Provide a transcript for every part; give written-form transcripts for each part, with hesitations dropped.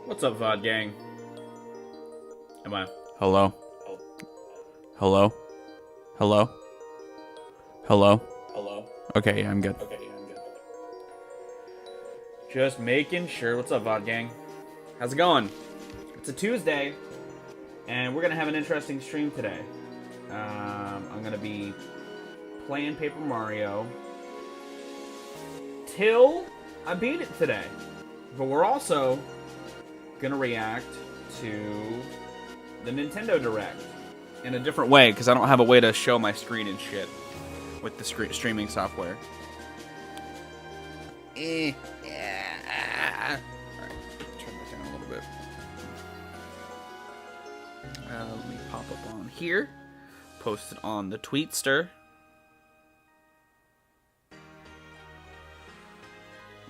What's up, VOD gang? Am I? Hello? Hello? Hello? Hello? Hello? Okay, yeah, I'm good. Okay, yeah, I'm good. Just making sure. What's up, VOD gang? How's it going? It's a Tuesday, and we're gonna have an interesting stream today. I'm gonna be playing Paper Mario till I beat it today. But we're also gonna react to the Nintendo Direct in a different way, because I don't have a way to show my screen and shit with the streaming software. Alright, turn that down a little bit. Let me pop up on here. Post it on the Tweetster.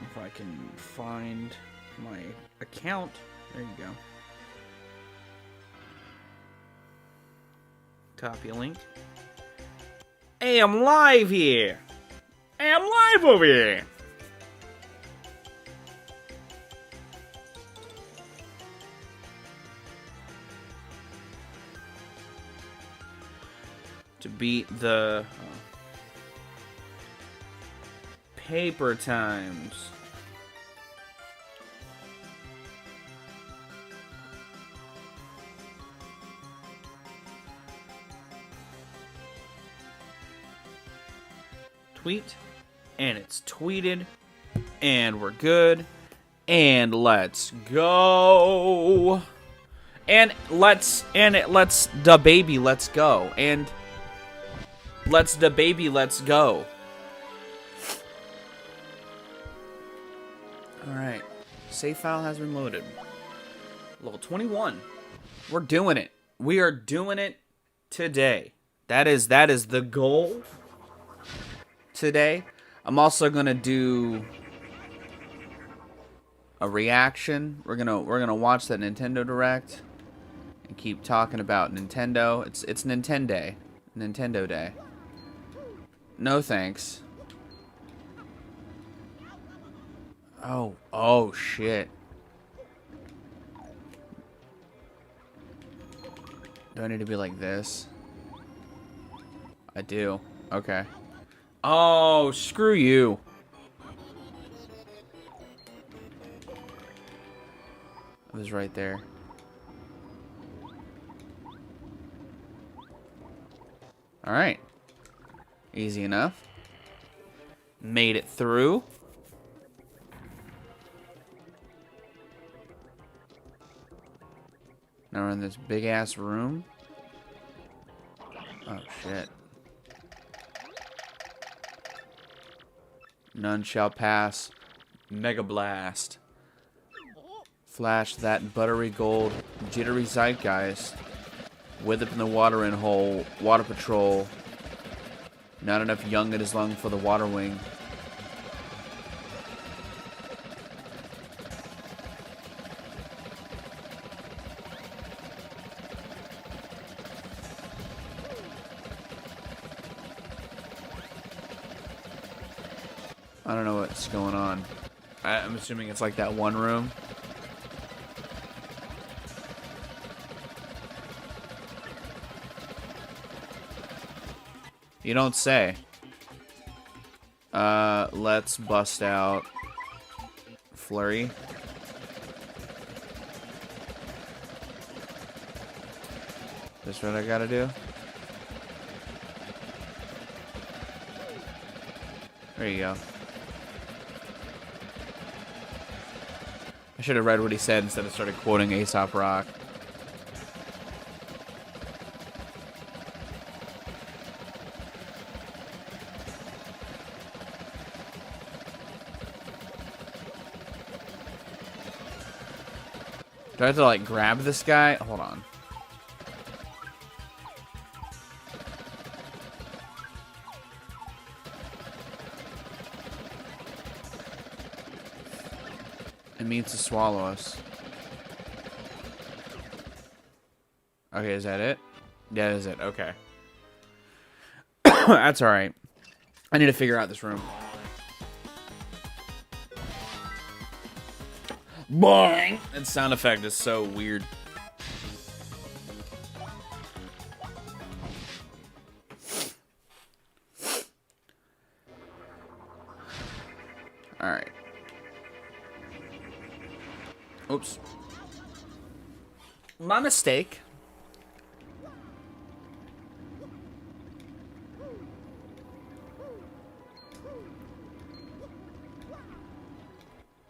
If I can find my account. There you go. Copy a link. Hey, I'm live here. Hey, I'm live over here. To beat the paper times. Tweet, and it's tweeted, and we're good, and let's go, and let's the baby let's go, and let's the baby let's go. All right, save file has been loaded. Level 21. We're doing it. We are doing it today. That is the goal. Today, I'm also gonna do a reaction. We're gonna watch that Nintendo Direct and keep talking about Nintendo. It's Nintendo Day. No thanks. Oh shit. Do I need to be like this? I do. Okay. Oh, screw you. I was right there. Alright. Easy enough. Made it through. Now we're in this big ass room. Oh shit. None shall pass. Mega Blast. Flash that buttery gold. Jittery zeitgeist. With it in the watering hole. Water patrol. Not enough young in his lung for the water wing. I don't know what's going on. I'm assuming it's like that one room. You don't say. Let's bust out Flurry. This what I gotta do? There you go. I should have read what he said instead of started quoting Aesop Rock. Do I have to, like, grab this guy? Hold on. It means to swallow us. Okay, is that it? Yeah, that is it. Okay. That's alright. I need to figure out this room. Boing! That sound effect is so weird. Alright. Oops. My mistake.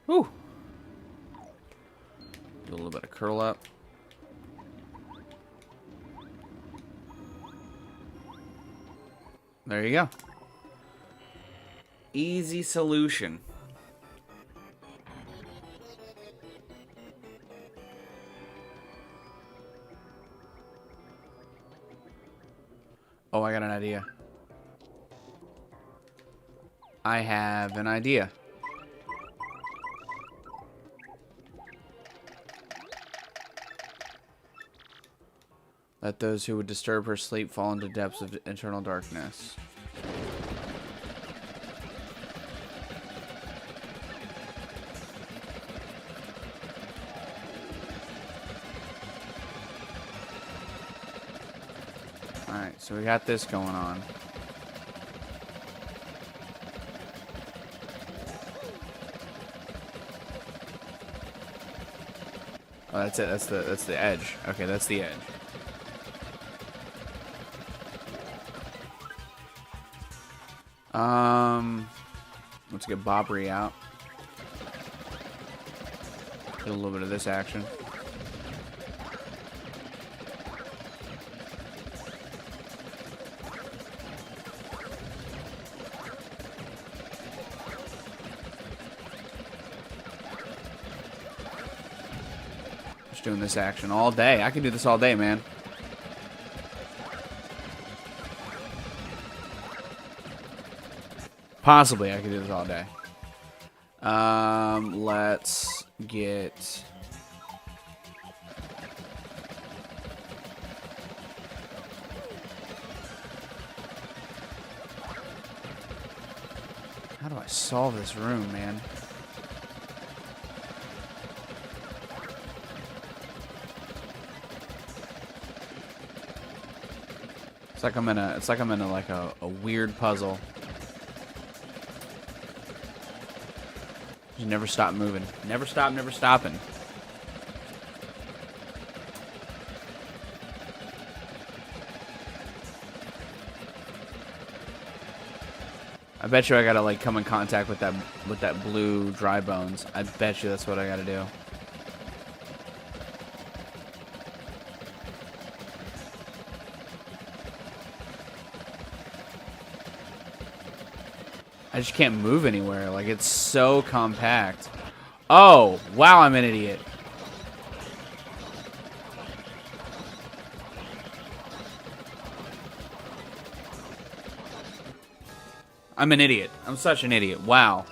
Whew. Do a little bit of curl up. There you go. Easy solution. Oh, I got an idea. I have an idea. Let those who would disturb her sleep fall into depths of eternal darkness. Alright, so we got this going on. Oh, that's it. That's the edge. Okay, that's the edge. Let's get Bobbery out. Get a little bit of this action. Just doing this action all day. I can do this all day, man. Possibly, I could do this all day. Let's get... How do I solve this room, man? It's like I'm in a weird puzzle. You never stop moving. Never stop, never stopping. I bet you I gotta like come in contact with that blue dry bones. I bet you that's what I gotta do. I just can't move anywhere. Like, it's so compact. Oh, wow, I'm an idiot. I'm an idiot. I'm such an idiot. Wow.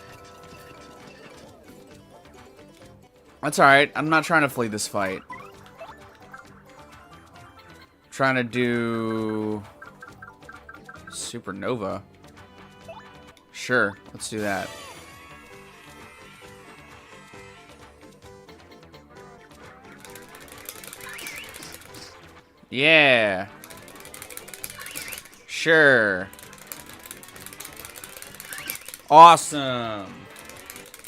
That's alright. I'm not trying to flee this fight. I'm trying to do... Supernova. Sure, let's do that. Yeah. Sure. Awesome.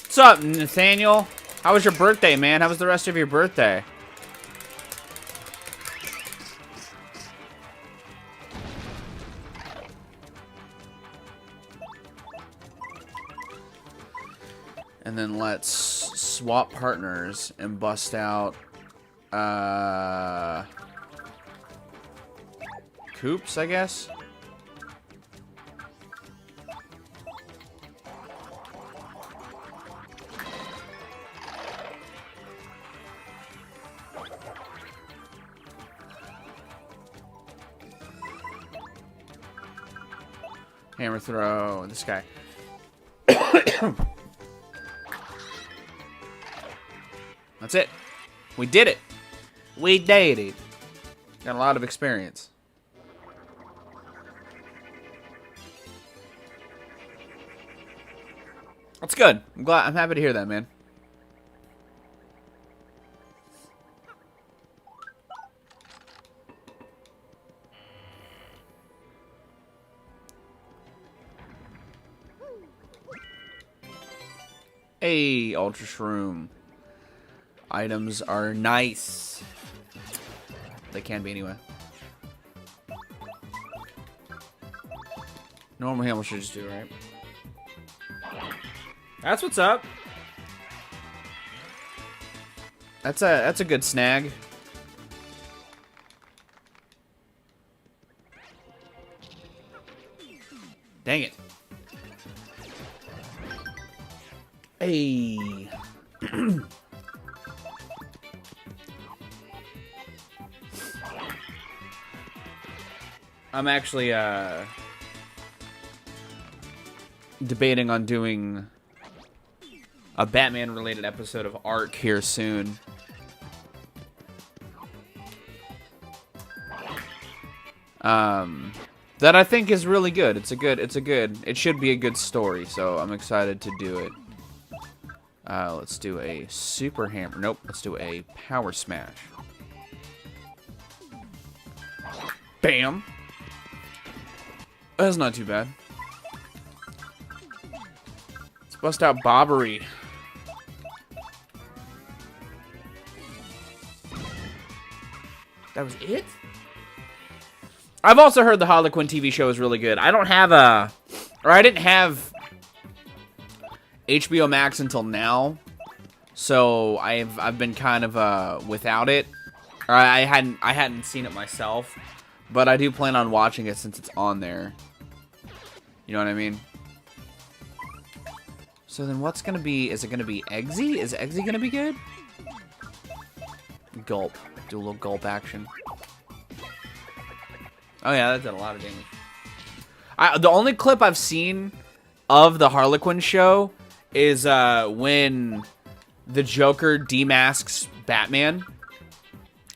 What's up, Nathaniel? How was your birthday, man? How was the rest of your birthday? And then let's swap partners and bust out Coops, I guess. Hammer throw. This guy. That's it. We did it. We did it. Got a lot of experience. That's good. I'm happy to hear that, man. Hey, Ultra Shroom. Items are nice. They can be anyway. Normal hammer should just do, right? That's what's up. That's a good snag. Dang it. Hey. I'm actually debating on doing a Batman related episode of Ark here soon. That I think is really good. It should be a good story, so I'm excited to do it. Let's do a super hammer. Nope, let's do a power smash. Bam. That's not too bad. Let's bust out Bobbery. That was it? I've also heard the Harlequin TV show is really good. I don't have I didn't have HBO Max until now, so I've been kind of without it. Or I hadn't seen it myself, but I do plan on watching it since it's on there. You know what I mean? So then what's gonna be? Is it gonna be Eggsy? Is Eggsy gonna be good? Gulp. Do a little gulp action. Oh yeah, that did a lot of damage. The only clip I've seen of the Harlequin show is when the Joker demasks Batman.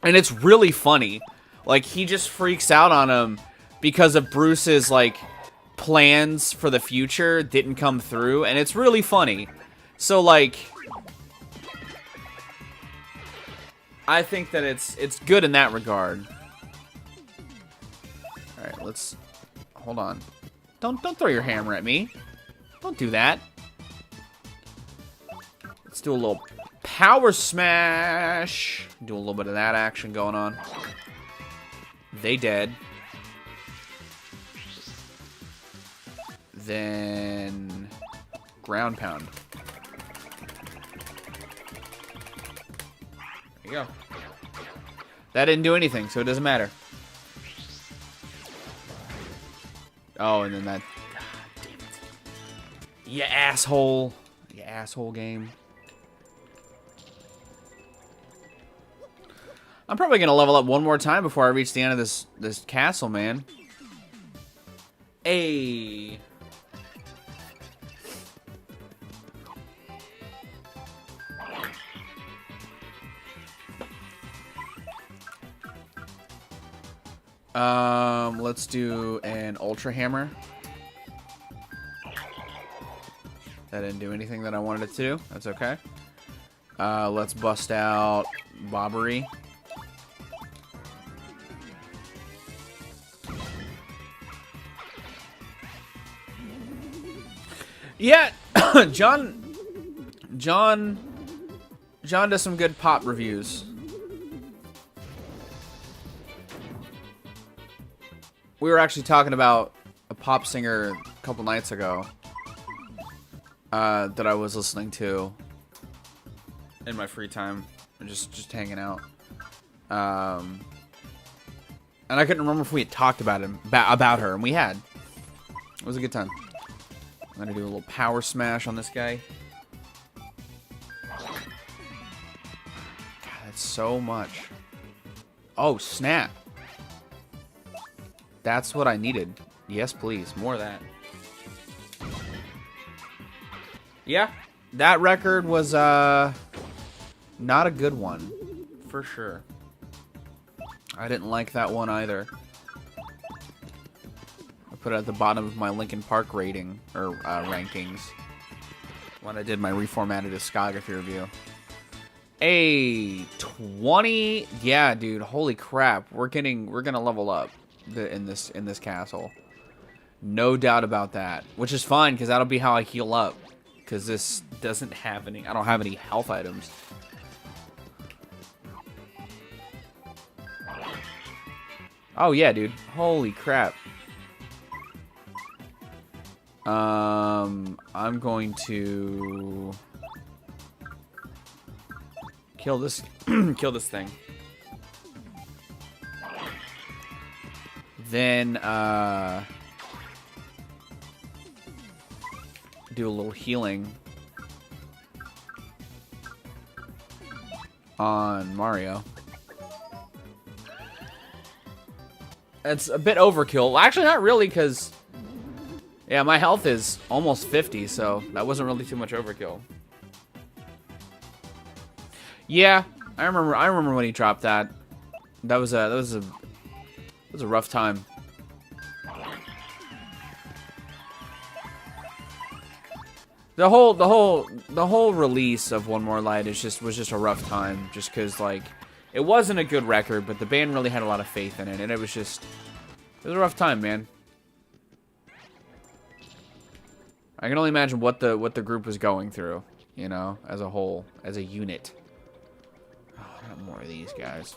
And it's really funny. Like, he just freaks out on him because of Bruce's, like, plans for the future didn't come through. And it's really funny. So, like, I think that it's good in that regard. Alright, let's... Hold on. Don't throw your hammer at me. Don't do that. Let's do a little power smash. Do a little bit of that action going on. They dead. Then... ground pound. There you go. That didn't do anything, so it doesn't matter. Oh, and then that... God damn it. You asshole. You asshole game. I'm probably going to level up one more time before I reach the end of this castle, man. Hey. Let's do an Ultra Hammer. That didn't do anything that I wanted it to do. That's okay. Let's bust out Bobbery. Yeah, John does some good pop reviews. We were actually talking about a pop singer a couple nights ago that I was listening to in my free time, and just hanging out. And I couldn't remember if we had talked about her, and we had. It was a good time. I'm gonna do a little power smash on this guy. God, that's so much. Oh, snap. That's what I needed. Yes, please. More of that. Yeah, that record was not a good one, for sure. I didn't like that one either. I put it at the bottom of my Linkin Park rating, or rankings, when I did my reformatted discography review. A 20, yeah, dude, holy crap, we're gonna level up in this castle. No doubt about that, which is fine because that'll be how I heal up. Because this doesn't have any, I don't have any health items. Oh yeah, dude, holy crap. I'm going to kill this kill this thing. Then do a little healing on Mario. It's a bit overkill. Actually, not really, because yeah, my health is almost 50, so that wasn't really too much overkill. Yeah, I remember when he dropped that. That was a rough time. The whole release of One More Light was just a rough time, just because like it wasn't a good record, but the band really had a lot of faith in it, and it was a rough time, man. I can only imagine what the group was going through, you know, as a whole, as a unit. Oh, not more of these guys.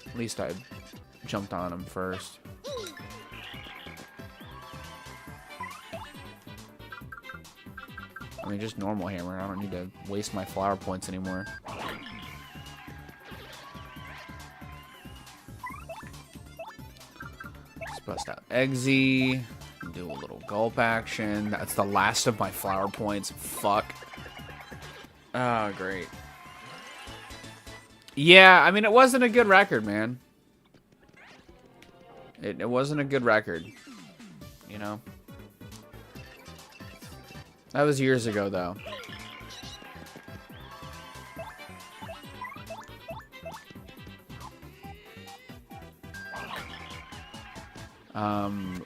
At least I jumped on them first. I mean, just normal hammer. I don't need to waste my flower points anymore. Let's bust out Eggsy. Do a little gulp action. That's the last of my flower points. Fuck. Oh, great. Yeah, I mean, it wasn't a good record, man. It wasn't a good record. You know? That was years ago, though.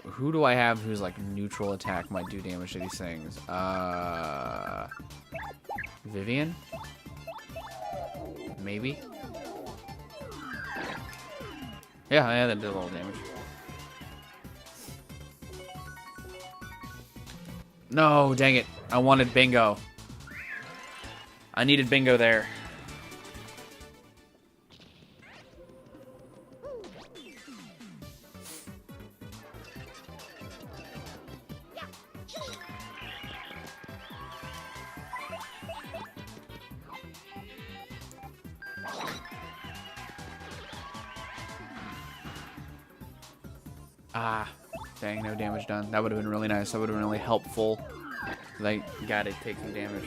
Who do I have who's like neutral attack might do damage to these things? Vivian? Maybe? Yeah, that did a little damage. No, dang it. I wanted Bingo. I needed Bingo there. Ah, dang, no damage done. That would have been really nice. That would have been really helpful. Like, gotta take some damage.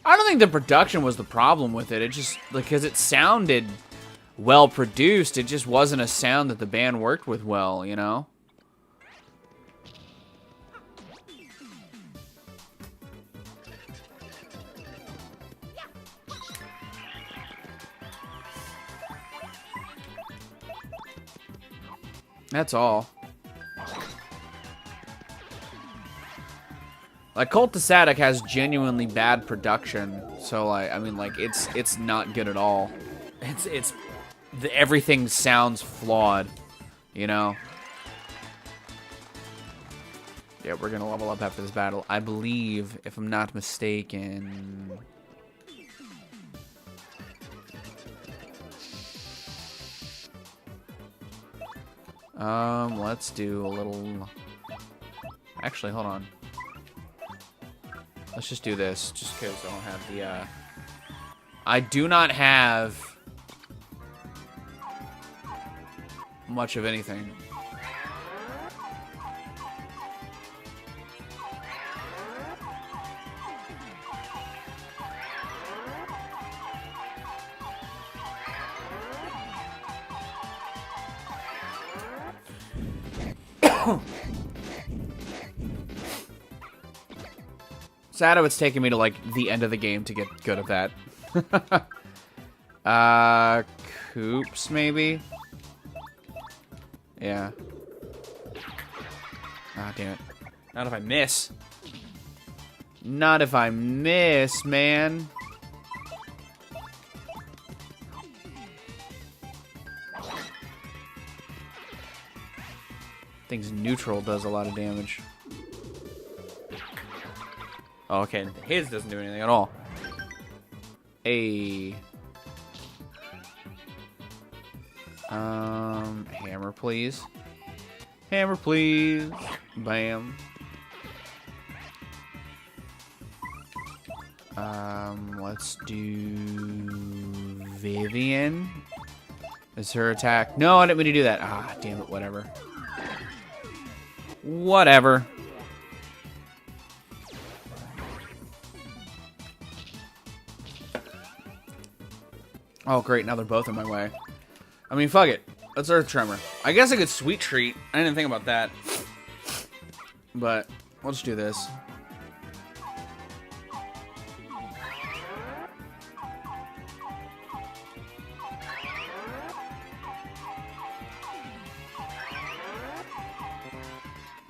I don't think the production was the problem with it. It just, because it sounded well produced, it just wasn't a sound that the band worked with well, you know? That's all. Like, Cult of Satic has genuinely bad production, so like, I mean, like, it's not good at all. Everything sounds flawed, you know? Yeah, we're gonna level up after this battle. I believe, if I'm not mistaken... let's do a little... Actually, hold on. Let's just do this, just because I don't have the, I do not have much of anything. Sad how it's taking me to, like, the end of the game to get good at that. Coops, maybe? Yeah. Ah, damn it. Not if I miss. Not if I miss, man. Thing's neutral does a lot of damage. Oh, okay, his doesn't do anything at all. A hammer, please. Hammer, please. Bam. Let's do Vivian. Is her attack? No, I didn't mean to do that. Ah, damn it, whatever. Whatever. Oh, great. Now they're both in my way. I mean, fuck it. Let's Earth Tremor. I guess I could Sweet Treat. I didn't think about that. But, we'll just do this.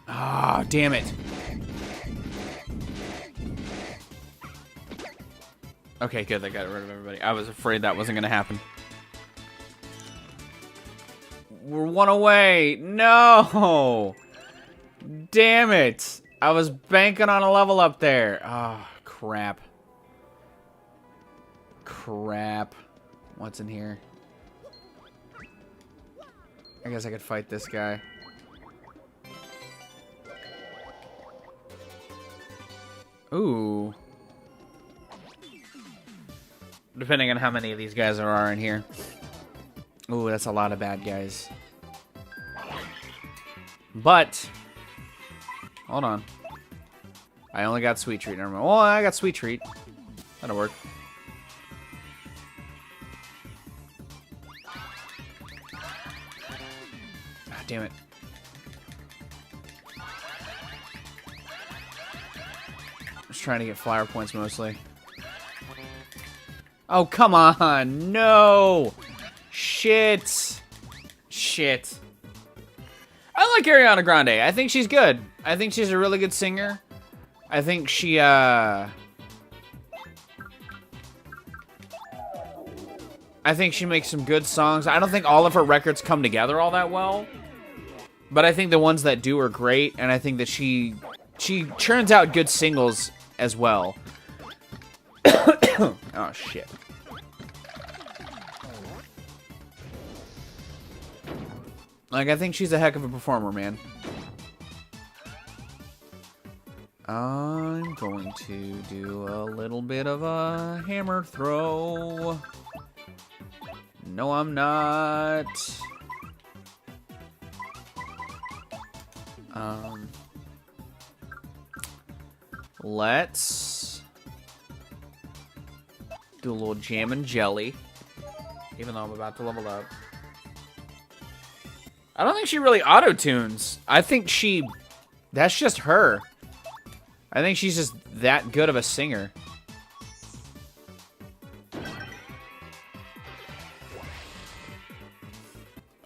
Ah, damn it. Okay, good. They got rid of everybody. I was afraid that wasn't going to happen. We're one away. No. Damn it. I was banking on a level up there. Oh, crap. Crap. What's in here? I guess I could fight this guy. Ooh. Depending on how many of these guys there are in here. Ooh, that's a lot of bad guys. But, hold on. I only got Sweet Treat. Never mind. Well, I got Sweet Treat. That'll work. Ah, damn it. Just trying to get flower points mostly. Oh, come on. No. Shit. Shit. I like Ariana Grande. I think she's good. I think she's a really good singer. I think she, I think she makes some good songs. I don't think all of her records come together all that well. But I think the ones that do are great. And I think that she churns out good singles as well. Oh, shit. Like, I think she's a heck of a performer, man. I'm going to do a little bit of a hammer throw. No, I'm not. Let's do a little jam and jelly. Even though I'm about to level up. I don't think she really auto-tunes. I think that's just her. I think she's just that good of a singer.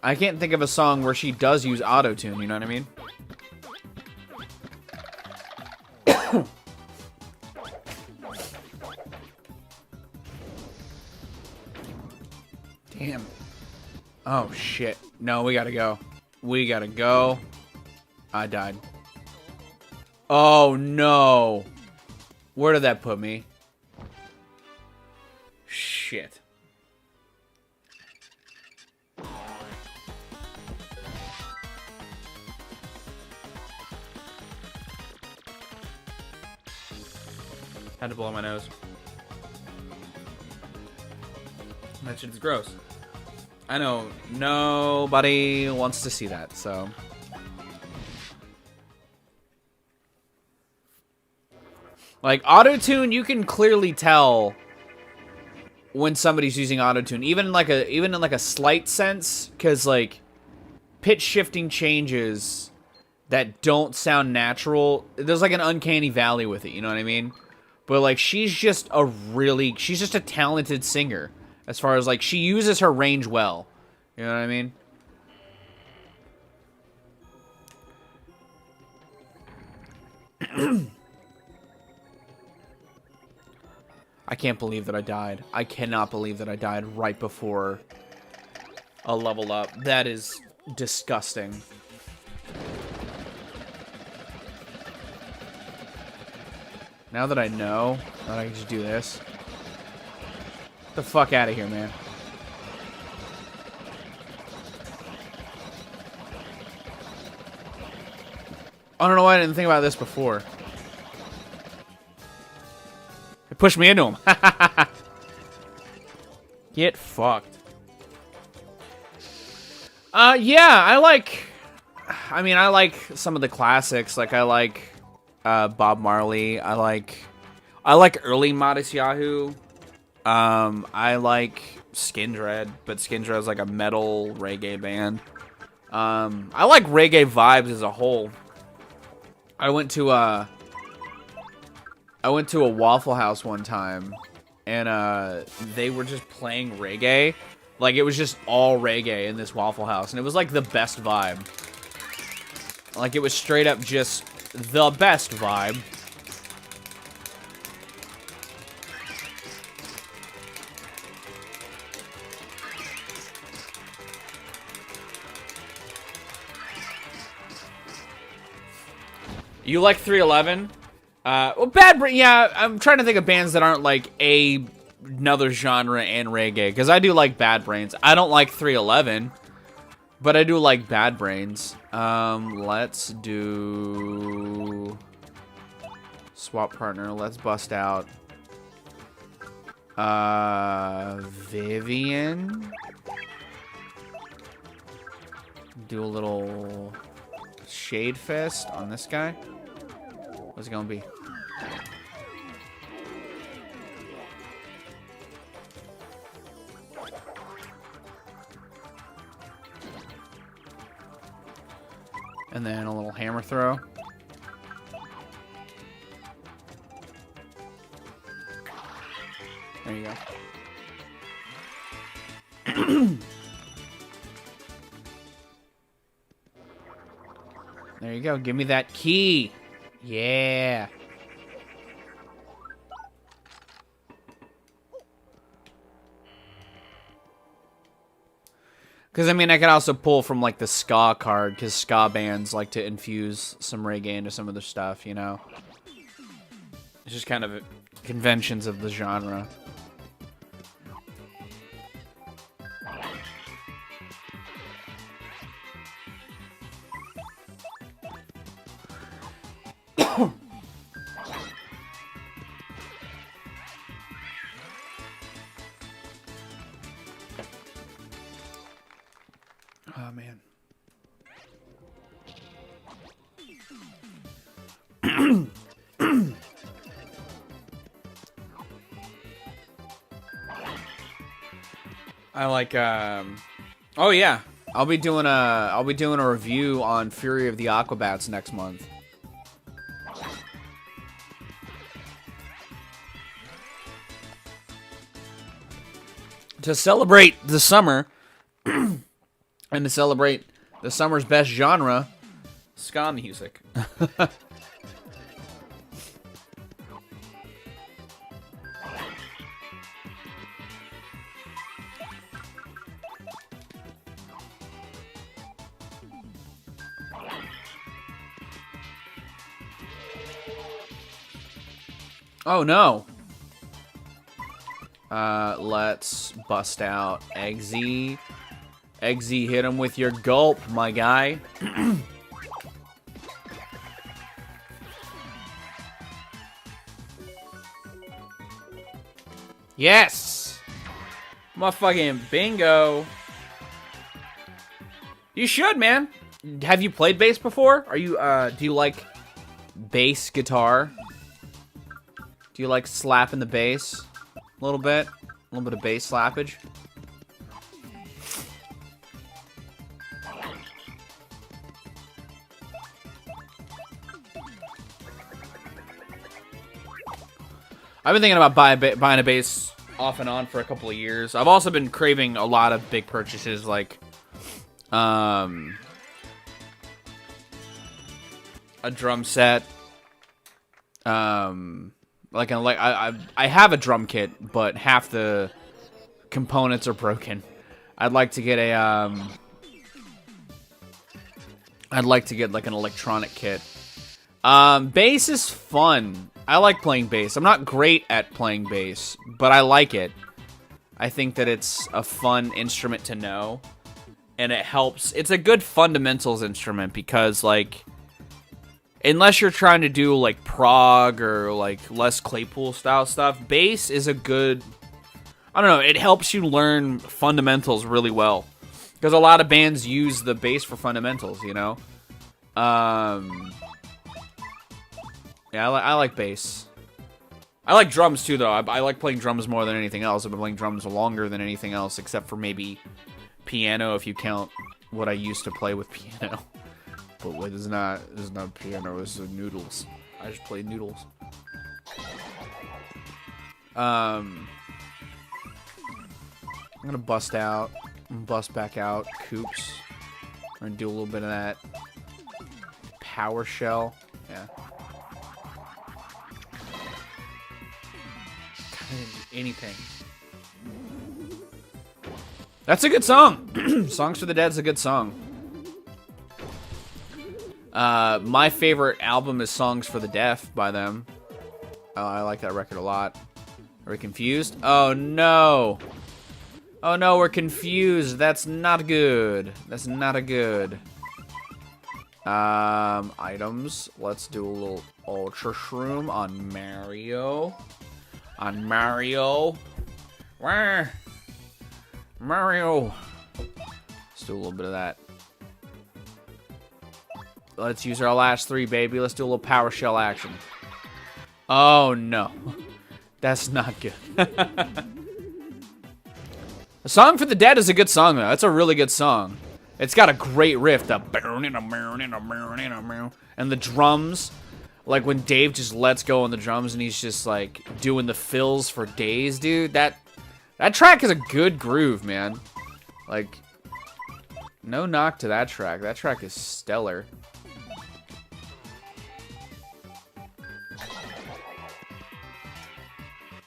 I can't think of a song where she does use auto-tune, you know what I mean? Damn. Oh, shit. No, we gotta go. We gotta go. I died. Oh, no. Where did that put me? Shit. Had to blow my nose. That shit's gross. I know nobody wants to see that, so. Like, autotune, you can clearly tell when somebody's using autotune, even in like a slight sense, because like pitch shifting changes that don't sound natural. There's like an uncanny valley with it, you know what I mean? But, like, she's just a talented singer. As far as, like, she uses her range well. You know what I mean? I can't believe that I died. I cannot believe that I died right before a level up. That is disgusting. Now that I know that I can just do this. Get the fuck out of here, man. I don't know why I didn't think about this before. It pushed me into him. Get fucked. Yeah, I like some of the classics. Like, I like Bob Marley. I like early Modest Yahoo. I like Skindred, but Skindred's like a metal reggae band. I like reggae vibes as a whole. I went to a Waffle House one time, and they were just playing reggae. Like, it was just all reggae in this Waffle House, and it was like the best vibe. Like, it was straight up just the best vibe. You like 311? Well, yeah, I'm trying to think of bands that aren't like another genre and reggae, because I do like Bad Brains. I don't like 311, but I do like Bad Brains. Let's do swap partner. Let's bust out Vivian. Do a little Shade Fist on this guy. What's it gonna be? And then a little hammer throw. There you go. There you go. Give me that key. Yeah. Because, I mean, I could also pull from, like, the ska card, because ska bands like to infuse some reggae into some of their stuff, you know? It's just kind of conventions of the genre. Oh, man. I like, oh, yeah. I'll be doing a review on Fury of the Aquabats next month. To celebrate the summer, and to celebrate the summer's best genre, ska music. Oh no. Let's bust out Eggsy. Eggsy, hit him with your gulp, my guy. Yes! Motherfucking bingo. You should, man. Have you played bass before? Are you, do you like bass guitar? Do you like slapping the bass a little bit? A little bit of bass slappage? I've been thinking about buying a bass off and on for a couple of years. I've also been craving a lot of big purchases, like a drum set. I have a drum kit, but half the components are broken. I'd like to get like an electronic kit. Bass is fun. I like playing bass. I'm not great at playing bass, but I like it. I think that it's a fun instrument to know, and it helps. It's a good fundamentals instrument because, like, unless you're trying to do, like, prog or, like, Les Claypool style stuff, bass is a good... I don't know, it helps you learn fundamentals really well. Because a lot of bands use the bass for fundamentals, you know? Yeah, I like bass. I like drums too, though. I like playing drums more than anything else. I've been playing drums longer than anything else, except for maybe piano, if you count what I used to play with piano. But wait, this is not piano. This is noodles. I just play noodles. I'm gonna bust back out Coops. We're gonna do a little bit of that power shell. Yeah. Anything. That's a good song. Songs for the Dead's a good song. My favorite album is Songs for the Deaf by them. I like that record a lot. Are we confused? Oh no. Oh no, we're confused. That's not good. That's not a good. Items. Let's do a little Ultra Shroom on Mario. Where? Mario. Let's do a little bit of that. Let's use our last 3, baby. Let's do a little power shell action. Oh, no. That's not good. A Song for the Dead is a good song, though. It's a really good song. It's got a great riff. And the drums. Like, when Dave just lets go on the drums and he's just, like, doing the fills for days, dude. That track is a good groove, man. Like, no knock to that track. That track is stellar.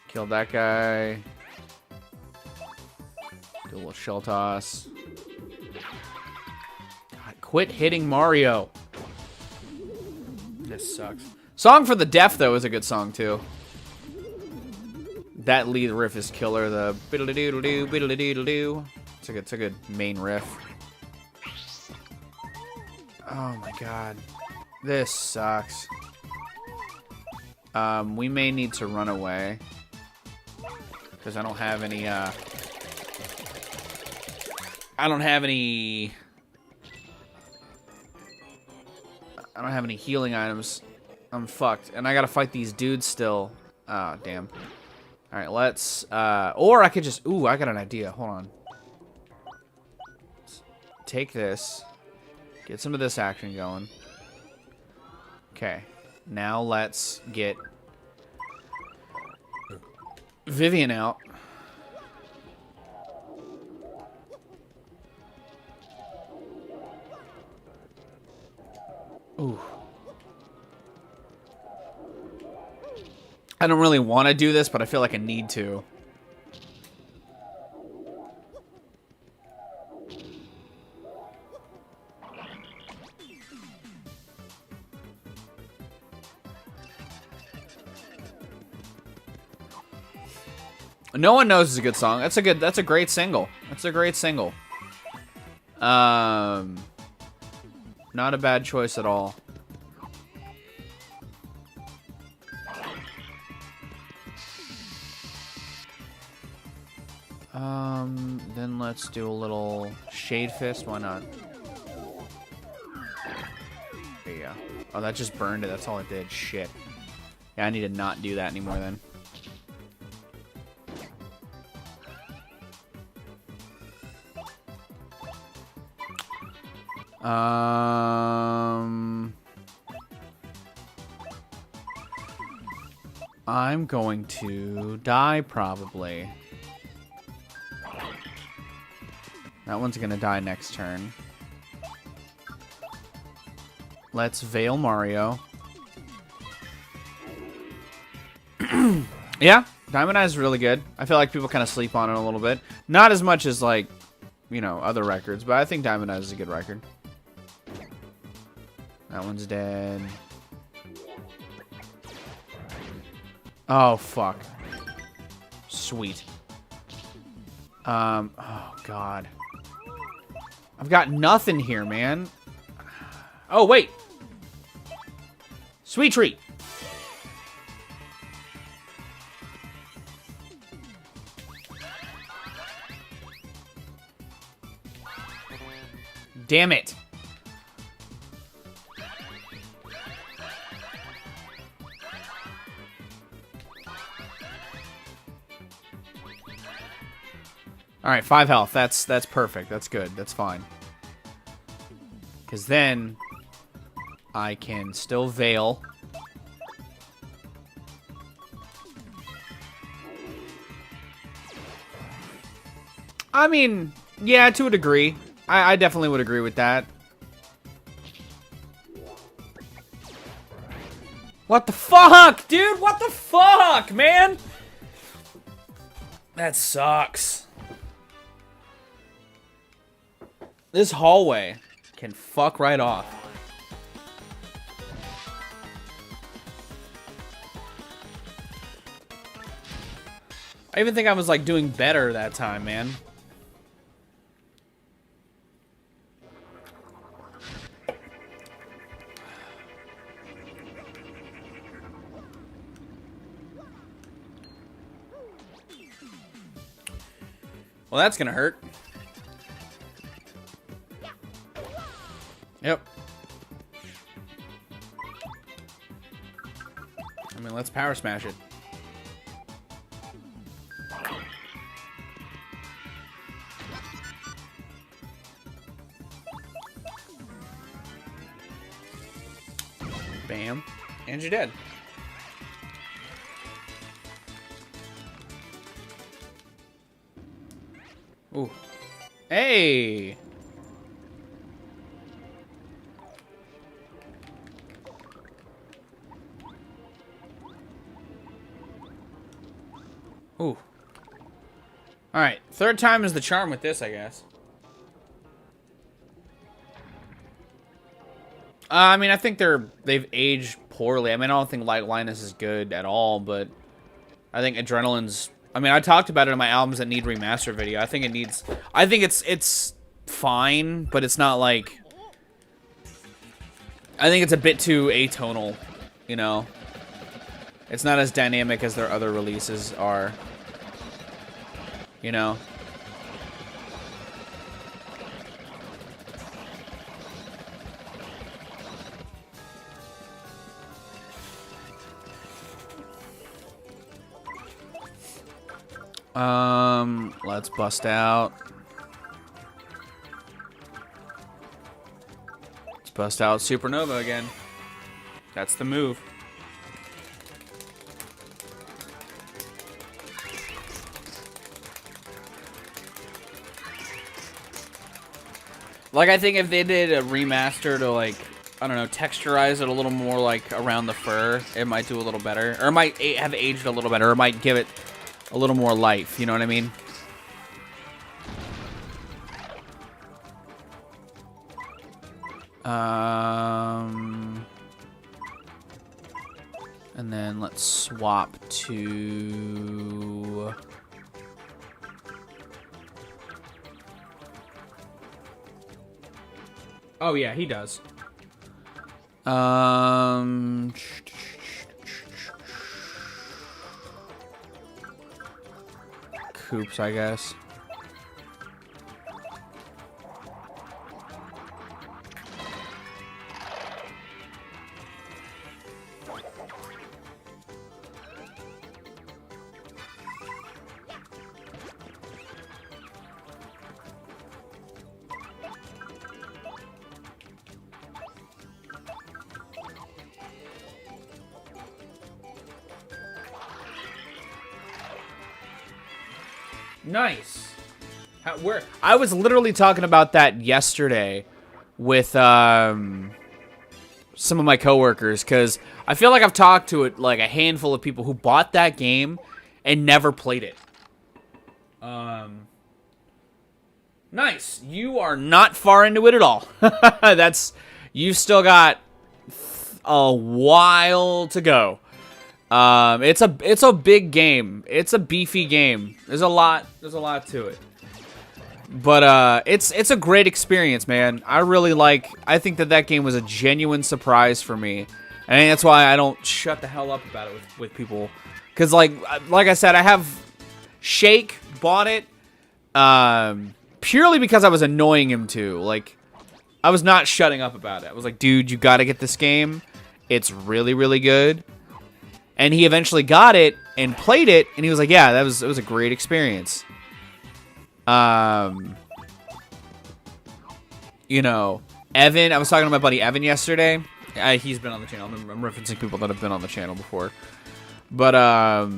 Killed that guy. Do a little shell toss. God, quit hitting Mario. This sucks. Song for the Deaf, though, is a good song, too. That lead riff is killer. The biddle-doo-doo, biddle-doo-doo. It's a good main riff. Oh, my God. This sucks. We may need to run away. Because I don't have any, I don't have any healing items. I'm fucked. And I gotta fight these dudes still. Oh, damn. Alright, let's, or I could just, ooh, I got an idea. Hold on. Let's take this. Get some of this action going. Okay. Now let's get Vivian out. Ooh. I don't really want to do this, but I feel like I need to. No One Knows is a good song. That's a great single. That's a great single. Not a bad choice at all. Then let's do a little Shade Fist. Why not? There you go. Oh, that just burned it. That's all it did. Shit. Yeah, I need to not do that anymore then. I'm going to die, probably. That one's going to die next turn. Let's Veil Mario. Yeah, Diamond Eyes is really good. I feel like people kind of sleep on it a little bit. Not as much as, like, you know, other records, but I think Diamond Eyes is a good record. That one's dead. Oh, fuck. Sweet. Oh, God. I've got nothing here, man. Oh, wait. Sweet treat. Damn it. All right, 5 health. That's perfect. That's good. That's fine. Because then I can still Veil. I mean, yeah, to a degree. I definitely would agree with that. What the fuck, dude? What the fuck, man? That sucks. This hallway can fuck right off. I even think I was like doing better that time, man. Well, that's gonna hurt. Yep. I mean, let's power smash it. Bam. And you're dead. Ooh. Hey! Ooh. Alright, third time is the charm with this, I guess. I mean, I think they've aged poorly. I mean, I don't think Light Linus is good at all, but I think Adrenaline's... I mean, I talked about it in my albums that need remaster video. I think it needs... I think it's fine, but it's not like... I think it's a bit too atonal, you know? It's not as dynamic as their other releases are. You know? Let's bust out. Let's bust out Supernova again. That's the move. Like, I think if they did a remaster to, like, I don't know, texturize it a little more, like, around the fur, it might do a little better. Or it might have aged a little better. Or it might give it a little more life. You know what I mean? And then let's swap to... Oh, yeah, he does. Coops, I guess. Nice. I was literally talking about that yesterday with some of my coworkers, because I feel like I've talked to it like a handful of people who bought that game and never played it. Nice. You are not far into it at all. You've still got a while to go. It's a big game. It's a beefy game. There's a lot to it. But it's a great experience, man. I think that game was a genuine surprise for me. And I think that's why I don't shut the hell up about it with people. Cuz like I said, I have Shake bought it purely because I was annoying him too. Like, I was not shutting up about it. I was like, dude, you got to get this game. It's really, really good. And he eventually got it and played it, and he was like, yeah, it was a great experience. You know, Evan, I was talking to my buddy Evan yesterday. He's been on the channel. I'm referencing people that have been on the channel before. But,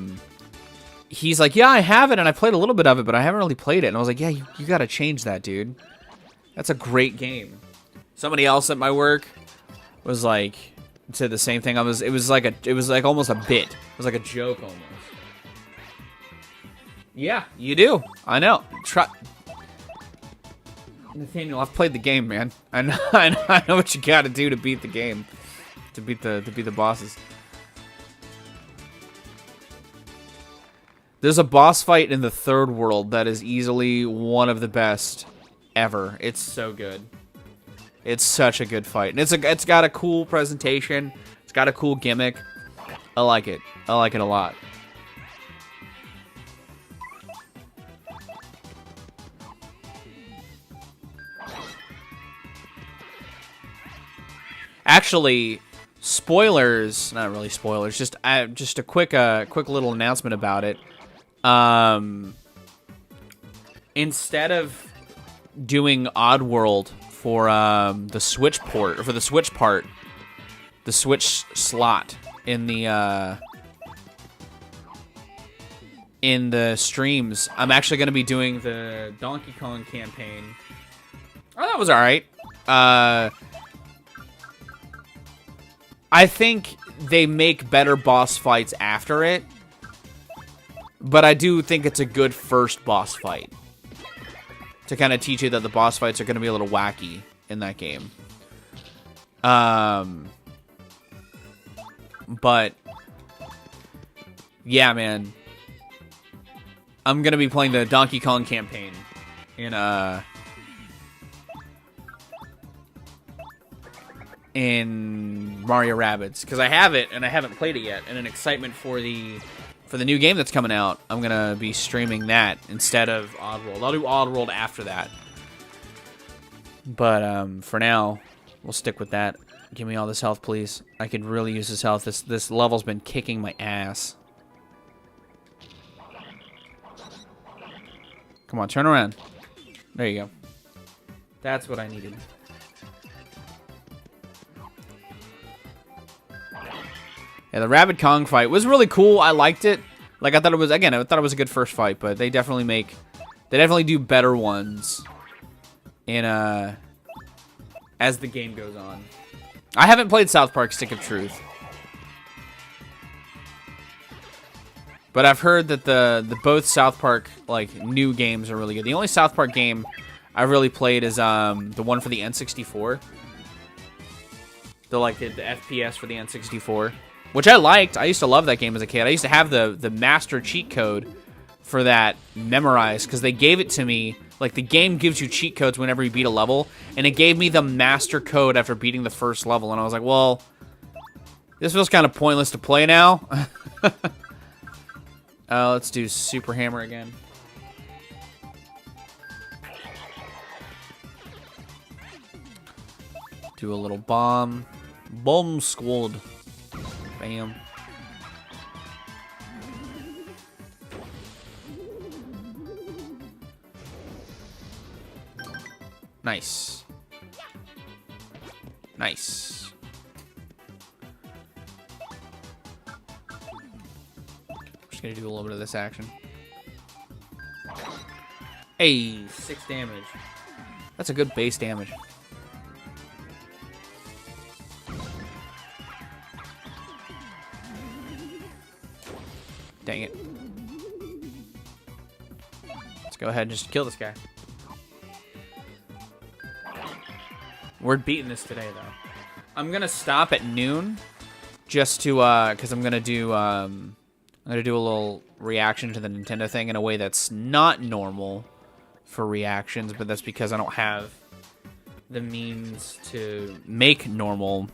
he's like, yeah, I have it, and I played a little bit of it, but I haven't really played it. And I was like, yeah, you got to change that, dude. That's a great game. Somebody else at my work was like, said the same thing. It was like almost a bit. It was like a joke almost. Yeah, you do. I know. Nathaniel, I've played the game, man. I know what you got to do to beat the game, to beat the bosses. There's a boss fight in the third world that is easily one of the best ever. It's so good. It's such a good fight. And it's got a cool presentation. It's got a cool gimmick. I like it. I like it a lot. Actually, spoilers, not really spoilers, just a quick little announcement about it. Instead of doing Oddworld for the Switch port, or for the Switch part, the Switch slot in the streams, I'm actually going to be doing the Donkey Kong campaign. Oh, that was all right. I think they make better boss fights after it, but I do think it's a good first boss fight to kind of teach you that the boss fights are going to be a little wacky in that game. But yeah, man, I'm going to be playing the Donkey Kong campaign in Mario Rabbids, because I have it and I haven't played it yet, and in excitement for the new game that's coming out, I'm gonna be streaming that instead of Oddworld. I'll do Oddworld after that, but for now we'll stick with that. Give me all this health, please. I could really use this health. This level's been kicking my ass. Come on, turn around. There you go. That's what I needed. Yeah, the Rabbid Kong fight was really cool. I liked it. Like, I thought it was a good first fight, but they definitely do better ones in as the game goes on. I haven't played South Park Stick of Truth, but I've heard that the both South Park like new games are really good. The only South Park game I've really played is the one for the N64. The FPS for the N64. Which I liked. I used to love that game as a kid. I used to have the master cheat code for that memorized, because they gave it to me. Like, the game gives you cheat codes whenever you beat a level, and it gave me the master code after beating the first level, and I was like, well, this feels kind of pointless to play now. Let's do Super Hammer again. Do a little bomb. Bomb squad. Bam. Nice. Nice. Just gonna do a little bit of this action. Hey, 6 damage. That's a good base damage. Dang it. Let's go ahead and just kill this guy. We're beating this today, though. I'm gonna stop at noon, just to because I'm gonna do a little reaction to the Nintendo thing in a way that's not normal for reactions, but that's because I don't have the means to make normal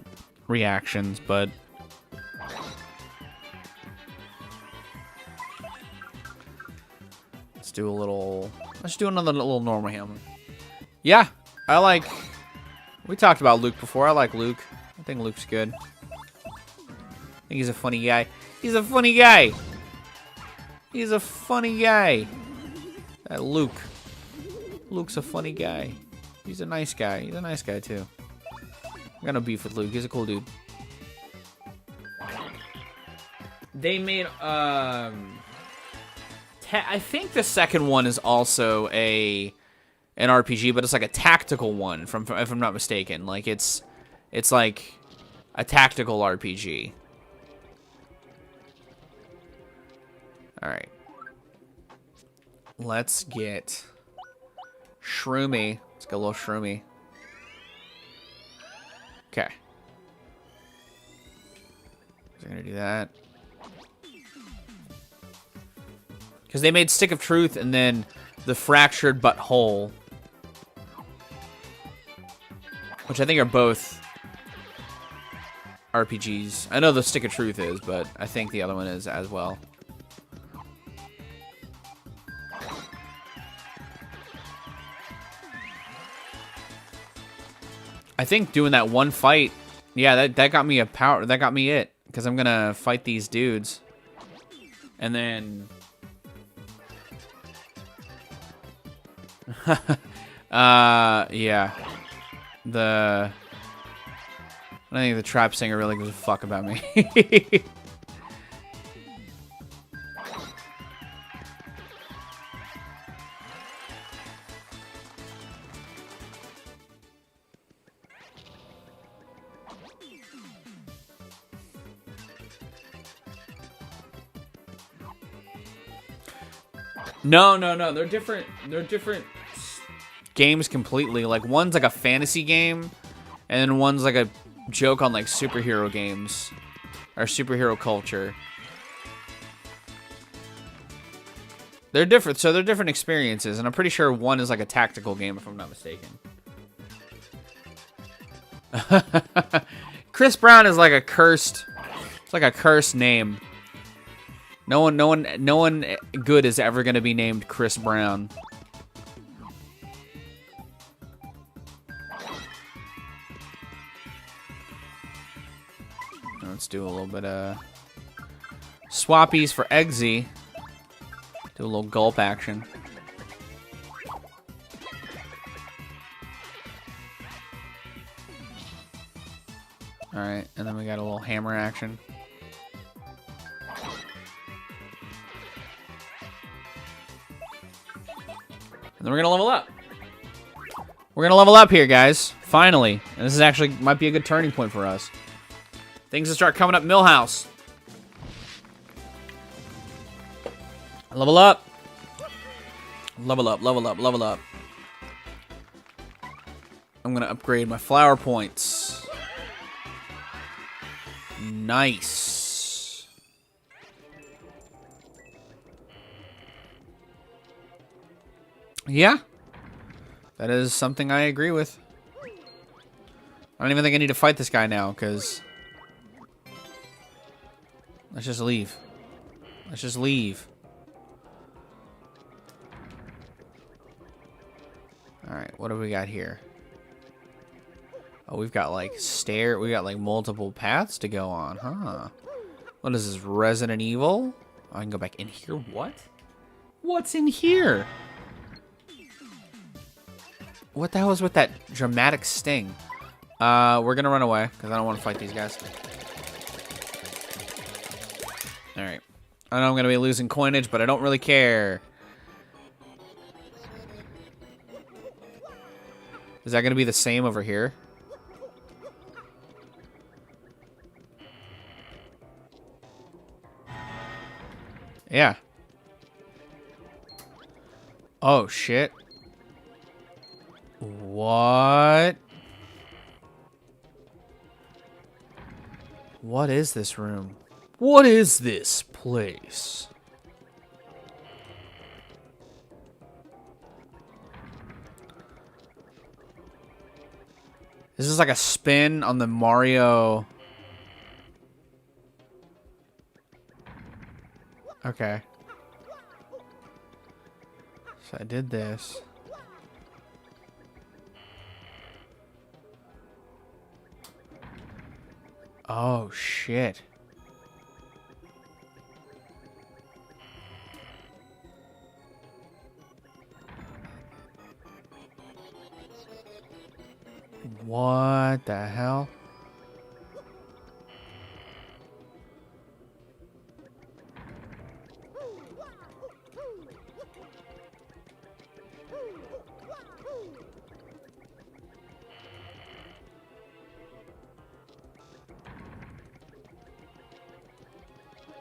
reactions. But let's do another little normal hammer. Yeah, I like. We talked about Luke before. I like Luke. I think Luke's good. I think he's a funny guy. He's a funny guy. He's a funny guy. That Luke. Luke's a funny guy. He's a nice guy. He's a nice guy, too. I'm gonna beef with Luke. He's a cool dude. They made, I think the second one is also an RPG, but it's like a tactical one, if I'm not mistaken. Like, it's like a tactical RPG. Alright. Let's get Shroomy. Let's get a little Shroomy. Okay. So we're gonna do that. Because they made Stick of Truth and then the Fractured But Whole, which I think are both RPGs. I know the Stick of Truth is, but I think the other one is as well. I think doing that one fight, yeah, that got me a power. That got me it, because I'm gonna fight these dudes, and then, yeah, I don't think the trap singer really gives a fuck about me. No. They're different. They're different games completely. Like, one's like a fantasy game, and then one's like a joke on like superhero games or superhero culture. They're different. So they're different experiences, and I'm pretty sure one is like a tactical game, if I'm not mistaken. Chris Brown is like a cursed. It's like a cursed name. No one good is ever gonna be named Chris Brown. Let's do a little bit of swappies for Eggsy. Do a little gulp action. Alright, and then we got a little hammer action. And then we're gonna level up. We're gonna level up here, guys. Finally. And this is actually might be a good turning point for us. Things will start coming up Millhouse. Level up. Level up, level up, level up. I'm gonna upgrade my flower points. Nice. Yeah. That is something I agree with. I don't even think I need to fight this guy now, because... Let's just leave. Let's just leave. Alright, what do we got here? Oh, we've got like we got like multiple paths to go on, huh? What is this, Resident Evil? Oh, I can go back in here. What? What's in here? What the hell was with that dramatic sting? We're gonna run away, because I don't want to fight these guys. Alright. I know I'm gonna be losing coinage, but I don't really care. Is that going to be the same over here? Yeah. Oh, shit. What? What is this room? What is this place? This is like a spin on the Mario. Okay. So I did this. Oh, shit. What the hell?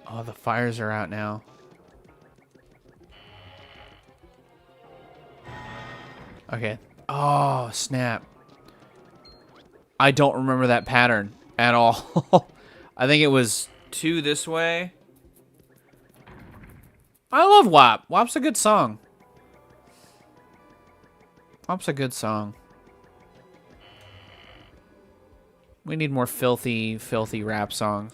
Oh, the fires are out now. Okay. Oh, snap. I don't remember that pattern at all. I think it was 2 this way. I love WAP. WAP's a good song. WAP's a good song. We need more filthy, filthy rap songs.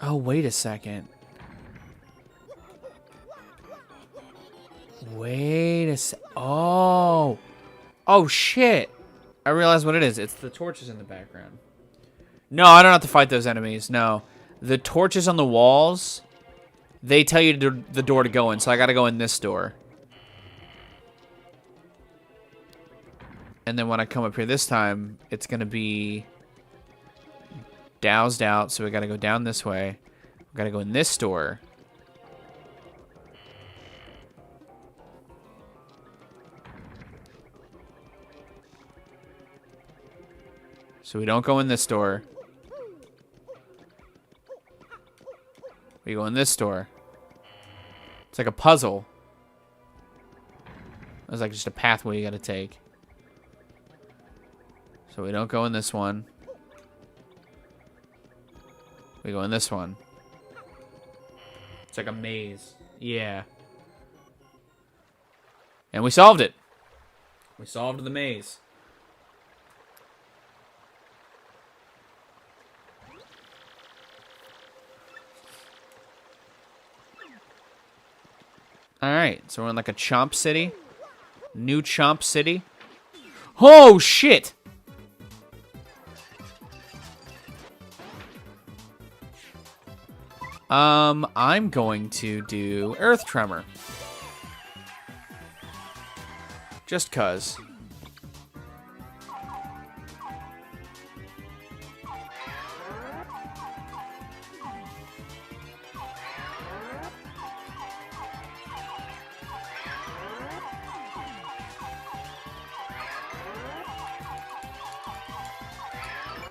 Oh, wait a second. Wait a sec. Oh. Oh, shit. I realize what it is. It's the torches in the background. No, I don't have to fight those enemies. No. The torches on the walls, they tell you the door to go in, so I gotta go in this door. And then when I come up here this time, it's gonna be doused out, so we gotta go down this way. We gotta go in this door. So we don't go in this door. We go in this door. It's like a puzzle. It's like just a pathway you gotta take. So we don't go in this one. We go in this one. It's like a maze. Yeah. And we solved it. We solved the maze. Alright, so we're in like a Chomp City. New Chomp City. Oh, shit! I'm going to do Earth Tremor. Just 'cause.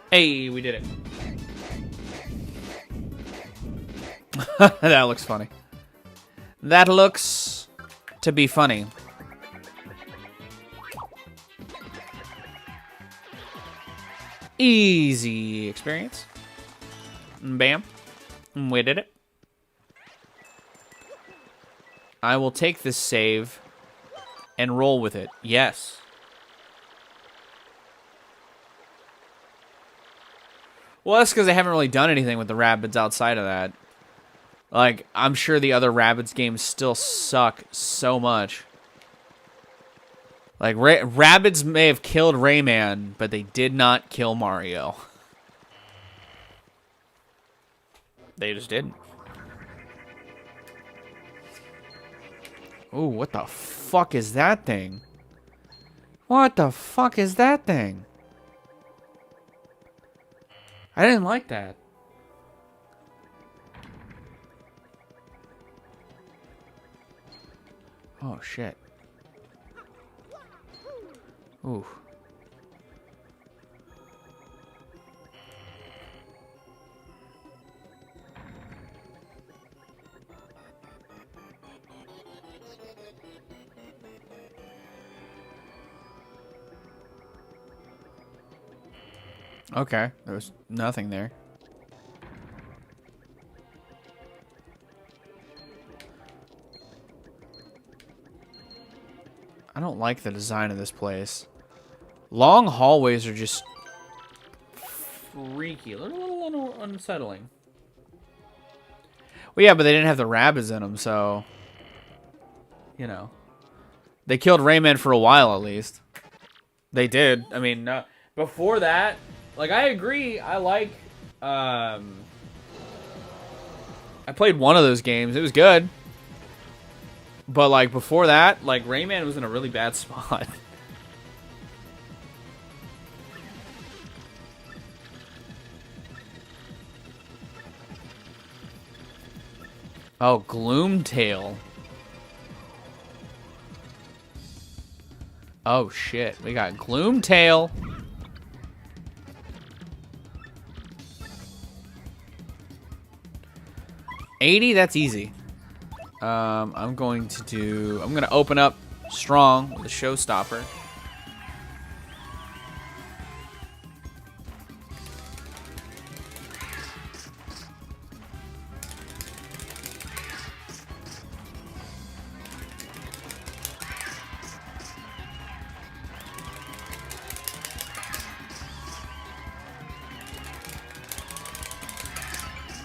Hey, we did it. That looks funny. That looks to be funny. Easy experience. Bam. We did it. I will take this save and roll with it. Yes. Well, that's because I haven't really done anything with the Rabbids outside of that. Like, I'm sure the other Rabbids games still suck so much. Like, Rabbids may have killed Rayman, but they did not kill Mario. They just didn't. Ooh, what the fuck is that thing? What the fuck is that thing? I didn't like that. Oh, shit. Ooh. Okay, there was nothing there. I don't like the design of this place. Long hallways are just freaky. A little unsettling. Well, yeah, but they didn't have the rabbits in them, so... You know. They killed Rayman for a while, at least. They did. I mean, before that... Like, I agree. I like... I played one of those games. It was good. But, like, before that, like, Rayman was in a really bad spot. Oh, Gloomtail. Oh, shit. We got Gloomtail. $80? That's easy. I'm going to open up strong with a showstopper.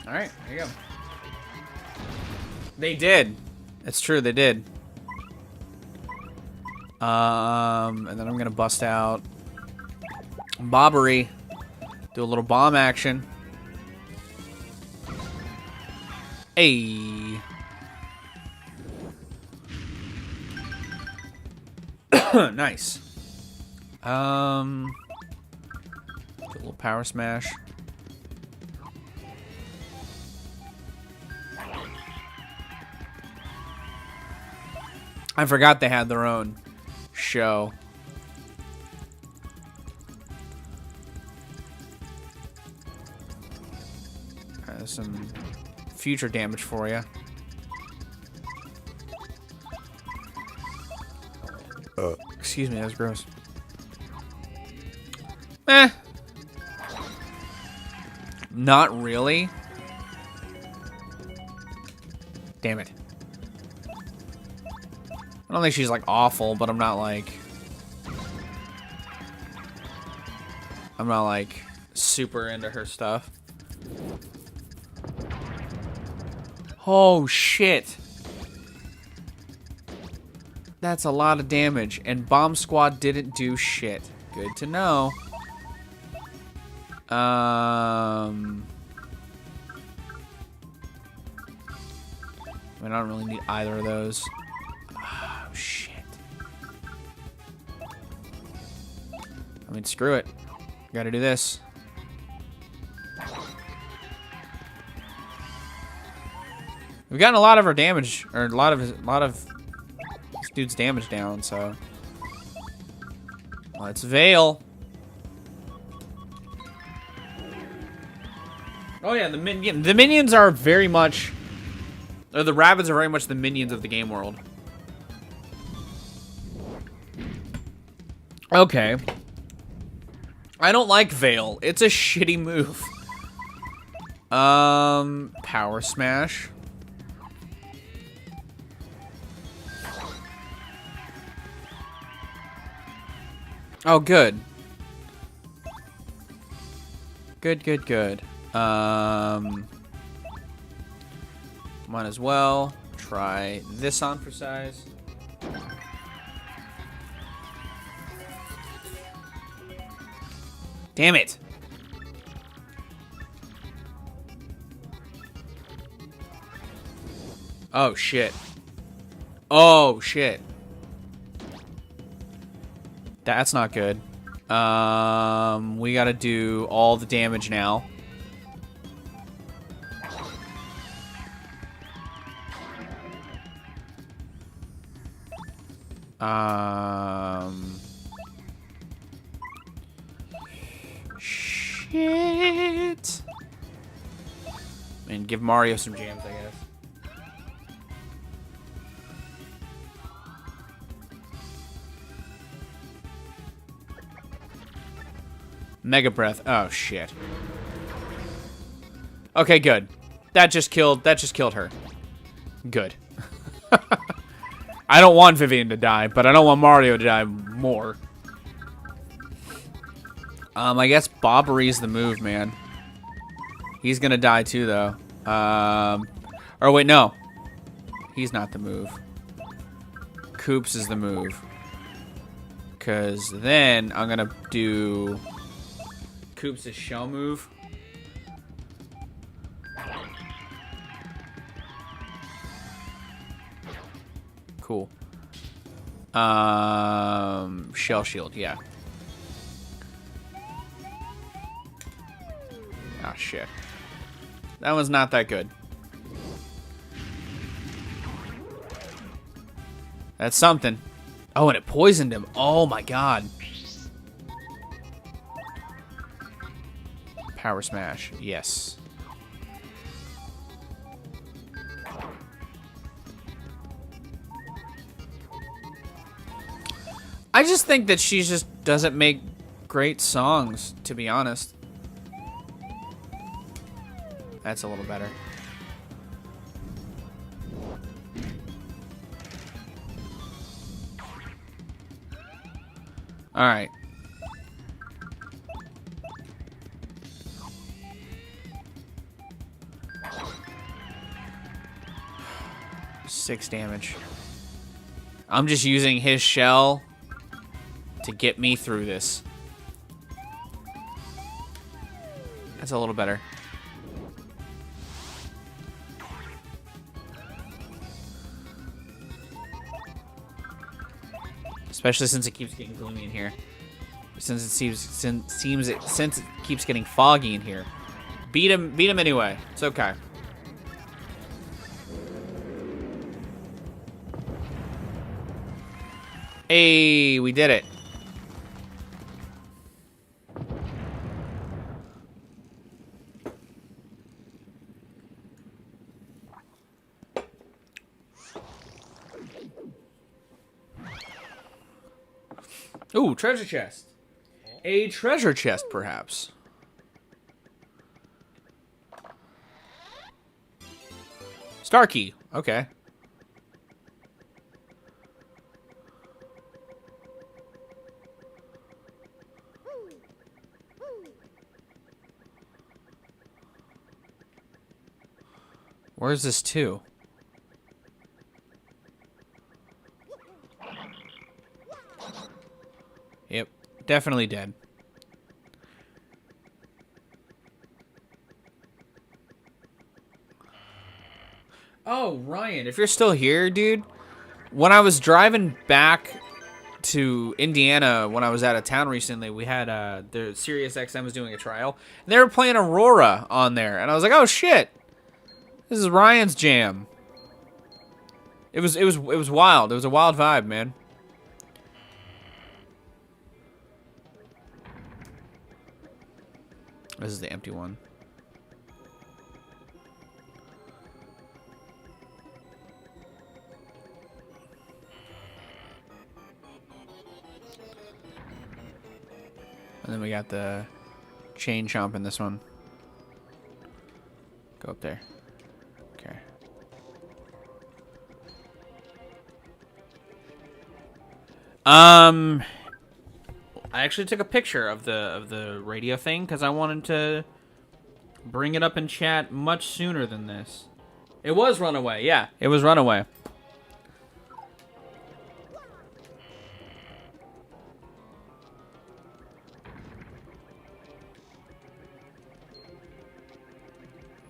All right, here you go. They did. It's true, they did. And then I'm gonna bust out Bobbery. Do a little bomb action. Hey. Nice. Do a little power smash. I forgot they had their own show. Some future damage for you. Excuse me, that's gross. Eh. Not really. Damn it. I don't think she's, like, awful, but I'm not, like, super into her stuff. Oh, shit. That's a lot of damage, and Bomb Squad didn't do shit. Good to know. I mean, I don't really need either of those. Oh, shit. I mean, screw it. Gotta do this. We've gotten a lot of our damage, or a lot of this dude's damage down, so. Let's Veil. Oh yeah, the minions are very much, or the rabbits are very much the minions of the game world. Okay. I don't like Veil. It's a shitty move. Power Smash. Oh, good. Good. Might as well try this on for size. Damn it. Oh, shit. Oh, shit. That's not good. We gotta do all the damage now. Shit. And give Mario some jams, I guess. Mega Breath. Oh shit. Okay, good. That just killed her. Good. I don't want Vivian to die, but I don't want Mario to die more. I guess Bobbery's the move, man. He's gonna die too, though. Or wait, no. He's not the move. Koops is the move. Because then I'm gonna do Koops' shell move. Cool. Shell shield, yeah. Oh shit. That one's not that good. That's something. Oh, and it poisoned him. Oh my god. Power smash. Yes. I just think that she just doesn't make great songs, to be honest. That's a little better. All right. Six damage. I'm just using his shell to get me through this. That's a little better. Especially since it keeps getting gloomy in here. Since it keeps getting foggy in here. Beat him anyway. It's okay. Hey, we did it. Ooh, treasure chest. A treasure chest, perhaps. Star key. Okay. Where's this to? Yep, definitely dead. Oh, Ryan, if you're still here, dude, when I was driving back to Indiana when I was out of town recently, we had the Sirius XM was doing a trial, and they were playing Aurora on there, and I was like, oh shit, this is Ryan's jam. It was wild. It was a wild vibe, man. This is the empty one. And then we got the chain chomp in this one. Go up there. Okay. I actually took a picture of the radio thing because I wanted to bring it up in chat much sooner than this. It was Runaway, yeah. It was Runaway.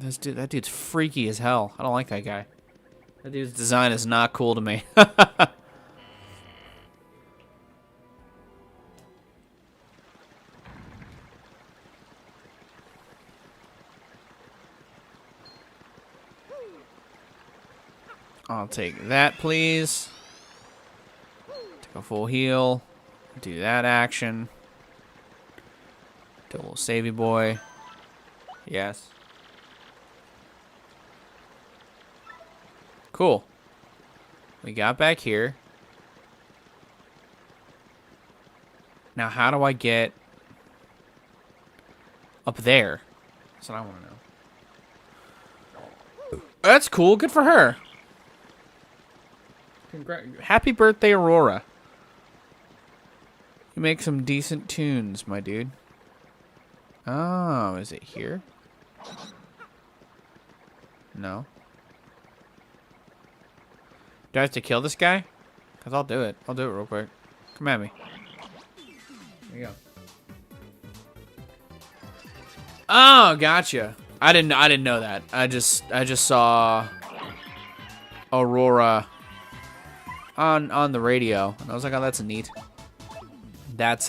That dude's freaky as hell. I don't like that guy. That dude's design is not cool to me. I'll take that, please. Take a full heal. Do that action. Do a little savey boy. Yes. Cool. We got back here. Now, how do I get up there? That's what I want to know. That's cool. Good for her. Happy birthday, Aurora. You make some decent tunes, my dude. Oh, is it here? No. Do I have to kill this guy? Because I'll do it. I'll do it real quick. Come at me. There you go. Oh, gotcha. I didn't know that. I just saw Aurora on the radio, and I was like, oh, that's neat. That's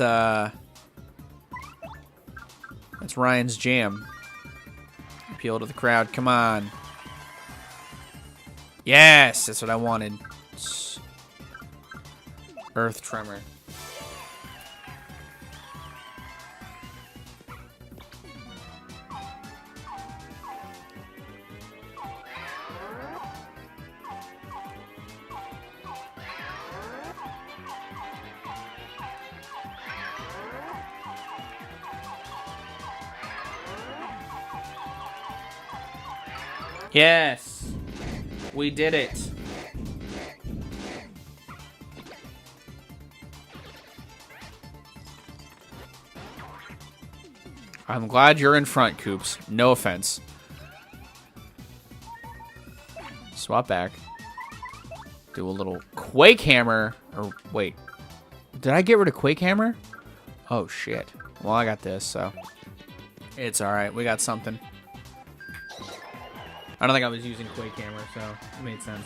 Ryan's jam. Appeal to the crowd. Come on. Yes, that's what I wanted. Earth tremor. Yes, we did it. I'm glad you're in front, Coops. No offense. Swap back. Do a little Quake Hammer. Or, wait. Did I get rid of Quake Hammer? Oh, shit. Well, I got this, so. It's alright. We got something. I don't think I was using Quake Hammer, so it made sense.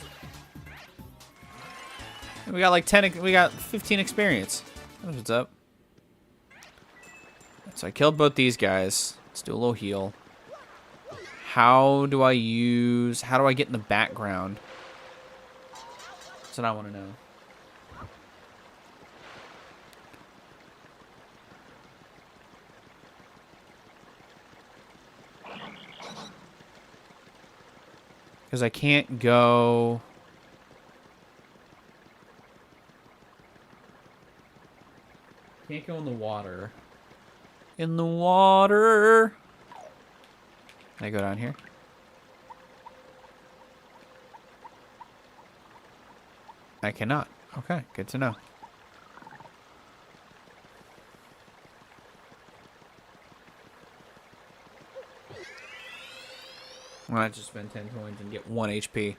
And we got like 10, we got 15 experience. That's what's up. So I killed both these guys. Let's do a little heal. How do I get in the background? That's what I want to know. Because I can't go... Can't go in the water. In the water! Can I go down here? I cannot. Okay, good to know. Well, I just spend 10 coins and get 1 HP.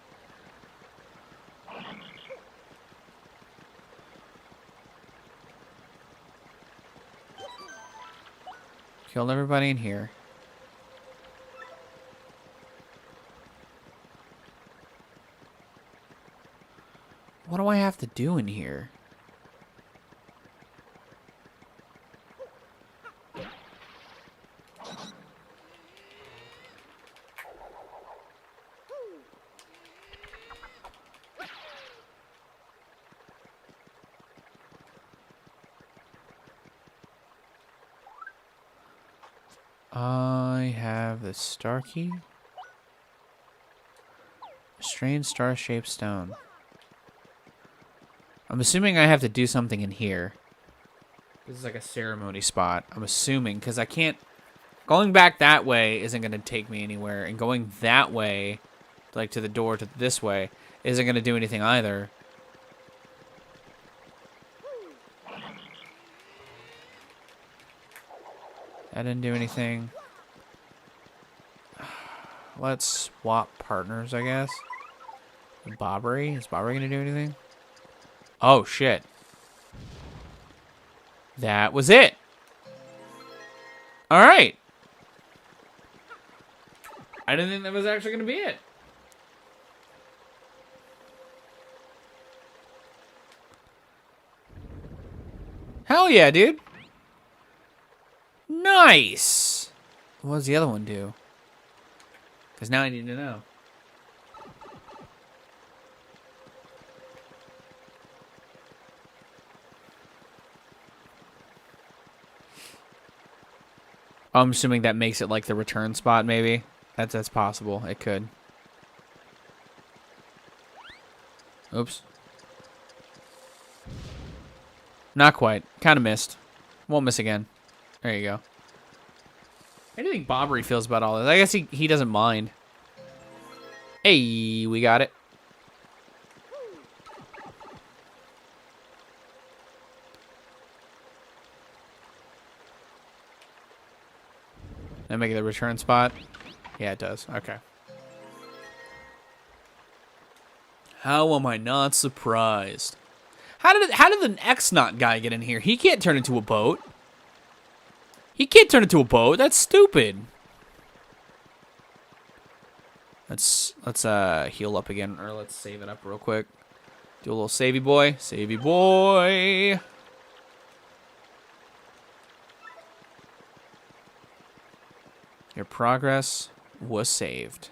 Killed everybody in here. What do I have to do in here? I have the star key. A strange star-shaped stone. I'm assuming I have to do something in here. This is like a ceremony spot. I'm assuming, because I can't... Going back that way isn't going to take me anywhere. And going that way, like to the door to this way, isn't going to do anything either. That didn't do anything. Let's swap partners, I guess. Bobbery? Is Bobbery going to do anything? Oh, shit. That was it. All right. I didn't think that was actually going to be it. Hell yeah, dude. Nice. What does the other one do? Because now I need to know. I'm assuming that makes it like the return spot, maybe. That's possible. It could. Oops. Not quite. Kind of missed. Won't miss again. There you go. How do you think Bobbery feels about all this? I guess he doesn't mind. Hey, we got it. That make it the return spot? Yeah, it does. Okay. How am I not surprised? How did an X-Naut guy get in here? He can't turn into a boat. He can't turn into a boat. That's stupid. Let's heal up again, or let's save it up real quick. Do a little savey boy. Savey boy. Your progress was saved.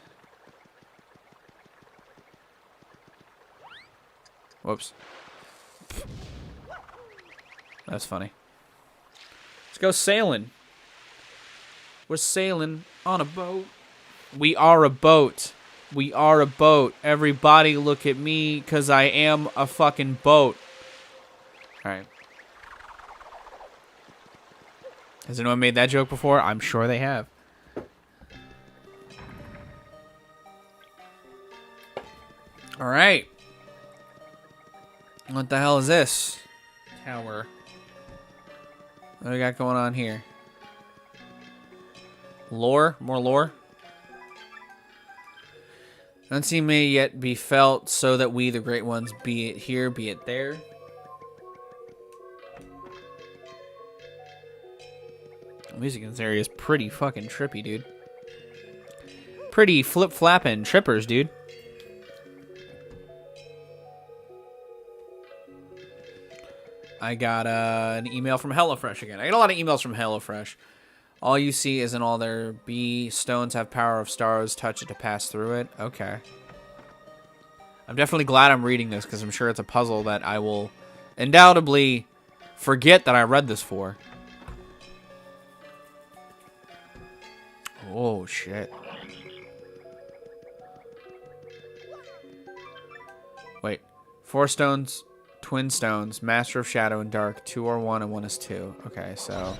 Whoops. That's funny. Let's go sailing. We're sailing on a boat. We are a boat. We are a boat. Everybody look at me, because I am a fucking boat. Alright. Has anyone made that joke before? I'm sure they have. Alright. What the hell is this? Tower. What do we got going on here? Lore? More lore? Unseen may yet be felt, so that we, the great ones, be it here, be it there. The music in this area is pretty fucking trippy, dude. Pretty flip-flapping trippers, dude. I got an email from HelloFresh again. I get a lot of emails from HelloFresh. All you see isn't all there be. Stones have power of stars. Touch it to pass through it. Okay. I'm definitely glad I'm reading this, because I'm sure it's a puzzle that I will undoubtedly forget that I read this for. Oh, shit. Wait. 4 stones, twin stones, master of shadow and dark. 2 are 1 and 1 is 2. Okay, so...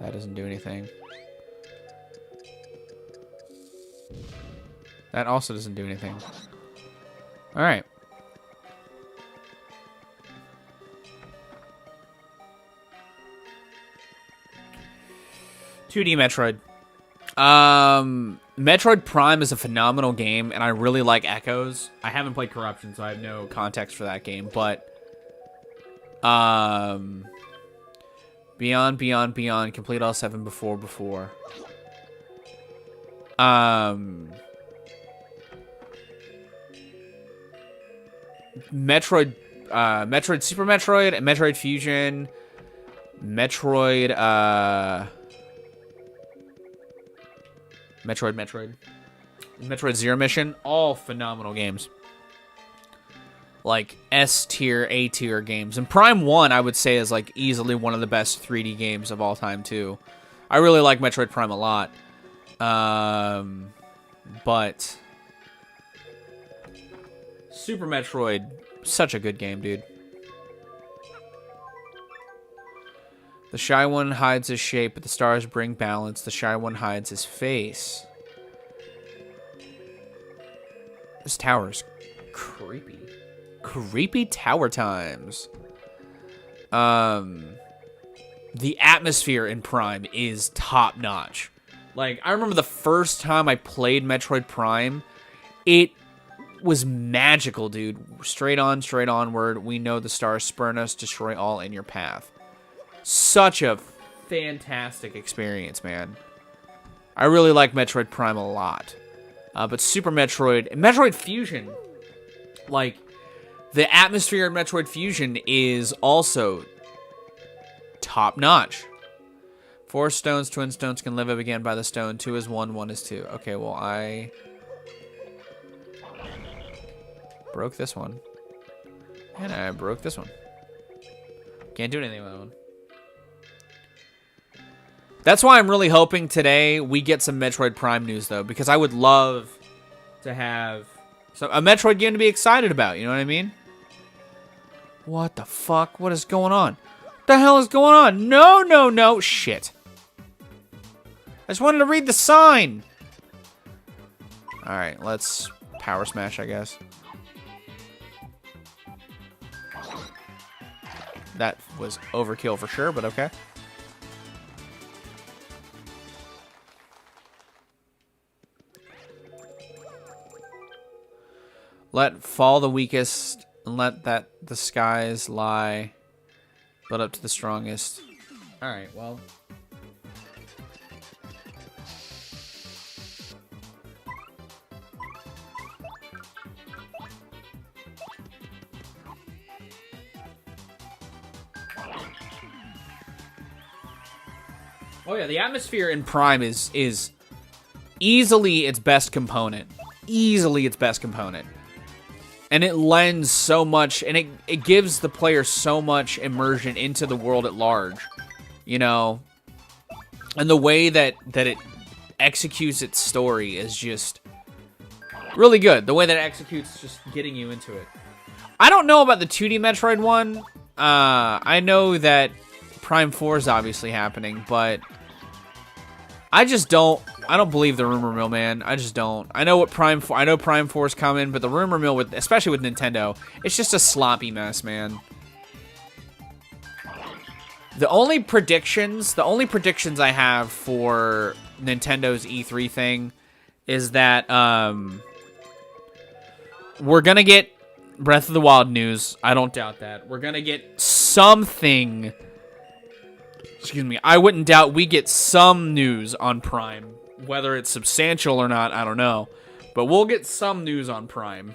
that doesn't do anything. That also doesn't do anything. Alright. (2D) Metroid. Metroid Prime is a phenomenal game, and I really like Echoes. I haven't played Corruption, so I have no context for that game, but... Beyond, Beyond, Beyond. Complete all 7 before. Metroid, Metroid Super Metroid, Metroid Fusion, Metroid, Metroid Zero Mission. All phenomenal games. Like S tier, A tier games. And Prime 1, I would say, is like easily one of the best 3D games of all time too. I really like Metroid Prime a lot. But Super Metroid, such a good game, dude. The Shy One hides his shape, but the stars bring balance. The Shy One hides his face. This tower's creepy. Creepy tower times. The atmosphere in Prime is top notch. Like, I remember the first time I played Metroid Prime, it was magical, dude. Straight on, straight onward. We know the stars spurn us, destroy all in your path. Such a fantastic experience, man. I really like Metroid Prime a lot. But Super Metroid and Metroid Fusion, like, the atmosphere in Metroid Fusion is also top-notch. 4 stones, twin stones can live up again by the stone. 2 is 1, 1 is 2. Okay, well, I broke this one. And I broke this one. Can't do anything with that one. That's why I'm really hoping today we get some Metroid Prime news, though, because I would love to have a Metroid game to be excited about, you know what I mean? What the fuck? What is going on? What the hell is going on? No, no, no. Shit. I just wanted to read the sign. Alright, let's power smash, I guess. That was overkill for sure, but okay. Let fall the weakest, and let the skies lie, but up to the strongest. Alright, well. Oh yeah, the atmosphere in Prime is easily its best component. Easily its best component. And it lends so much, and it gives the player so much immersion into the world at large, you know? And the way that it executes its story is just really good. The way that it executes just getting you into it. I don't know about the 2D Metroid one. I know that Prime 4 is obviously happening, but I don't believe the rumor mill, man. I just don't. I know Prime 4 is coming, but the rumor mill, especially with Nintendo, it's just a sloppy mess, man. The only predictions I have for Nintendo's E3 thing is that we're gonna get Breath of the Wild news. I don't doubt that. We're gonna get something. Excuse me. I wouldn't doubt we get some news on Prime. Whether it's substantial or not, I don't know. But we'll get some news on Prime.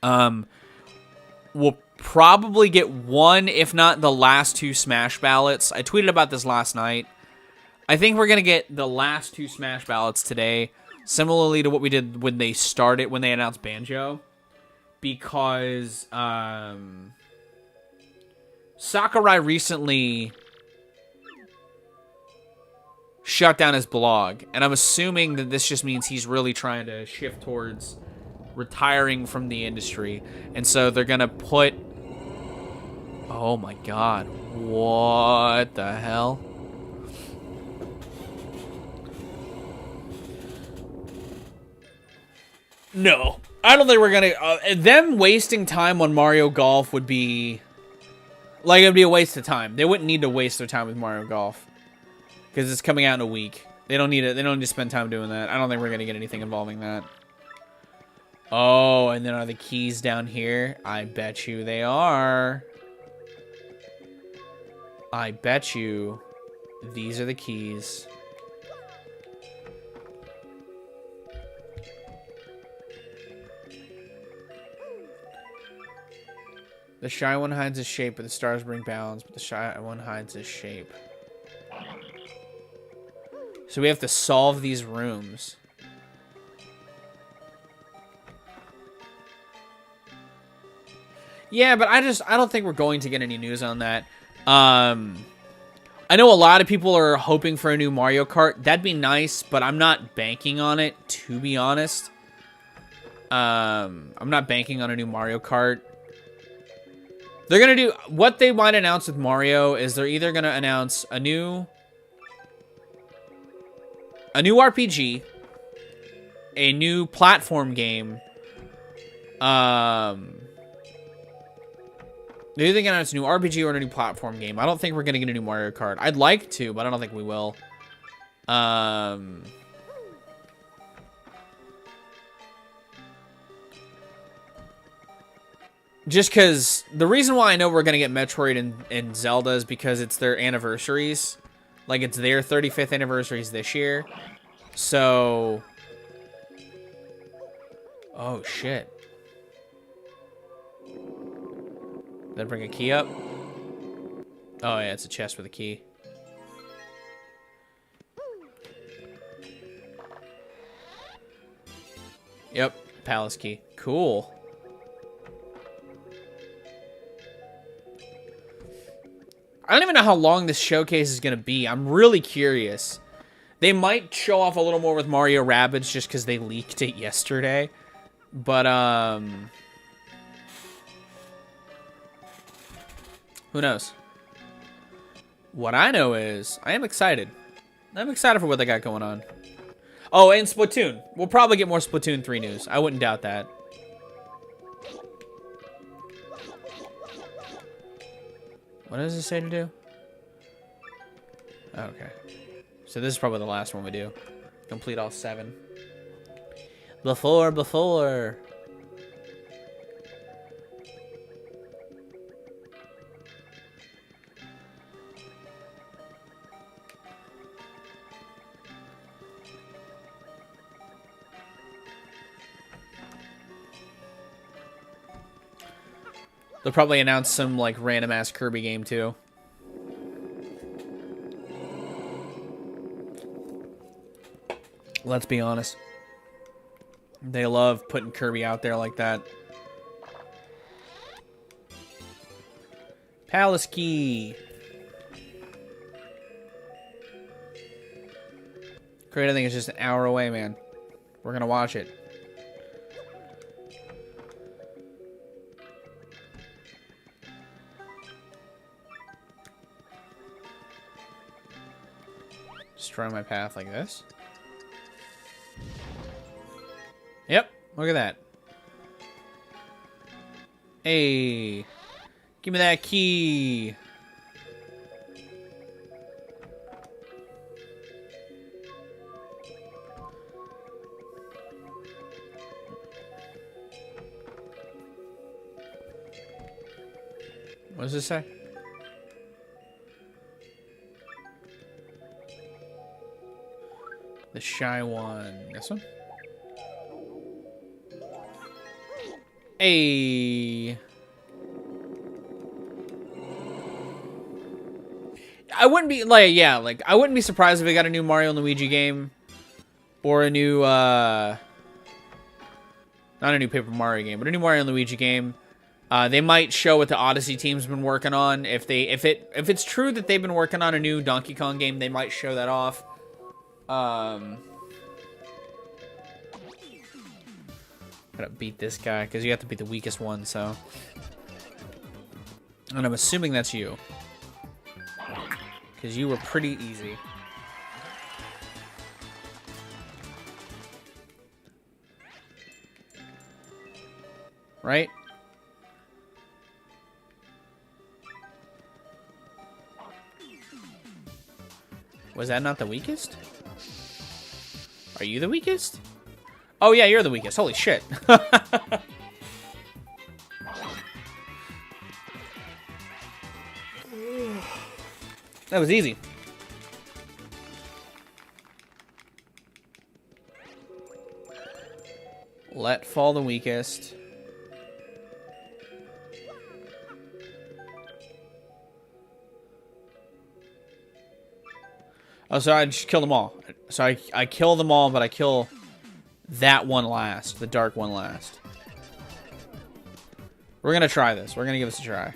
We'll probably get one, if not the last two Smash ballots. I tweeted about this last night. I think we're going to get the last two Smash ballots today. Similarly to what we did when they announced Banjo. Because Sakurai recently shut down his blog, and I'm assuming that this just means he's really trying to shift towards retiring from the industry, and so they're gonna put... Oh my god, what the hell? No, I don't think we're gonna... them wasting time on Mario Golf would be... Like, it would be a waste of time. They wouldn't need to waste their time with Mario Golf. Because it's coming out in a week. They don't need it. They don't need to spend time doing that. I don't think we're going to get anything involving that. Oh, and then are the keys down here? I bet you they are. I bet you these are the keys. The shy one hides his shape, but the stars bring balance, but the shy one hides his shape. So we have to solve these rooms. Yeah, but I don't think we're going to get any news on that. I know a lot of people are hoping for a new Mario Kart. That'd be nice, but I'm not banking on it, to be honest. I'm not banking on a new Mario Kart. They're going to do... What they might announce with Mario is they're either going to announce a new RPG, a new platform game. They're either going to announce a new RPG or a new platform game. I don't think we're going to get a new Mario Kart. I'd like to, but I don't think we will. Just because the reason why I know we're going to get Metroid and Zelda is because it's their anniversaries. Like, it's their 35th anniversaries this year. So... Oh, shit. Did I bring a key up? Oh, yeah, it's a chest with a key. Yep, palace key. Cool. I don't even know how long this showcase is going to be. I'm really curious. They might show off a little more with Mario Rabbids just because they leaked it yesterday. But, who knows? What I know is I am excited. I'm excited for what they got going on. Oh, and Splatoon. We'll probably get more Splatoon 3 news. I wouldn't doubt that. What does it say to do? Okay. So this is probably the last one we do. Complete all 7. Before. They'll probably announce some, like, random-ass Kirby game, too. Let's be honest. They love putting Kirby out there like that. Palace Key. Great, I think it's just an hour away, man. We're gonna watch it. Destroy my path like this. Yep, look at that. Hey, give me that key. What does this say? The shy one. This one? Hey. I wouldn't be like, yeah, like I wouldn't be surprised if we got a new Mario and Luigi game or a new not a new Paper Mario game, but a new Mario and Luigi game. They might show what the Odyssey team's been working on. If it's true that they've been working on a new Donkey Kong game, they might show that off. Gotta beat this guy, because you have to beat the weakest one, so. And I'm assuming that's you. Because you were pretty easy. Right? Was that not the weakest? Are you the weakest? Oh yeah, you're the weakest. Holy shit. That was easy. Let fall the weakest. Oh, so I just killed them all. So I kill them all, but I kill that one last. The dark one last. We're going to try this. We're going to give this a try.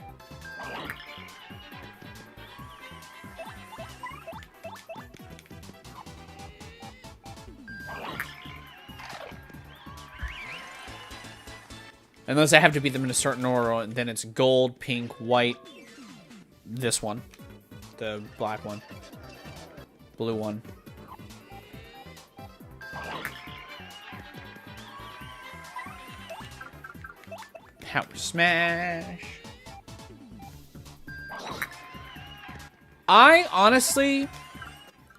Unless I have to beat them in a certain order, then it's gold, pink, white. This one. The black one. Blue one. Power smash. I honestly,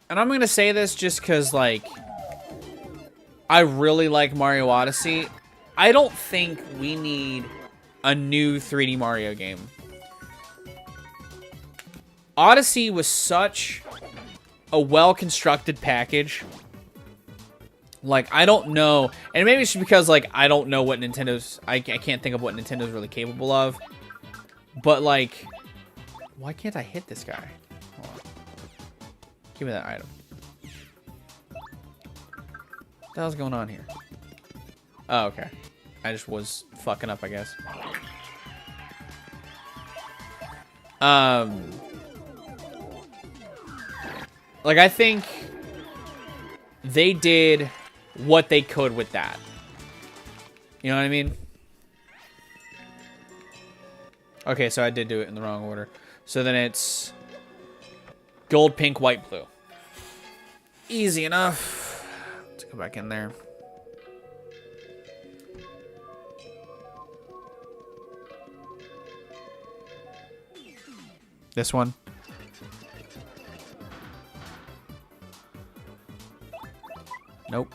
and I'm going to say this just because, like, I really like Mario Odyssey. I don't think we need a new 3D Mario game. Odyssey was such a well-constructed package. Like, I don't know, and maybe it's just because, like, I don't know what Nintendo's, I can't think of what Nintendo's really capable of, but, like, why can't I hit this guy? Hold on. Give me that item. What the hell's going on here? Oh, okay. I just was fucking up, I guess. Like, I think they did what they could with that. You know what I mean? Okay, so I did do it in the wrong order. So then it's gold, pink, white, blue. Easy enough. Let's go back in there. This one. Nope.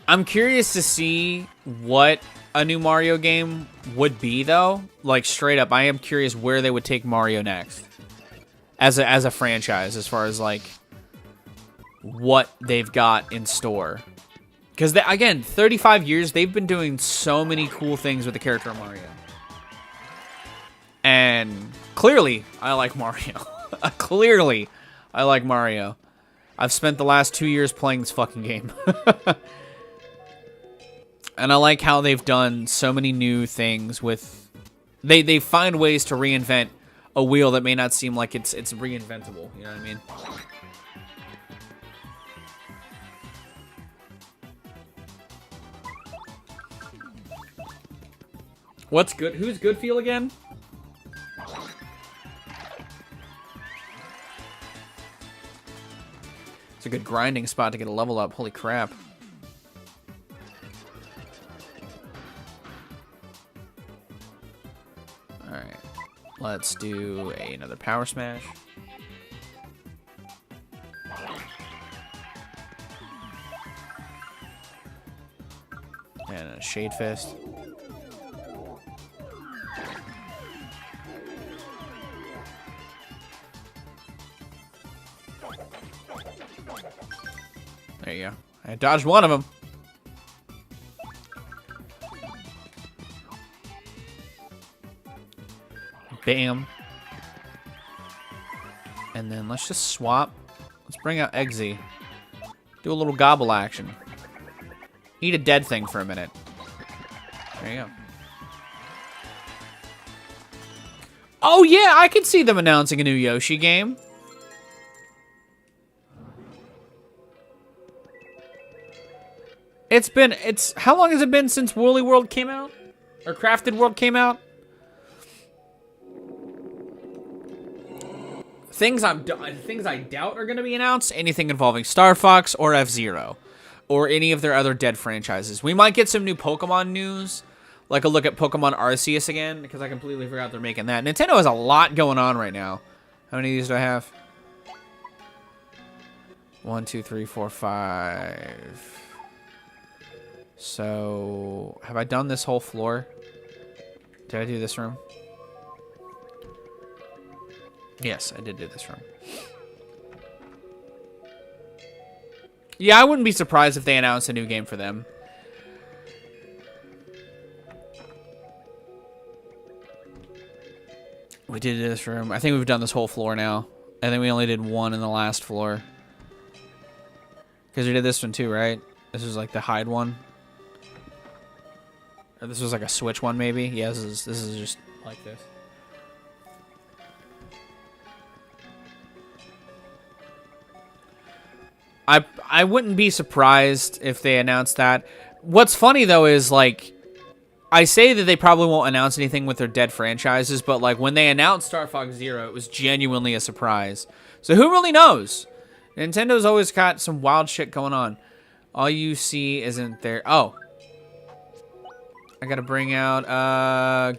I'm curious to see what a new Mario game would be, though. Like, straight up, I am curious where they would take Mario next. As a franchise, as far as, like, what they've got in store. Because, again, 35 years, they've been doing so many cool things with the character of Mario. And clearly, I like Mario. Clearly, I like Mario. I've spent the last 2 years playing this fucking game. And I like how they've done so many new things with... They find ways to reinvent a wheel that may not seem like it's reinventable. You know what I mean? What's good? Who's good feel again? It's a good grinding spot to get a level up. Holy crap. Alright. Let's do another power smash. And a shade fist. There you go. I dodged one of them. Bam. And then let's just swap. Let's bring out Eggsy. Do a little gobble action. Eat a dead thing for a minute. There you go. Oh yeah, I could see them announcing a new Yoshi game. How long has it been since Woolly World came out? Or Crafted World came out? Things I doubt are going to be announced. Anything involving Star Fox or F-Zero. Or any of their other dead franchises. We might get some new Pokemon news. Like a look at Pokemon Arceus again. Because I completely forgot they're making that. Nintendo has a lot going on right now. How many of these do I have? 1, 2, 3, 4, 5... So, have I done this whole floor? Did I do this room? Yes, I did do this room. Yeah, I wouldn't be surprised if they announced a new game for them. We did this room. I think we've done this whole floor now. I think we only did one in the last floor. Because we did this one too, right? This was like the hide one. Or this was like a switch one, maybe. Yeah, this is just like this. I wouldn't be surprised if they announced that. What's funny though is like, I say that they probably won't announce anything with their dead franchises, but like when they announced Star Fox Zero, it was genuinely a surprise. So who really knows? Nintendo's always got some wild shit going on. All you see isn't there. Oh. I gotta bring out,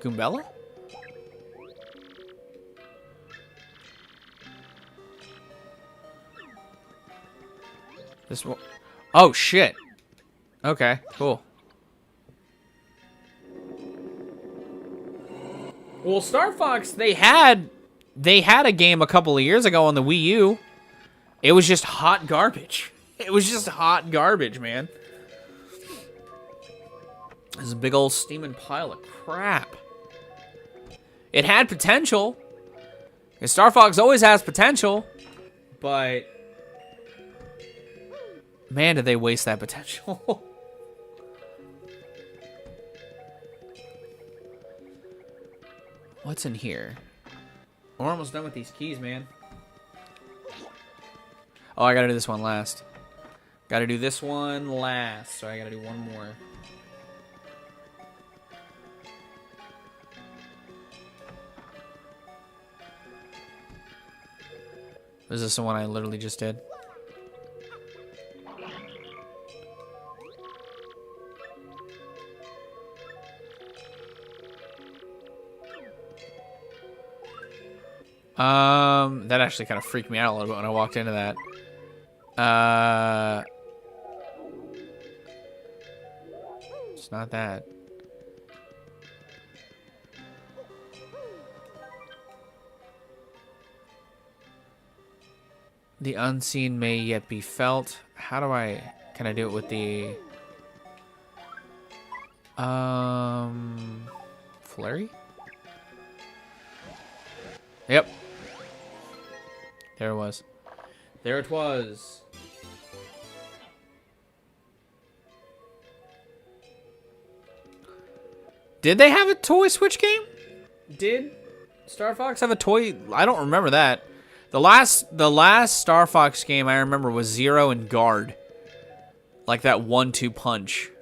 Goombella? This one. Oh, shit. Okay, cool. Well, Star Fox, they had a game a couple of years ago on the Wii U. It was just hot garbage. It was just hot garbage, man. This is a big old steaming pile of crap. It had potential. And Star Fox always has potential. But... man, did they waste that potential. What's in here? We're almost done with these keys, man. Oh, I gotta do this one last. Gotta do this one last. So I gotta do one more. Is this the one I literally just did? That actually kind of freaked me out a little bit when I walked into that. It's not that. The unseen may yet be felt. How do I... Can I do it with the... Flurry? Yep. There it was. There it was. Did they have a toy Switch game? Did Star Fox have a toy? I don't remember that. The last Star Fox game I remember was Zero and Guard. Like that 1-2 punch.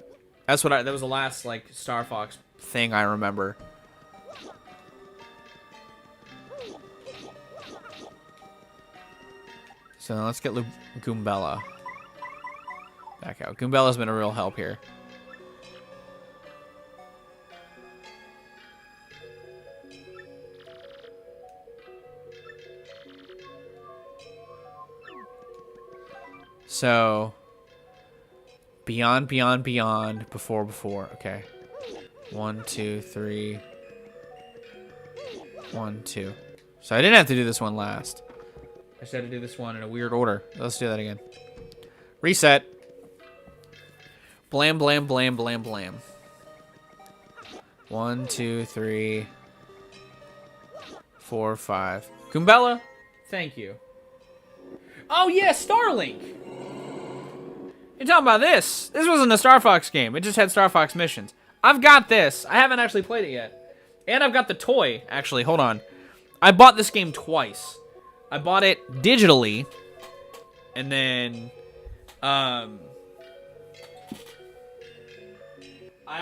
That was the last like Star Fox thing I remember. So now let's get Goombella back out. Goombella's been a real help here. So, beyond, before. Okay. 1, 2, 3. 1, 2. So I didn't have to do this one last. I just had to do this one in a weird order. Let's do that again. Reset. Blam, blam, blam, blam, blam. 1, 2, 3, 4, 5. Goombella, thank you. Oh yeah, Starlink. You're talking about this. This wasn't a Star Fox game. It just had Star Fox missions. I've got this. I haven't actually played it yet. And I've got the toy. Actually, hold on. I bought this game twice. I bought it digitally. And then... I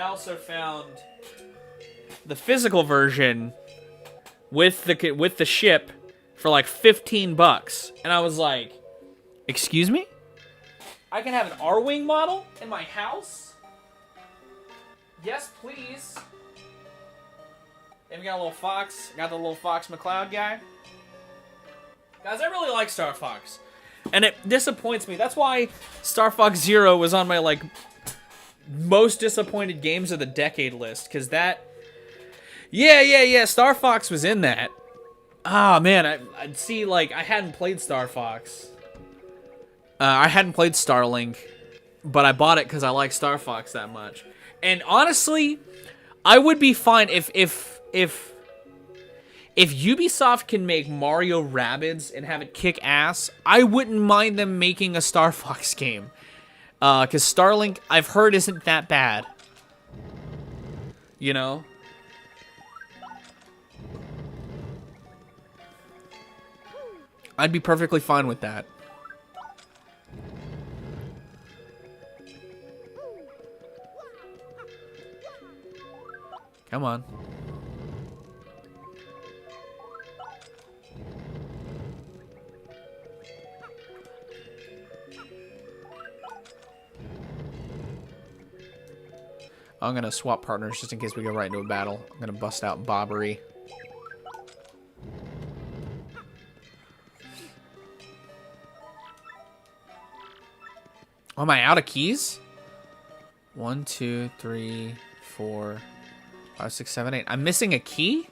also found the physical version with the ship for like $15. And I was like, excuse me? I can have an R-Wing model in my house? Yes, please. And we got a little Fox. Got the little Fox McCloud guy. Guys, I really like Star Fox. And it disappoints me. That's why Star Fox Zero was on my, like, most disappointed games of the decade list. Because that... Yeah. Star Fox was in that. Ah, man. I'd see, like, I hadn't played Star Fox. I hadn't played Starlink, but I bought it because I like Star Fox that much. And honestly, I would be fine if Ubisoft can make Mario Rabbids and have it kick ass. I wouldn't mind them making a Star Fox game, because Starlink I've heard isn't that bad. You know. I'd be perfectly fine with that. Come on. I'm gonna swap partners just in case we go right into a battle. I'm gonna bust out Bobbery. Oh, am I out of keys? 1, 2, 3, 4, 5, 6, 7, 8. I'm missing a key?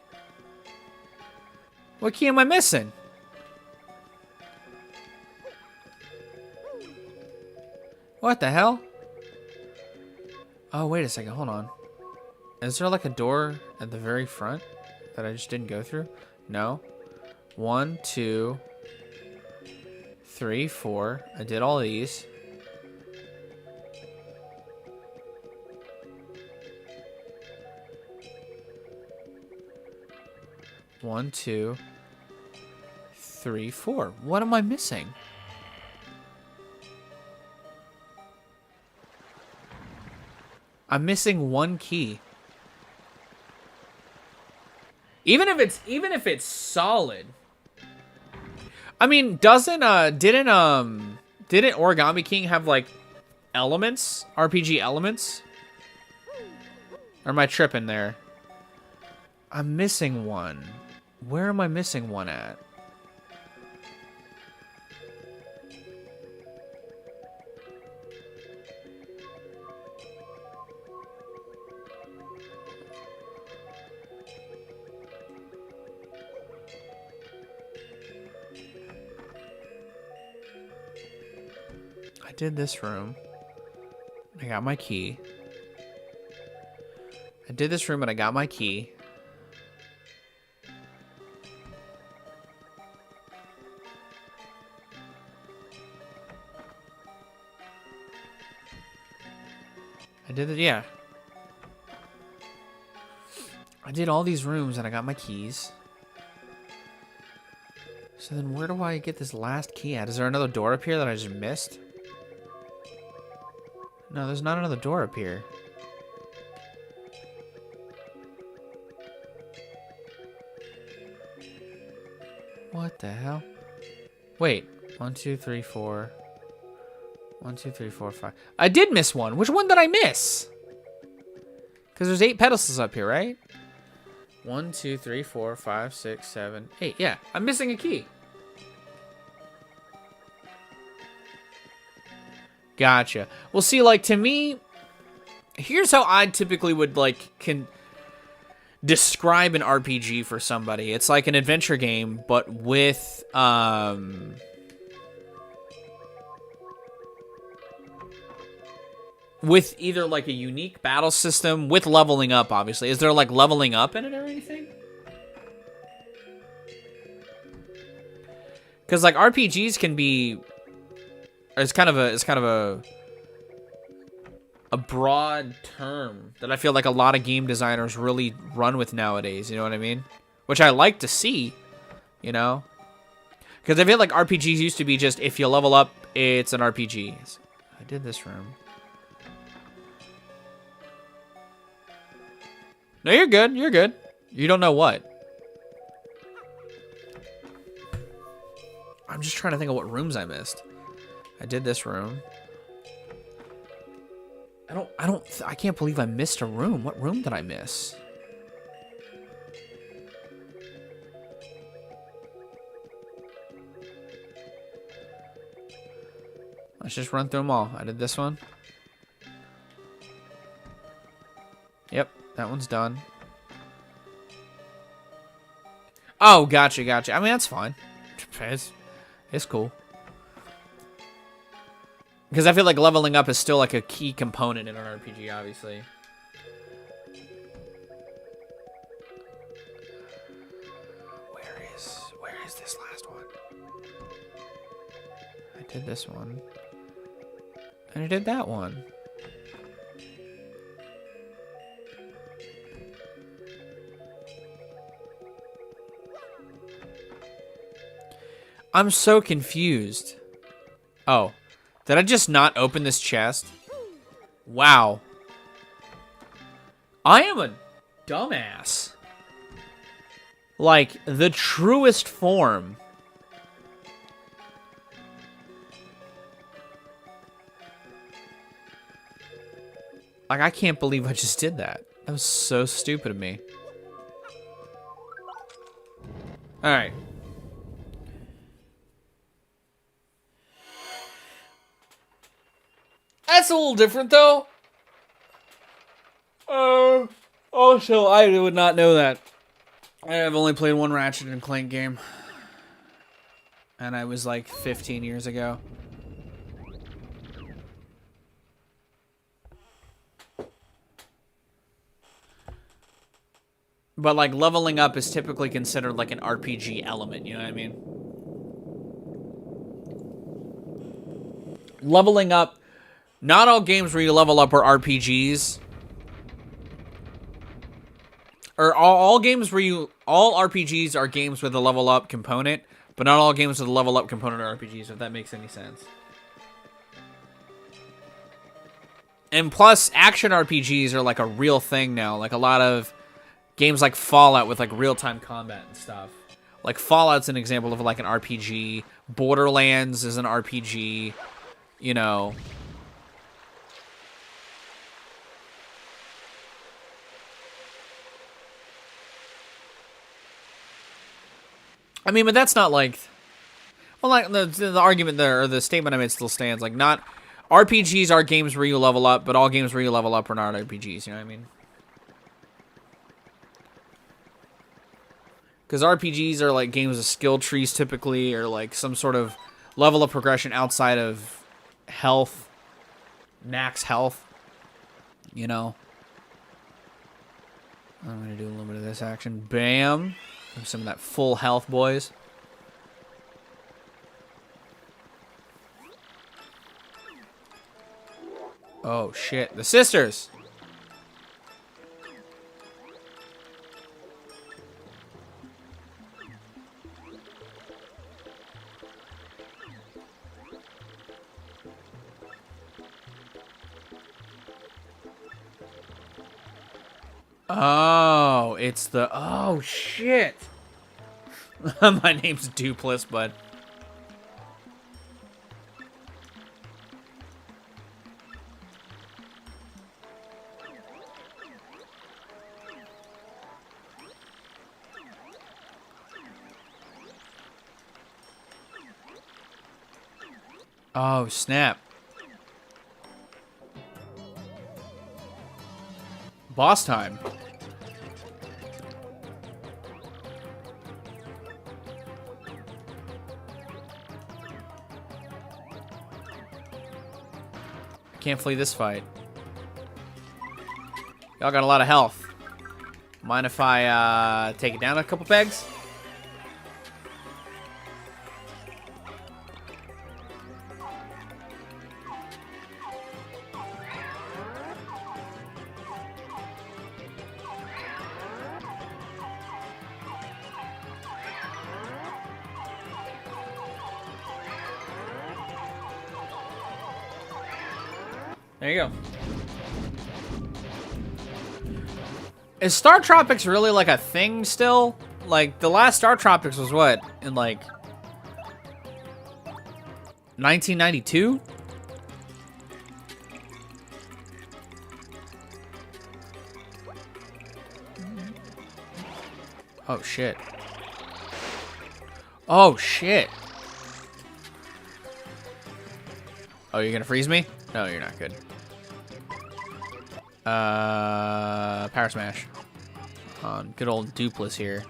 What key am I missing? What the hell? Oh, wait a second. Hold on. Is there like a door at the very front that I just didn't go through? No. 1, 2, 3, 4. I did all these. One, two, 3, 4. What am I missing? I'm missing 1 key. Even if it's solid. I mean, didn't Origami King have like elements, RPG elements? Or am I tripping there? I'm missing 1. Where am I missing 1 at? I did this room. I got my key. I did this room and I got my key. I did it, yeah. I did all these rooms and I got my keys. So then where do I get this last key at? Is there another door up here that I just missed? No, there's not another door up here. What the hell? Wait. 1, 2, 3, 4. 1, 2, 3, 4, 5. I did miss one. Which one did I miss? Because there's 8 pedestals up here, right? 1, 2, 3, 4, 5, 6, 7, 8. Yeah, I'm missing a key. Gotcha. Well, see, like, to me, here's how I typically would, like, describe an RPG for somebody. It's like an adventure game, but with either like a unique battle system with leveling up, obviously. Is there like leveling up in it or anything? Because like RPGs can be, it's kind of a broad term that I feel like a lot of game designers really run with nowadays, you know what I mean? Which I like to see, you know? Because I feel like RPGs used to be just, if you level up, it's an RPG. I did this room. No, you're good, you're good. You don't know what. I'm just trying to think of what rooms I missed. I did this room. I can't believe I missed a room. What room did I miss? Let's just run through them all. I did this one. Yep, that one's done. Oh, gotcha, gotcha. I mean, that's fine. It's cool. Because I feel like leveling up is still like a key component in an RPG, obviously. Where is this last one? I did this one. And I did that one. I'm so confused. Oh. Did I just not open this chest? Wow. I am a dumbass. Like, the truest form. Like, I can't believe I just did that. That was so stupid of me. Alright. That's a little different, though. Also, I would not know that. I have only played one Ratchet and Clank game. And I was like 15 years ago. But like leveling up is typically considered like an RPG element, you know what I mean? Leveling up, not all games where you level up are RPGs. Or all games where all RPGs are games with a level up component, But not all games with a level up component are RPGs, if that makes any sense. And plus, action RPGs are like a real thing now. Like a lot of games like Fallout with like real-time combat and stuff. Like Fallout's an example of like an RPG. Borderlands is an RPG. You know. I mean, but that's not like... Well, like the argument there, or the statement I made still stands. Like, not... RPGs are games where you level up, but all games where you level up are not RPGs, you know what I mean? Because RPGs are like games of skill trees typically, or like some sort of level of progression outside of health, max health, you know? I'm going to do a little bit of this action. Bam! Some of that full health, boys. Oh, shit. The sisters! Oh, it's the... Oh, shit! My name's Dupless, bud. Oh, snap. Boss time. Can't flee this fight. Y'all got a lot of health. Mind if I take it down a couple pegs? There you go. Is Star Tropics really like a thing still? Like the last Star Tropics was what? In like 1992? Oh shit. Oh shit. Oh, you're gonna freeze me? No, you're not good. Power Smash. On good old Dupless here.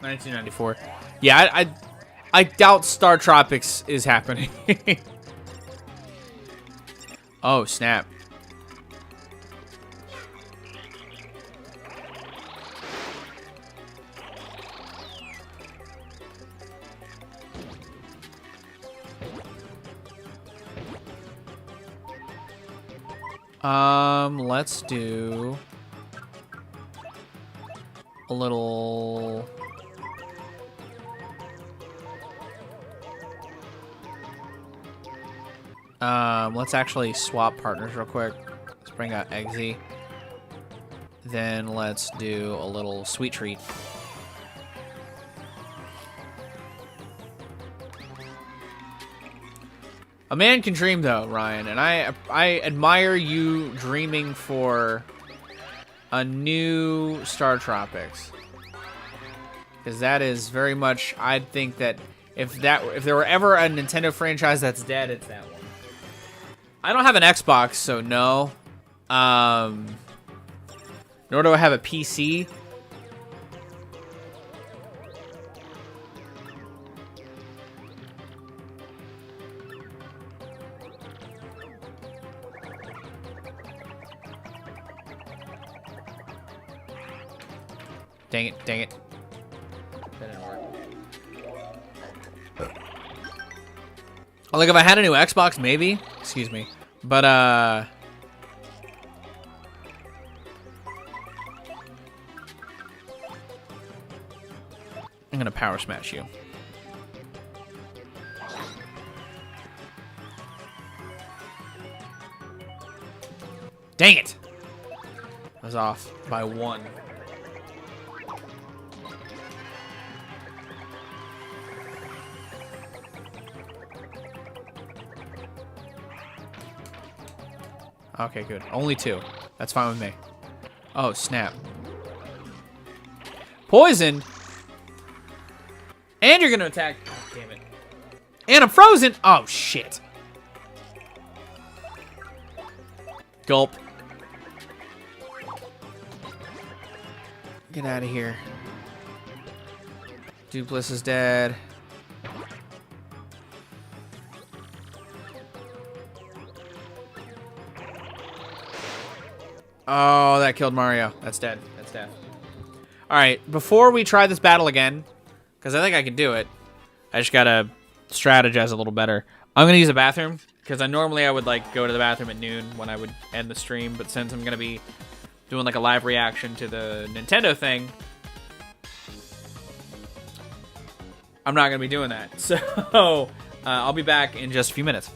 $1994. Yeah, I doubt Star Tropics is happening. Oh, snap. Let's do a little... let's actually swap partners real quick. Let's bring out Eggsy. Then let's do a little sweet treat. A man can dream, though, Ryan, and I admire you dreaming for a new Star Tropics, because that is very much. I'd think that if there were ever a Nintendo franchise that's dead, it's that one. I don't have an Xbox, so no. Nor do I have a PC. Dang it, dang it. That didn't work. Like, if I had a new Xbox, maybe. Excuse me. But, I'm gonna power smash you. Dang it! I was off by 1. Okay, good. Only 2. That's fine with me. Oh, snap. Poison? And you're gonna attack. Oh, damn it. And I'm frozen! Oh, shit. Gulp. Get out of here. Dupless is dead. Oh, that killed Mario. That's dead. That's dead. Alright, before we try this battle again, because I think I can do it, I just gotta strategize a little better. I'm gonna use a bathroom, because normally I would like go to the bathroom at noon when I would end the stream, but since I'm gonna be doing like a live reaction to the Nintendo thing, I'm not gonna be doing that. So I'll be back in just a few minutes.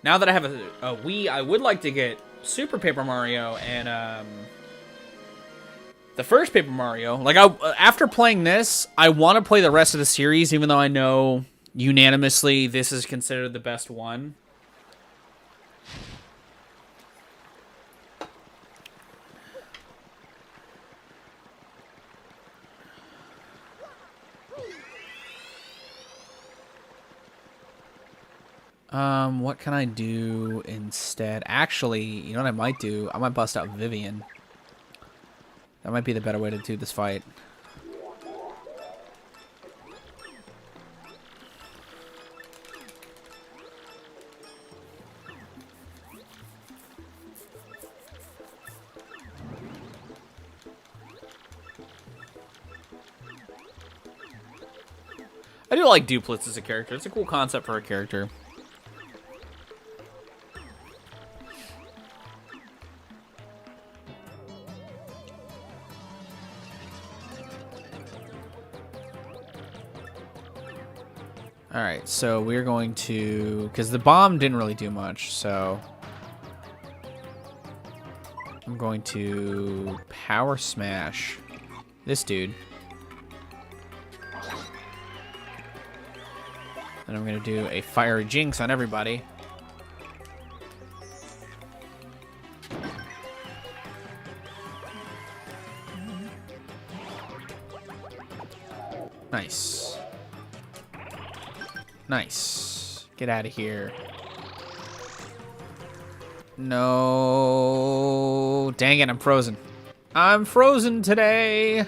Now that I have a Wii, I would like to get Super Paper Mario and the first Paper Mario. Like, after playing this, I want to play the rest of the series, even though I know unanimously, this is considered the best one. What can I do instead? Actually, you know what I might do? I might bust out Vivian. That might be the better way to do this fight. I do like Duplitz as a character. It's a cool concept for a character. Alright, so we're going to... Because the bomb didn't really do much, so... I'm going to power smash this dude. And I'm going to do a fiery jinx on everybody. Nice. Nice. Get out of here. No. Dang it, I'm frozen. I'm frozen today.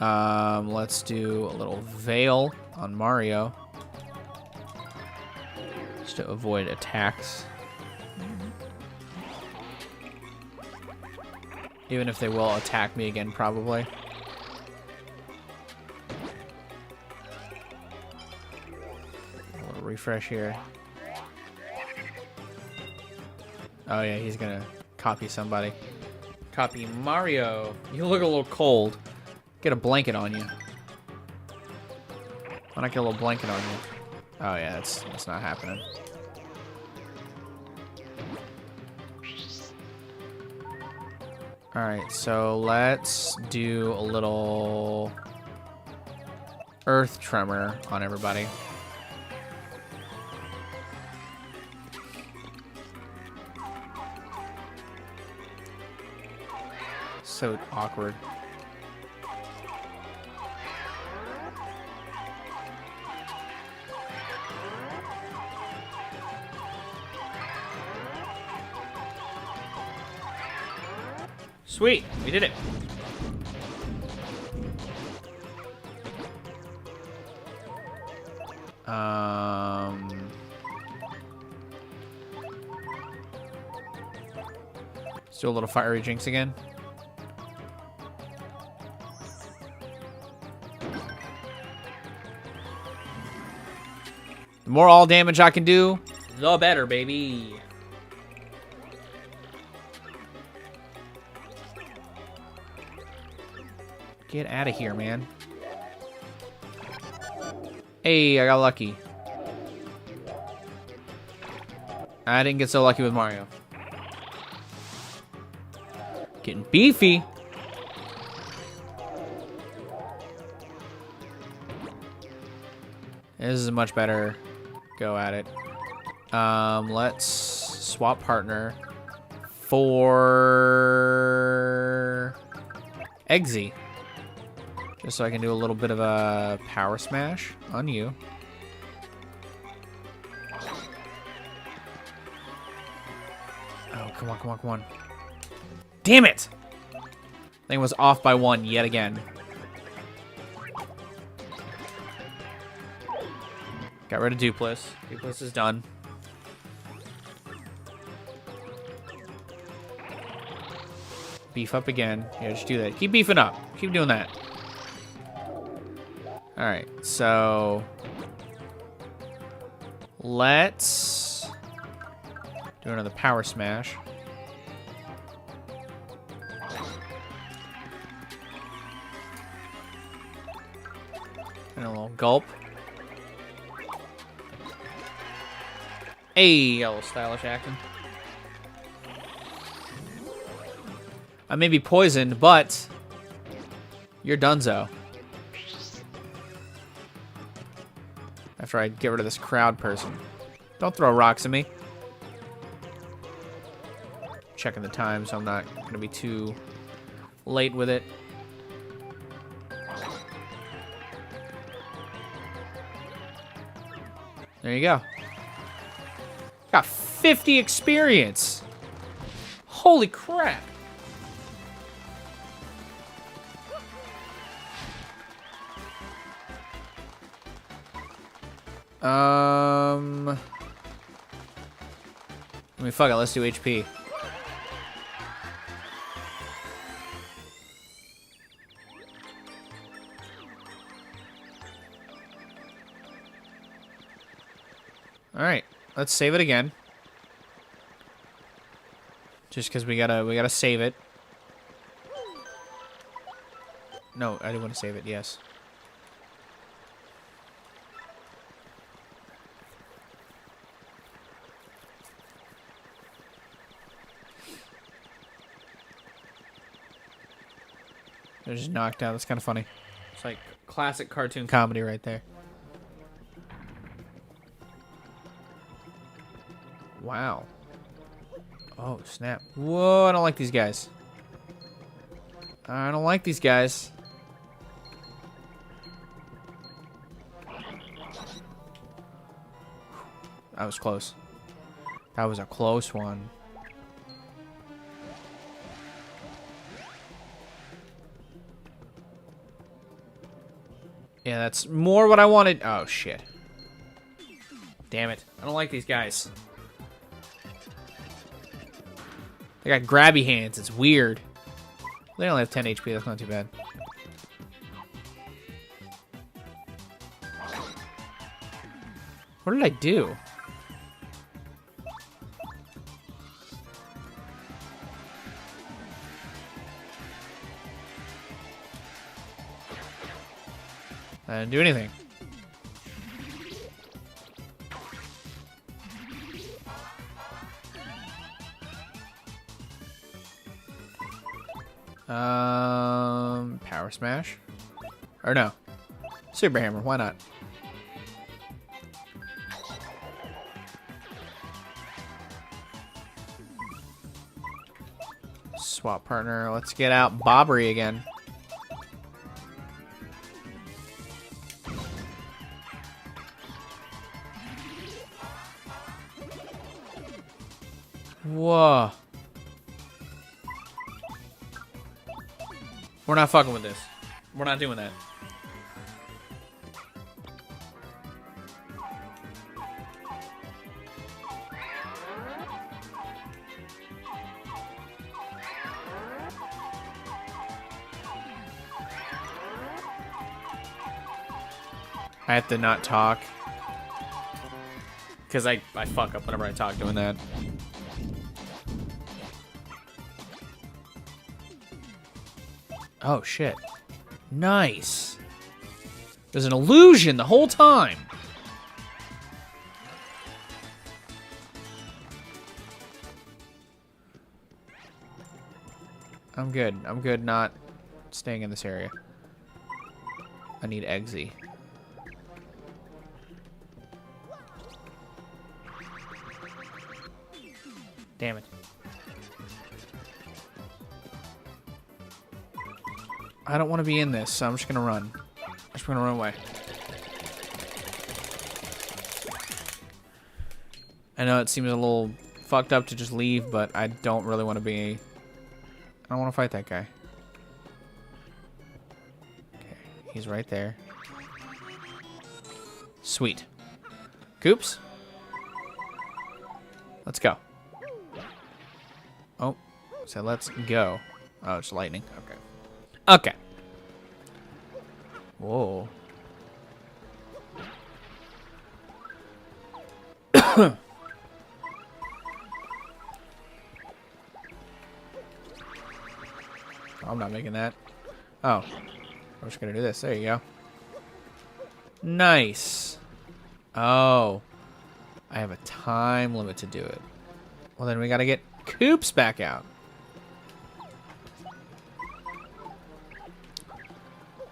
Let's do a little veil on Mario. Just to avoid attacks. Even if they will attack me again, probably. A little refresh here. Oh yeah, he's gonna copy somebody. Copy Mario. You look a little cold. Get a blanket on you. Why not get a little blanket on you? Oh yeah, that's not happening. Alright, so let's do a little earth tremor on everybody. So awkward. Sweet, we did it. Let's do a little fiery jinx again. The more all damage I can do, the better, baby. Get out of here, man. Hey, I got lucky. I didn't get so lucky with Mario. Getting beefy. This is a much better go at it. Let's swap partner for Eggsy. Just so I can do a little bit of a power smash on you. Oh, come on, come on, come on. Damn it! Thing was off by one yet again. Got rid of Duplitz. Duplitz is done. Beef up again. Yeah, just do that. Keep beefing up. Keep doing that. Alright, so... let's... do another power smash. And a little gulp. Hey, a little stylish acting. I may be poisoned, but you're donezo. After I get rid of this crowd person. Don't throw rocks at me. Checking the time so I'm not going to be too late with it. There you go. Got 50 experience. Holy crap. I mean, fuck it. Let's do HP. All right, let's save it again. Just because we gotta save it. No, I didn't want to save it. Yes. They're just knocked out. That's kind of funny. It's like classic cartoon comedy right there. Wow. Oh, snap. Whoa, I don't like these guys. I don't like these guys. That was close. That was a close one. Yeah, that's more what I wanted. Oh, shit. Damn it. I don't like these guys. They got grabby hands. It's weird. They only have 10 HP. That's not too bad. What did I do? I didn't do anything. Power Smash? Or no. Super Hammer, why not? Swap partner, let's get out Bobbery again. Whoa. We're not fucking with this. We're not doing that. I have to not talk. Because I fuck up whenever I talk doing that. Oh, shit. Nice. There's an illusion the whole time. I'm good. I'm good not staying in this area. I need Eggsy. Damn it. I don't want to be in this, so I'm just going to run. I'm just going to run away. I know it seems a little fucked up to just leave, but I don't really want to be... I don't want to fight that guy. Okay, he's right there. Sweet. Coops? Let's go. Oh, so let's go. Oh, it's lightning. Okay. Okay. Whoa. I'm not making that. Oh. I'm just gonna do this. There you go. Nice. Oh. I have a time limit to do it. Well, then we gotta get Coops back out.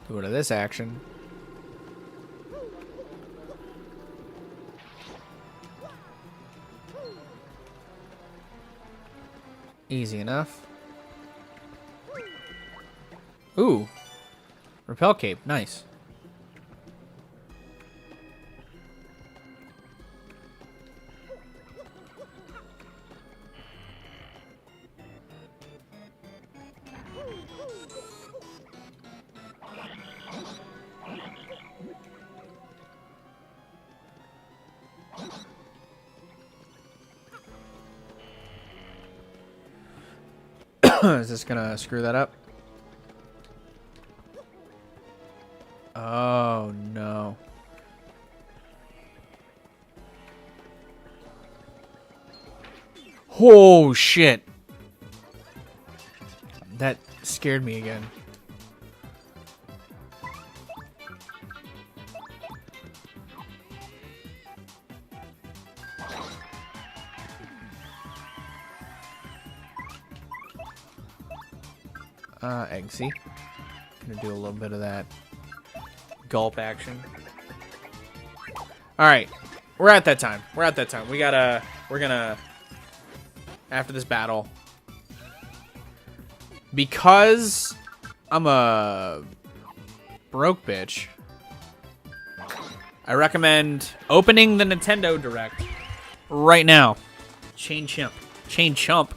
Go to this action. Easy enough. Ooh. Repel cape. Nice. Is this gonna screw that up? Oh no. Oh shit. That scared me again. Eggsy. Gonna do a little bit of that gulp action. Alright. We're at that time. We're gonna, after this battle, because I'm a broke bitch, I recommend opening the Nintendo Direct right now. Chain chump.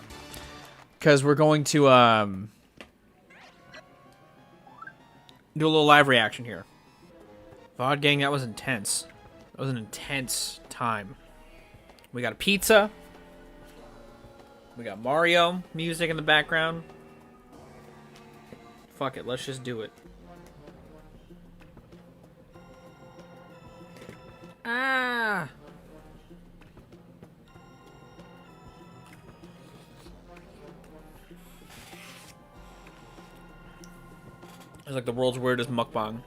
Because we're going to, do a little live reaction here. VOD gang, that was intense. That was an intense time. We got a pizza. We got Mario music in the background. Fuck it, let's just do it. Ah! It's like the world's weirdest mukbang.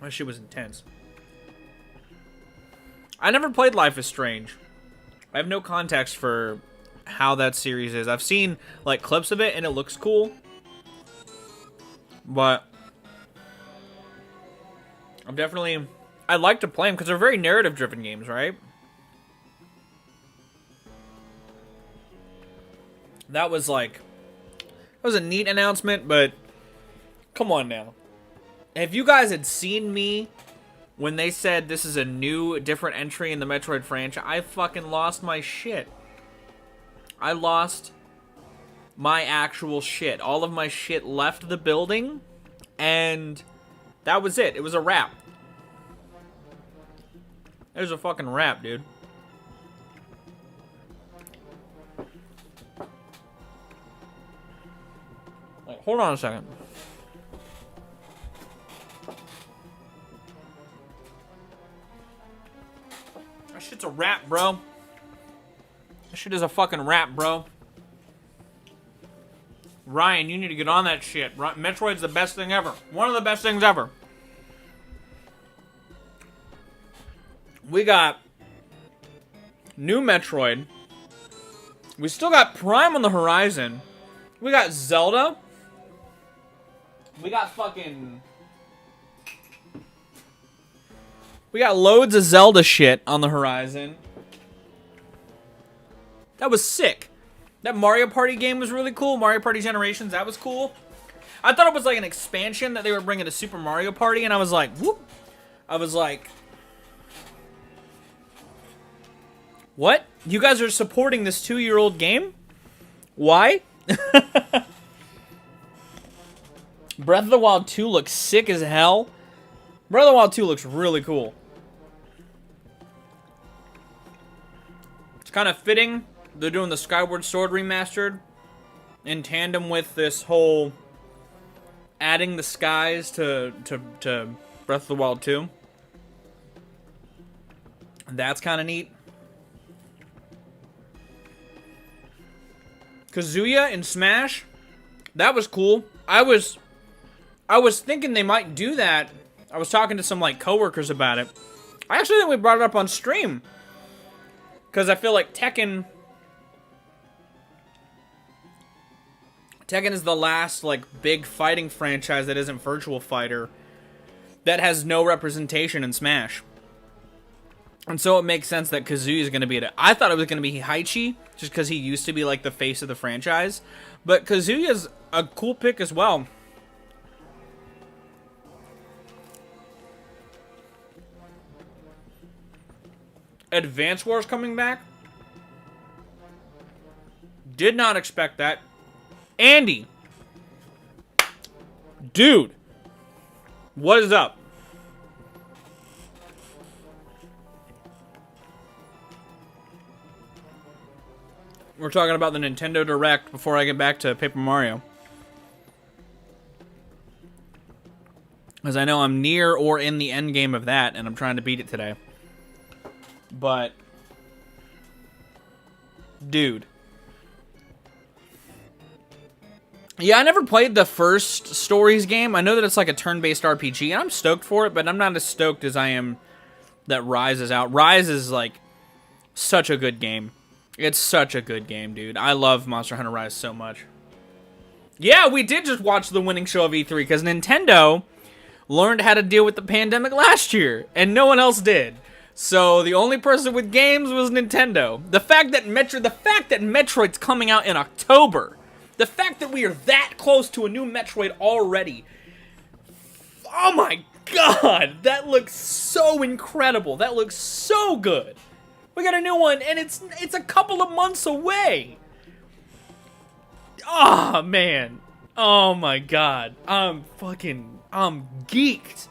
That shit was intense. I never played Life is Strange. I have no context for how that series is. I've seen like clips of it and it looks cool. But I'd like to play them because they're very narrative-driven games, right? That was a neat announcement, but come on now. If you guys had seen me when they said this is a new, different entry in the Metroid franchise, I fucking lost my shit. I lost my actual shit. All of my shit left the building, and that was it. It was a wrap. It was a fucking wrap, dude. Like, hold on a second. That shit's a wrap, bro. That shit is a fucking wrap, bro. Ryan, you need to get on that shit. Metroid's the best thing ever. One of the best things ever. We got new Metroid. We still got Prime on the horizon. We got Zelda. We got fucking... We got loads of Zelda shit on the horizon. That was sick. That Mario Party game was really cool. Mario Party Generations, that was cool. I thought it was like an expansion that they were bringing to Super Mario Party, and I was like, whoop. I was like, what? You guys are supporting this 2-year-old game? Why? Breath of the Wild 2 looks sick as hell. Breath of the Wild 2 looks really cool. It's kind of fitting. They're doing the Skyward Sword remastered in tandem with this whole adding the skies to Breath of the Wild 2. That's kind of neat. Kazuya in Smash, that was cool. I was thinking they might do that. I was talking to some like coworkers about it. I actually think we brought it up on stream because I feel like Tekken Tekken is the last, like, big fighting franchise that isn't Virtual Fighter that has no representation in Smash. And so it makes sense that Kazuya is going to be it. I thought it was going to be Heichi, just because he used to be, like, the face of the franchise. But Kazuya's a cool pick as well. Advance Wars coming back? Did not expect that. Andy. Dude. What is up? We're talking about the Nintendo Direct before I get back to Paper Mario. Because I know I'm near or in the end game of that, and I'm trying to beat it today. But, dude. Yeah, I never played the first Stories game. I know that it's like a turn-based RPG, and I'm stoked for it, but I'm not as stoked as I am that Rise is out. Rise is, like, such a good game. It's such a good game, dude. I love Monster Hunter Rise so much. Yeah, we did just watch the winning show of E3, because Nintendo learned how to deal with the pandemic last year, and no one else did. So the only person with games was Nintendo. The fact that Metroid's coming out in October, the fact that we are that close to a new Metroid already. Oh my god, that looks so incredible. That looks so good. We got a new one, and it's a couple of months away. Oh man. Oh my god. I'm geeked.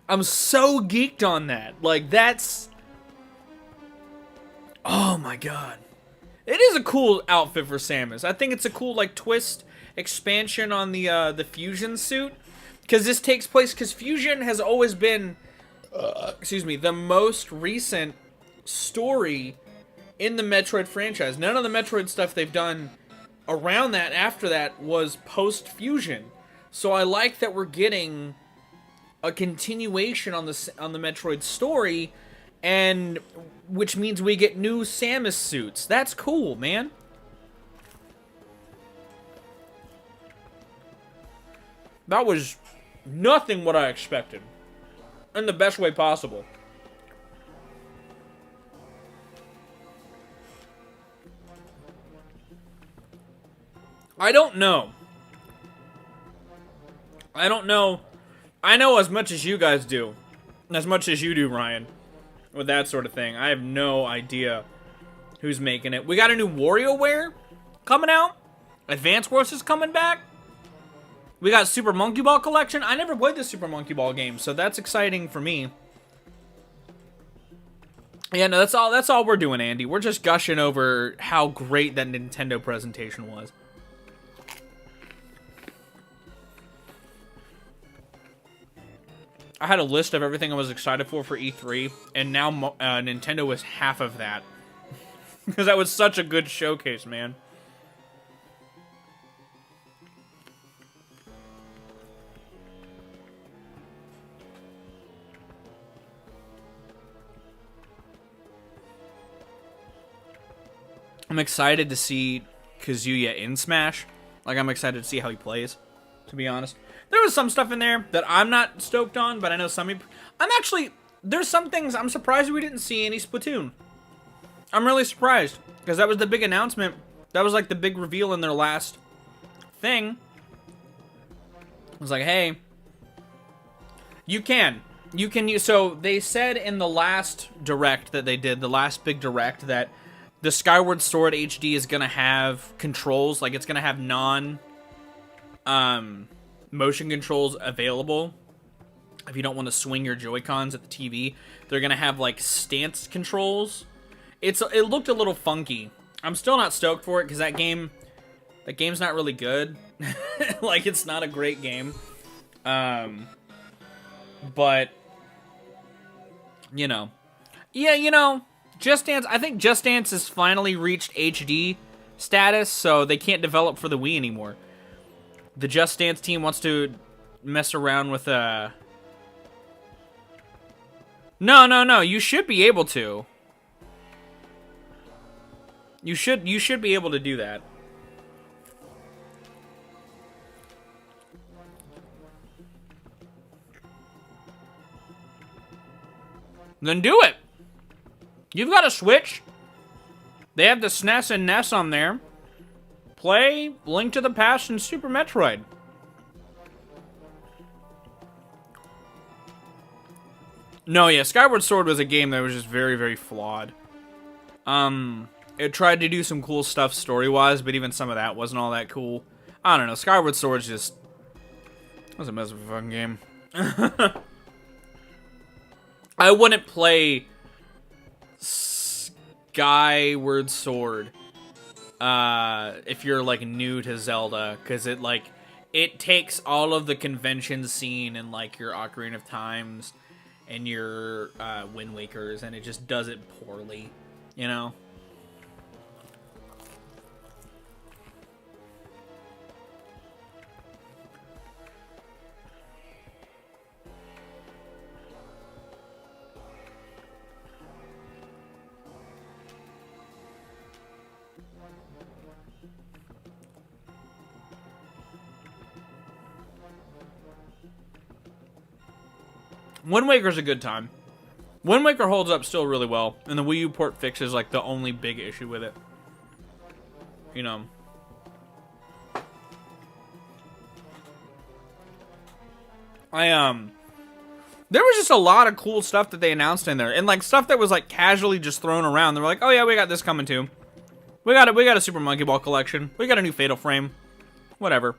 I'm so geeked on that. Like, that's... Oh my god. It is a cool outfit for Samus. I think it's a cool, like, twist expansion on the Fusion suit. Because this takes place... Because Fusion has always been... the most recent story in the Metroid franchise. None of the Metroid stuff they've done around that, after that, was post-Fusion. So I like that we're getting a continuation on the Metroid story, and which means we get new Samus suits. That's cool, man. That was nothing what I expected, in the best way possible. I don't know. I know as much as you guys do. As much as you do, Ryan. With that sort of thing. I have no idea who's making it. We got a new WarioWare coming out. Advance Wars is coming back. We got Super Monkey Ball Collection. I never played the Super Monkey Ball game, so that's exciting for me. Yeah, no, that's all we're doing, Andy. We're just gushing over how great that Nintendo presentation was. I had a list of everything I was excited for E3, and now Nintendo was half of that. Because that was such a good showcase, man. I'm excited to see Kazuya in Smash. Like, I'm excited to see how he plays, to be honest. There was some stuff in there that I'm not stoked on, but I know some people... There's some things I'm surprised we didn't see any Splatoon. I'm really surprised, because that was the big announcement. That was like the big reveal in their last thing. It was like, hey, you can. So they said in the last Direct that they did, the last big Direct, that the Skyward Sword HD is going to have controls, like it's going to have motion controls available. If you don't want to swing your Joy-Cons at the TV, they're going to have like stance controls. It looked a little funky. I'm still not stoked for it because that game's not really good. Like, it's not a great game. But you know. Yeah, you know, Just Dance, I think Just Dance has finally reached HD status, so they can't develop for the Wii anymore. The Just Dance team wants to mess around with No, you should be able to. You should be able to do that. Then do it. You've got a Switch. They have the SNES and NES on there. Play Link to the Past and Super Metroid. No, yeah, Skyward Sword was a game that was just very, very flawed. It tried to do some cool stuff story-wise, but even some of that wasn't all that cool. I don't know, Skyward Sword's just... It was a mess of a fucking game. I wouldn't play Skyward Sword if you're, like, new to Zelda, because it takes all of the convention scene and, like, your Ocarina of Times and your Wind Wakers, and it just does it poorly, you know? Wind Waker's a good time. Wind Waker holds up still really well, and the Wii U port fixes like the only big issue with it. You know. There was just a lot of cool stuff that they announced in there, and like stuff that was like casually just thrown around. They were like, "Oh yeah, we got this coming too. We got a Super Monkey Ball collection. We got a new Fatal Frame. Whatever."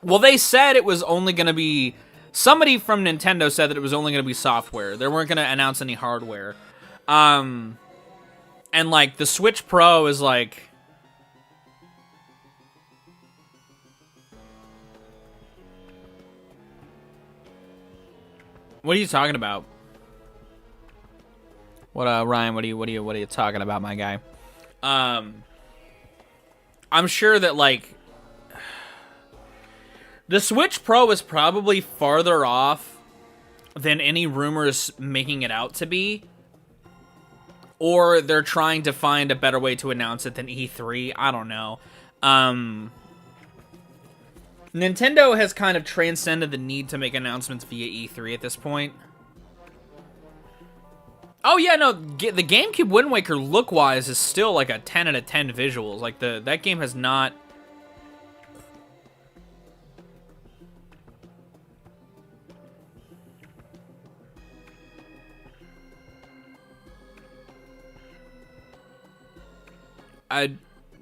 Well, they said it was only going to be... Somebody from Nintendo said that it was only going to be software. They weren't going to announce any hardware. And, like, the Switch Pro is, like... What are you talking about? What, Ryan, what are you talking about, my guy? I'm sure that, like... The Switch Pro is probably farther off than any rumors making it out to be. Or they're trying to find a better way to announce it than E3. I don't know. Nintendo has kind of transcended the need to make announcements via E3 at this point. Oh yeah, no, the GameCube Wind Waker look-wise is still like a 10 out of 10 visuals. Like, that game has not...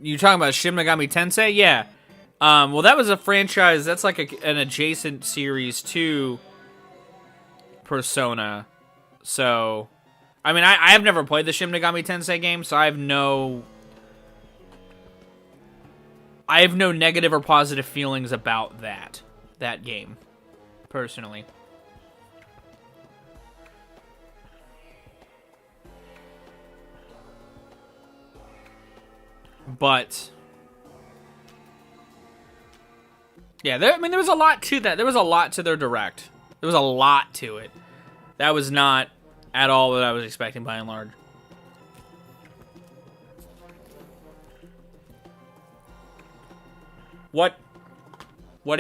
You talking about Shin Megami Tensei? Yeah. Well, that was a franchise. That's like an adjacent series to Persona. So, I mean, I have never played the Shin Megami Tensei game, so I have no negative or positive feelings about that game, personally. But yeah, there was a lot to that. There was a lot to their Direct. There was a lot to it. That was not at all what I was expecting by and large. What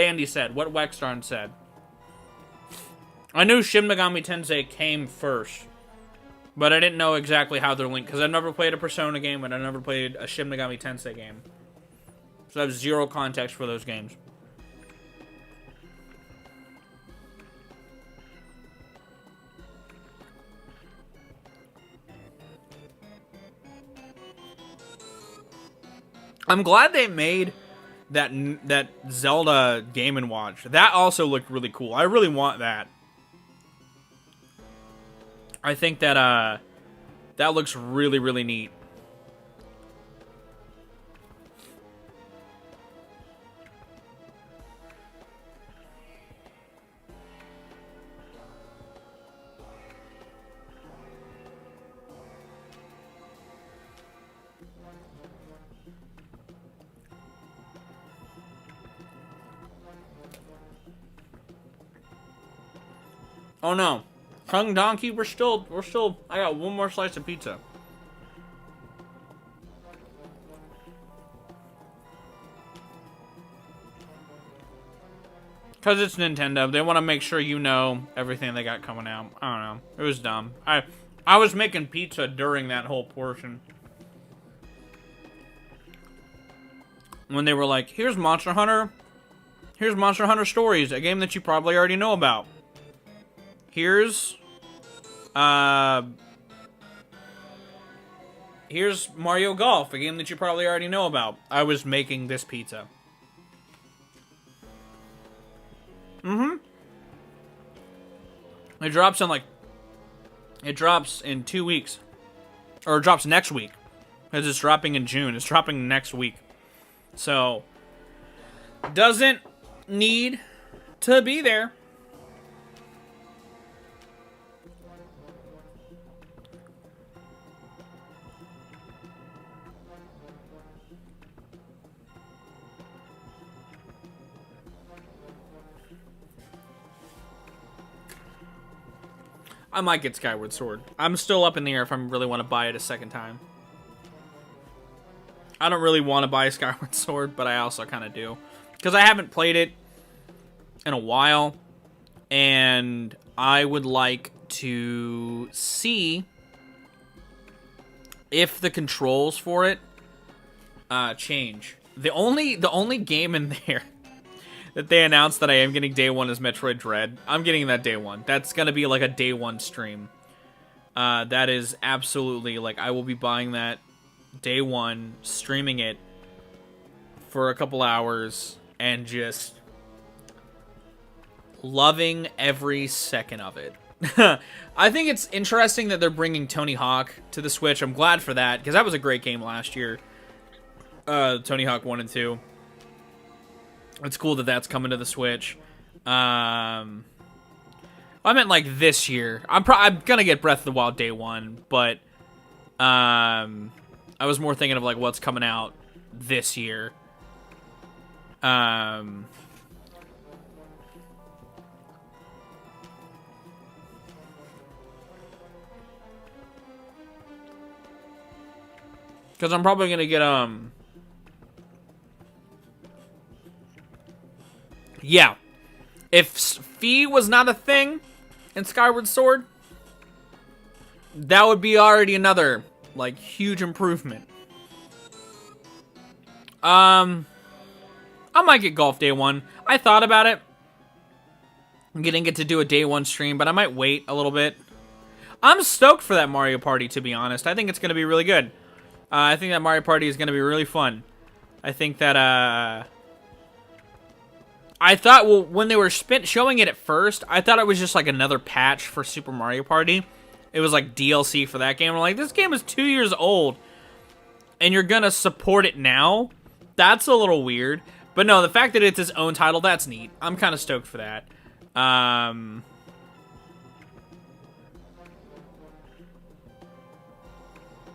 Andy said, what Wexstarn said. I knew Shin Megami Tensei came first, but I didn't know exactly how they're linked, because I've never played a Persona game, and I've never played a Shin Megami Tensei game. So I have zero context for those games. I'm glad they made that Zelda Game & Watch. That also looked really cool. I really want that. I think that that looks really, really neat. Oh no. Kung Donkey, we're still, I got one more slice of pizza. Because it's Nintendo. They want to make sure you know everything they got coming out. I don't know. It was dumb. I was making pizza during that whole portion. When they were like, here's Monster Hunter. Here's Monster Hunter Stories, a game that you probably already know about. Here's Mario Golf, a game that you probably already know about. I was making this pizza. It drops in 2 weeks. Or it drops next week. Because it's dropping in June. It's dropping next week. So, doesn't need to be there. I might get Skyward Sword. I'm still up in the air if I really want to buy it a second time. I don't really want to buy Skyward Sword, but I also kind of do. Because I haven't played it in a while. And I would like to see if the controls for it change. The only game in there that they announced that I am getting day one is Metroid Dread. I'm getting that day one. That's going to be like a day one stream. That is absolutely, like, I will be buying that day one, streaming it for a couple hours, and just loving every second of it. I think it's interesting that they're bringing Tony Hawk to the Switch. I'm glad for that, because that was a great game last year. Tony Hawk 1 and 2. It's cool that that's coming to the Switch. I meant like this year. I'm gonna get Breath of the Wild day one, but I was more thinking of like what's coming out this year. Because I'm probably gonna get yeah. If Fee was not a thing in Skyward Sword, that would be already another, like, huge improvement. I might get Golf day one. I thought about it. I'm gonna get to do a day one stream, but I might wait a little bit. I'm stoked for that Mario Party, to be honest. I think it's gonna be really good. I think that Mario Party is gonna be really fun. I think that, I thought, well, when they were showing it at first, I thought it was just like another patch for Super Mario Party. It was like DLC for that game. I'm like, this game is 2 years old, and you're gonna support it now? That's a little weird. But no, the fact that it's its own title, that's neat. I'm kind of stoked for that.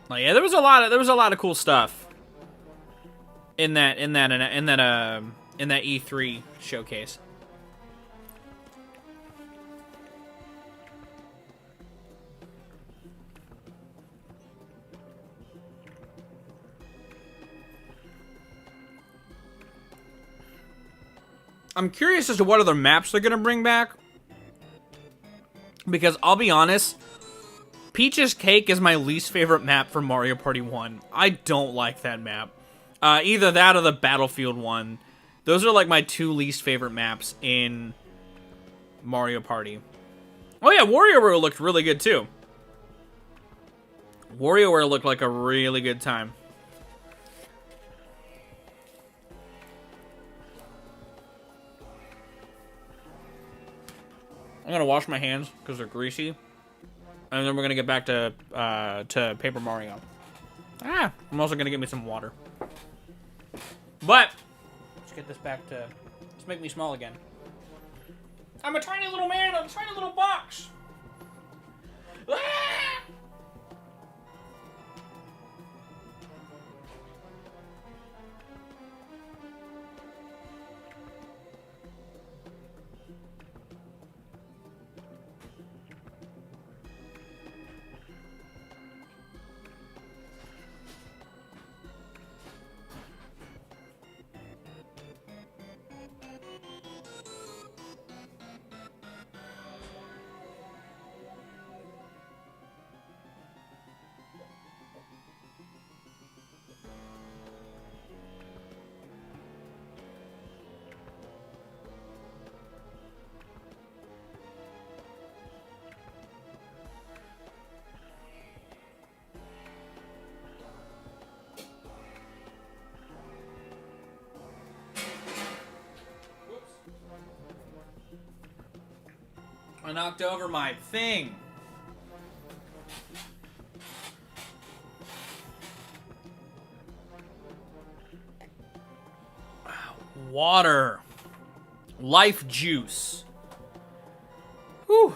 Like, yeah, there was a lot of cool stuff in that E3 showcase. I'm curious as to what other maps they're gonna bring back, because I'll be honest, Peach's Cake is my least favorite map for Mario Party 1. I don't like that map. Either that or the Battlefield one. Those are like my two least favorite maps in Mario Party. Oh yeah, WarioWare looked really good too. WarioWare looked like a really good time. I'm gonna wash my hands because they're greasy, and then we're gonna get back to Paper Mario. I'm also gonna get me some water. But let's get this back to, let's make me small again. I'm a tiny little man in a tiny little box. I knocked over my thing. Water. Life juice. Whew.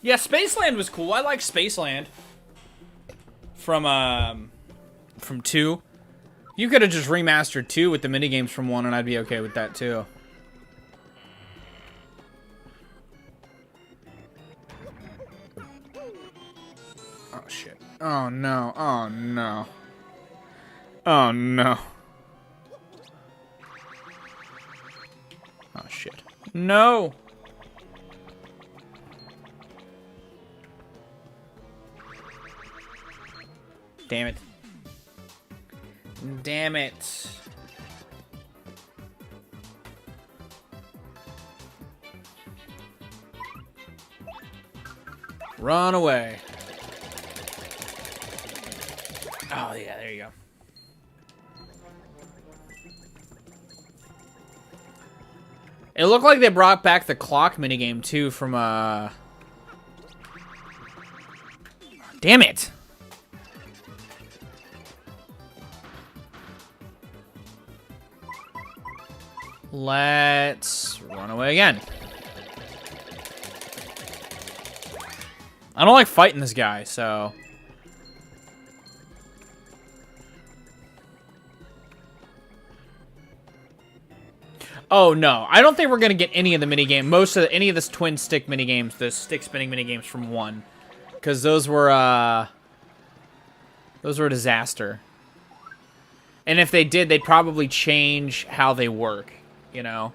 Yeah, Spaceland was cool. I like Spaceland. From 2. You could have just remastered 2 with the minigames from 1, and I'd be okay with that, too. Oh, shit. Oh, no. Oh, no. Oh, no. Oh, shit. No! Damn it. Damn it. Run away. Oh, yeah, there you go. It looked like they brought back the clock minigame, too, from, Damn it! Let's run away again. I don't like fighting this guy, so... Oh, no. I don't think we're going to get any of the minigame. Any of the twin stick minigames, the stick spinning minigames from 1. Because those were a disaster. And if they did, they'd probably change how they work, you know?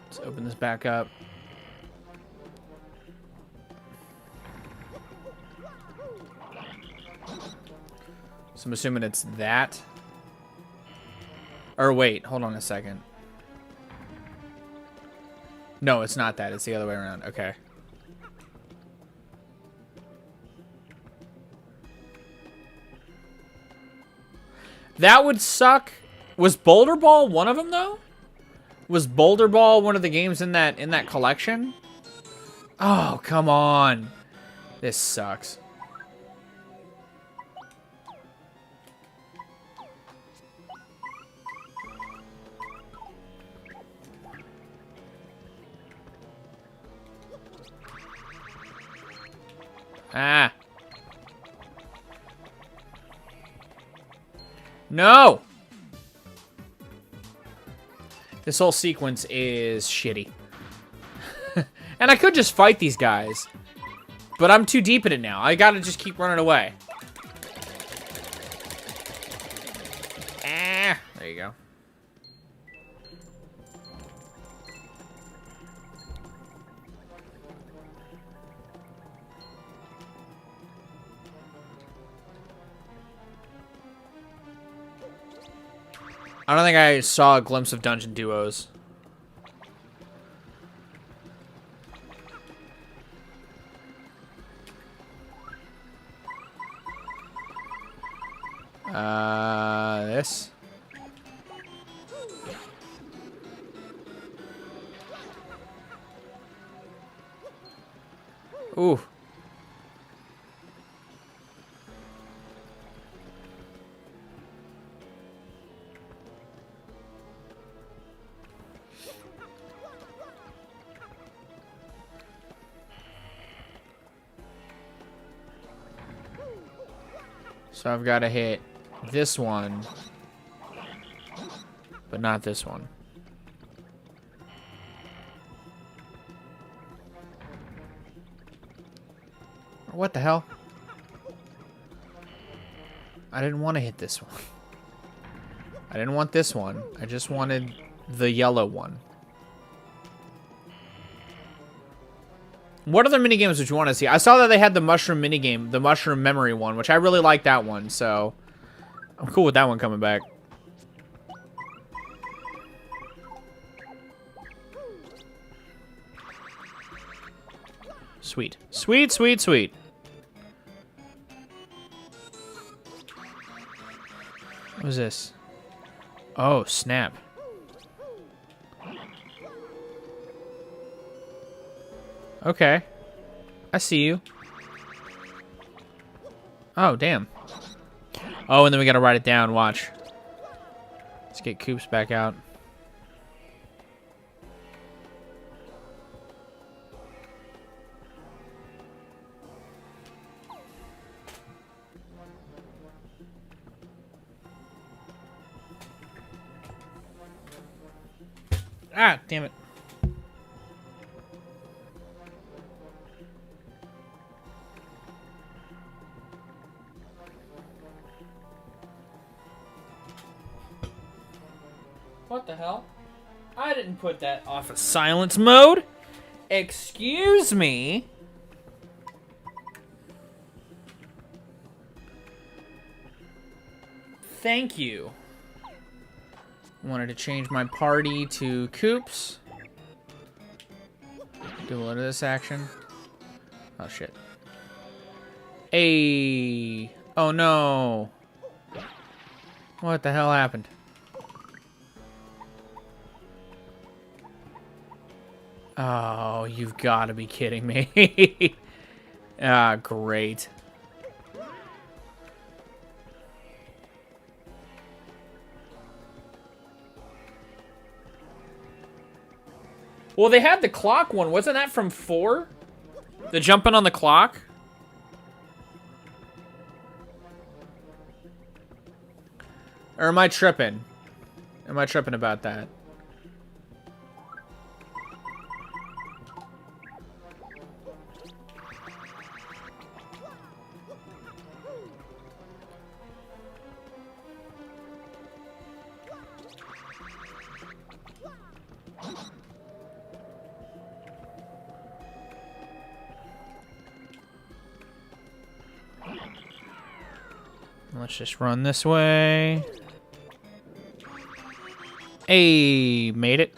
Let's open this back up. So I'm assuming it's that. Or wait, hold on a second. No, it's not that. It's the other way around. Okay. That would suck. Was Boulder Ball one of them, though? Was Boulder Ball one of the games in that collection? Oh, come on. This sucks. Ah. No! This whole sequence is shitty. And I could just fight these guys. But I'm too deep in it now. I gotta just keep running away. Ah, there you go. I don't think I saw a glimpse of dungeon duos. This. Ooh. So I've got to hit this one, but not this one. What the hell? I didn't want to hit this one. I didn't want this one. I just wanted the yellow one. What other minigames would you want to see? I saw that they had the mushroom minigame, the mushroom memory one, which I really like that one, so I'm cool with that one coming back. Sweet. Sweet, sweet, sweet. What was this? Oh, snap. Okay. I see you. Oh, damn. Oh, and then we gotta write it down. Watch. Let's get Coops back out. Ah, damn it. What the hell? I didn't put that off of silence mode. Excuse me. Thank you. Wanted to change my party to Coops. Do a lot of this action. Oh, shit. Hey. Oh, no. What the hell happened? Oh, you've got to be kidding me. Ah, great. Well, they had the clock one. Wasn't that from 4? The jumping on the clock? Or am I tripping? Am I tripping about that? Let's just run this way. Hey, made it.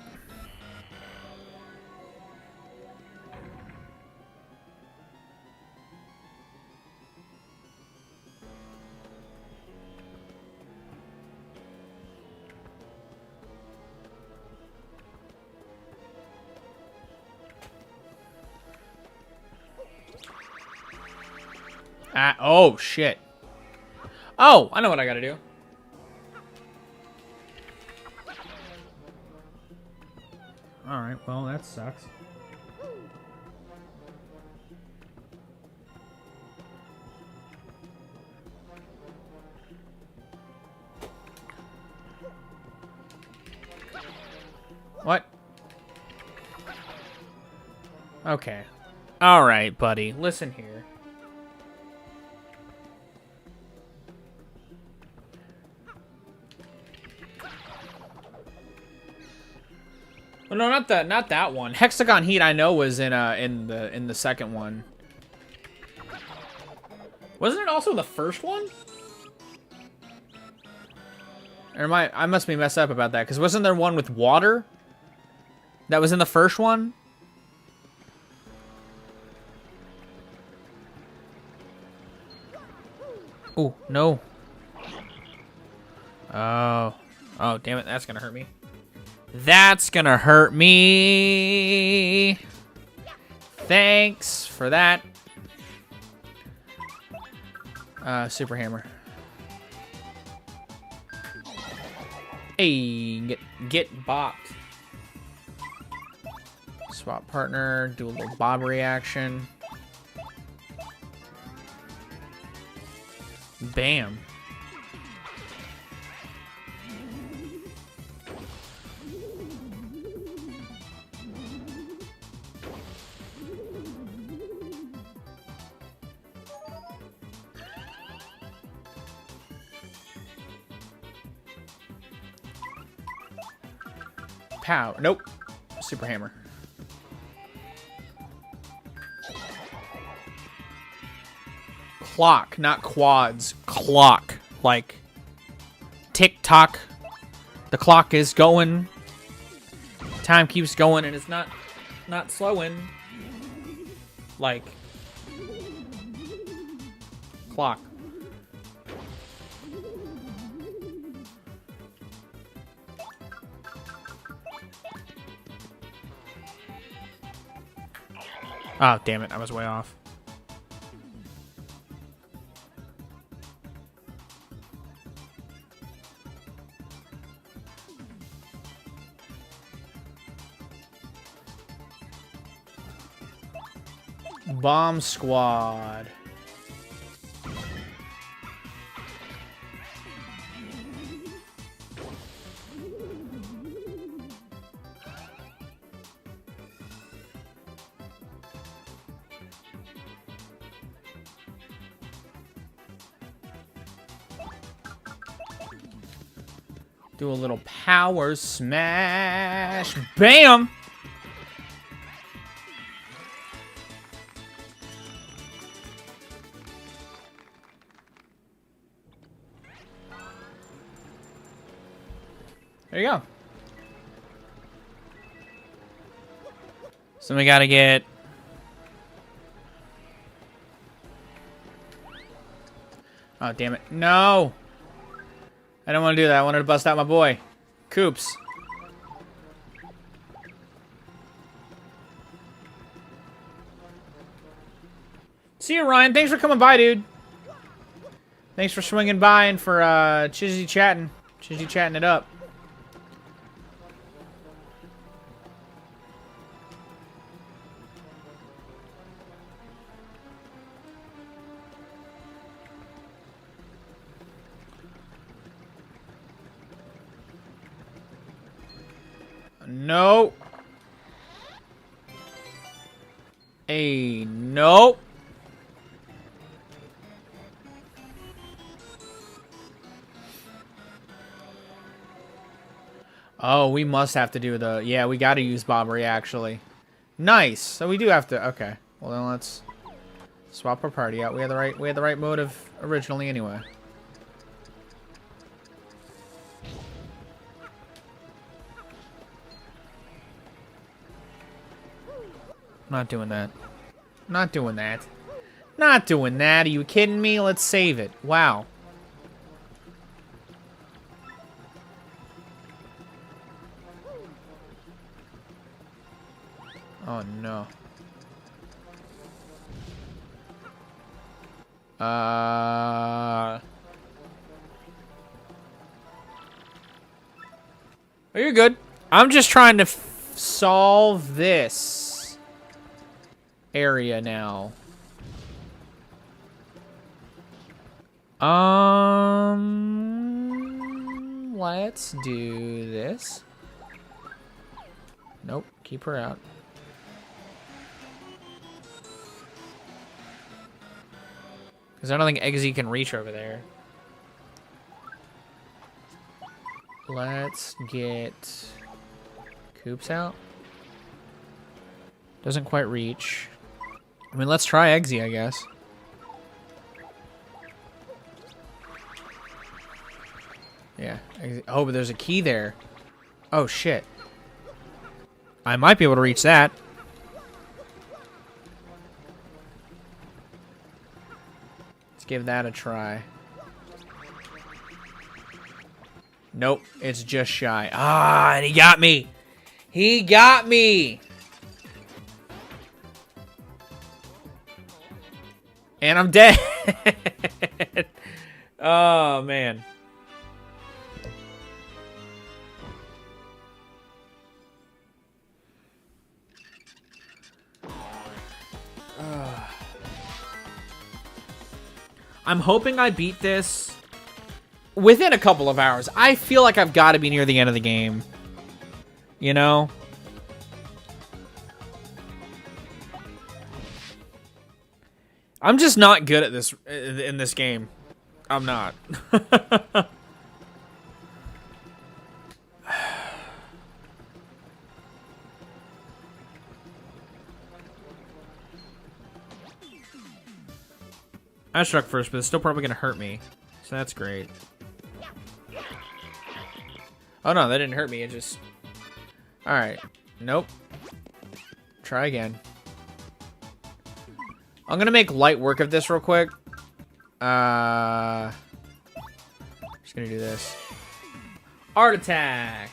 Ah, oh, shit. Oh, I know what I gotta do. Alright, well, that sucks. What? Okay. Alright, buddy. Listen here. Oh, no, not that one. Hexagon Heat I know was in the second one. Wasn't it also the first one? Or I must be messed up about that, because wasn't there one with water? That was in the first one? Oh, no. Oh. Oh, damn it, that's gonna hurt me. That's gonna hurt me. Thanks for that. Super hammer. Hey, get bopped. Swap partner, do a little bobbery action. Bam. Pow. Nope. Super hammer. clock, not quads. Clock. Like, tick-tock. The clock is going. Time keeps going, and it's not slowing. Like, clock. Oh, damn it. I was way off. Bomb squad. Do a little power smash. Bam! There you go. So we gotta get... Oh, damn it. No! I don't want to do that. I wanted to bust out my boy. Coops. See you, Ryan. Thanks for coming by, dude. Thanks for swinging by and for chizzy chatting. Chizzy chatting it up. No. Hey, nope. Oh, we must have to do the... Yeah, we got to use Bobbery, actually. Nice. So we do have to... Okay. Well, then let's swap our party out. We had the right motive originally, anyway. Not doing that. Not doing that. Not doing that. Are you kidding me? Let's save it. Wow. Oh, no. Oh, you're good. I'm just trying to solve this area now. Let's do this. Nope, keep her out. Because I don't think Eggsy can reach over there. Let's get Coops out. Doesn't quite reach. I mean, let's try Eggsy, I guess. Yeah. Oh, but there's a key there. Oh, shit. I might be able to reach that. Let's give that a try. Nope, it's just shy. Ah, and he got me. He got me. And I'm dead. Oh, man. I'm hoping I beat this within a couple of hours. I feel like I've got to be near the end of the game. You know? I'm just not good at this in this game. I'm not. I struck first, but it's still probably gonna hurt me. So that's great. Oh no, that didn't hurt me. It just... Alright. Nope. Try again. I'm gonna make light work of this real quick. Just gonna do this. Art attack!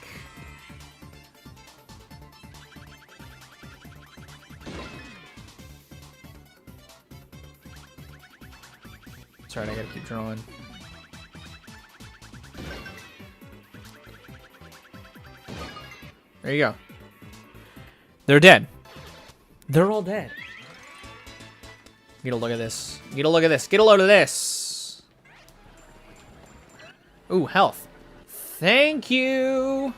That's right, I gotta keep drawing. There you go. They're dead. They're all dead. Get a look at this. Get a look at this. Get a load of this. Ooh, health. Thank you.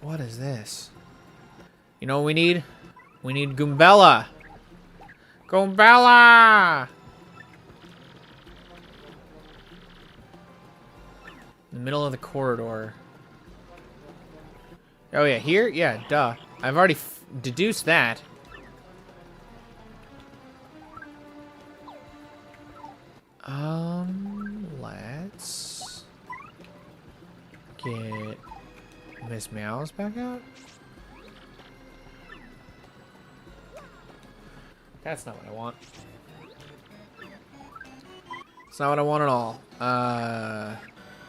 What is this? You know what we need? We need Goombella. Goombella! In the middle of the corridor. Oh yeah, here? Yeah, duh. I've already deduced that. Let's get Miss Meows back out. That's not what I want. It's not what I want at all.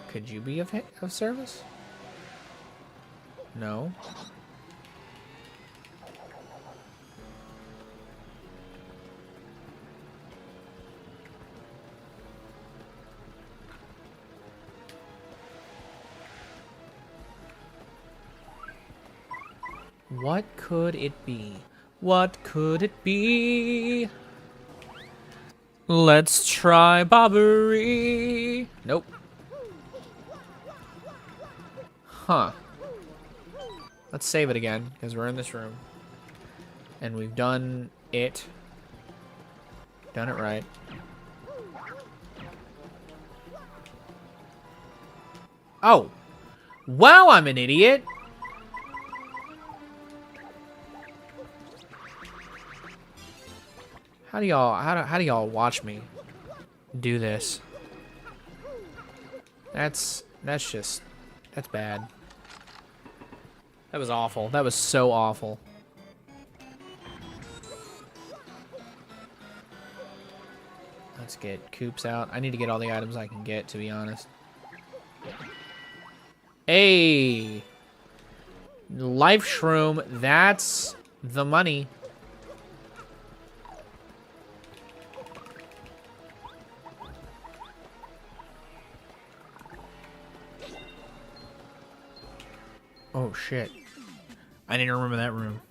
Could you be of service? No. What could it be? What could it be? Let's try Bobbery. Nope. Huh. Let's save it again, because we're in this room. And we've done it. Done it right. Oh. Wow, I'm an idiot. How do y'all watch me do this? That's bad. That was awful. That was so awful. Let's get Coops out. I need to get all the items I can get, to be honest. Hey! Life Shroom, that's the money. Oh, shit. I need to remember that room.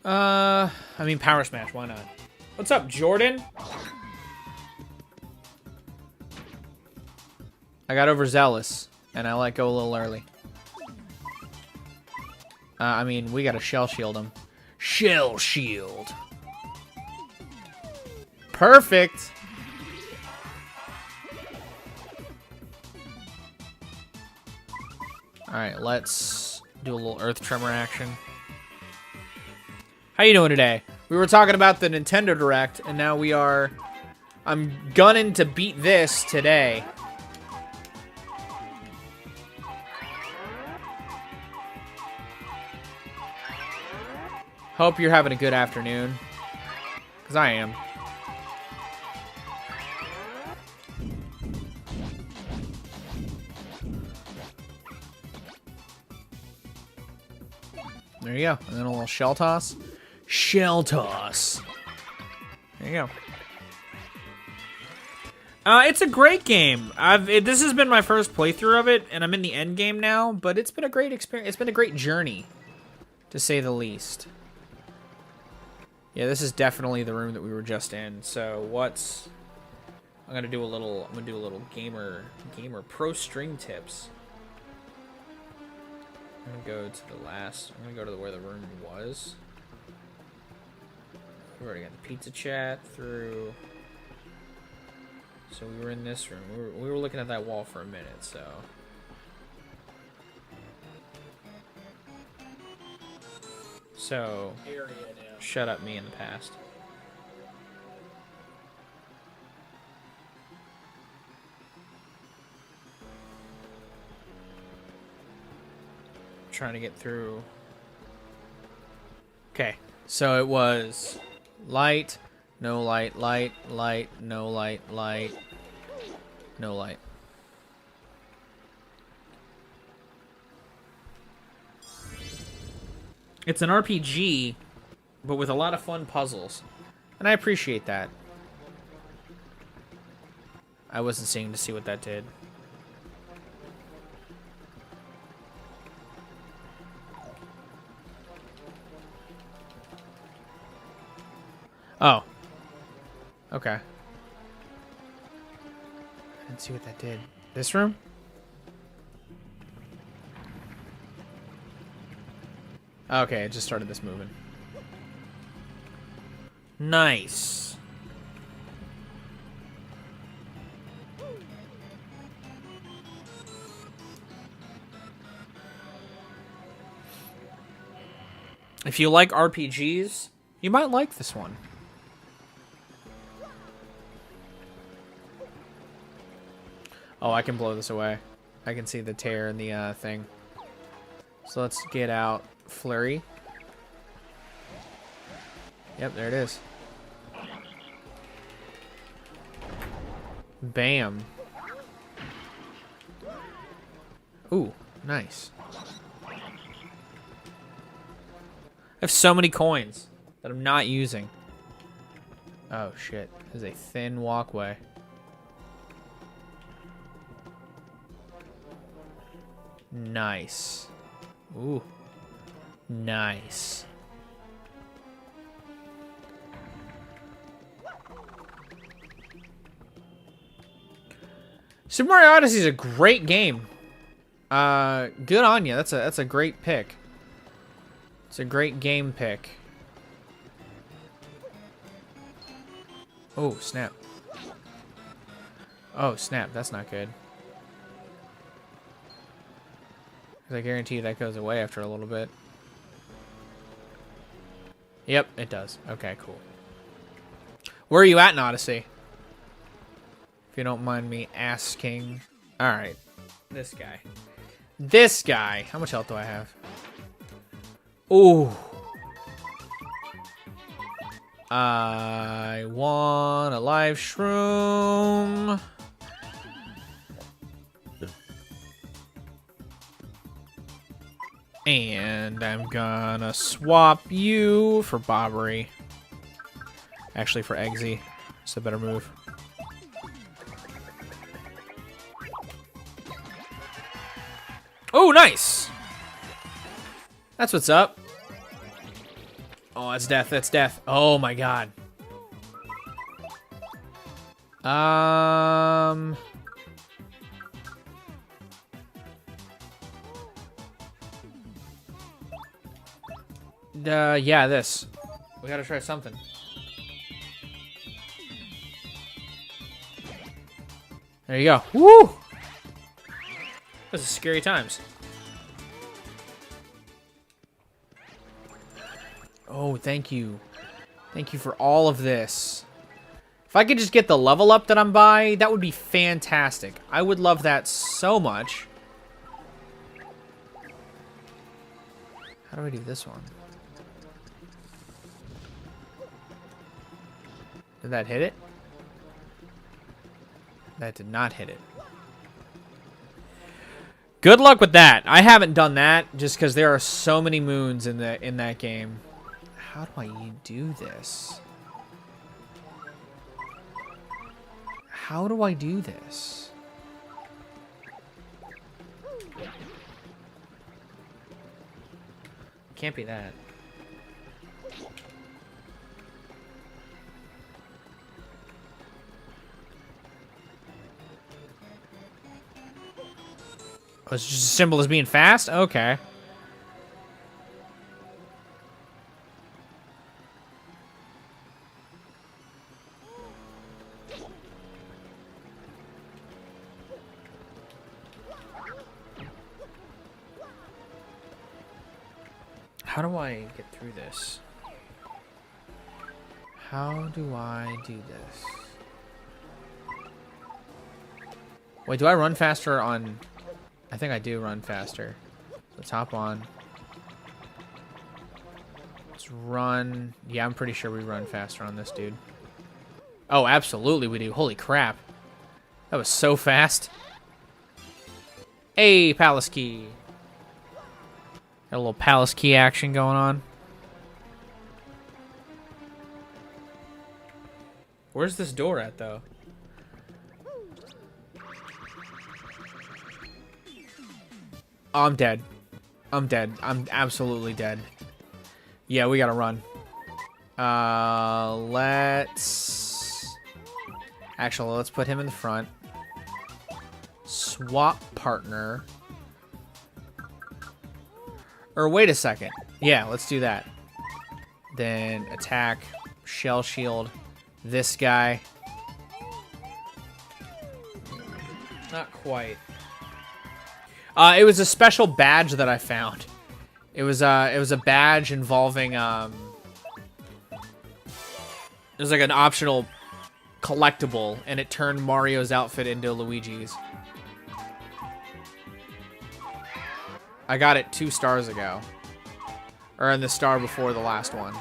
I mean, Power Smash, why not? What's up, Jordan? I got overzealous, and I let go a little early. I mean, we gotta Shell Shield him. Shell Shield! Perfect! Alright, let's do a little Earth Tremor action. How you doing today? We were talking about the Nintendo Direct, and now we are... I'm gunning to beat this today. Hope you're having a good afternoon. Because I am. There you go. And then a little shell toss. Shell toss. There you go. It's a great game. This has been my first playthrough of it, and I'm in the end game now, but it's been a great experience. It's been a great journey, to say the least. Yeah, this is definitely the room that we were just in. So I'm gonna do a little gamer pro string tips. I'm gonna go to where the room was. We already got the pizza chat through. So we were in this room. We were looking at that wall for a minute, so... So... Area now. Shut up, me in the past. Trying to get through. Okay, so it was light, no light, light, light, no light, light, no light. It's an RPG, but with a lot of fun puzzles, and I appreciate that. I wasn't seeing to see what that did. Oh. Okay. I didn't see what that did. This room? Okay, it just started this moving. Nice. If you like RPGs, you might like this one. Oh, I can blow this away. I can see the tear in the thing. So let's get out Flurry. Yep, there it is. Bam. Ooh, nice. I have so many coins that I'm not using. Oh, shit. There's a thin walkway. Nice. Ooh. Nice. Super Mario Odyssey is a great game. Good on you. That's a great pick. It's a great game pick. Oh, snap. Oh, snap. That's not good. 'Cause I guarantee you that goes away after a little bit. Yep, it does. Okay, cool. Where are you at in Odyssey? If you don't mind me asking. Alright. This guy. This guy. How much health do I have? Ooh. I want a live shroom. And I'm gonna swap you for Bobbery. Actually, for Eggsy. It's a better move. Oh, nice! That's what's up. Oh, that's death. That's death. Oh, my God. Yeah, this. We gotta try something. There you go. Woo! This is scary times. Oh, thank you. Thank you for all of this. If I could just get the level up that I'm by, that would be fantastic. I would love that so much. How do I do this one? Did that hit it? That did not hit it. Good luck with that. I haven't done that just because there are so many moons in that game. How do I do this? How do I do this? Can't be that. Oh, it's just as simple as being fast? Okay. How do I get through this? How do I do this? Wait, do I run faster on... I think I do run faster. Let's hop on. Let's run. Yeah, I'm pretty sure we run faster on this dude. Oh, absolutely we do. Holy crap. That was so fast. Hey, Palace Key. Got a little Palace Key action going on. Where's this door at, though? Oh, I'm dead. I'm dead. I'm absolutely dead. Yeah, we gotta run. Actually, let's put him in the front. Swap partner. Or wait a second. Yeah, let's do that. Then attack, shell shield, this guy. Not quite. It was a special badge that I found. It was a badge involving it was like an optional collectible, and it turned Mario's outfit into Luigi's. I got it 2 stars ago. Or in the star before the last one.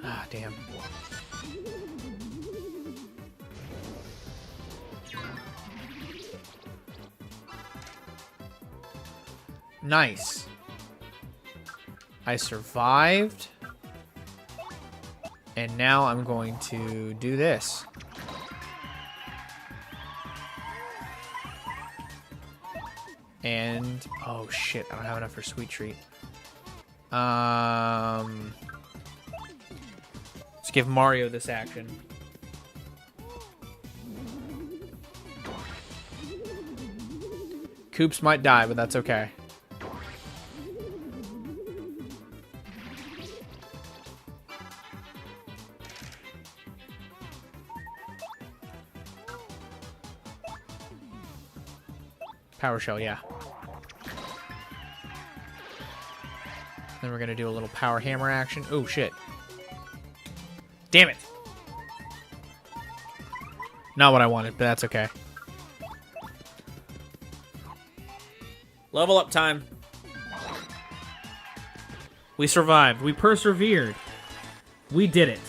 Ah, damn. Nice. I survived. And now I'm going to do this. And oh shit, I don't have enough for Sweet Treat. Let's give Mario this action. Koops might die, but that's okay. Power Shell, yeah. Then we're gonna do a little Power Hammer action. Oh, shit. Damn it! Not what I wanted, but that's okay. Level up time. We survived. We persevered. We did it.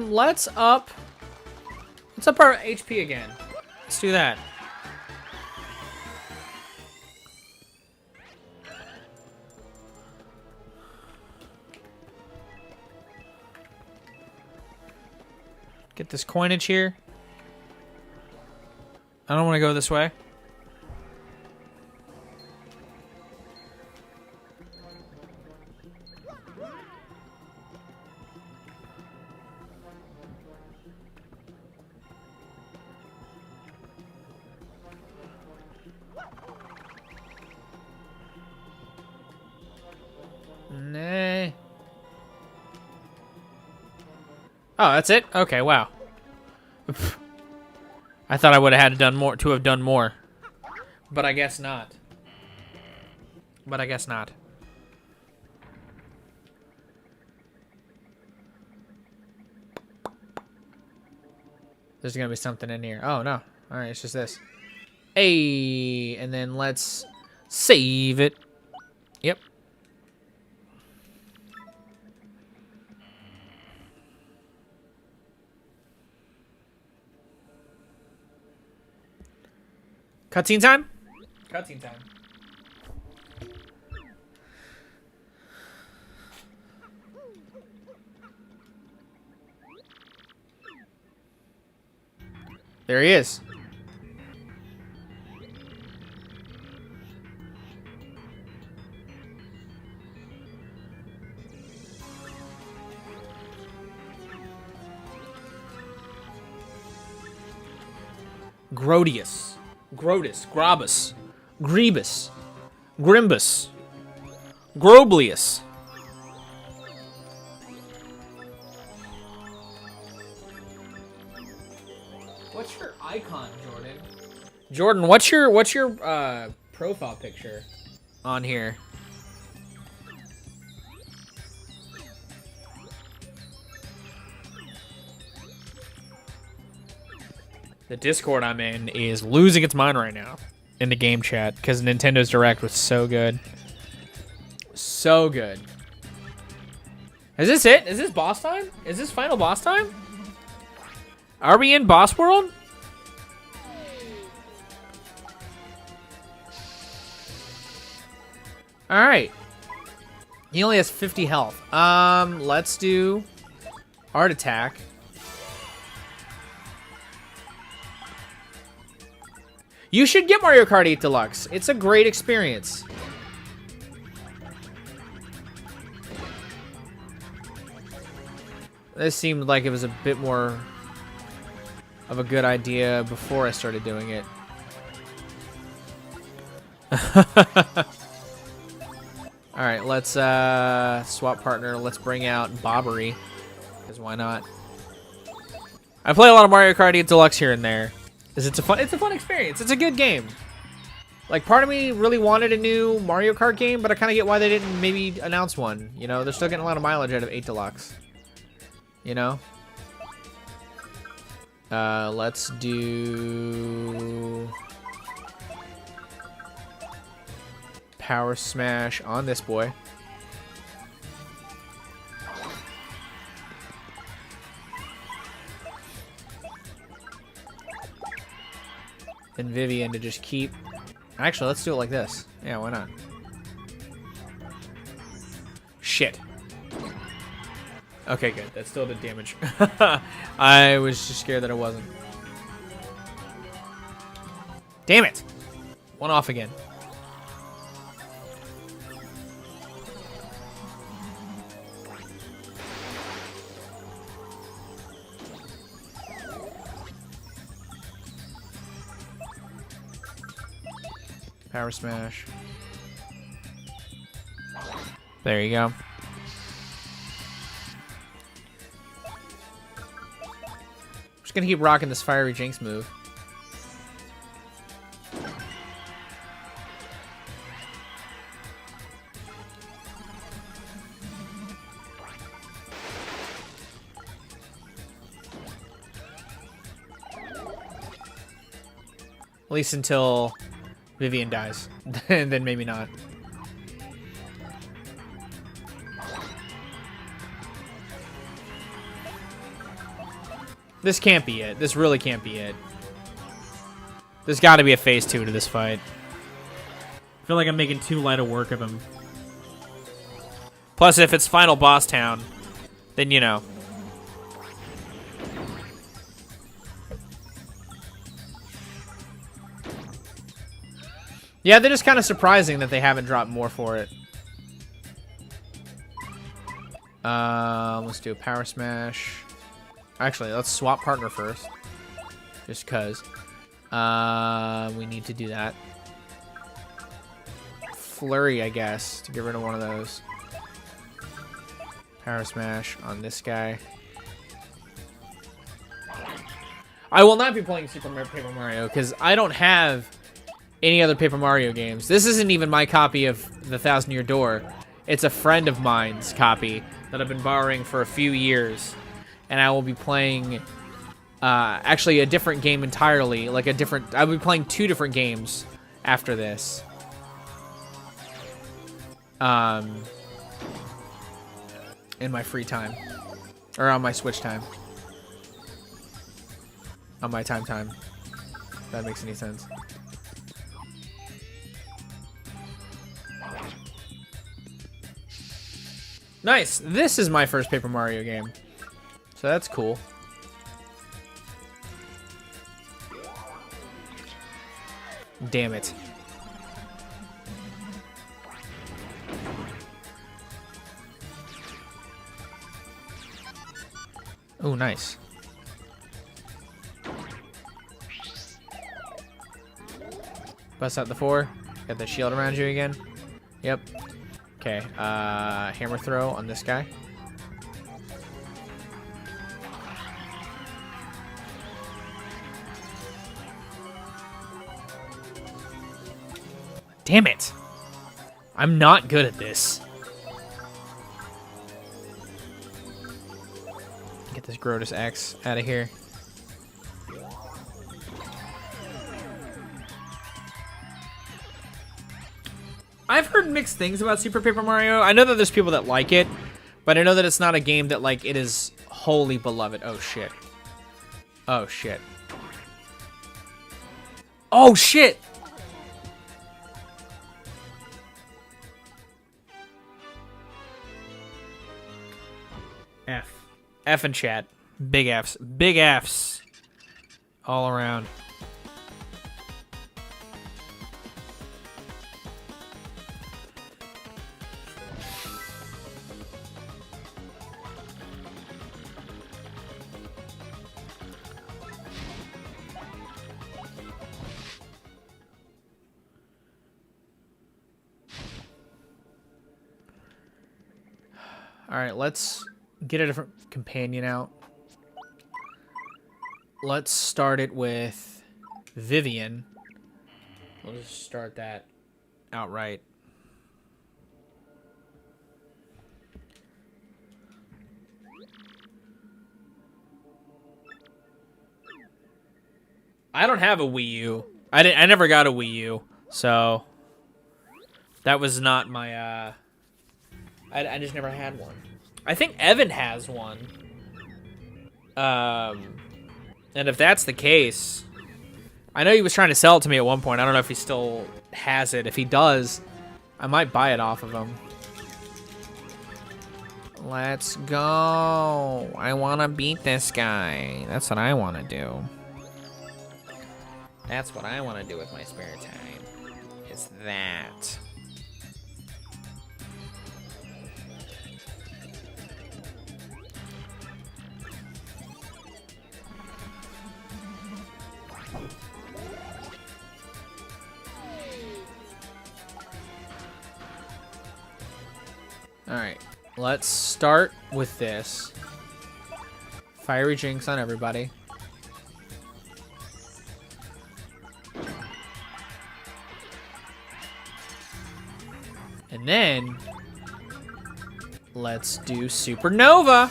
Let's up our HP again. Let's do that. Get this coinage here. I don't want to go this way. Nah. Oh, that's it? Okay, wow. I thought I would have had done more to have done more. But I guess not. But I guess not. There's gonna be something in here. Oh no. Alright, it's just this. Hey, and then let's save it. Yep. Cutscene time? Cutscene time. There he is. Grodius. Grotus. Grabus. Grebus. Grimbus. Groblius. What's your icon, Jordan? Jordan, what's your profile picture on here? The Discord I'm in is losing its mind right now in the game chat because Nintendo's Direct was so good. So good. Is this it? Is this boss time? Is this final boss time? Are we in boss world? Alright. He only has 50 health. Let's do Art Attack. You should get Mario Kart 8 Deluxe. It's a great experience. This seemed like it was a bit more of a good idea before I started doing it. Alright, let's swap partner. Let's bring out Bobbery. Because why not? I play a lot of Mario Kart 8 Deluxe here and there. Because it's a fun experience. It's a good game. Like, part of me really wanted a new Mario Kart game, but I kind of get why they didn't maybe announce one. You know, they're still getting a lot of mileage out of 8 Deluxe. You know? Let's do Power Smash on this boy. And Vivian to just keep... Actually, let's do it like this. Yeah, why not? Shit. Okay, good. That still did damage. I was just scared that it wasn't. Damn it! One off again. Power Smash. There you go. Just gonna keep rocking this Fiery Jinx move. At least until Vivian dies. And then maybe not. This can't be it. This really can't be it. There's got to be a phase 2 to this fight. I feel like I'm making too light of work of him. Plus, if it's final boss town, then you know. Yeah, they're just kind of surprising that they haven't dropped more for it. Let's do a Power Smash. Actually, let's swap partner first. Just because. We need to do that. Flurry, I guess, to get rid of one of those. Power Smash on this guy. I will not be playing Super Paper Mario because I don't have any other Paper Mario games. This isn't even my copy of the Thousand Year Door. It's a friend of mine's copy that I've been borrowing for a few years. And I will be playing actually a different game entirely. Like a different... I'll be playing 2 different games after this. In my free time. Or on my Switch time. On my time. If that makes any sense. Nice. This is my first Paper Mario game. So that's cool. Damn it. Oh, nice. Bust out the 4. Got the shield around you again. Yep. Okay. Hammer throw on this guy. Damn it. I'm not good at this. Get this Grotus X out of here. I've heard mixed things about Super Paper Mario. I know that there's people that like it, but I know that it's not a game that, like, it is wholly beloved. Oh, shit. Oh, shit. Oh, shit! F. F in chat. Big Fs. Big Fs. All around. All right, let's get a different companion out. Let's start it with Vivian. We'll just start that outright. I don't have a Wii U. I never got a Wii U, so that was not my I just never had one. I think Evan has one. And if that's the case, I know he was trying to sell it to me at one point. I don't know if he still has it. If he does, I might buy it off of him. Let's go. I want to beat this guy. That's what I want to do. That's what I want to do with my spare time. Is that. Alright, let's start with this. Fiery Jinx on everybody. And then, let's do Supernova.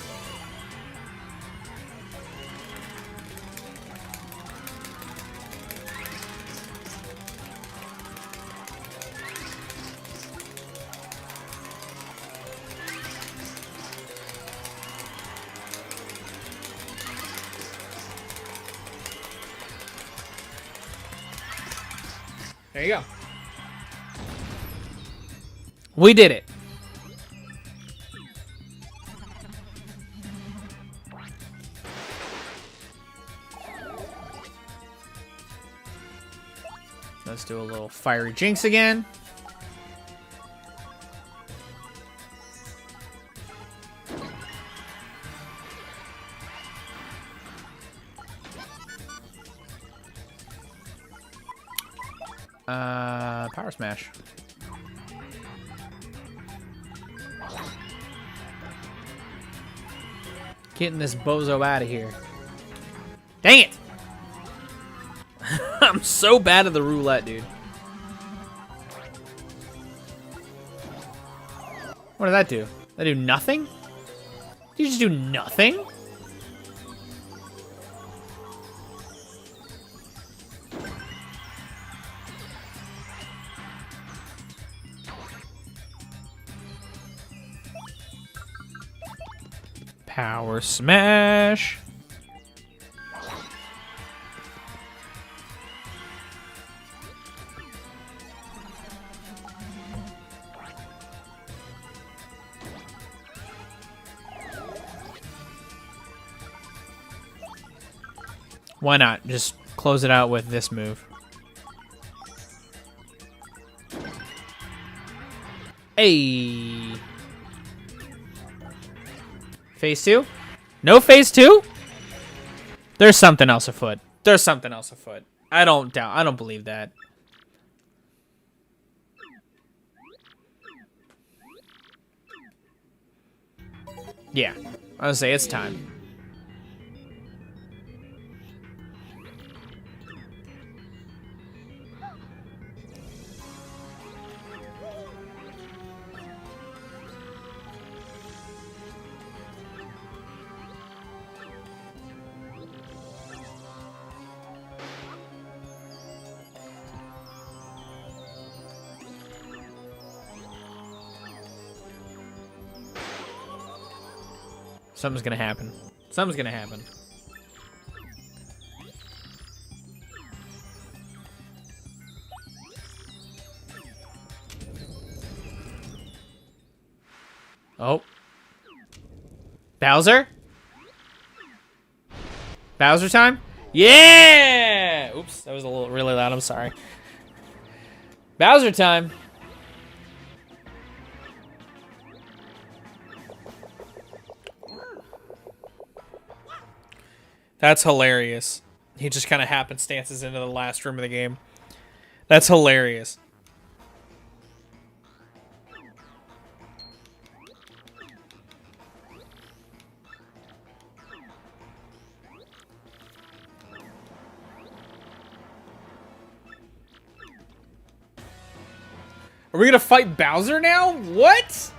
There you go. We did it. Let's do a little Fiery Jinx again. Power Smash. Getting this bozo out of here. Dang it! I'm so bad at the roulette, dude. What did that do? That do nothing? Did you just do nothing? Power Smash. Why not? Just close it out with this move. Hey. Phase 2? No phase 2? There's something else afoot. There's something else afoot. I don't believe that. Yeah. I would say it's time. Something's gonna happen. Something's gonna happen. Oh. Bowser? Bowser time? Yeah! Oops, that was a little really loud. I'm sorry. Bowser time. That's hilarious. He just kind of happenstances into the last room of the game. That's hilarious. Are we gonna fight Bowser now? What?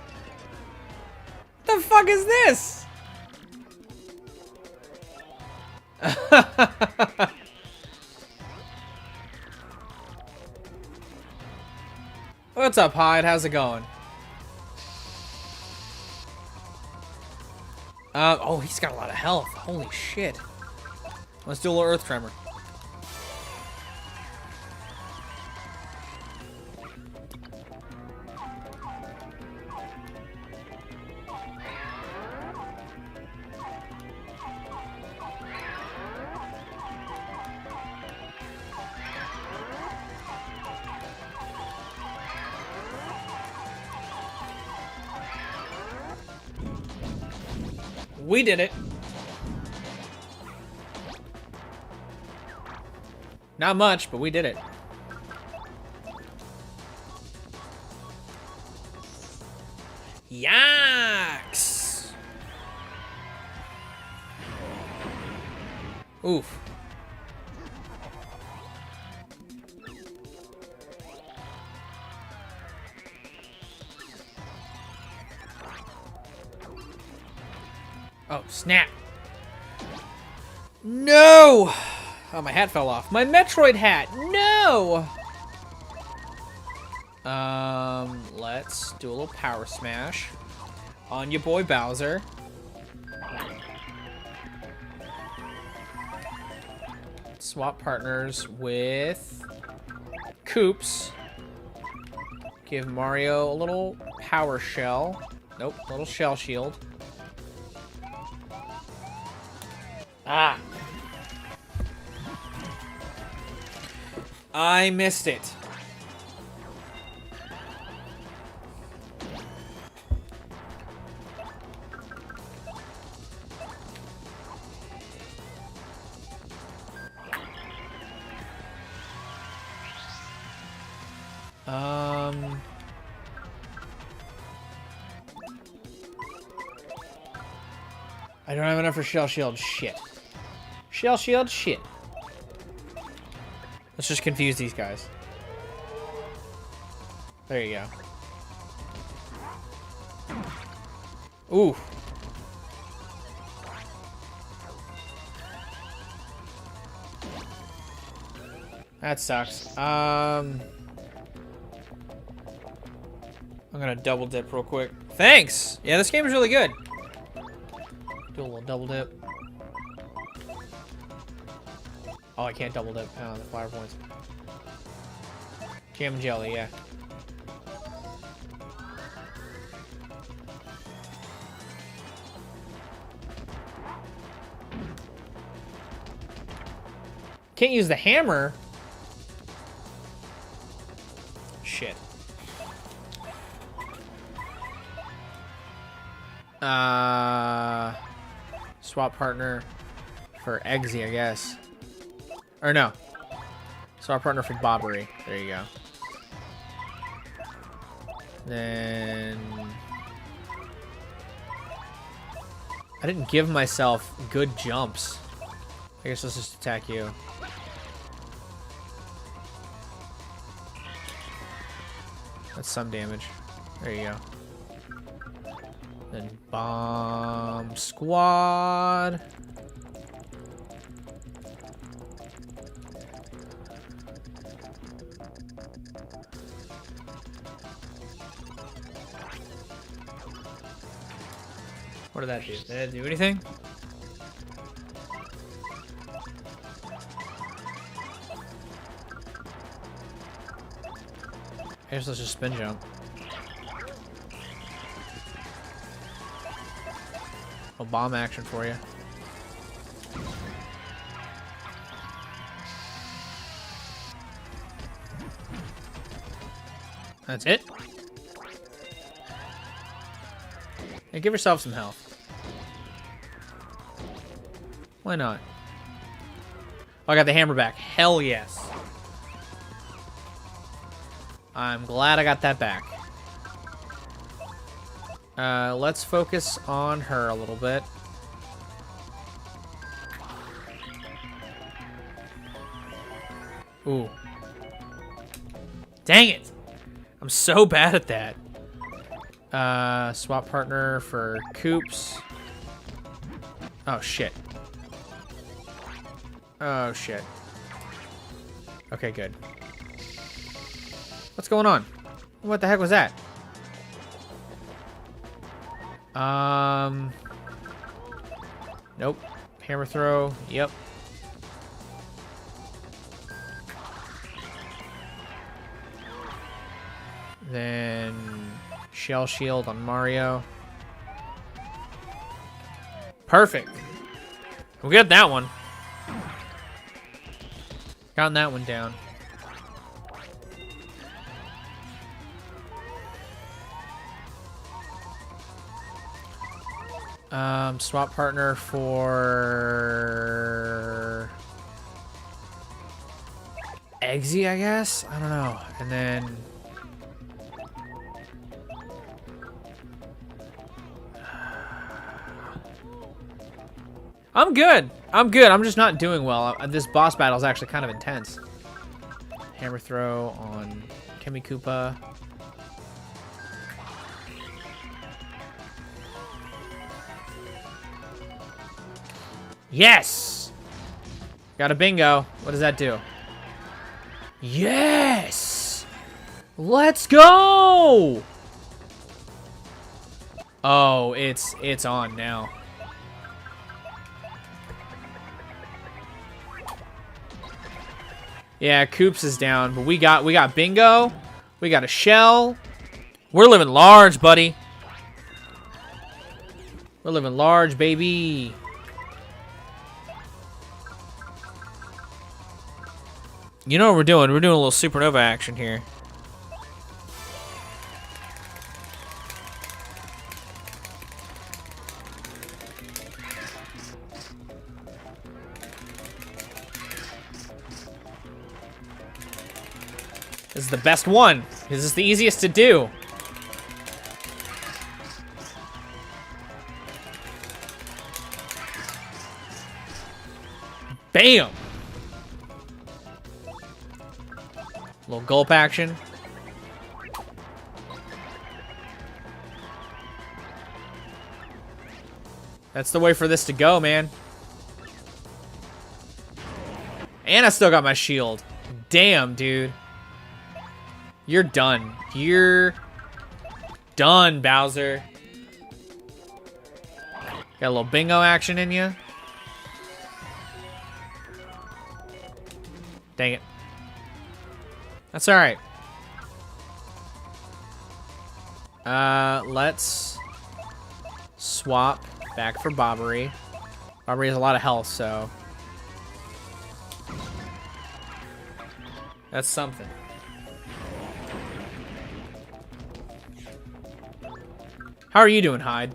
The fuck is this? What's up, Hyde? How's it going? Oh, he's got a lot of health. Holy shit. Let's do a little Earth Tremor. We did it. Not much, but we did it. Yikes! Oof. Oh, snap. No! Oh, my hat fell off. My Metroid hat! No! Let's do a little power smash on your boy Bowser. Swap partners with Koops. Give Mario a little power shell. Nope, little shell shield. Ah. I missed it. I don't have enough for Shell Shield. Shit. Shell Shield? Shit. Let's just confuse these guys. There you go. Ooh. That sucks. I'm gonna double dip real quick. Thanks! Yeah, this game is really good. Do a little double dip. Oh, I can't double dip. Oh, the flower points. Jam and jelly, yeah. Can't use the hammer. Shit. Swap partner for Eggsy, I guess. Or no. Swap partner for Bobbery. There you go. Then I didn't give myself good jumps. I guess let's just attack you. That's some damage. There you go. Then bomb squad. What did that do? Did that do anything? I guess let's just spin jump. A bomb action for you. That's it? Hey, give yourself some health. Why not? Oh, I got the hammer back. Hell yes. I'm glad I got that back. Let's focus on her a little bit. Ooh. Dang it! I'm so bad at that. Swap partner for Coops. Oh, shit. Oh, shit. Okay, good. What's going on? What the heck was that? Nope. Hammer throw. Yep. Then shell shield on Mario. Perfect. We got that one. Gotten that one down. Swap partner for Eggsy, I guess? I don't know. And then I'm good. I'm good. I'm just not doing well. This boss battle is actually kind of intense. Hammer throw on Kemi Koopa. Yes! Got a bingo. What does that do? Yes! Let's go! Oh, it's on now. Yeah, Coops is down, but we got bingo. We got a shell. We're living large, buddy. We're living large, baby. You know what we're doing? We're doing a little supernova action here. This is the best one. This is the easiest to do. Bam! Little gulp action. That's the way for this to go, man. And I still got my shield. Damn, dude. You're done. You're done, Bowser. Got a little bingo action in you. Dang it. That's all right. Let's swap back for Bobbery. Bobbery has a lot of health, so that's something. How are you doing, Hyde?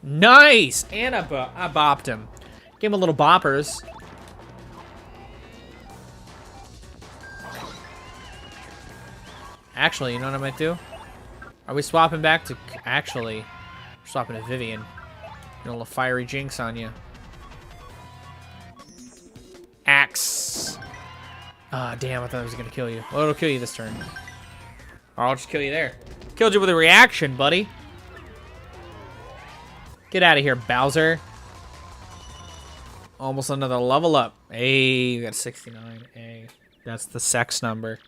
Nice! And I bopped him. Gave him a little boppers. Actually, you know what I might do? Are we swapping back to... Actually, we're swapping to Vivian. Get a little fiery jinx on you. Axe. Ah, damn, I thought I was gonna kill you. Well, it'll kill you this turn. Or I'll just kill you there. Killed you with a reaction, buddy. Get out of here, Bowser. Almost another level up. Hey, we got 69. Hey, that's the sex number.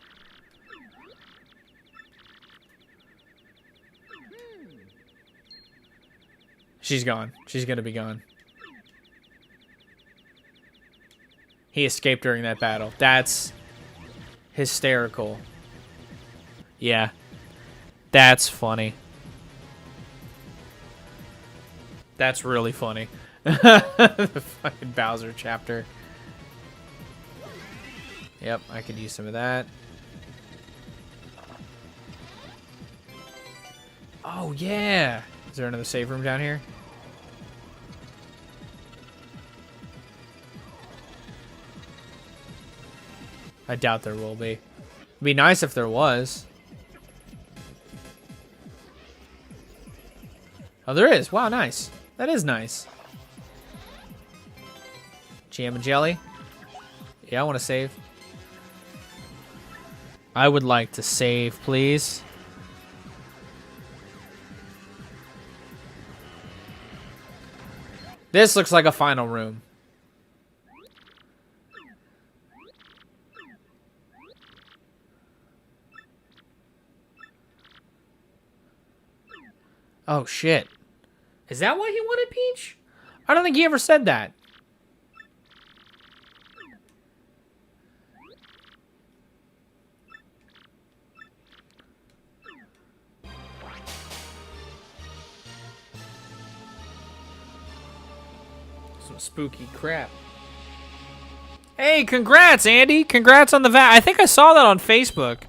She's gone. She's gonna be gone. He escaped during that battle. That's hysterical. Yeah. That's funny. That's really funny. The fucking Bowser chapter. Yep, I could use some of that. Oh, yeah. Is there another save room down here? I doubt there will be. It'd be nice if there was. Oh, there is. Wow, nice. That is nice. Jam and jelly. Yeah, I want to save. I would like to save, please. This looks like a final room. Oh, shit. Is that why he wanted Peach? I don't think he ever said that. Some spooky crap. Hey, congrats, Andy. Congrats on the vax. I think I saw that on Facebook.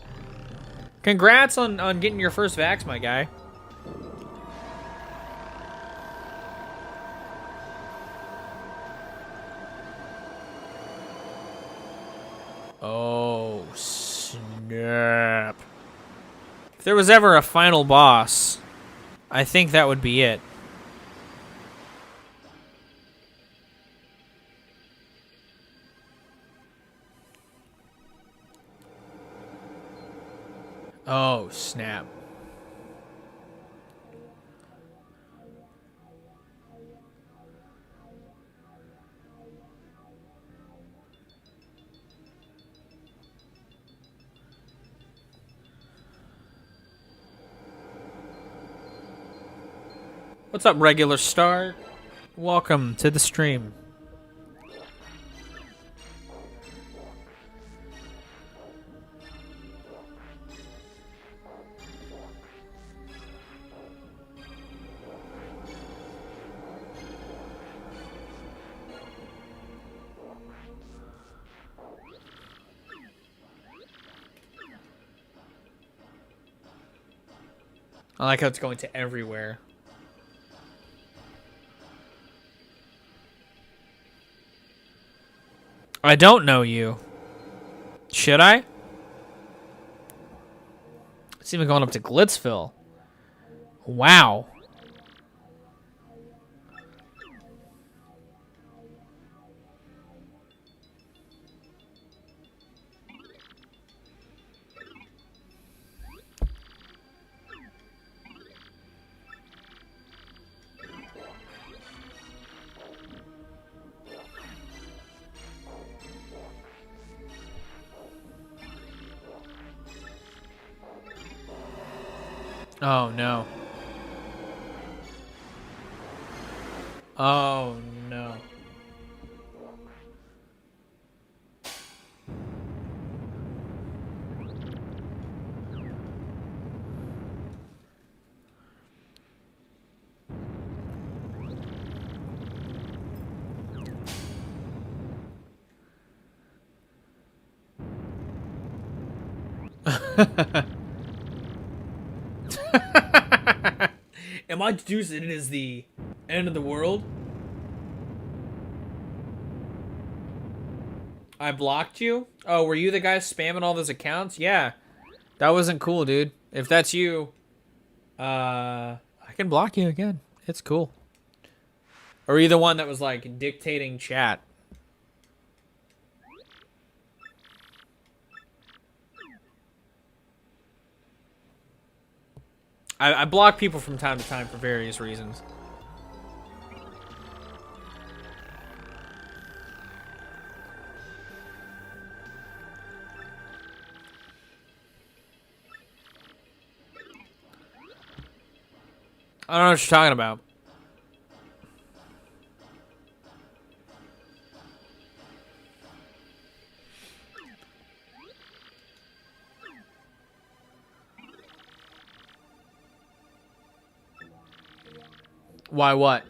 Congrats on getting your first vax, my guy. Oh, snap. If there was ever a final boss, I think that would be it. Oh, snap. What's up, regular star? Welcome to the stream. I like how it's going to everywhere. I don't know you. Should I? It's even going up to Glitzville. Wow. Oh, no. Oh, no. Am I deducing it is the End of the world? I blocked you? Oh, were you the guy spamming all those accounts? Yeah. That wasn't cool, dude. If that's you, I can block you again. It's cool. Or are you the one that was, like, dictating chat? I block people from time to time for various reasons. I don't know what you're talking about. Why what?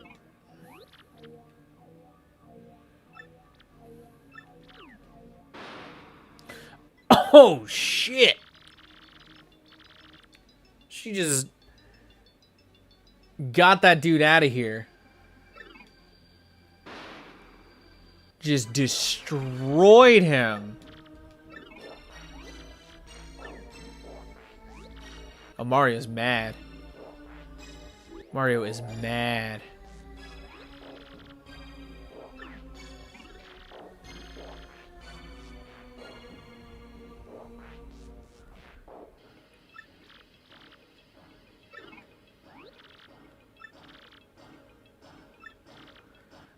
Oh, shit. She just got that dude out of here. Just destroyed him. Oh, Mario's mad. Mario is mad.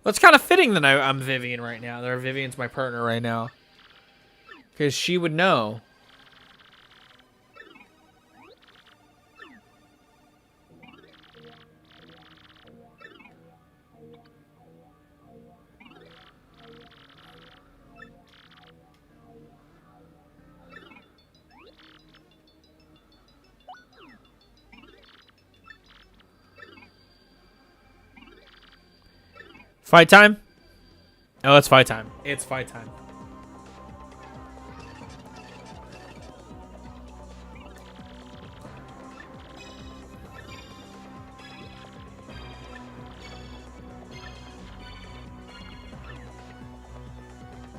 Well, it's kind of fitting that I'm Vivian right now. That Vivian's my partner right now. Because she would know. Fight time? Oh, it's fight time. It's fight time.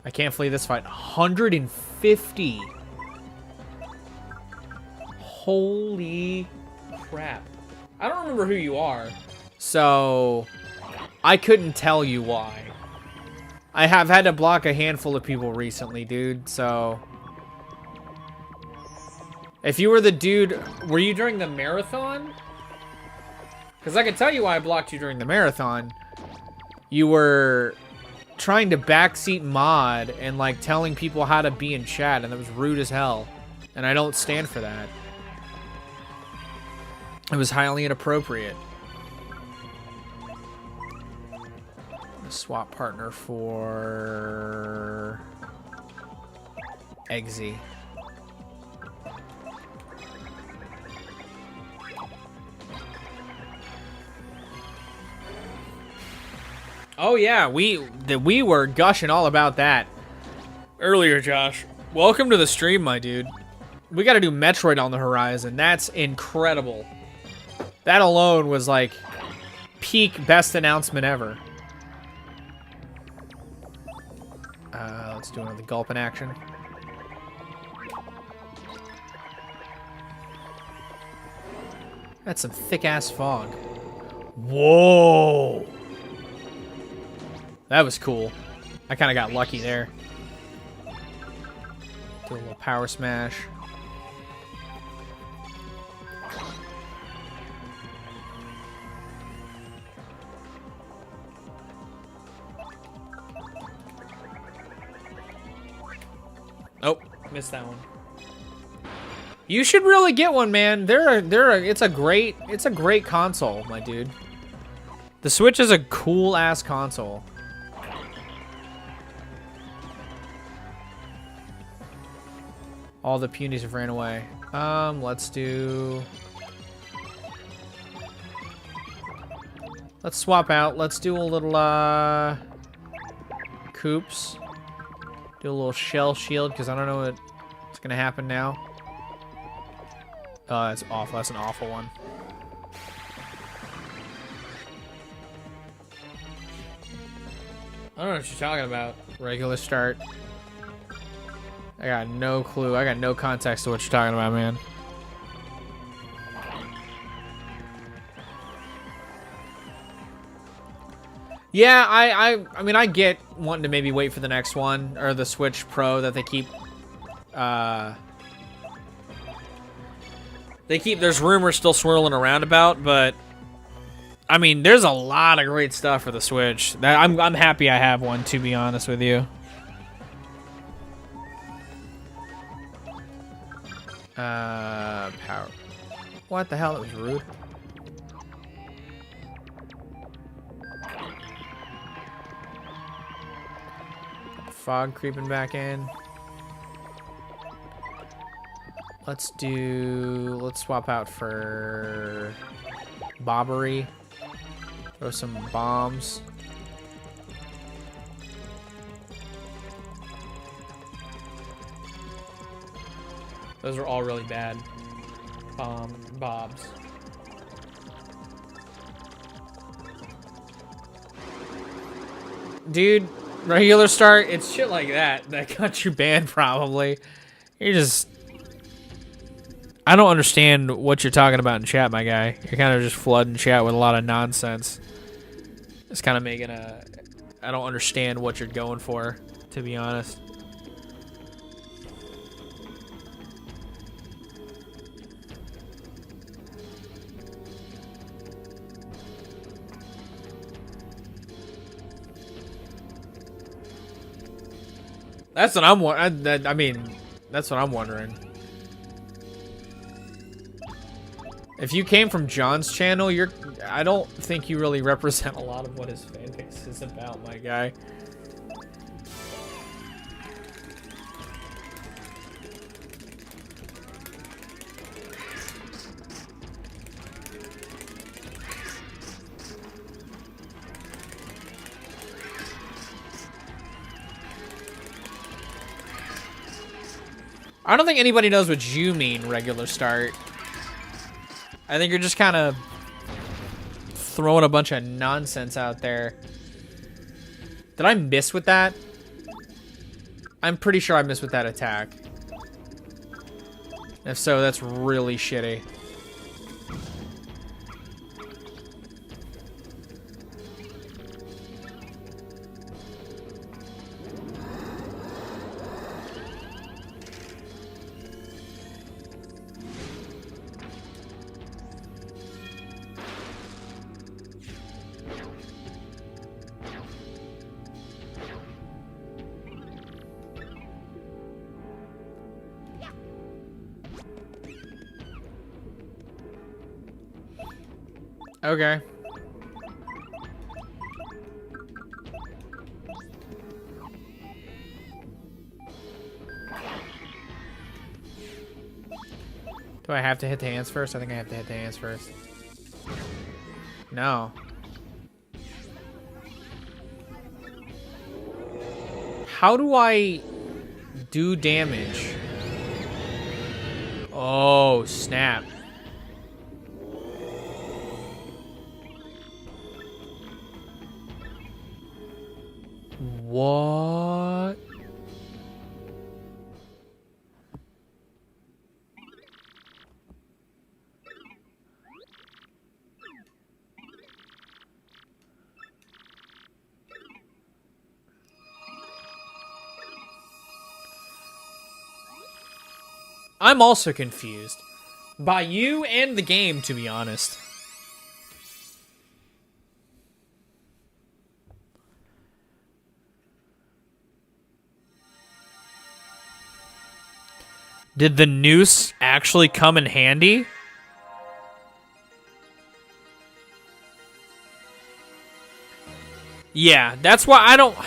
I can't flee this fight. 150. Holy crap. I don't remember who you are. So I couldn't tell you why. I have had to block a handful of people recently, dude, so... If you were the dude... Were you during the marathon? Because I can tell you why I blocked you during the marathon. You were trying to backseat mod and, like, telling people how to be in chat, and that was rude as hell. And I don't stand for that. It was highly inappropriate. Swap partner for Eggsy. Oh yeah, we were gushing all about that earlier, Josh. Welcome to the stream, my dude. We got to do Metroid on the horizon. That's incredible. That alone was like peak best announcement ever. Let's do another gulp in action. That's some thick-ass fog. Whoa! That was cool. I kind of got lucky there. Do a little power smash. Oh, missed that one. You should really get one, man. It's a great console, my dude. The Switch is a cool ass console. All the punies have ran away. Let's swap out. Let's do a little Coops. Do a little shell shield, because I don't know what's gonna happen now. Oh, that's awful. That's an awful one. I don't know what you're talking about. Regular start. I got no clue. I got no context to what you're talking about, man. Yeah, I mean, I get wanting to maybe wait for the next one, or the Switch Pro that they keep, there's rumors still swirling around about, but I mean, there's a lot of great stuff for the Switch. That I'm happy I have one, to be honest with you. Power. What the hell? That was rude. Fog creeping back in. Let's swap out for Bobbery. Throw some bombs. Those are all really bad. Bobs. Dude, regular start, it's shit like that got you banned probably. You're just... I don't understand what you're talking about in chat, my guy. You're kind of just flooding chat with a lot of nonsense. It's kind of making a... I don't understand what you're going for, to be honest. That's what I'm... I mean, that's what I'm wondering. If you came from John's channel, I don't think you really represent a lot of what his fanbase is about, my guy. I don't think anybody knows what you mean, regular start. I think you're just kind of throwing a bunch of nonsense out there. Did I miss with that? I'm pretty sure I missed with that attack. If so, that's really shitty. Okay. Do I have to hit the hands first? I think I have to hit the hands first. No. How do I do damage? Oh, snap. What? I'm also confused by you and the game, to be honest. Did the noose actually come in handy? Yeah, that's why I don't...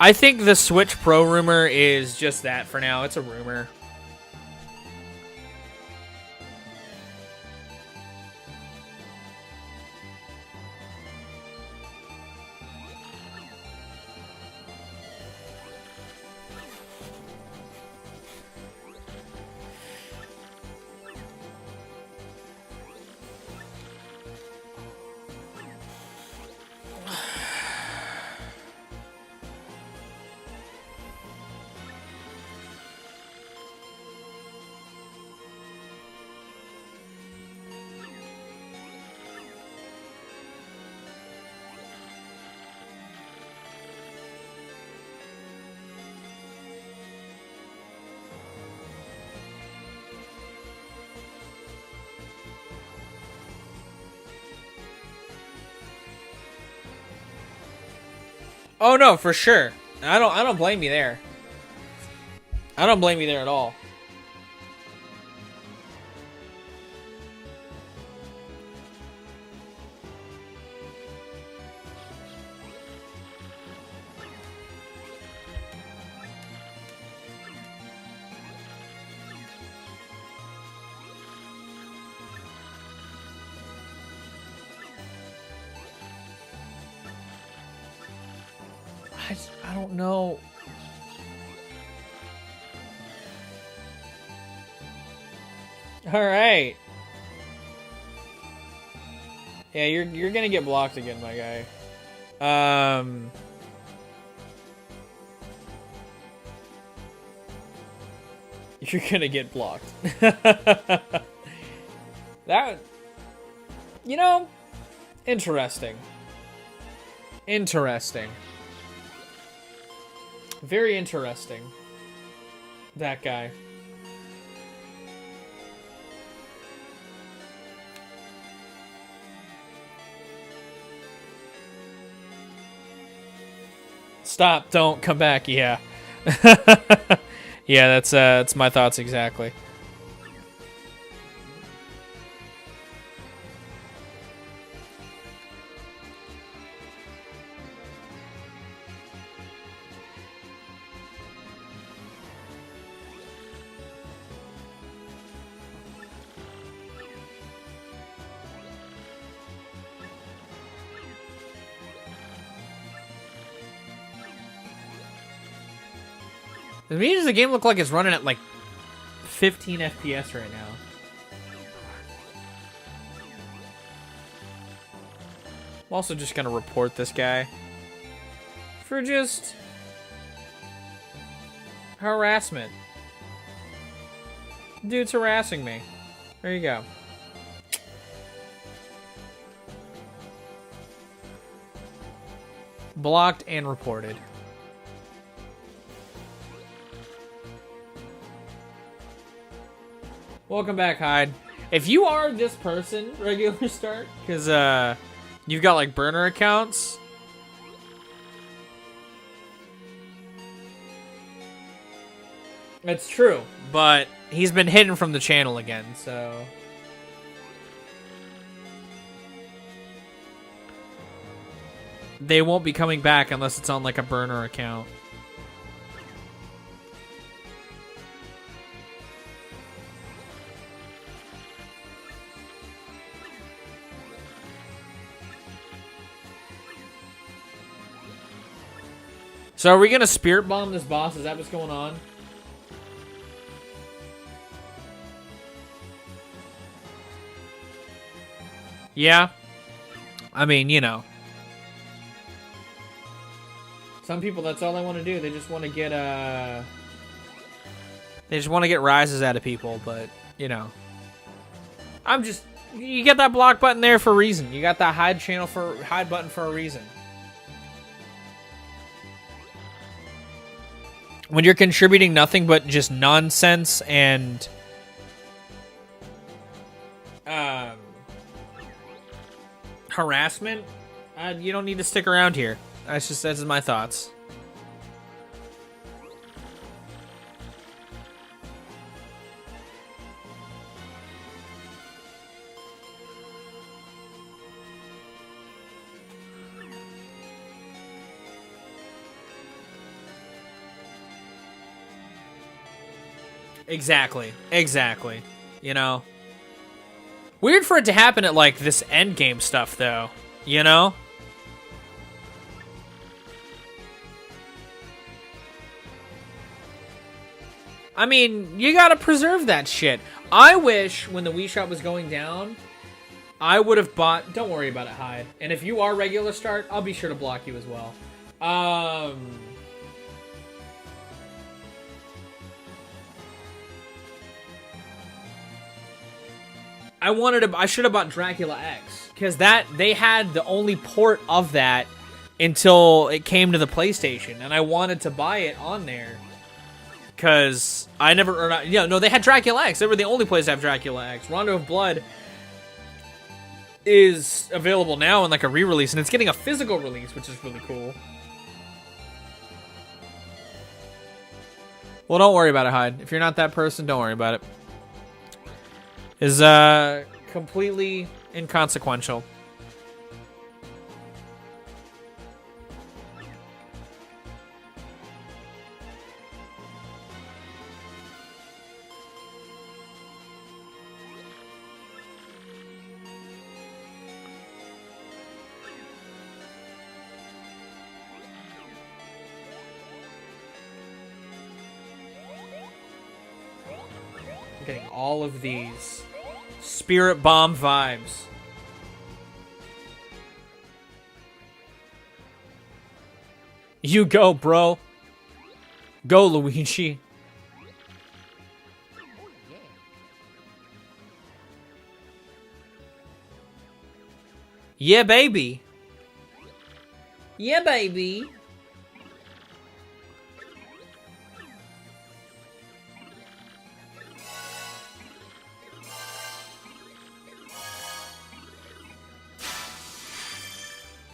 I think the Switch Pro rumor is just that for now. It's a rumor. Oh no, for sure. I don't blame you there. I don't blame you there at all. I don't know. All right. Yeah, you're gonna get blocked again, my guy. You're gonna get blocked. That, you know, interesting. Interesting. Very interesting. That guy. Stop, don't come back. Yeah. Yeah, that's my thoughts exactly. To me, does the game look like it's running at like 15 FPS right now? I'm also just gonna report this guy for just harassment. Dude's harassing me. There you go. Blocked and reported. Welcome back, Hyde. If you are this person, regular start, because you've got like burner accounts. It's true, but he's been hidden from the channel again, so. They won't be coming back unless it's on like a burner account. So are we gonna spirit bomb this boss? Is that what's going on? Yeah. I mean, you know. Some people, that's all they want to do. They just want to get, they just want to get rises out of people, but, you know. You get that block button there for a reason. You got that hide button for a reason. When you're contributing nothing but just nonsense and harassment, you don't need to stick around here. That's my thoughts. Exactly. You know? Weird for it to happen at, like, this endgame stuff, though. You know? I mean, you gotta preserve that shit. I wish, when the Wii Shop was going down, I would have bought... Don't worry about it, Hyde. And if you are regular start, I'll be sure to block you as well. I should have bought Dracula X, because they had the only port of that until it came to the PlayStation, and I wanted to buy it on there, because they had Dracula X. They were the only place to have Dracula X. Rondo of Blood is available now in like a re-release, and it's getting a physical release, which is really cool. Well, don't worry about it, Hyde. If you're not that person, don't worry about it. Is completely inconsequential. I'm getting all of these Spirit Bomb vibes. You go, bro. Go, Luigi. Yeah, baby. Yeah, baby.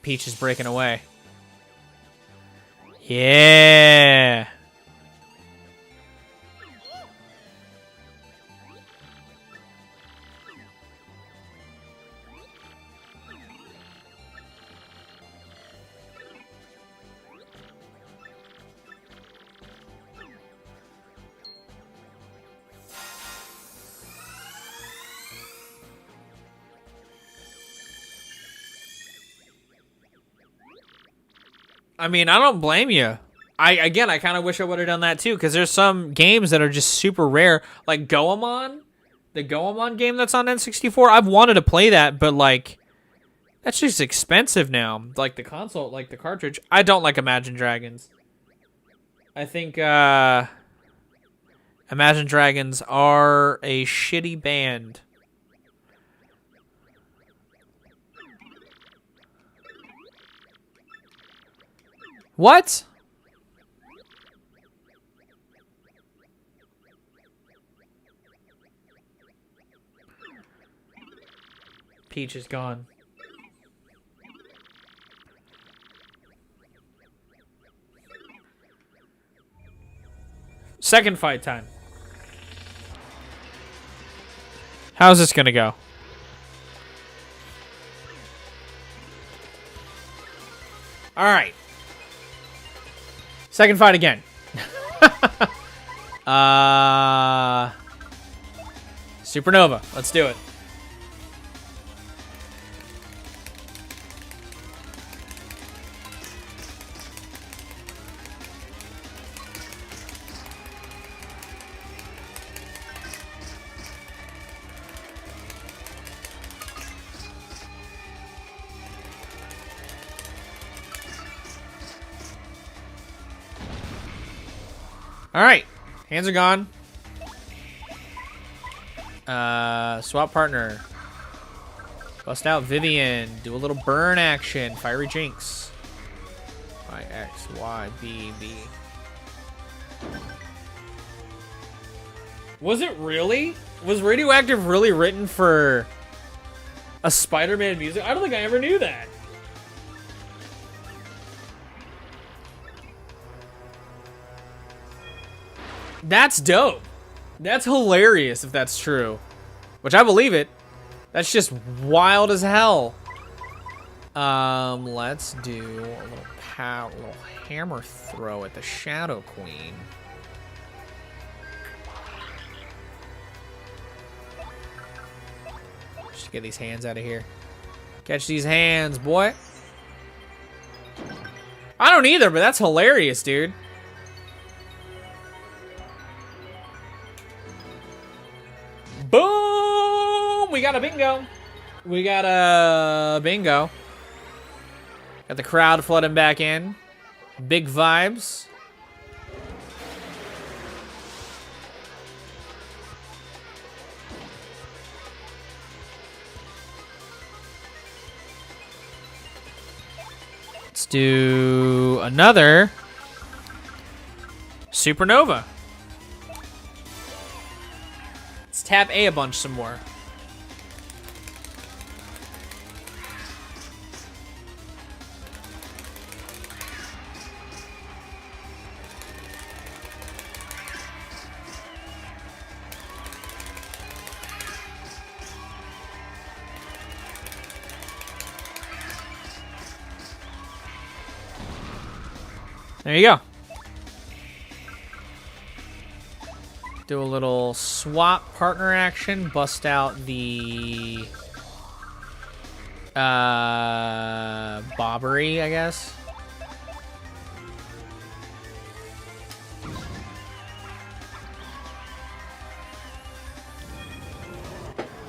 Peach is breaking away. Yeah. I mean, I don't blame you. I kind of wish I would have done that too, because there's some games that are just super rare, like Goemon, the Goemon game that's on N64. I've wanted to play that, but like, that's just expensive now. Like the console, like the cartridge. I don't like Imagine Dragons. I think Imagine Dragons are a shitty band. What? Peach is gone. Second fight time. How's this gonna go? All right. Second fight again. Supernova. Let's do it. All right, hands are gone. Swap partner. Bust out Vivian. Do a little burn action. Fiery Jinx. Y, X, Y, B, B. Was it really? Was Radioactive really written for a Spider-Man music? I don't think I ever knew that. That's dope. That's hilarious if that's true. Which I believe it. That's just wild as hell. Let's do a little hammer throw at the Shadow Queen. Just get these hands out of here. Catch these hands, boy. I don't either, but that's hilarious, dude. Boom! We got a bingo. We got a bingo. Got the crowd flooding back in. Big vibes. Let's do another Supernova. Let's tap A bunch some more. There you go. Do a little swap partner action. Bust out the Bobbery, I guess.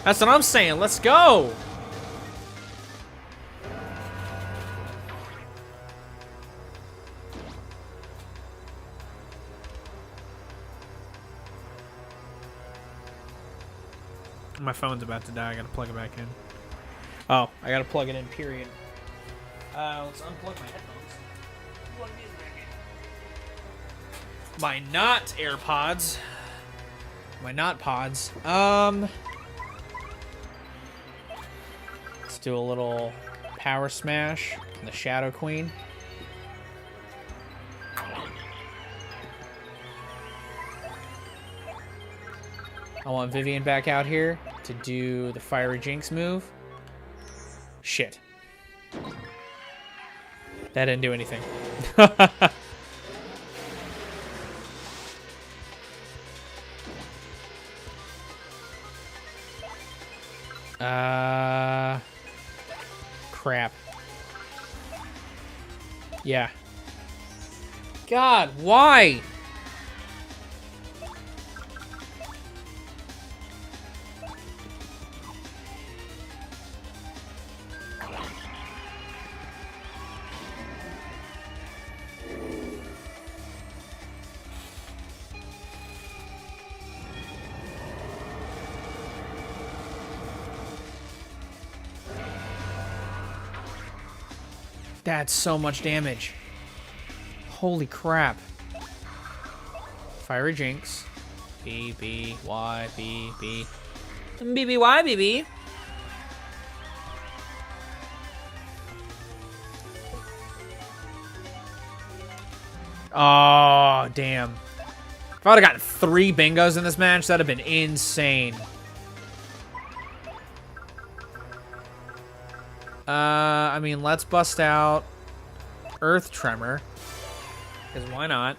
That's what I'm saying. Let's go. My phone's about to die. I gotta plug it back in. Oh, I gotta plug it in, period. Let's unplug my headphones. My not AirPods. My not pods. Let's do a little power smash on the Shadow Queen. I want Vivian back out here to do the Fiery Jinx move. Shit. That didn't do anything. Crap. Yeah. God, why? That's so much damage. Holy crap. Fiery Jinx. B, B, Y, B, B. B, B, Y, B, B. Oh, damn. If I would have gotten 3 bingos in this match, that would have been insane. I mean, let's bust out Earth Tremor. Because why not?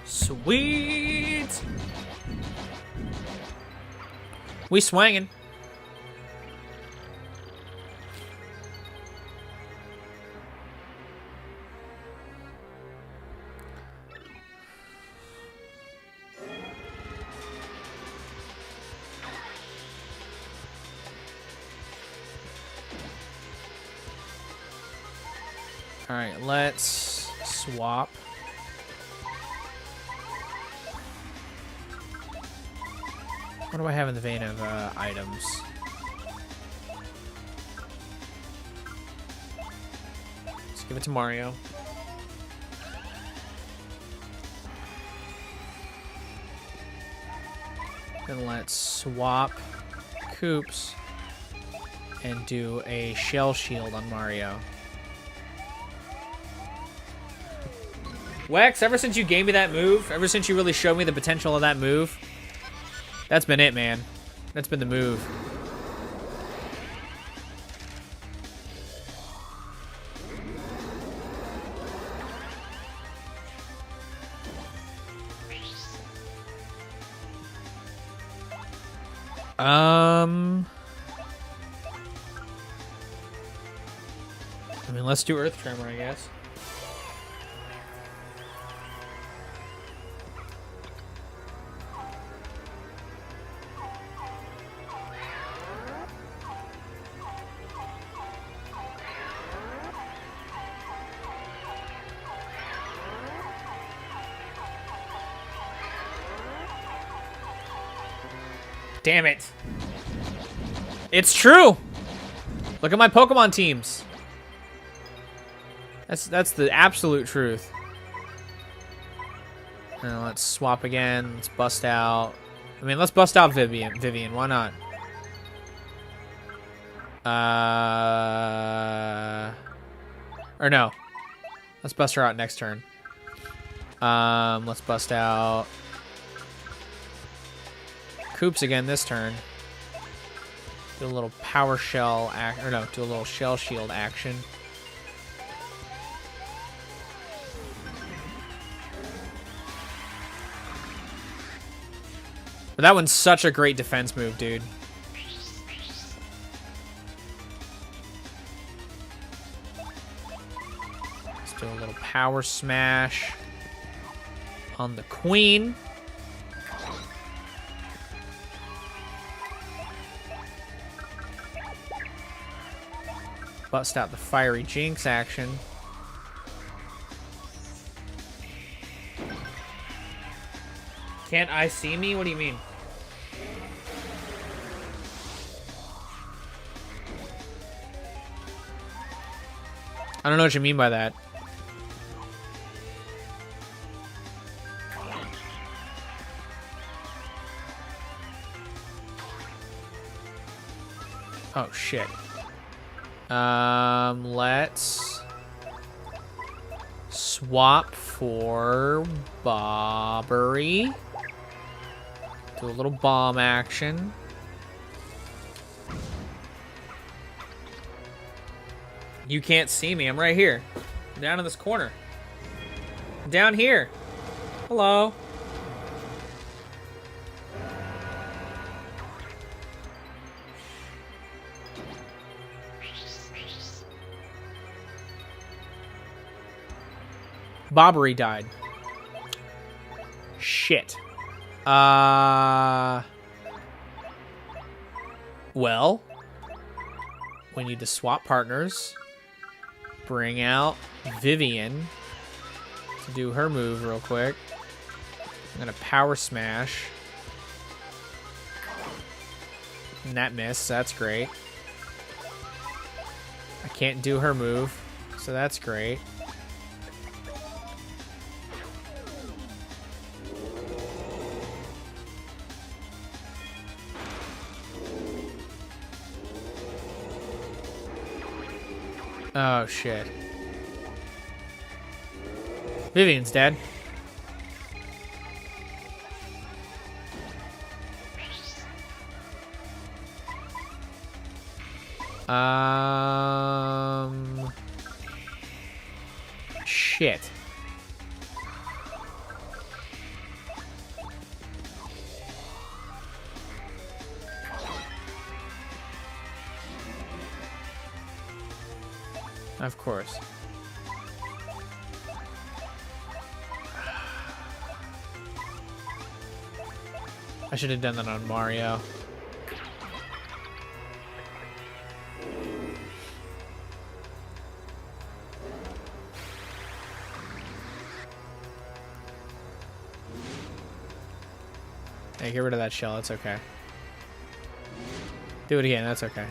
Sweet! We swangin'. All right, let's swap. What do I have in the vein of items? Let's give it to Mario. Then let's swap Koops and do a Shell Shield on Mario. Wex, ever since you gave me that move, ever since you really showed me the potential of that move, that's been it, man. That's been the move. I mean, let's do Earth Tremor, I guess. Damn it. It's true. Look at my Pokemon teams. That's the absolute truth. Now let's swap again. Let's bust out. I mean, let's bust out Vivian. Why not? Or no. Let's bust her out next turn. Let's bust out Koops again this turn. Do a little power shell act, or no, do a little shell shield action. But that one's such a great defense move, dude. Let's do a little power smash on the queen. Bust out the fiery jinx action. Can't I see me? What do you mean? I don't know what you mean by that. Oh, shit. Let's swap for Bobbery. Do a little bomb action. You can't see me. I'm right here. I'm down in this corner. I'm down here. Hello. Bobbery died. Shit. Well, we need to swap partners. Bring out Vivian to do her move real quick. I'm gonna power smash. And that missed, so that's great. I can't do her move, so that's great. Oh, shit. Vivian's dead. Shit. Of course. I should have done that on Mario. Hey, get rid of that shell. That's okay. Do it again. That's okay.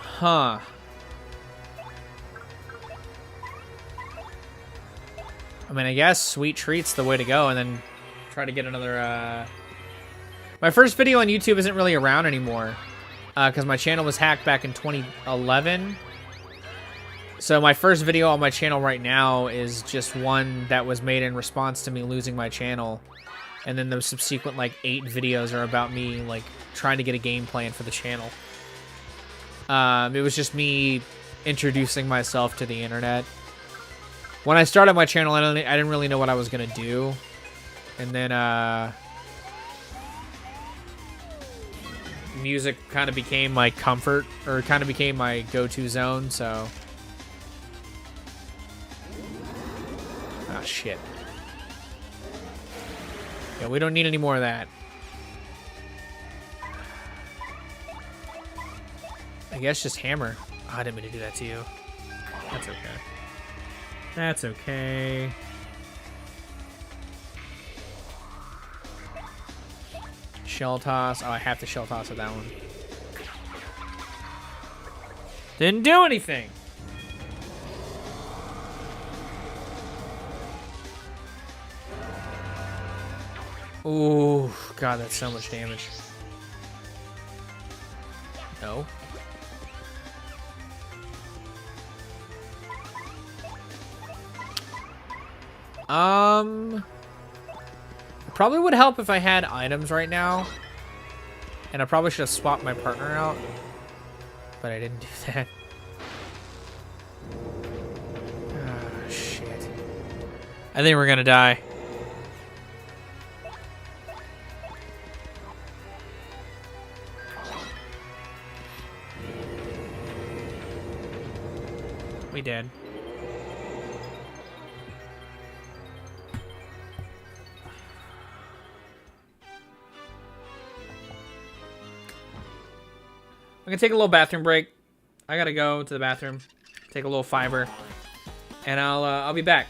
Huh. I mean, I guess Sweet Treat's the way to go, and then try to get another, My first video on YouTube isn't really around anymore, because my channel was hacked back in 2011. So my first video on my channel right now is just one that was made in response to me losing my channel. And then the subsequent, like, 8 videos are about me, like, trying to get a game plan for the channel. It was just me introducing myself to the internet. When I started my channel, I didn't really know what I was gonna do, and then music kind of became my comfort, or kind of became my go-to zone. So, ah, shit. Yeah, we don't need any more of that. I guess just hammer. Oh, I didn't mean to do that to you. That's okay. That's okay. Shell toss. Oh, I have to shell toss with that one. Didn't do anything. Ooh, God, that's so much damage. No. Probably would help if I had items right now. And I probably should have swapped my partner out. But I didn't do that. Ah, shit. I think we're gonna die. We did. I'm gonna take a little bathroom break. I gotta go to the bathroom, take a little fiber, and I'll be back.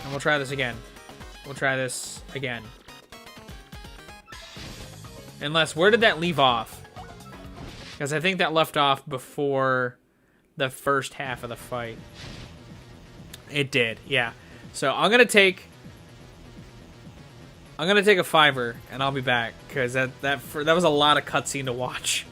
And we'll try this again. We'll try this again. Unless, where did that leave off? Because I think that left off before the first half of the fight. It did, yeah. So I'm gonna take a fiver, and I'll be back because that was a lot of cutscene to watch.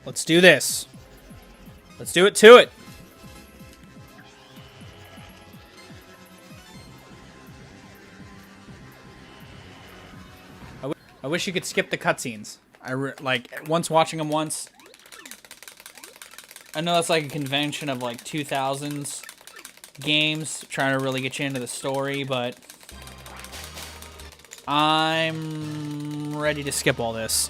Let's do this. Let's do it to it. I wish you could skip the cutscenes. Like, once watching them once. I know that's like a convention of like 2000s games, trying to really get you into the story, but I'm ready to skip all this.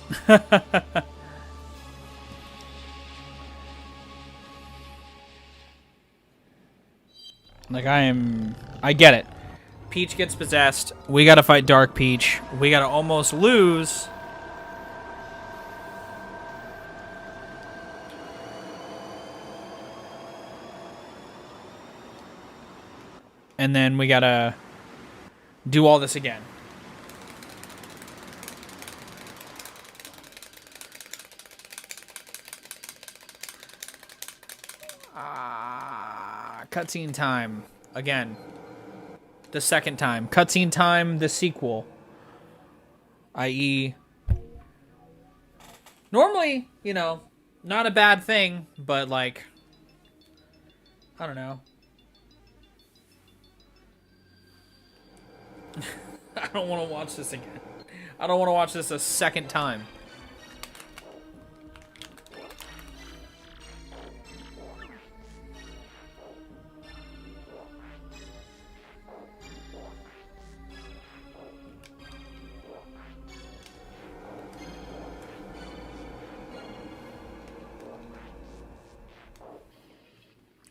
Like, I get it. Peach gets possessed. We gotta fight Dark Peach. We gotta almost lose. And then we gotta do all this again. Cutscene time. Again. the second time. Cutscene time, the sequel. I.e. normally, you know, not a bad thing, but like, I don't know. I don't want to watch this again. I don't want to watch this a second time.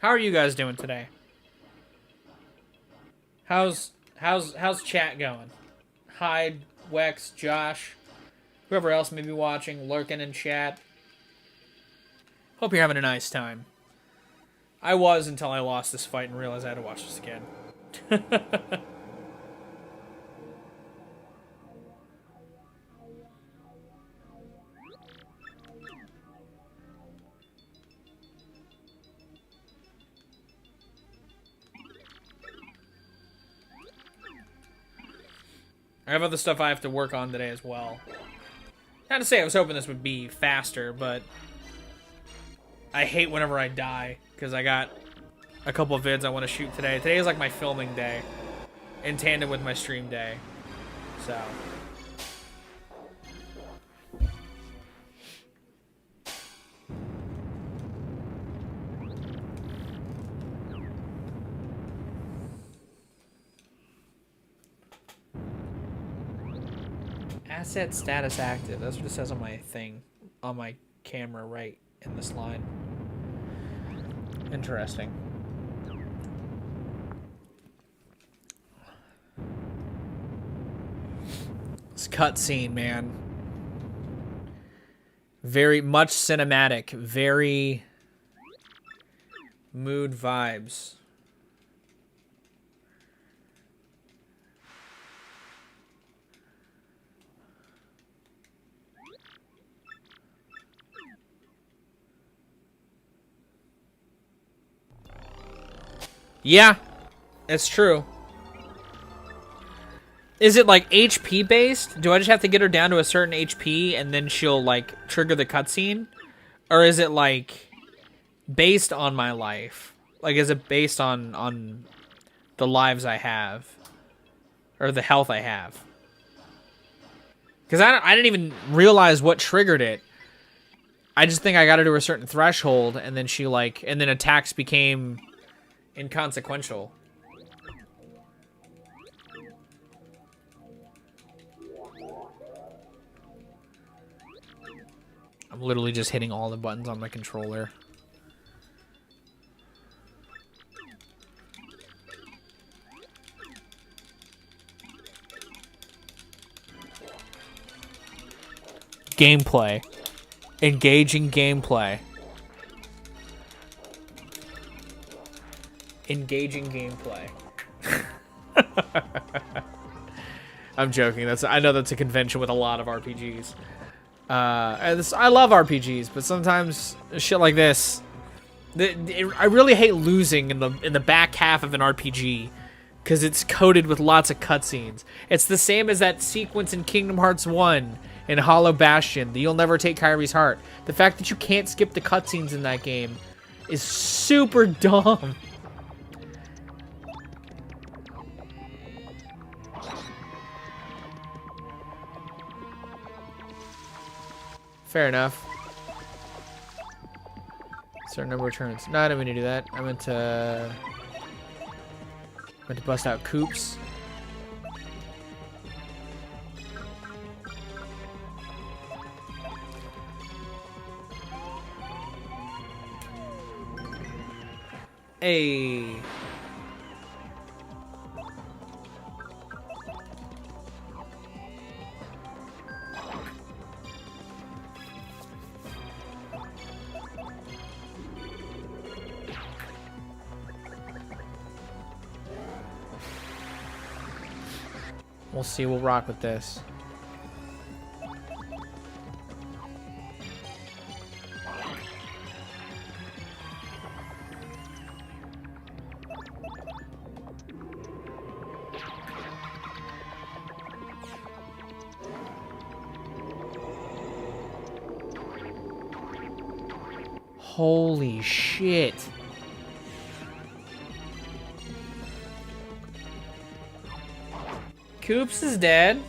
How are you guys doing today? How's chat going? Hyde, Wex, Josh, whoever else may be watching, lurking in chat. Hope you're having a nice time. I was until I lost this fight and realized I had to watch this again. I have other stuff I have to work on today as well. Not to say I was hoping this would be faster, but I hate whenever I die, because I got a couple of vids I want to shoot today. Today is like my filming day, in tandem with my stream day, so... Asset status active. That's what it says on my thing, on my camera right in this line. Interesting. This cutscene, man. Very much cinematic. Very mood vibes. Yeah, it's true. Is it like HP based? Do I just have to get her down to a certain HP and then she'll like trigger the cutscene? Or is it like based on my life? Like, is it based on the lives I have? Or the health I have? Because I didn't even realize what triggered it. I just think I got her to a certain threshold and then she like, and then attacks became inconsequential. I'm literally just hitting all the buttons on my controller. Gameplay. Engaging gameplay. Engaging gameplay. I'm joking. I know that's a convention with a lot of RPGs. I love RPGs, but sometimes shit like this, I really hate losing in the back half of an RPG because it's coated with lots of cutscenes. It's the same as that sequence in Kingdom Hearts 1 in Hollow Bastion, the You'll Never Take Kyrie's Heart. The fact that you can't skip the cutscenes in that game is super dumb. Fair enough. Certain number of turns. No, I didn't mean to do that. I meant to bust out Coops. Hey. We'll see. We'll rock with this. Holy shit. Coops is dead.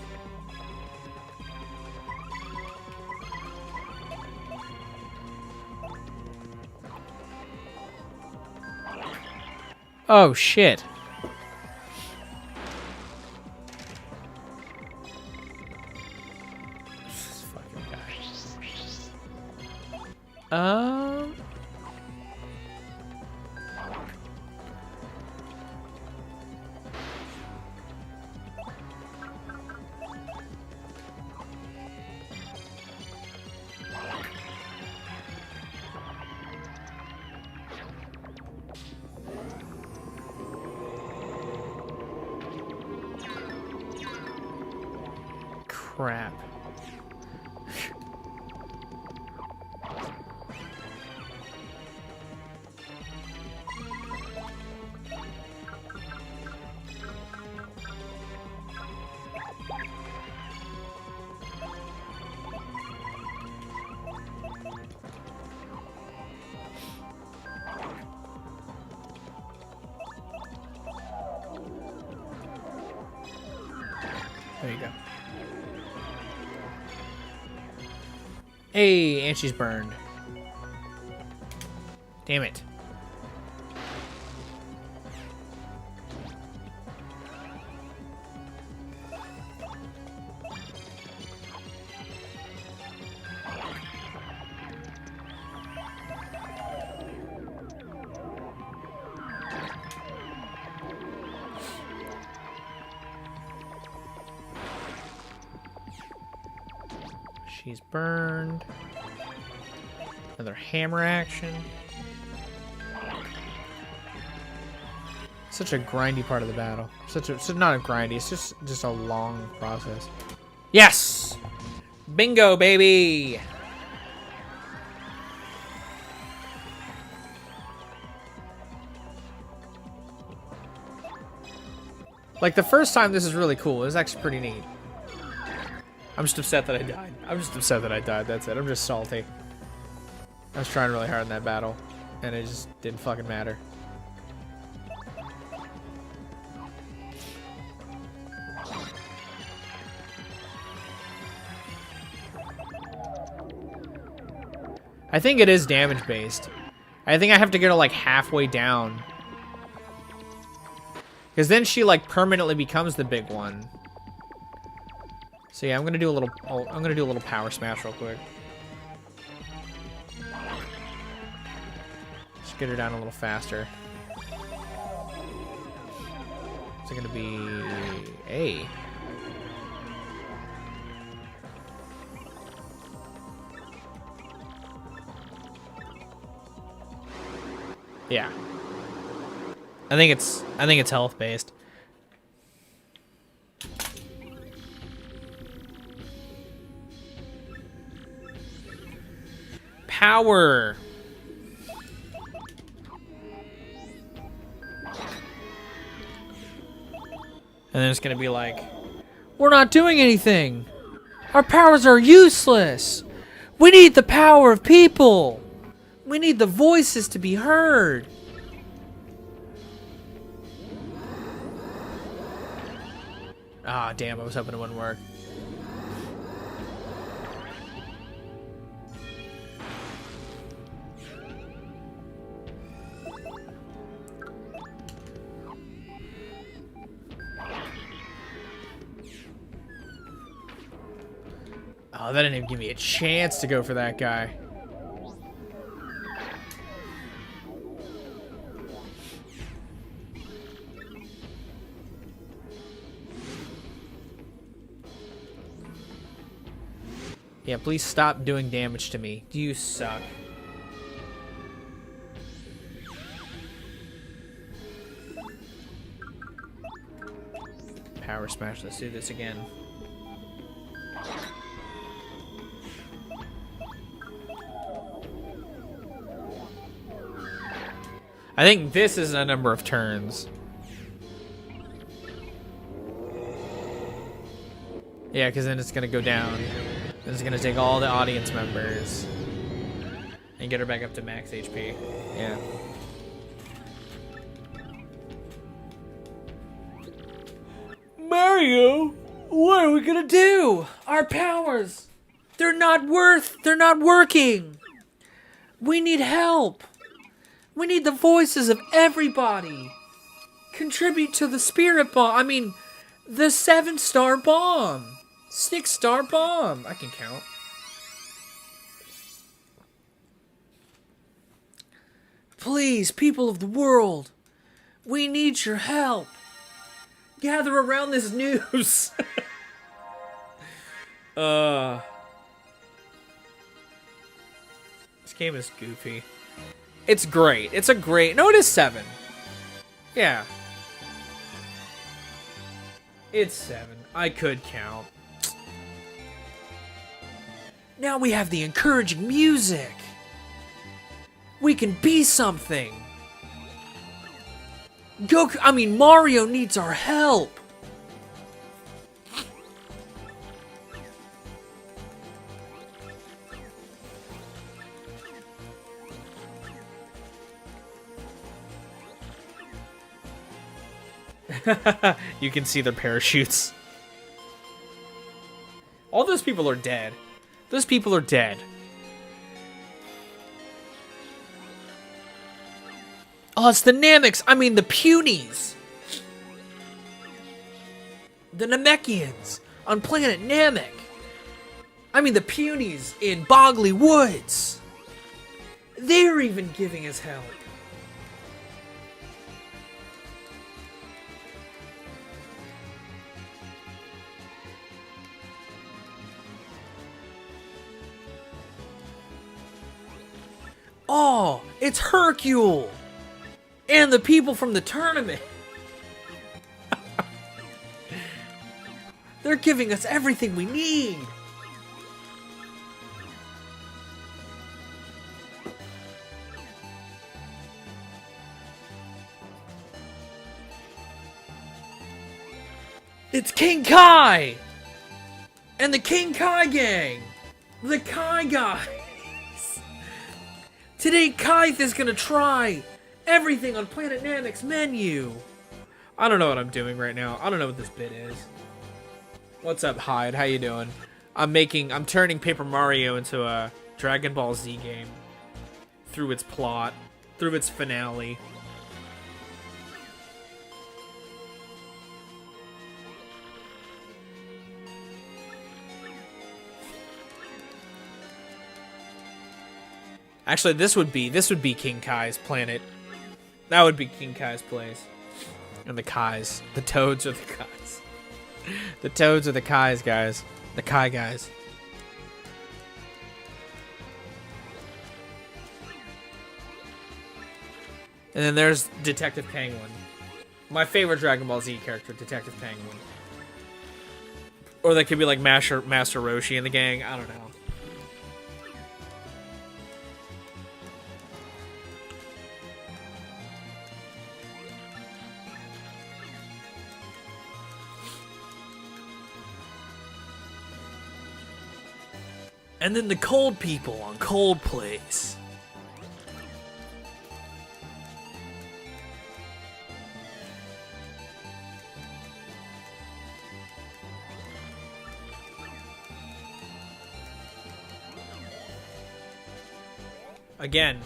Oh shit. This fucking guy. Crap. There you go. Hey, and she's burned. Damn it. She's burned. Another hammer action. Such a grindy part of the battle. Not a grindy, it's just a long process. Yes! Bingo, baby! Like, the first time this is really cool. It was actually pretty neat. I'm just upset that I died. That's it. I'm just salty. I was trying really hard in that battle, and it just didn't fucking matter. I think it is damage based. I think I have to get her like halfway down. Because then she like permanently becomes the big one. So yeah, I'm gonna do a little power smash real quick. Just get her down a little faster. Is it gonna be A? Yeah. I think it's health based. Power. And then it's gonna be like, we're not doing anything. Our powers are useless. We need the power of people. We need the voices to be heard. Ah, damn, I was hoping it wouldn't work. Oh, that didn't even give me a chance to go for that guy. Yeah, please stop doing damage to me. You suck. Power smash. Let's do this again. I think this is a number of turns. Yeah, because then it's going to go down. Then it's going to take all the audience members. And get her back up to max HP. Yeah. Mario, what are we gonna do? Our powers, they're not working. We need help. We need the voices of everybody. Contribute to the spirit bomb. I mean, the 7-star bomb. 6-star bomb. I can count. Please, people of the world, we need your help. Gather around this news. This game is goofy. It's great. It's a great... No, it is 7. Yeah. It's 7. I could count. Now we have the encouraging music. We can be something. Mario needs our help. You can see their parachutes. All those people are dead. Those people are dead. Oh, it's the Namecs. I mean, the Punies. The Namekians on planet Namek. I mean, the Punies in Boggly Woods. They're even giving us help. Oh, it's Hercule! And the people from the tournament! They're giving us everything we need! It's King Kai! And the King Kai gang! The Kai guys! Today, Kaith is gonna try everything on Planet Namek's menu. I don't know what I'm doing right now. I don't know what this bit is. What's up, Hyde? How you doing? I'm turning Paper Mario into a Dragon Ball Z game. Through its plot. Through its finale. Actually, this would be King Kai's planet. That would be King Kai's place. And the Kais. The Toads are the Kais. The Toads are the Kais, guys. The Kai guys. And then there's Detective Penguin. My favorite Dragon Ball Z character, Detective Penguin. Or that could be like Master Roshi in the gang. I don't know. And then the cold people on Cold Place. Again.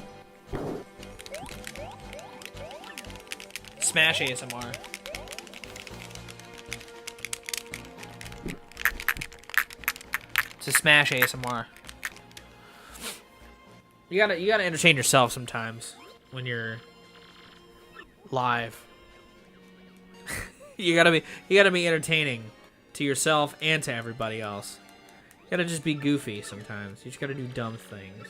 Smash ASMR. To Smash ASMR. You gotta entertain yourself sometimes when you're live. you gotta be entertaining to yourself and to everybody else. You gotta just be goofy sometimes. You just gotta do dumb things.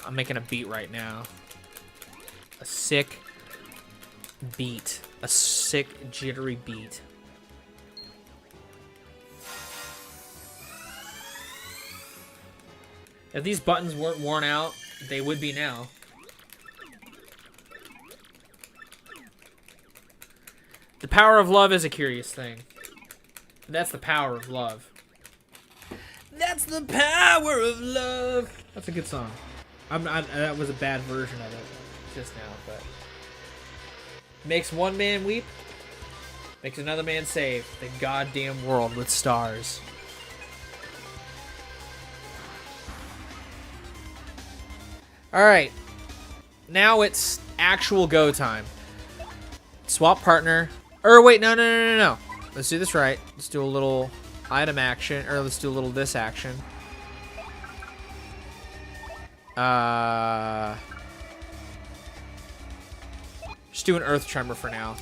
I'm making a beat right now. A sick beat. A sick, jittery beat. If these buttons weren't worn out, They would be now. The power of love is a curious thing. That's the power of love. That's the power of love. That's a good song. That was a bad version of it just now, but makes one man weep, makes another man save the goddamn world with stars. All right, now it's actual go time. Swap partner. Or wait, no. Let's do this right. Let's do a little item action, or let's do a little this action. Just do an earth tremor for now.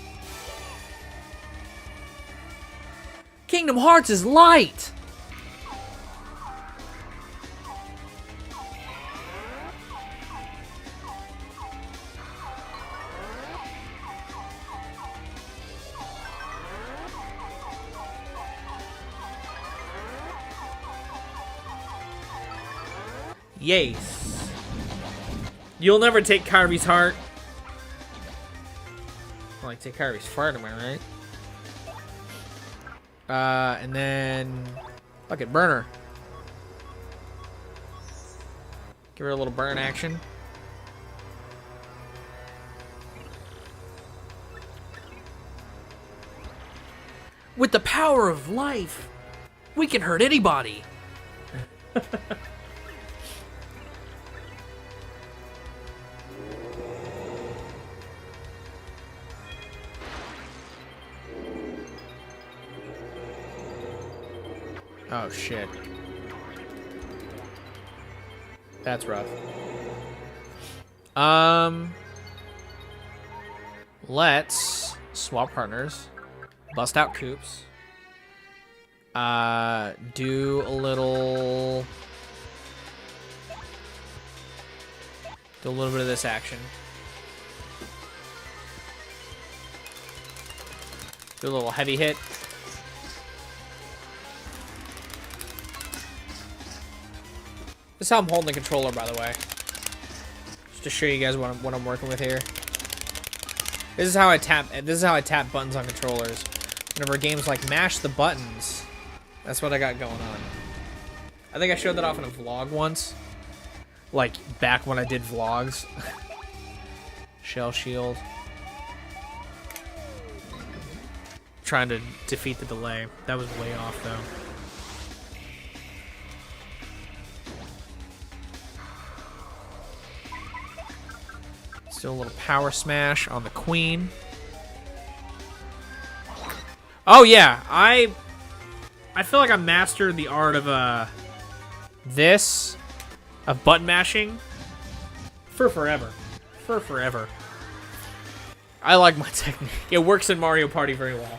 Kingdom Hearts is light. Yes. You'll never take Kirby's heart. Well, like take Kirby's fart, am I right? And then bucket burner. Give her a little burn action. With the power of life, we can hurt anybody. Oh, shit. That's rough. Let's swap partners. Bust out Coops. Do a little bit of this action. Do a little heavy hit. This is how I'm holding the controller, by the way. Just to show you guys what I'm working with here. This is how I tap. This is how I tap buttons on controllers. Whenever games like mash the buttons, that's what I got going on. I think I showed that off in a vlog once, like back when I did vlogs. Shell shield. Trying to defeat the delay. That was way off though. Do a little power smash on the queen. Oh yeah, I feel like I mastered the art of button mashing for forever. I like my technique. It works in Mario Party very well.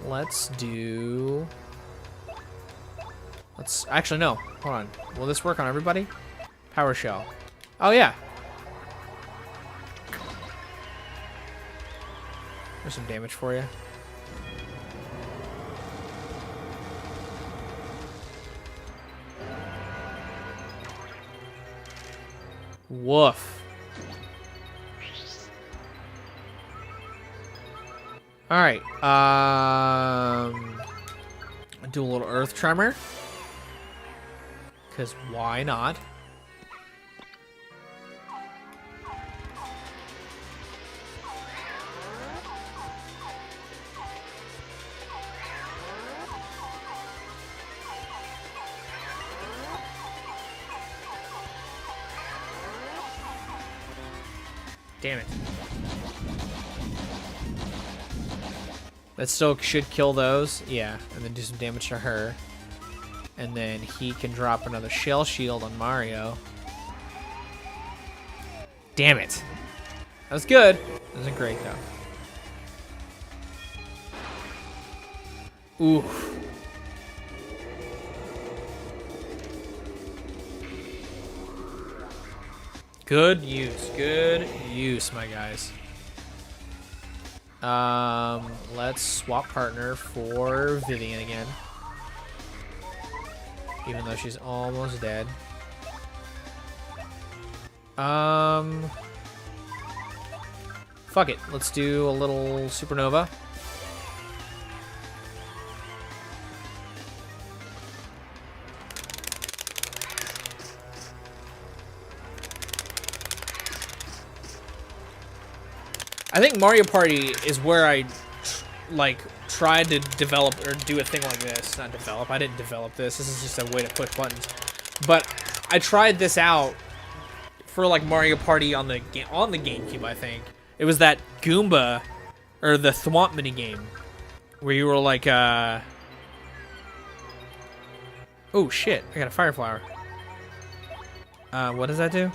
Let's do. Actually, no. Hold on. Will this work on everybody? Power Shell. Oh, yeah. There's some damage for you. Woof. Alright. Do a little Earth Tremor. Because why not? Damn it. That still should kill those. Yeah, and then do some damage to her. And then he can drop another shell shield on Mario. Damn it. That was good. That wasn't great, though. Oof. Good use, my guys. Let's swap partner for Vivian again. Even though she's almost dead. Fuck it. Let's do a little supernova. I think Mario Party is where I tried to develop or do a thing like this. Not develop. I didn't develop this. This is just a way to push buttons. But I tried this out for like Mario Party on the GameCube, I think. It was that Goomba or the Thwomp mini game where you were like oh shit, I got a fire flower. What does that do?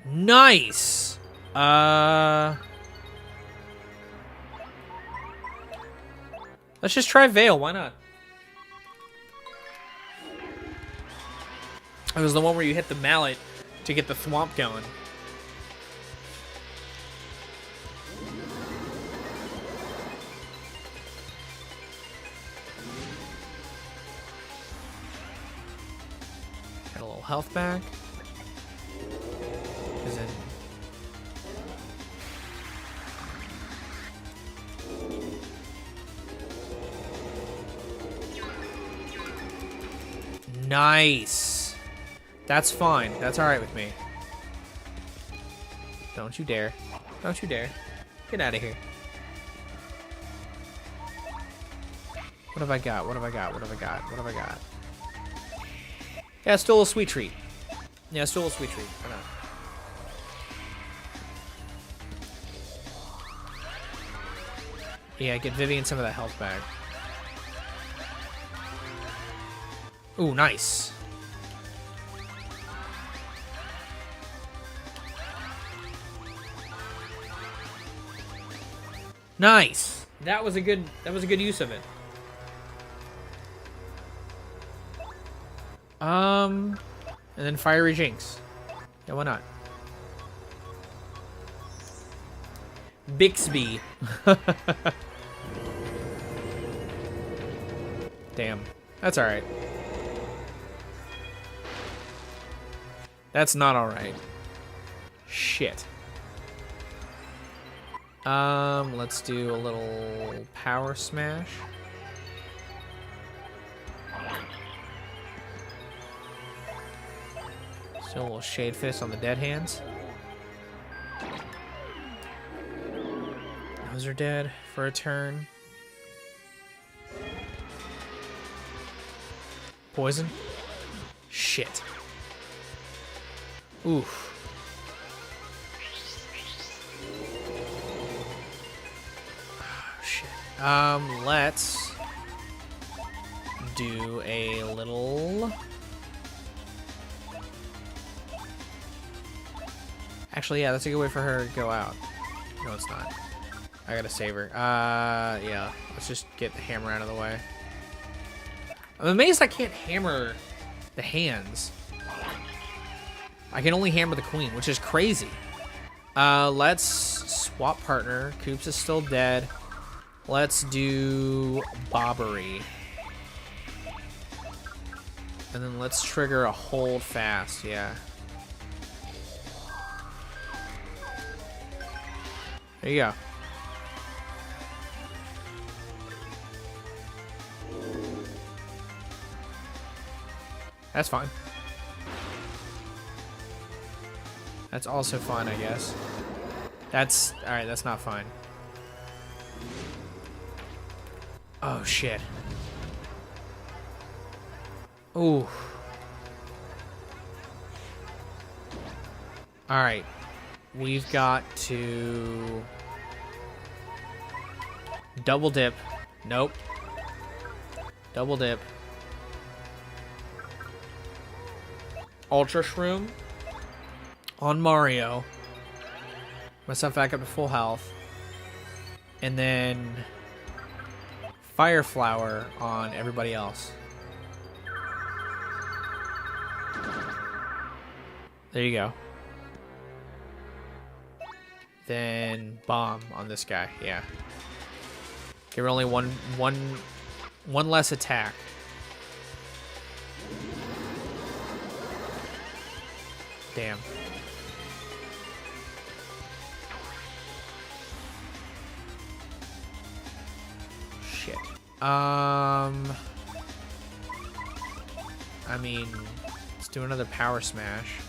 Nice. Let's just try Veil, why not? It was the one where you hit the mallet to get the thwomp going. Got a little health back. Is it? Nice. That's fine. That's alright with me. Don't you dare. Don't you dare. Get out of here. What have I got? What have I got? What have I got? What have I got? Yeah, still a sweet treat. Yeah, still a sweet treat. Why not? Yeah, get Vivian some of that health back. Ooh, nice. Nice. That was a good use of it. And then Fiery Jinx. Yeah, why not? Bixby. Damn. That's alright. That's not alright. Shit. Let's do a little power smash. Still a little shade fist on the dead hands. Those are dead for a turn. Poison? Shit. Oof. Oh, shit. Let's do a little... Actually, yeah, that's a good way for her to go out. No, it's not. I gotta save her. Yeah. Let's just get the hammer out of the way. I'm amazed I can't hammer the hands. I can only hammer the queen, which is crazy. Let's swap partner. Koops is still dead. Let's do Bobbery. And then let's trigger a hold fast, yeah. There you go. That's fine. That's also fine, I guess. That's... Alright, that's not fine. Oh, shit. Ooh. Alright. We've got to... Double dip. Nope. Double dip. Ultra Shroom on Mario. Myself back up to full health. And then Fire Flower on everybody else. There you go. Then Bomb on this guy, yeah. Give her only one less attack. Damn. Shit. I mean, let's do another power smash.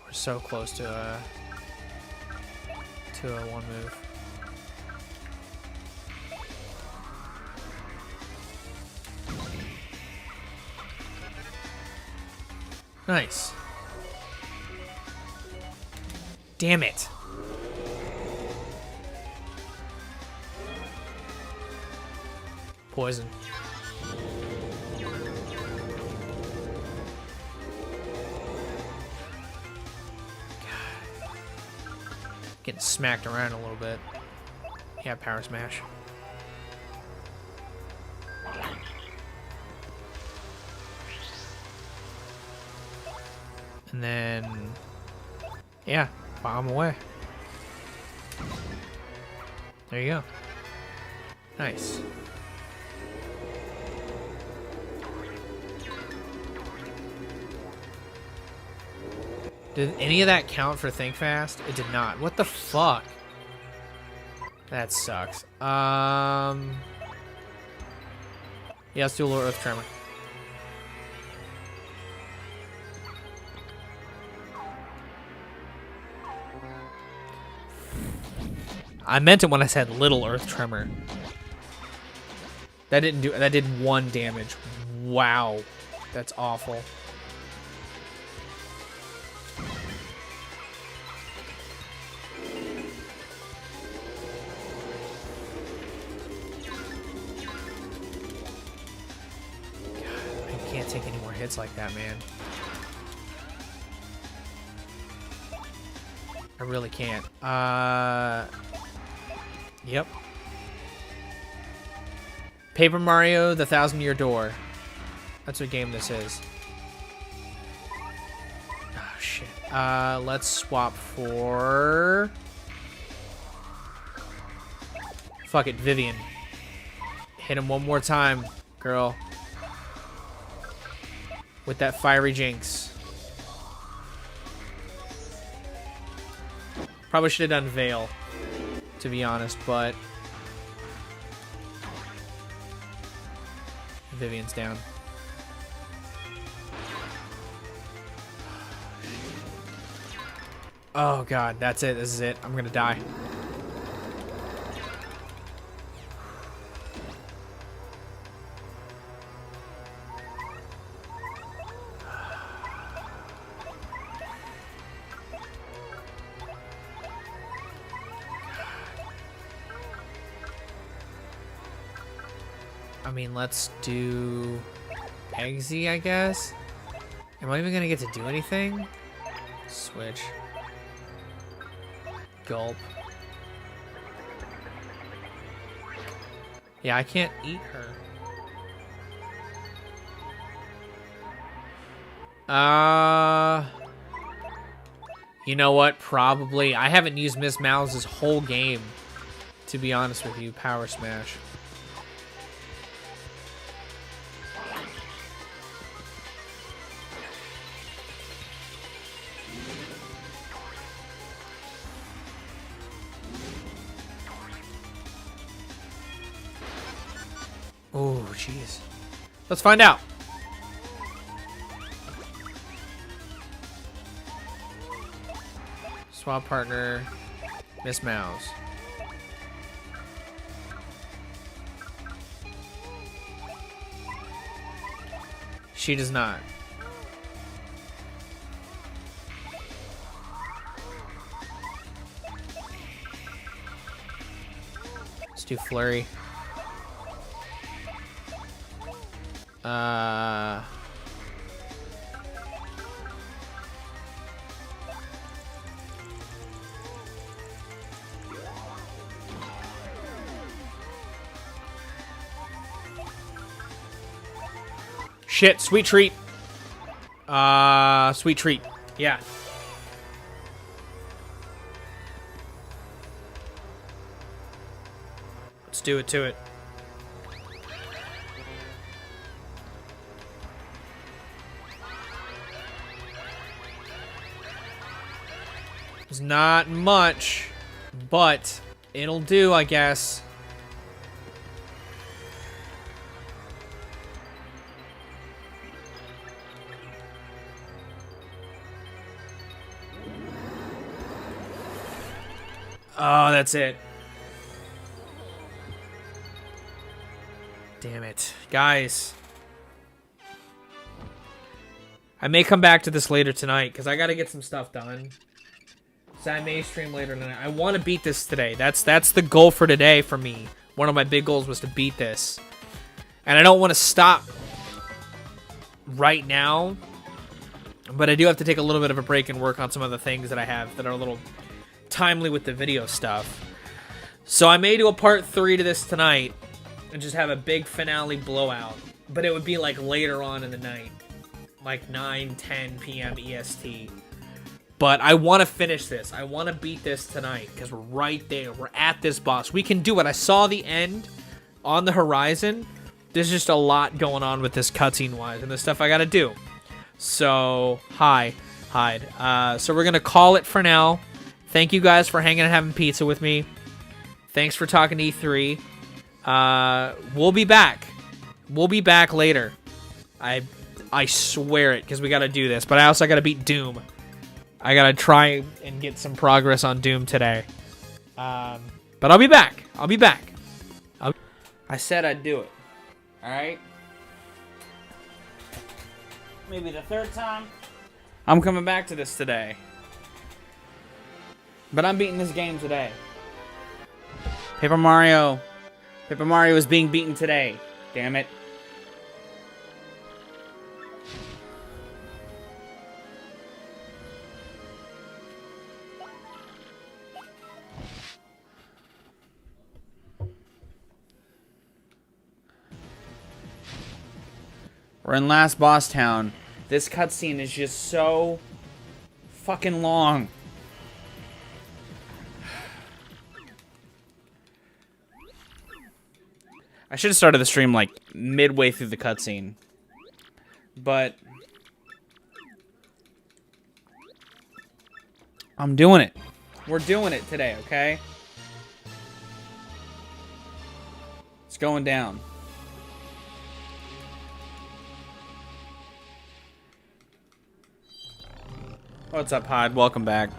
We're so close to a one move. Nice. Damn it. Poison. God. Getting smacked around a little bit. Yeah, power smash. And then, yeah, bomb away. There you go. Nice. Did any of that count for Think Fast? It did not. What the fuck? That sucks. Yeah, let's do a little Earth Tremor. I meant it when I said little Earth Tremor. That didn't do. That did 1 damage. Wow, that's awful. God, I can't take any more hits like that, man. I really can't. Yep. Paper Mario: The Thousand-Year Door. That's what game this is. Oh, shit. Let's swap for... Fuck it, Vivian. Hit him one more time, girl. With that fiery jinx. Probably should have done Veil, to be honest, but Vivian's down. Oh god, that's it. This is it. I'm gonna die. I mean, let's do Eggsy, I guess. Am I even gonna get to do anything? Switch. Gulp. Yeah, I can't eat her. You know what? Probably. I haven't used Miss Mouse this whole game, to be honest with you. Power Smash. Oh, jeez. Let's find out. Swap partner, Miss Mouse. She does not. Let's do Flurry. Shit, sweet treat. Sweet treat. Yeah. do it to it. It's not much, but it'll do, I guess. Oh, that's it. Damn it. Guys. I may come back to this later tonight, because I gotta get some stuff done. So I may stream later tonight. I want to beat this today. That's the goal for today for me. One of my big goals was to beat this. And I don't want to stop right now. But I do have to take a little bit of a break and work on some other things that I have that are a little timely with the video stuff. So I may do a part 3 to this tonight and just have a big finale blowout. But it would be like later on in the night. Like 9, 10 p.m. EST. But I want to finish this. I want to beat this tonight because we're right there. We're at this boss. We can do it. I saw the end on the horizon. There's just a lot going on with this cutscene-wise and the stuff I got to do. So, hide. So we're going to call it for now. Thank you guys for hanging and having pizza with me. Thanks for talking to E3. We'll be back. We'll be back later. I swear it because we got to do this. But I also got to beat Doom. I gotta try and get some progress on Doom today. But I'll be back. I said I'd do it. Alright? Maybe the third time. I'm coming back to this today. But I'm beating this game today. Paper Mario. Paper Mario is being beaten today. Damn it. We're in Last Boss Town. This cutscene is just so fucking long. I should have started the stream like midway through the cutscene. But I'm doing it. We're doing it today, okay? It's going down. What's up, Hyde? Welcome back.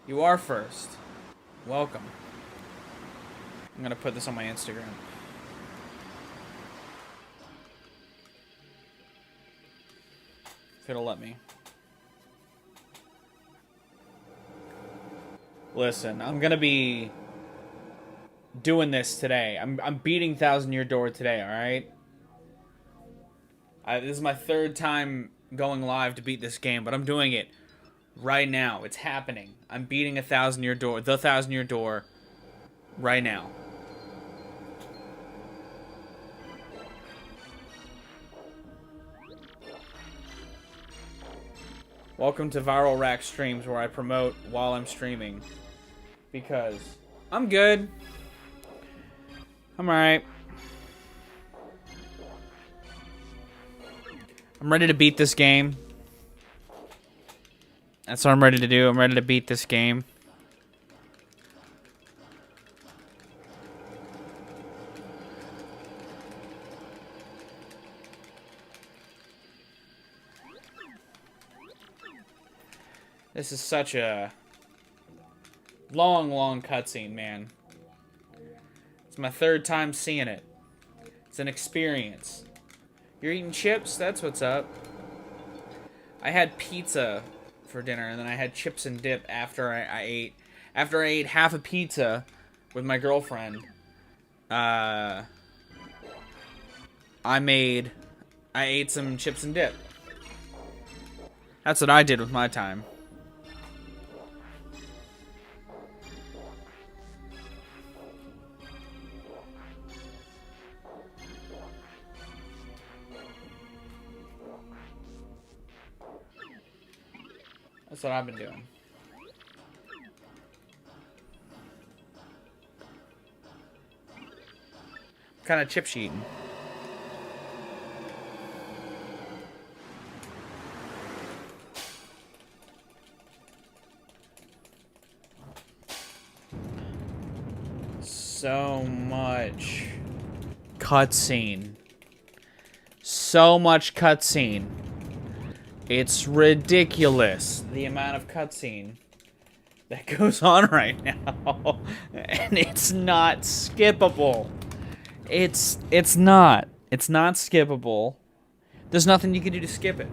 You are first. Welcome. I'm gonna put this on my Instagram. If it'll let me. Listen, I'm gonna be doing this today. I'm beating Thousand Year Door today, alright? This is my third time going live to beat this game, but I'm doing it right now. It's happening. I'm beating the Thousand Year Door right now. Welcome to Viral Rack Streams, where I promote while I'm streaming. Because I'm good. I'm alright. I'm ready to beat this game. That's what I'm ready to do. I'm ready to beat this game. This is such a long cutscene, man. It's my third time seeing it. It's an experience. You're eating chips? That's what's up. I had pizza for dinner, and then I had chips and dip after I ate. After I ate half a pizza with my girlfriend, I ate some chips and dip. That's what I did with my time. That's what I've been doing. What kind of chips you eating? So much cutscene. So much cutscene. It's ridiculous, the amount of cutscene that goes on right now. And it's not skippable. It's not. It's not skippable. There's nothing you can do to skip it.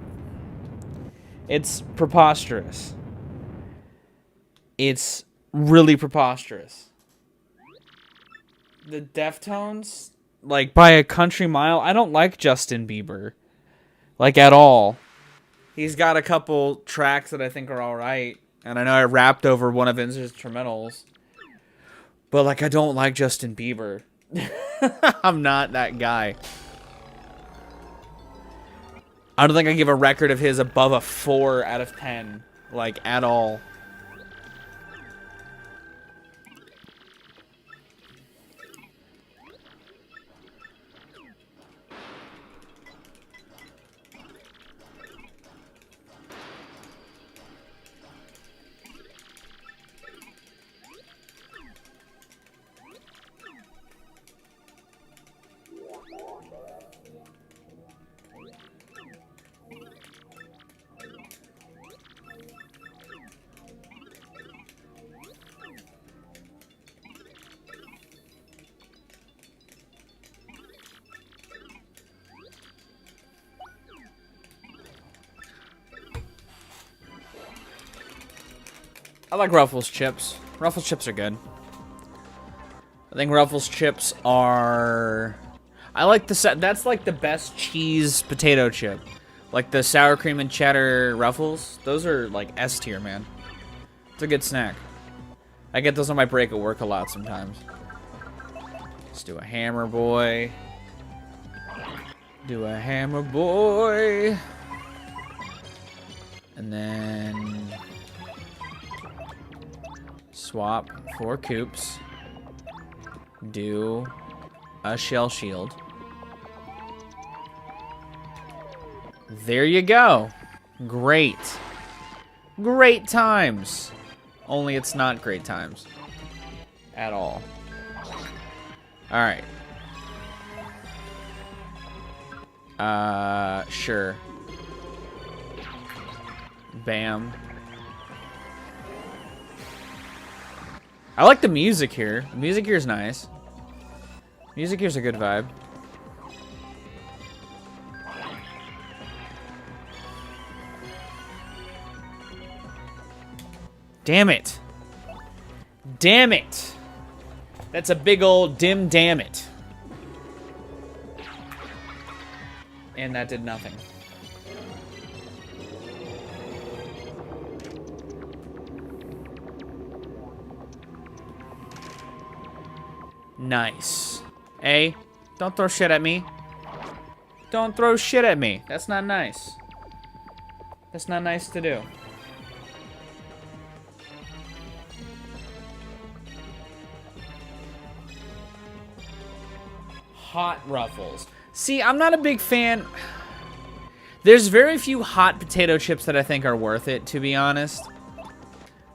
It's preposterous. It's really preposterous. The Deftones, like, by a country mile, I don't like Justin Bieber. Like, at all. He's got a couple tracks that I think are alright. And I know I rapped over one of his instrumentals. But, like, I don't like Justin Bieber. I'm not that guy. I don't think I give a record of his above a 4 out of 10. Like, at all. I like Ruffles chips. Ruffles chips are good. I think Ruffles chips are... I like the... That's like the best cheese potato chip. Like the sour cream and cheddar Ruffles. Those are like S tier, man. It's a good snack. I get those on my break at work a lot sometimes. Let's do a hammer boy. Do a hammer boy. And then... swap 4 coops. Do a shell shield. There you go. Great. Great times. Only it's not great times. At all. Alright. Sure. Bam. I like the music here. The music here is nice. Music here's a good vibe. Damn it. Damn it. That's a big old dim damn it. And that did nothing. Nice. Hey, don't throw shit at me. Don't throw shit at me. That's not nice. That's not nice to do. Hot Ruffles. See, I'm not a big fan. There's very few hot potato chips that I think are worth it, to be honest.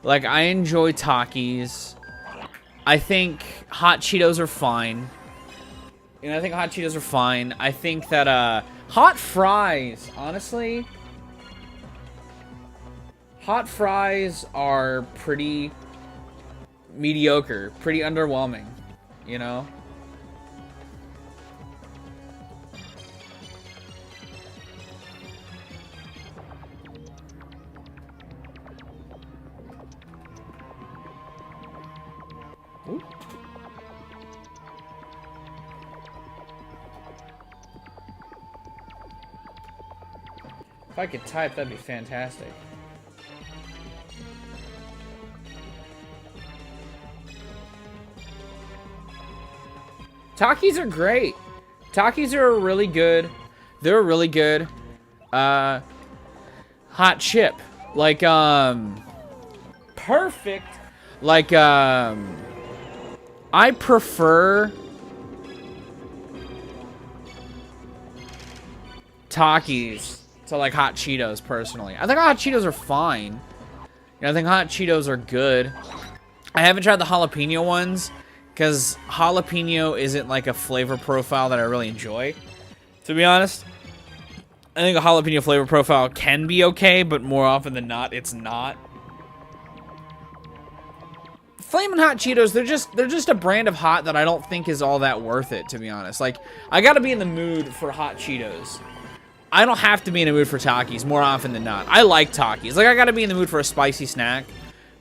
Like, I enjoy Takis. I think hot Cheetos are fine. You know, I think hot Cheetos are fine. I think that, hot fries, honestly. Hot fries are pretty mediocre, pretty underwhelming, you know? Ooh. If I could type, that'd be fantastic. Takis are great. Takis are really good. They're a really good hot chip. Like, perfect. Like, I prefer Takis to like hot Cheetos personally. I think hot Cheetos are fine. You know, I think hot Cheetos are good. I haven't tried the jalapeno ones because jalapeno isn't like a flavor profile that I really enjoy, to be honest. I think a jalapeno flavor profile can be okay, but more often than not, it's not. Flamin' Hot Cheetos, they're just a brand of hot that I don't think is all that worth it, to be honest. Like, I gotta be in the mood for hot Cheetos. I don't have to be in the mood for Takis more often than not. I like Takis. Like, I gotta be in the mood for a spicy snack.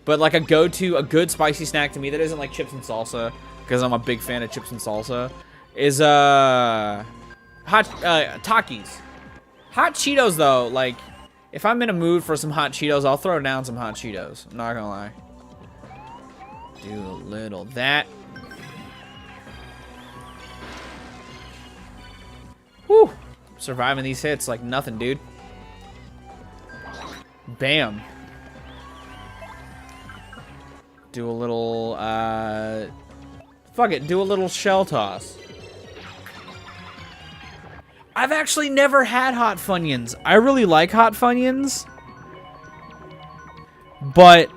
But, like, a good spicy snack to me that isn't like chips and salsa, because I'm a big fan of chips and salsa, is, Takis. Hot Cheetos, though, like, if I'm in a mood for some hot Cheetos, I'll throw down some hot Cheetos. I'm not gonna lie. Do a little that. Whew. Surviving these hits like nothing, dude. Bam. Do a little, fuck it, do a little shell toss. I've actually never had Hot Funyuns. I really like Hot Funyuns. But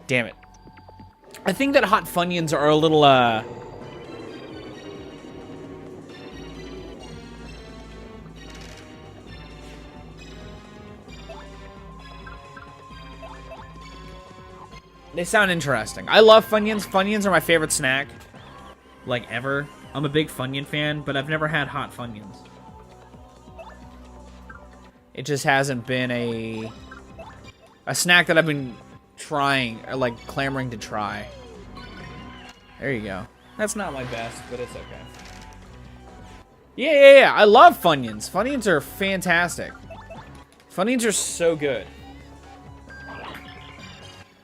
damn it. I think that Hot Funyuns are a little, they sound interesting. I love Funyuns. Funyuns are my favorite snack, like, ever. I'm a big Funyun fan, but I've never had Hot Funyuns. It just hasn't been a snack that I've been trying, or like clamoring to try. There you go. That's not my best, but it's okay. Yeah. I love Funyuns. Funyuns are fantastic. Funyuns are so good.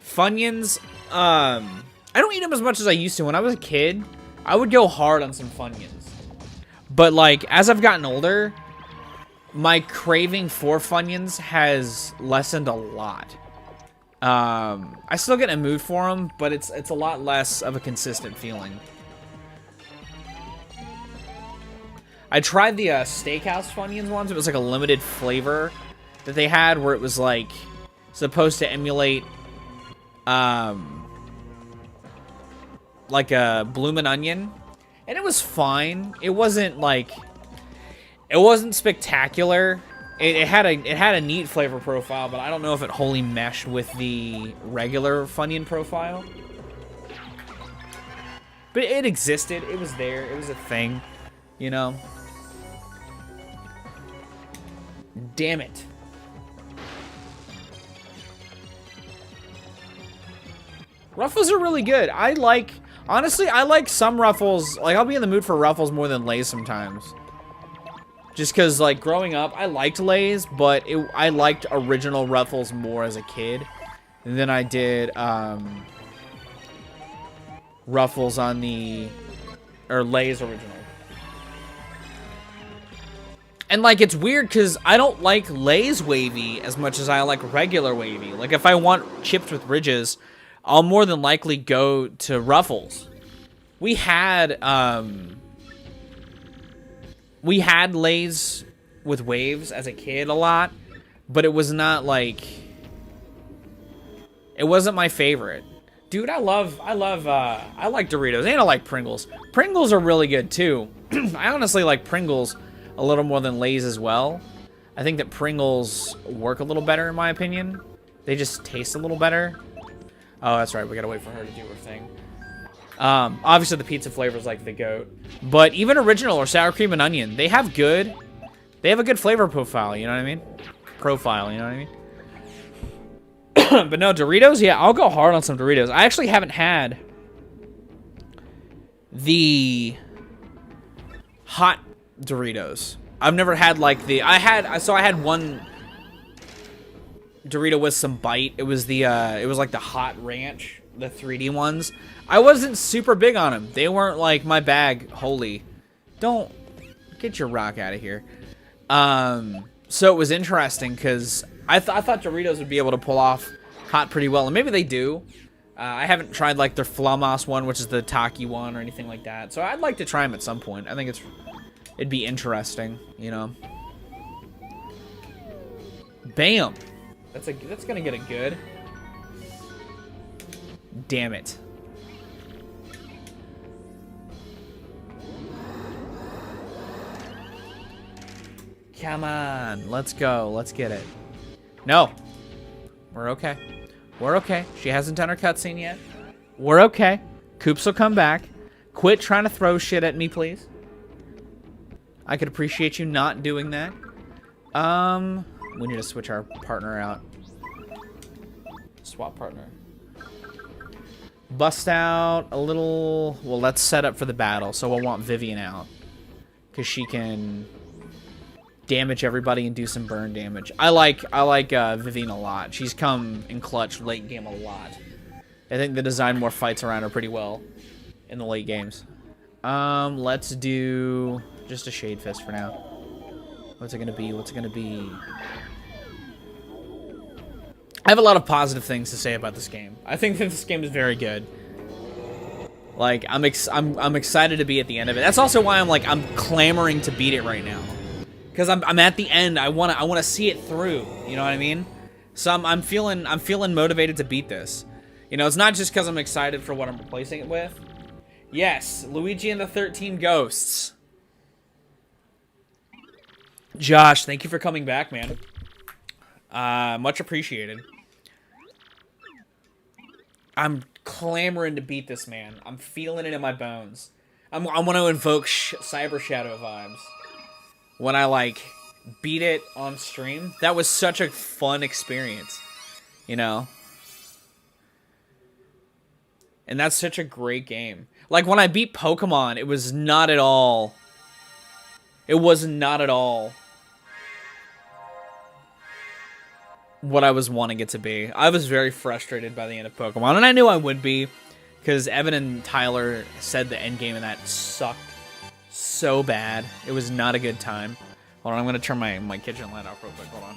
Funyuns, I don't eat them as much as I used to. When I was a kid, I would go hard on some Funyuns. But, like, as I've gotten older, my craving for Funyuns has lessened a lot. I still get in a mood for them, but it's a lot less of a consistent feeling. I tried the Steakhouse Funyuns once. It was like a limited flavor that they had where it was like supposed to emulate like a bloomin' onion, and it was fine. It wasn't like, it wasn't spectacular. It had a neat flavor profile, but I don't know if it wholly meshed with the regular Funyun profile. But it existed. It was there. It was a thing, you know. Damn it. Ruffles are really good. Honestly, I like some Ruffles. Like, I'll be in the mood for Ruffles more than Lay's sometimes. Just because, like, growing up, I liked Lay's, but I liked original Ruffles more as a kid than I did Ruffles on Lay's original. And, like, it's weird because I don't like Lay's wavy as much as I like regular wavy. Like, if I want chips with ridges, I'll more than likely go to Ruffles. We had Lay's with waves as a kid a lot, but it was not like, it wasn't my favorite. Dude, I like Doritos and I like Pringles. Pringles are really good too. I honestly like Pringles a little more than Lay's as well. I think that Pringles work a little better in my opinion. They just taste a little better. Oh, that's right. We gotta wait for her to do her thing. Obviously the pizza flavors like the goat, but even original or sour cream and onion, they have a good flavor profile. You know what I mean? You know what I mean? But no, Doritos. Yeah, I'll go hard on some Doritos. I actually haven't had the hot Doritos. I've never had like I had one Dorito with some bite. It was it was like the hot ranch, the 3D ones. I wasn't super big on them. They weren't like my bag. Holy, don't get your rock out of here. So it was interesting because I thought Doritos would be able to pull off hot pretty well, and maybe they do. I haven't tried like their Flamos one, which is the Taki one, or anything like that. So I'd like to try them at some point. I think it'd be interesting, you know. Bam! That's gonna get a good. Damn it. Come on, let's go. Let's get it. No. We're okay. We're okay. She hasn't done her cutscene yet. We're okay. Koops will come back. Quit trying to throw shit at me, please. I could appreciate you not doing that. We need to switch our partner out. Swap partner. Bust out a little... Well, let's set up for the battle. So we'll want Vivian out. Because she can damage everybody and do some burn damage. I like Vivian a lot. She's come in clutch late game a lot. I think they designed more fights around her pretty well in the late games. Let's do just a Shade Fist for now. What's it gonna be? What's it gonna be? I have a lot of positive things to say about this game. I think that this game is very good. Like I'm excited to be at the end of it. That's also why I'm clamoring to beat it right now. Because I'm at the end. I wanna see it through. You know what I mean? So I'm feeling motivated to beat this. You know, it's not just because I'm excited for what I'm replacing it with. Yes, Luigi and the 13 Ghosts. Josh, thank you for coming back, man. Much appreciated. I'm clamoring to beat this, man. I'm feeling it in my bones. I want to invoke Cyber Shadow vibes. When I, like, beat it on stream. That was such a fun experience. You know? And that's such a great game. Like, when I beat Pokemon, it was not at all... It was not at all what I was wanting it to be. I was very frustrated by the end of Pokemon, and I knew I would be, because Evan and Tyler said the endgame in that sucked so bad. It was not a good time. Hold on, I'm going to turn my kitchen light off real quick. Hold on.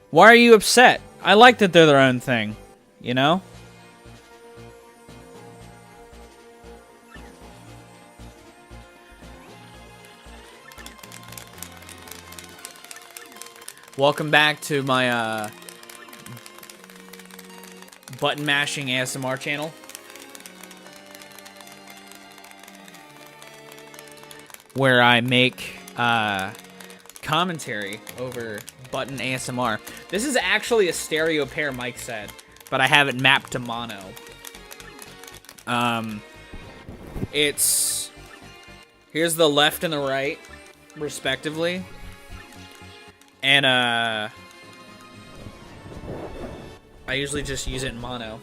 Why are you upset? I like that they're their own thing, you know? Welcome back to my button mashing ASMR channel. Where I make commentary over button ASMR. This is actually a stereo pair mic set, but I have it mapped to mono. It's... Here's the left and the right, respectively. And, I usually just use it in mono.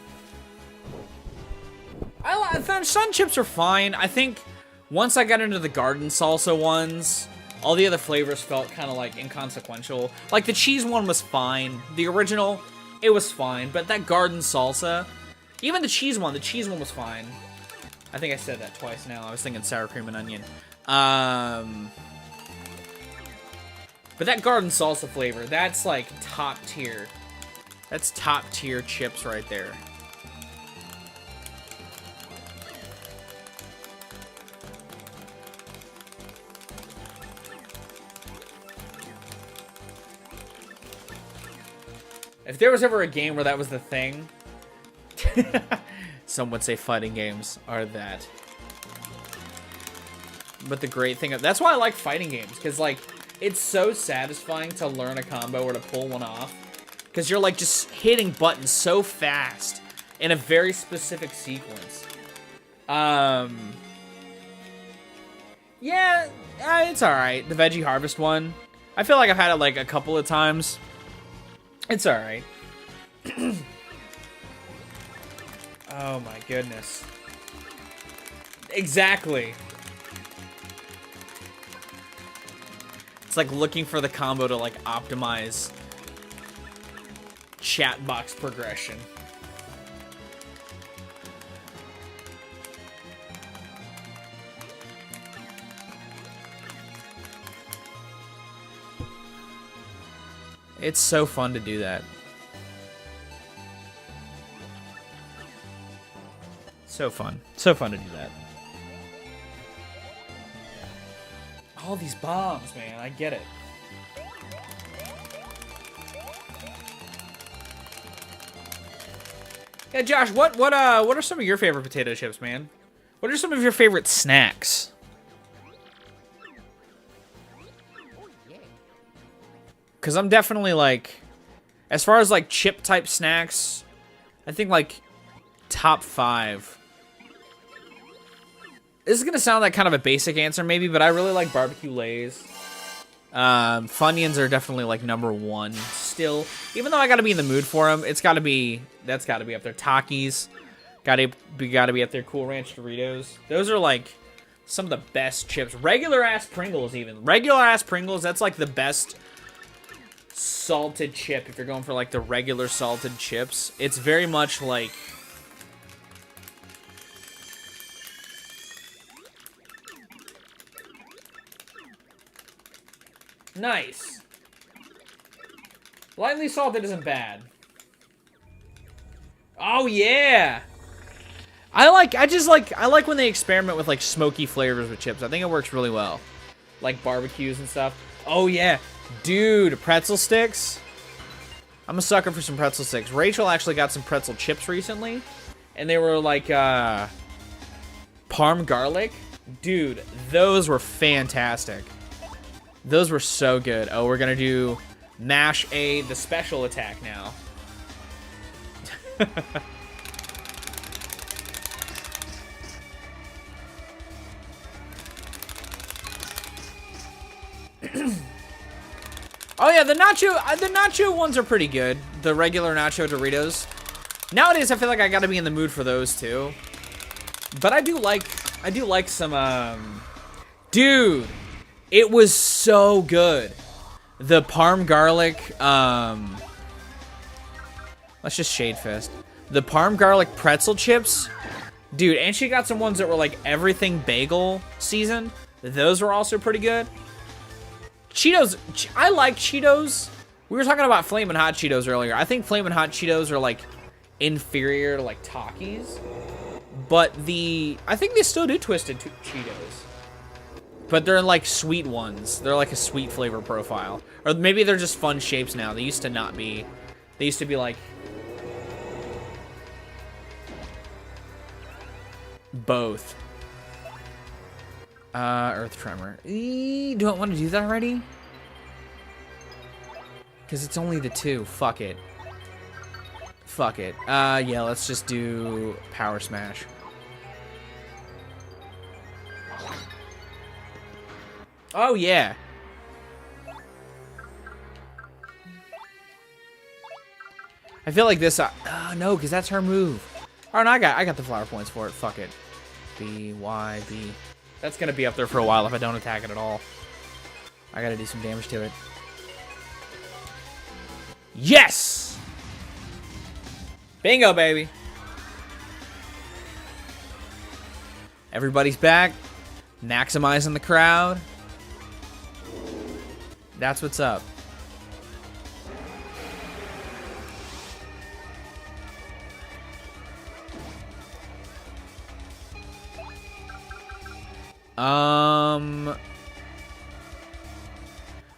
I thought Sun Chips are fine. I think once I got into the garden salsa ones, all the other flavors felt kind of like inconsequential. Like the cheese one was fine. The original, it was fine. But that garden salsa, even the cheese one was fine. I think I said that twice now. I was thinking sour cream and onion. But that garden salsa flavor, that's like top tier. That's top tier chips right there. If there was ever a game where that was the thing, some would say fighting games are that. But the great thing, that's why I like fighting games, because like, it's so satisfying to learn a combo or to pull one off. Because you're like just hitting buttons so fast in a very specific sequence. Yeah, it's alright. The Veggie Harvest one. I feel like I've had it like a couple of times. It's alright. Oh my goodness. Exactly. It's like looking for the combo to like optimize chat box progression. It's so fun to do that. So fun. So fun to do that. All these bombs, man. I get it. Yeah, Josh, what are some of your favorite potato chips, man? What are some of your favorite snacks? Because I'm definitely, like, as far as, like, chip-type snacks, I think, like, top 5. This is going to sound like kind of a basic answer, maybe, but I really like barbecue Lays. Funyuns are definitely, like, number 1 still. Even though I got to be in the mood for them, that's got to be up there. Takis, got to be up there. Cool Ranch Doritos. Those are, like, some of the best chips. Regular-ass Pringles, even. Regular-ass Pringles, that's, like, the best salted chip if you're going for, like, the regular salted chips. It's very much, like... Nice. Lightly salted isn't bad. Oh yeah. I like when they experiment with like smoky flavors with chips. I think it works really well. Like barbecues and stuff. Oh yeah. Dude, pretzel sticks. I'm a sucker for some pretzel sticks. Rachel actually got some pretzel chips recently, and they were like parm garlic. Dude, those were fantastic. Those were so good. Oh, we're gonna do mash the special attack now. Oh yeah, the nacho ones are pretty good. The regular nacho Doritos. Nowadays, I feel like I gotta be in the mood for those too. But I do like some dude. It was so good. The parm garlic, let's just shade fist. The parm garlic pretzel chips, dude, and she got some ones that were like everything bagel seasoned. Those were also pretty good. Cheetos, I like Cheetos. We were talking about Flamin' Hot Cheetos earlier. I think Flamin' Hot Cheetos are like inferior to like Takis, but I think they still do Twisted Cheetos. But they're like sweet ones. They're like a sweet flavor profile. Or maybe they're just fun shapes now. They used to not be. They used to be like both. Earth Tremor. Do I want to do that already? Because it's only the 2. Fuck it. Fuck it. Yeah, let's just do Power Smash. Oh, yeah. I feel like this... no, because that's her move. Oh, no, I got the flower points for it. Fuck it. B, Y, B. That's going to be up there for a while if I don't attack it at all. I got to do some damage to it. Yes! Bingo, baby. Everybody's back. Maximizing the crowd. That's what's up.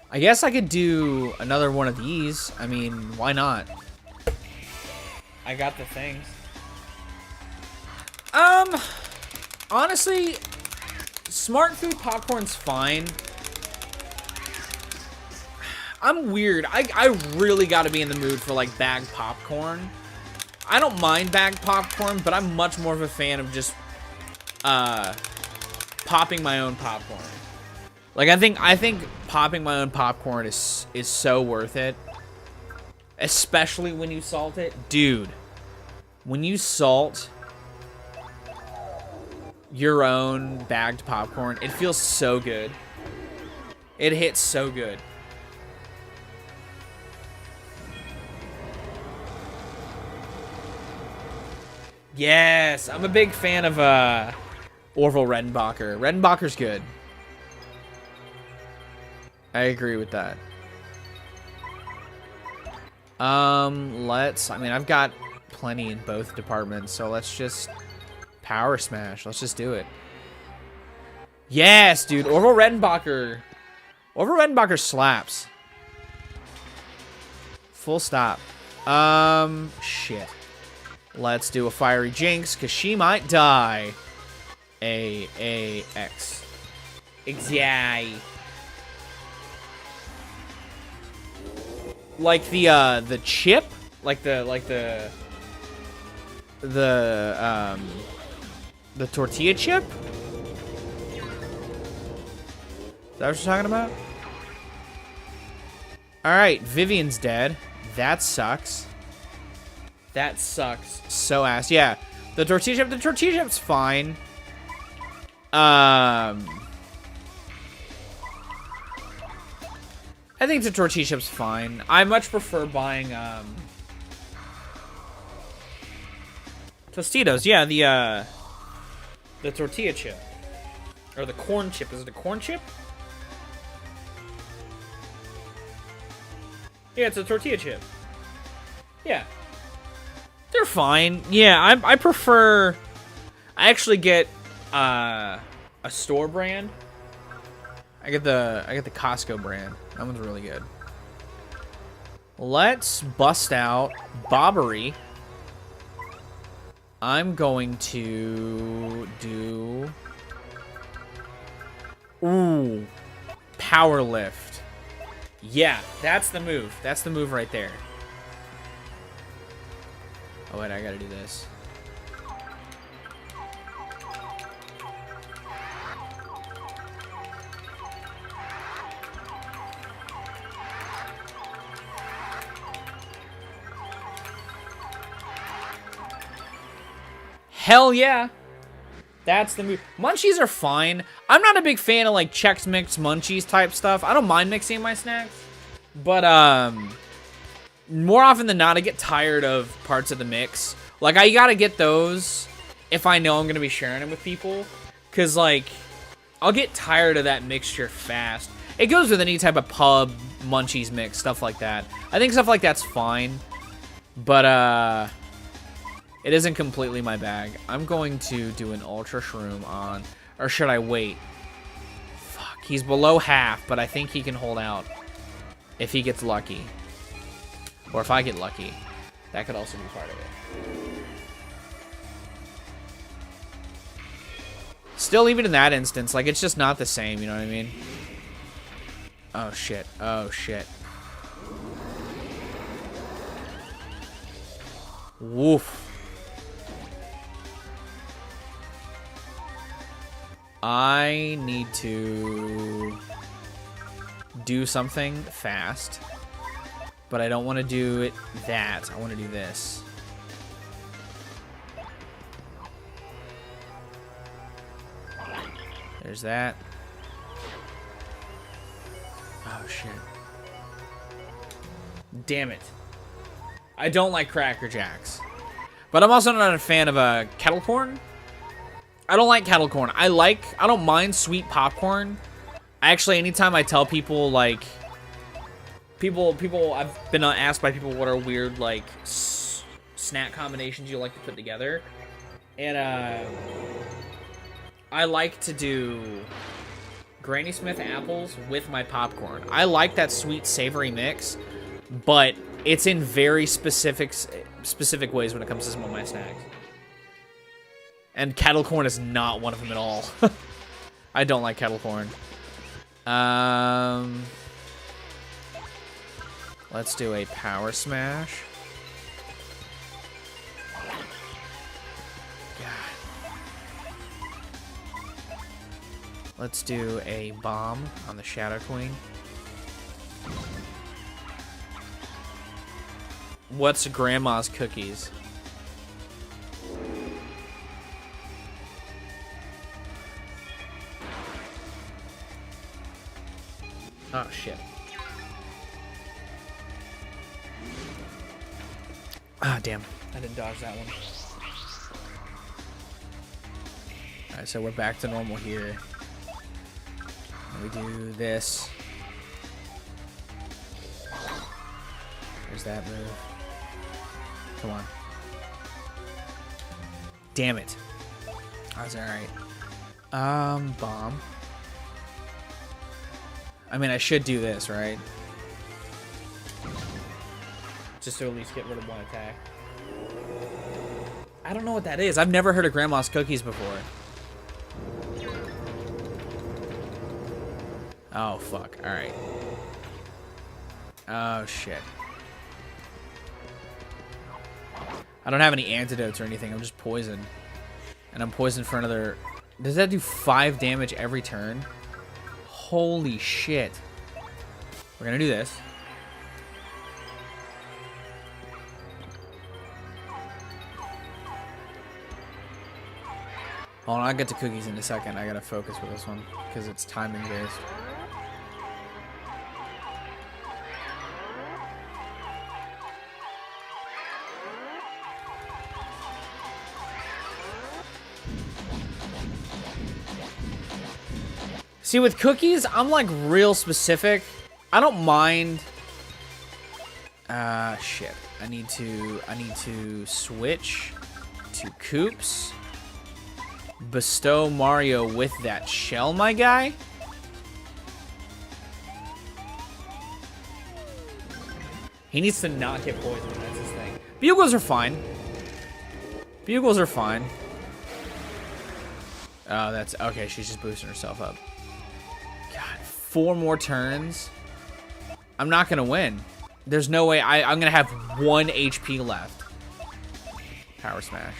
I guess I could do another one of these. I mean, why not? I got the things. Honestly, Smart Food popcorn's fine. I'm weird. I really gotta be in the mood for like bagged popcorn. I don't mind bagged popcorn, but I'm much more of a fan of just popping my own popcorn. Like I think popping my own popcorn is so worth it. Especially when you salt it. Dude, when you salt your own bagged popcorn, it feels so good. It hits so good. Yes, I'm a big fan of Orville Redenbacher. Redenbacher's good. I agree with that. I mean, I've got plenty in both departments, so let's just power smash. Let's just do it. Yes, dude, Orville Redenbacher. Orville Redenbacher slaps. Full stop. Shit. Let's do a Fiery Jinx, because she might die. A-A-X. Exactly. Like the chip? Like the tortilla chip? Is that what you're talking about? Alright, Vivian's dead. That sucks. That sucks so ass. Yeah, the tortilla chip's fine. I think the tortilla chip's fine. I much prefer buying Tostitos. Yeah, the tortilla chip. Or the corn chip. Is it a corn chip? Yeah, it's a tortilla chip. Yeah. They're fine. Yeah, I prefer... I actually get a store brand. I get the Costco brand. That one's really good. Let's bust out Bobbery. I'm going to do... Ooh. Power Lift. Yeah, that's the move. That's the move right there. Oh, wait, I gotta do this. Hell yeah. That's the move. Munchies are fine. I'm not a big fan of like Chex Mix Munchies type stuff. I don't mind mixing my snacks. But more often than not, I get tired of parts of the mix. Like, I gotta get those if I know I'm gonna be sharing them with people. Cause like, I'll get tired of that mixture fast. It goes with any type of pub, munchies mix, stuff like that. I think stuff like that's fine. But, it isn't completely my bag. I'm going to do an Ultra Shroom on... Or should I wait? Fuck, he's below half, but I think he can hold out. If he gets lucky. Or if I get lucky. That could also be part of it. Still, even in that instance, like, it's just not the same, you know what I mean? Oh, shit. Oh, shit. Woof. I need to do something fast, but I don't want to do it that. I want to do this. There's that. Oh, shit. Damn it. I don't like Cracker Jacks. But I'm also not a fan of kettle corn. I don't like kettle corn. I don't mind sweet popcorn. Actually, anytime I tell people, like, I've been asked by people what are weird, like, snack combinations you like to put together. And, I like to do Granny Smith apples with my popcorn. I like that sweet, savory mix, but it's in very specific ways when it comes to some of my snacks. And kettle corn is not one of them at all. I don't like kettle corn. Let's do a power smash. God. Let's do a bomb on the Shadow Queen. What's Grandma's cookies? chip. Ah, damn. I didn't dodge that one. Alright, so we're back to normal here. And we do this. There's that move. Come on. Damn it. That's alright. Bomb. I mean, I should do this, right? Just to at least get rid of one attack. I don't know what that is. I've never heard of Grandma's Cookies before. Oh, fuck. Alright. Oh, shit. I don't have any antidotes or anything. I'm just poisoned. And I'm poisoned for another... Does that do 5 damage every turn? Holy shit. We're gonna do this. Hold on, I'll get to cookies in a second. I gotta focus with this one because it's timing based. See, with cookies, I'm like real specific. I don't mind. Shit. I need to switch to Koops. Bestow Mario with that shell, my guy. He needs to not get poisoned. That's his thing. Bugles are fine. Bugles are fine. Oh, that's okay. She's just boosting herself up. God, 4 more turns. I'm not gonna win. There's no way. I'm gonna have 1 HP left. Power smash.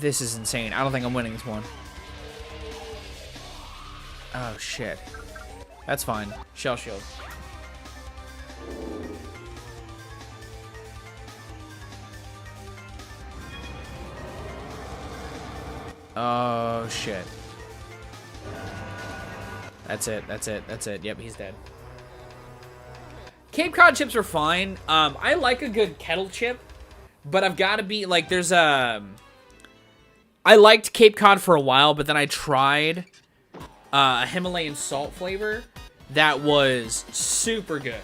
This is insane. I don't think I'm winning this one. Oh, shit. That's fine. Shell shield. Oh, shit. That's it. That's it. That's it. Yep, he's dead. Cape Cod chips are fine. I like a good kettle chip, but I've got to be, like, there's a... I liked Cape Cod for a while, but then I tried a Himalayan salt flavor that was super good.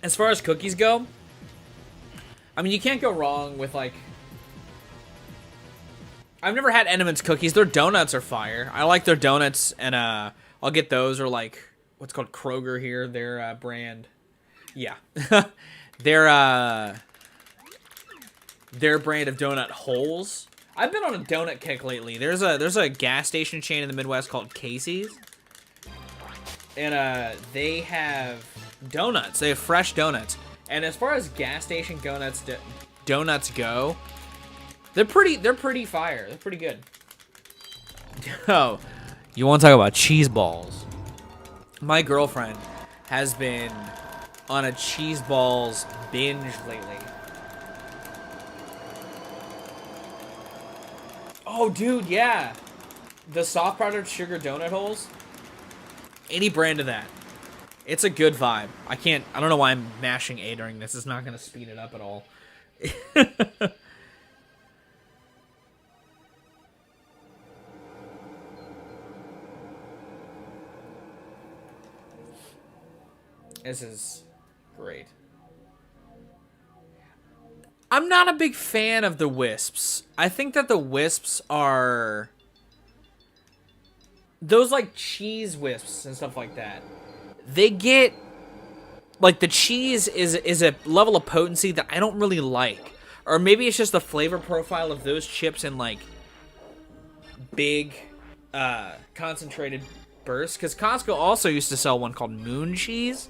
As far as cookies go, I mean, you can't go wrong with, like... I've never had Enemans cookies. Their donuts are fire. I like their donuts, and I'll get those, or like what's called Kroger here, their brand. Yeah. their brand of donut holes. I've been on a donut kick lately. There's a gas station chain in the Midwest called Casey's. And they have donuts. They have fresh donuts. And as far as gas station donuts go, they're pretty fire. They're pretty good. Oh, you want to talk about cheese balls? My girlfriend has been on a cheese balls binge lately. Oh, dude, yeah. The soft powdered sugar donut holes. Any brand of that. It's a good vibe. I don't know why I'm mashing A during this. It's not going to speed it up at all. This is great. I'm not a big fan of the wisps. I think that the wisps are... Those, like, cheese wisps and stuff like that. They get... Like, the cheese is a level of potency that I don't really like. Or maybe it's just the flavor profile of those chips in, like, big, concentrated bursts. Because Costco also used to sell one called Moon Cheese.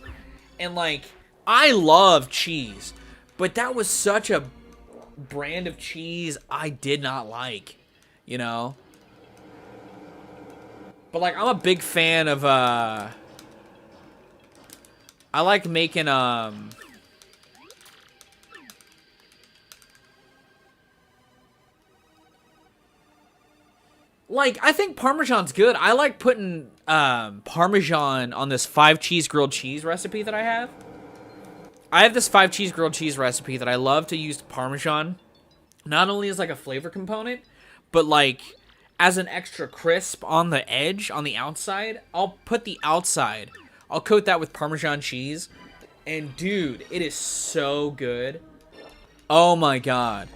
And, like, I love cheese, but that was such a brand of cheese I did not like, you know? But, like, I'm a big fan of, I like making, Like, I think Parmesan's good. I like putting Parmesan on this 5 cheese grilled cheese recipe that I have. I have this 5 cheese grilled cheese recipe that I love to use Parmesan. Not only as like a flavor component, but like as an extra crisp on the edge, on the outside. I'll put the outside. I'll coat that with Parmesan cheese. And dude, it is so good. Oh my god.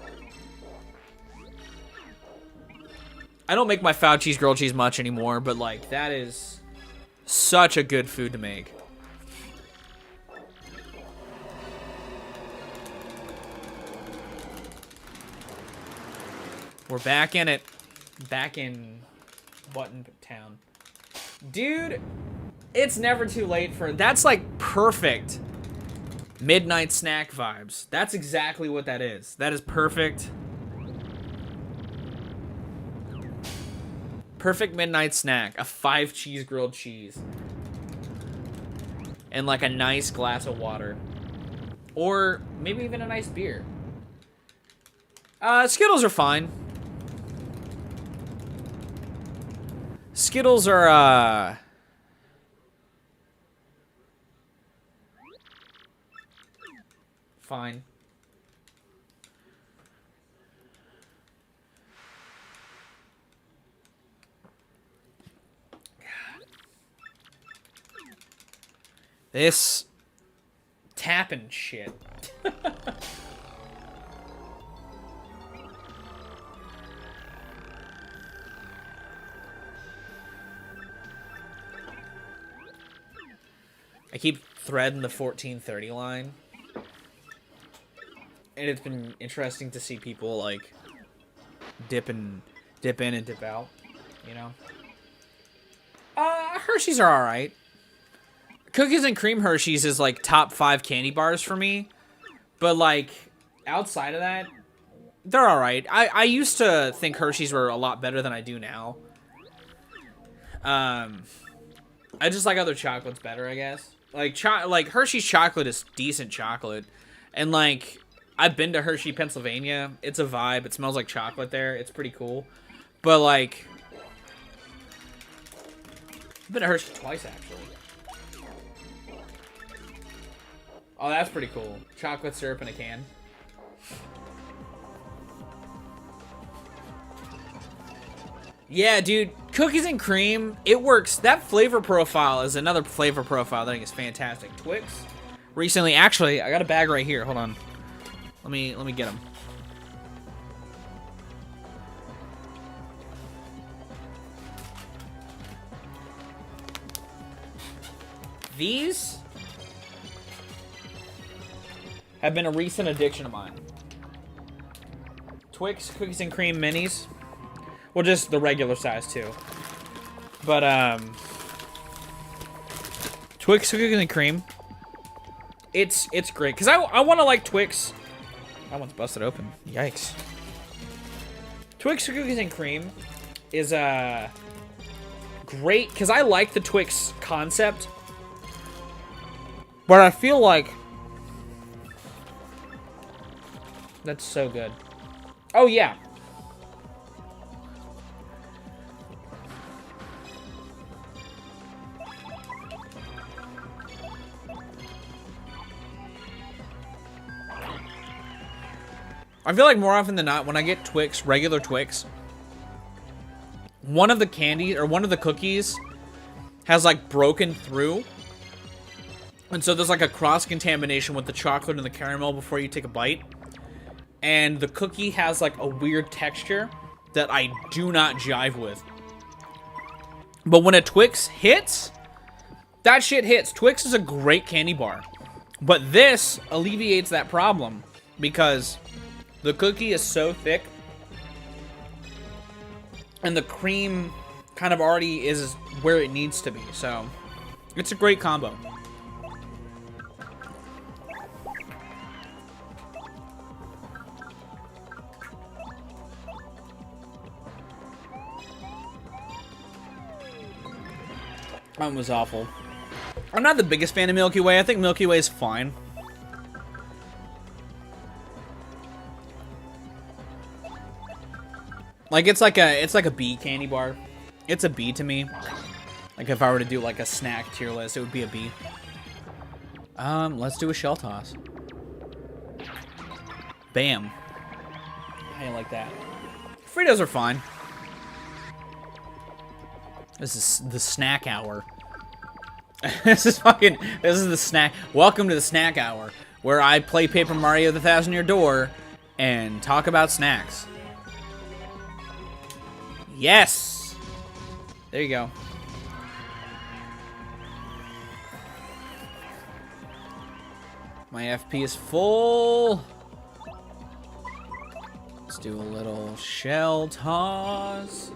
I don't make my 5 cheese grilled cheese much anymore, but like that is such a good food to make. We're back in it. Back in Button Town. Dude, it's never too late for... That's like perfect midnight snack vibes. That's exactly what that is. That is perfect. Perfect midnight snack. A 5 cheese grilled cheese. And like a nice glass of water. Or maybe even a nice beer. Skittles are fine. Skittles are, fine. This tapping shit. I keep threading the 1430 line. And it's been interesting to see people like dip in and dip out, you know. Hershey's are alright. Cookies and cream Hershey's is like top 5 candy bars for me. But like outside of that, they're alright. I used to think Hershey's were a lot better than I do now. I just like other chocolates better, I guess. Like Hershey's chocolate is decent chocolate. And like I've been to Hershey, Pennsylvania. It's a vibe. It smells like chocolate there. It's pretty cool. But like I've been to Hershey twice actually. Oh, that's pretty cool. Chocolate syrup in a can. Yeah, dude, cookies and cream, it works. That flavor profile is another flavor profile that I think is fantastic. Twix, recently, actually, I got a bag right here. Hold on, let me get them. These have been a recent addiction of mine. Twix cookies and cream minis. Well, just the regular size, too. But, Twix cookies and cream. It's great. Because I want to like Twix. That one's busted open. Yikes. Twix cookies and cream is, great. Because I like the Twix concept. But I feel like... That's so good. Oh, yeah. I feel like more often than not, when I get Twix, regular Twix, one of the candies, or one of the cookies, has, like, broken through. And so there's, like, a cross-contamination with the chocolate and the caramel before you take a bite. And the cookie has, like, a weird texture that I do not jive with. But when a Twix hits, that shit hits. Twix is a great candy bar. But this alleviates that problem because... the cookie is so thick, and the cream kind of already is where it needs to be, so it's a great combo. That was awful. I'm not the biggest fan of Milky Way. I think Milky Way is fine. Like it's like a B candy bar. It's a B to me. Like if I were to do like a snack tier list, it would be a B. Let's do a shell toss. Bam. How you like that? Fritos are fine. This is the snack hour. This is the snack. Welcome to the snack hour, where I play Paper Mario: The Thousand-Year Door and talk about snacks. Yes! There you go. My FP is full. Let's do a little shell toss.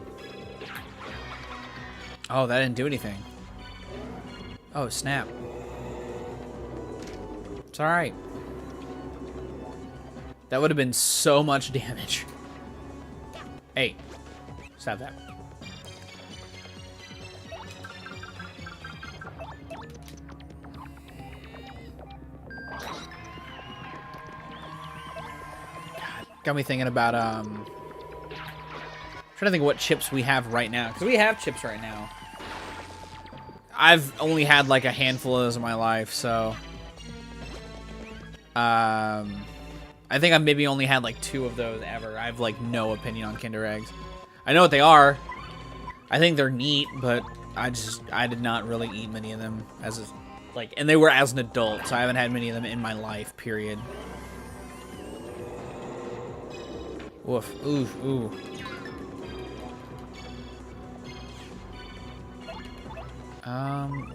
Oh, that didn't do anything. Oh, snap. It's alright. That would have been so much damage. Hey, stop that. Got me thinking about, trying to think what chips we have right now. Because we have chips right now. I've only had like a handful of those in my life, so. I think I've maybe only had like 2 of those ever. I have like no opinion on Kinder Eggs. I know what they are. I think they're neat, but I did not really eat many of them as a, like, and they were as an adult, so I haven't had many of them in my life, period. Woof. Ooh, ooh.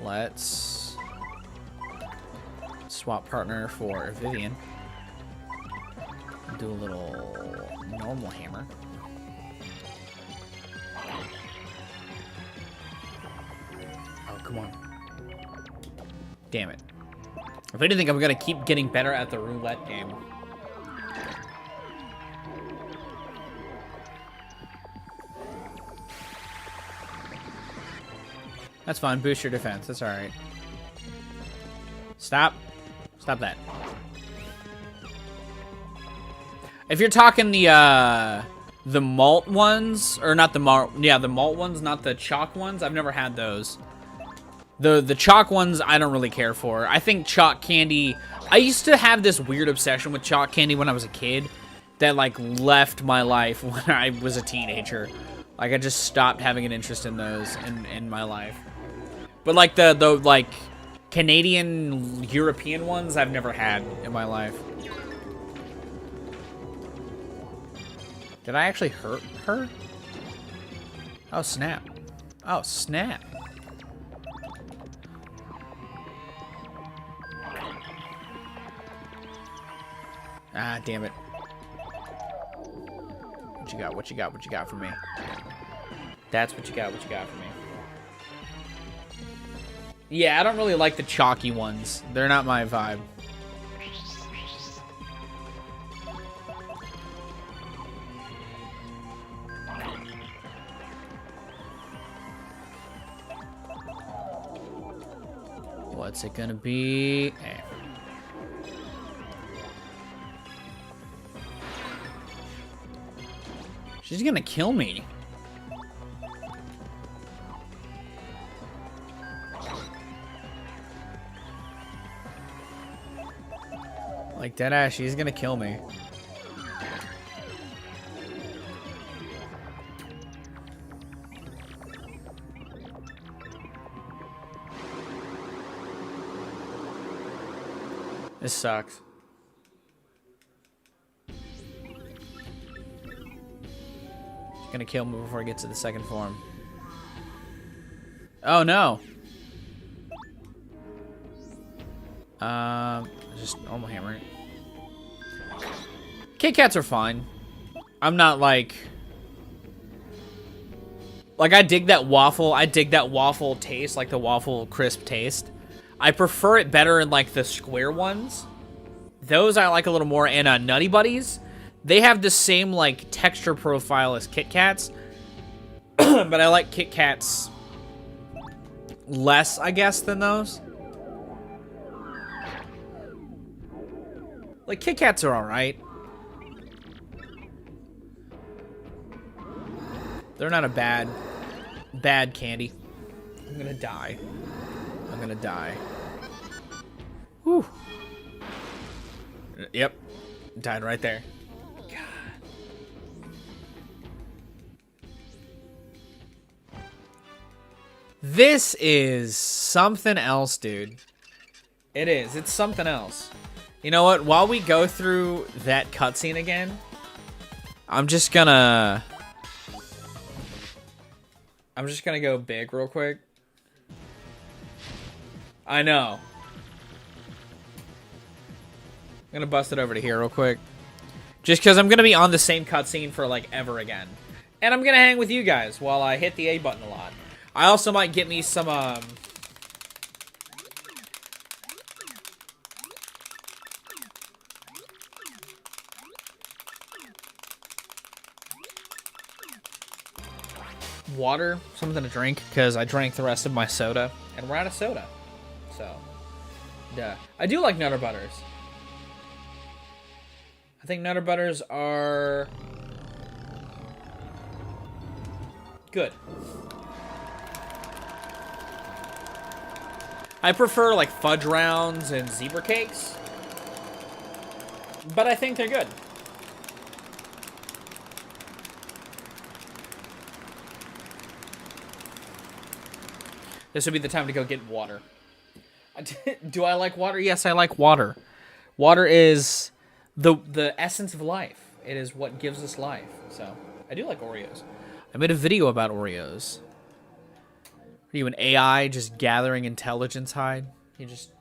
Let's swap partner for Vivian. Do a little normal hammer. Oh, come on. Damn it. If anything, I'm gonna keep getting better at the roulette game. That's fine. Boost your defense. That's alright. Stop. Stop that. If you're talking the malt ones, or not the malt, yeah, the malt ones, not the chalk ones, I've never had those. The chalk ones, I don't really care for. I think chalk candy, I used to have this weird obsession with chalk candy when I was a kid that, like, left my life when I was a teenager. Like, I just stopped having an interest in those in my life. But, like, the like, Canadian, European ones, I've never had in my life. Did I actually hurt her? Oh, snap. Oh, snap. Ah, damn it. What you got? What you got? What you got for me? That's what you got. What you got for me? Yeah, I don't really like the chalky ones. They're not my vibe. What's it gonna be? Hey. She's gonna kill me. Like, deadass, she's gonna kill me. This sucks. She's gonna kill me before I get to the second form. Oh no. Just normal hammer. Kit Kats are fine. I'm not like I dig that waffle. I dig that waffle taste, like the waffle crisp taste. I prefer it better in like the square ones. Those I like a little more. And Nutty Buddies, they have the same like texture profile as Kit Kats, but I like Kit Kats less, I guess, than those. Like, Kit Kats are alright. They're not a bad candy. I'm gonna die. I'm gonna die. Whew. Yep. Died right there. God. This is something else, dude. It is. It's something else. You know what? While we go through that cutscene again, I'm just gonna go big real quick. I know. I'm gonna bust it over to here real quick. Just because I'm gonna be on the same cutscene for like ever again. And I'm gonna hang with you guys while I hit the A button a lot. I also might get me some water, something to drink, because I drank the rest of my soda, and we're out of soda. So, duh. I do like Nutter Butters. I think Nutter Butters are good. I prefer like fudge rounds and zebra cakes, but I think they're good. This would be the time to go get water. Do I like water? Yes, I like water. Water is the essence of life. It is what gives us life. So, I do like Oreos. I made a video about Oreos. Are you an AI just gathering intelligence, Hyde? You're just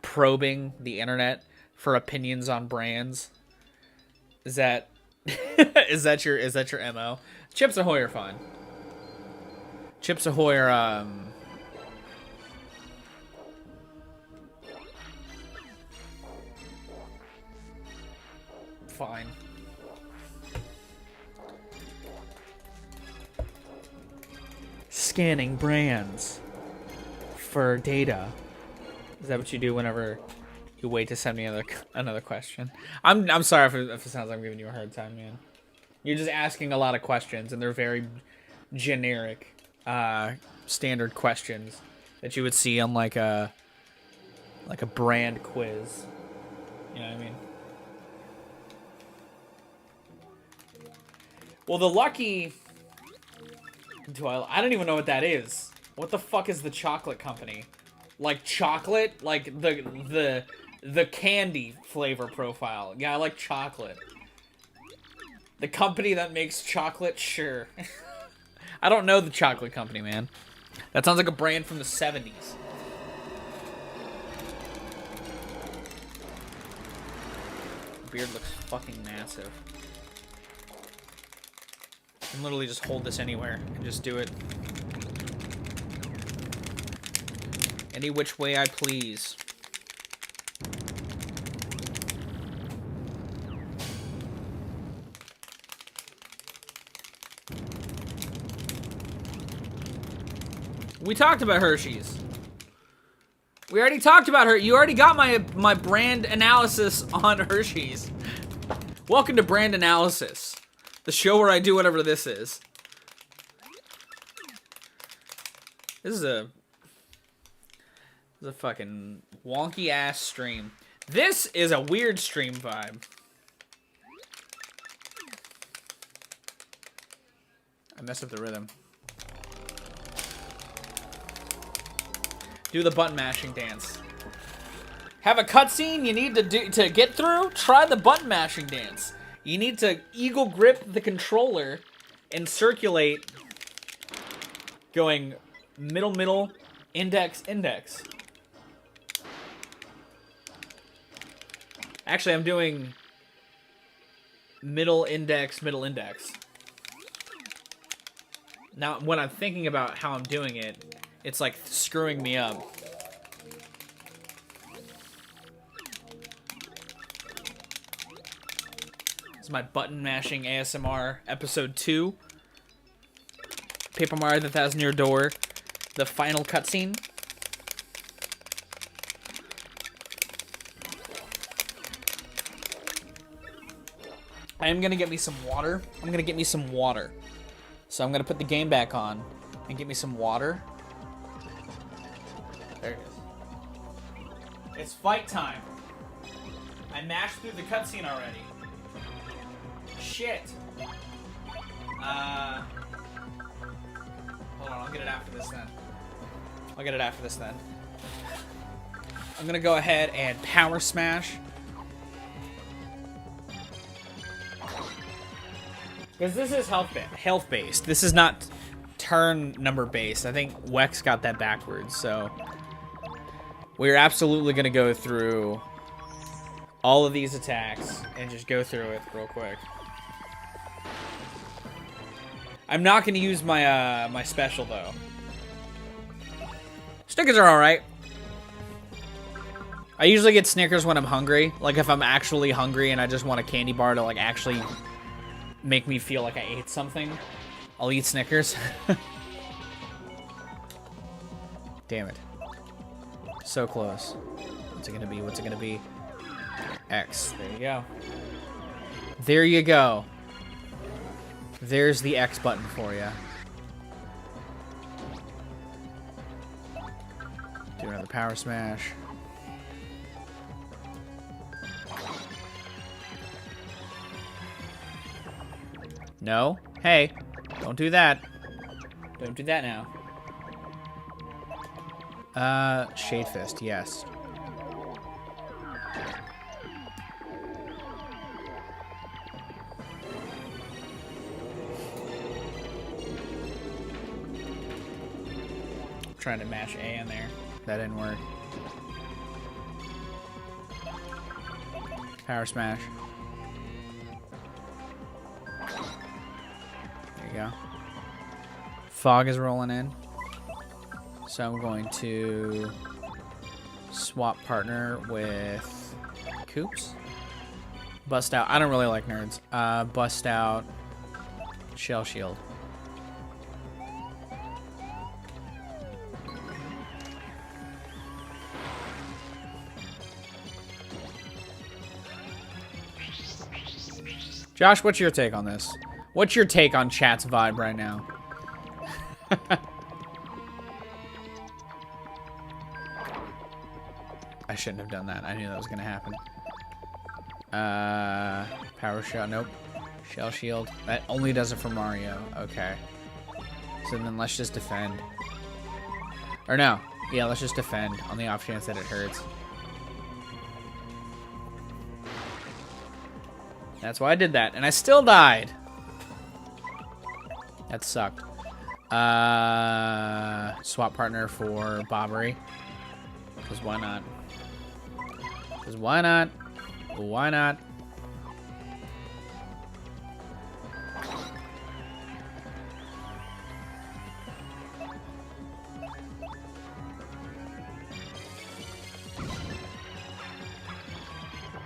probing the internet for opinions on brands? Is that is that your MO? Chips Ahoy are fine. Chips Ahoy are fine. Scanning brands for data. Is that what you do whenever you wait to send me another question? I'm sorry if it sounds like I'm giving you a hard time, man. You're just asking a lot of questions, and they're very generic, standard questions that you would see on like a brand quiz. You know what I mean? Well, the Lucky... I don't even know what that is. What the fuck is the chocolate company? Like chocolate? Like the candy flavor profile. Yeah, I like chocolate. The company that makes chocolate? Sure. I don't know the chocolate company, man. That sounds like a brand from the 70s. Beard looks fucking massive. I can literally just hold this anywhere and just do it any which way I please. We talked about Hershey's. We already talked about her. You already got my brand analysis on Hershey's. Welcome to Brand Analysis. The show where I do whatever this is. This is a fucking wonky ass stream. This is a weird stream vibe. I messed up the rhythm. Do the button mashing dance. Have a cutscene you need to get through? Try the button mashing dance. You need to eagle grip the controller and circulate going middle, middle, index, index. Actually, I'm doing middle, index, middle, index. Now, when I'm thinking about how I'm doing it, it's like screwing me up. This is my button mashing ASMR episode 2. Paper Mario: The 1,000-Year Door. The final cutscene. I am gonna get me some water. So I'm going to put the game back on and get me some water. There it is. It's fight time. I mashed through the cutscene already. Shit. Hold on, I'll get it after this then. I'm gonna go ahead and power smash. Because this is health based. This is not turn number based. I think Wex got that backwards, so we're absolutely gonna go through all of these attacks and just go through it real quick. I'm not gonna use my my special though. Snickers are alright. I usually get Snickers when I'm hungry. Like if I'm actually hungry and I just want a candy bar to like actually make me feel like I ate something, I'll eat Snickers. Damn it. So close. What's it gonna be? What's it gonna be? X. There you go. There you go. There's the X button for you. Do another power smash. No. Hey, don't do that. Don't do that now. Shade Fist, yes. Trying to mash A in there. That didn't work. Power smash. There you go. Fog is rolling in. So I'm going to swap partner with Coops. Bust out. I don't really like nerds. Bust out Shell Shield. Josh, what's your take on this? What's your take on chat's vibe right now? I shouldn't have done that. I knew that was gonna happen. Power shot. Nope. Shell shield. That only does it for Mario. Okay. So then let's just defend. Or no. Yeah, let's just defend on the off chance that it hurts. That's why I did that. And I still died. That sucked. Swap partner for Bobbery. Because why not? Because why not? Why not?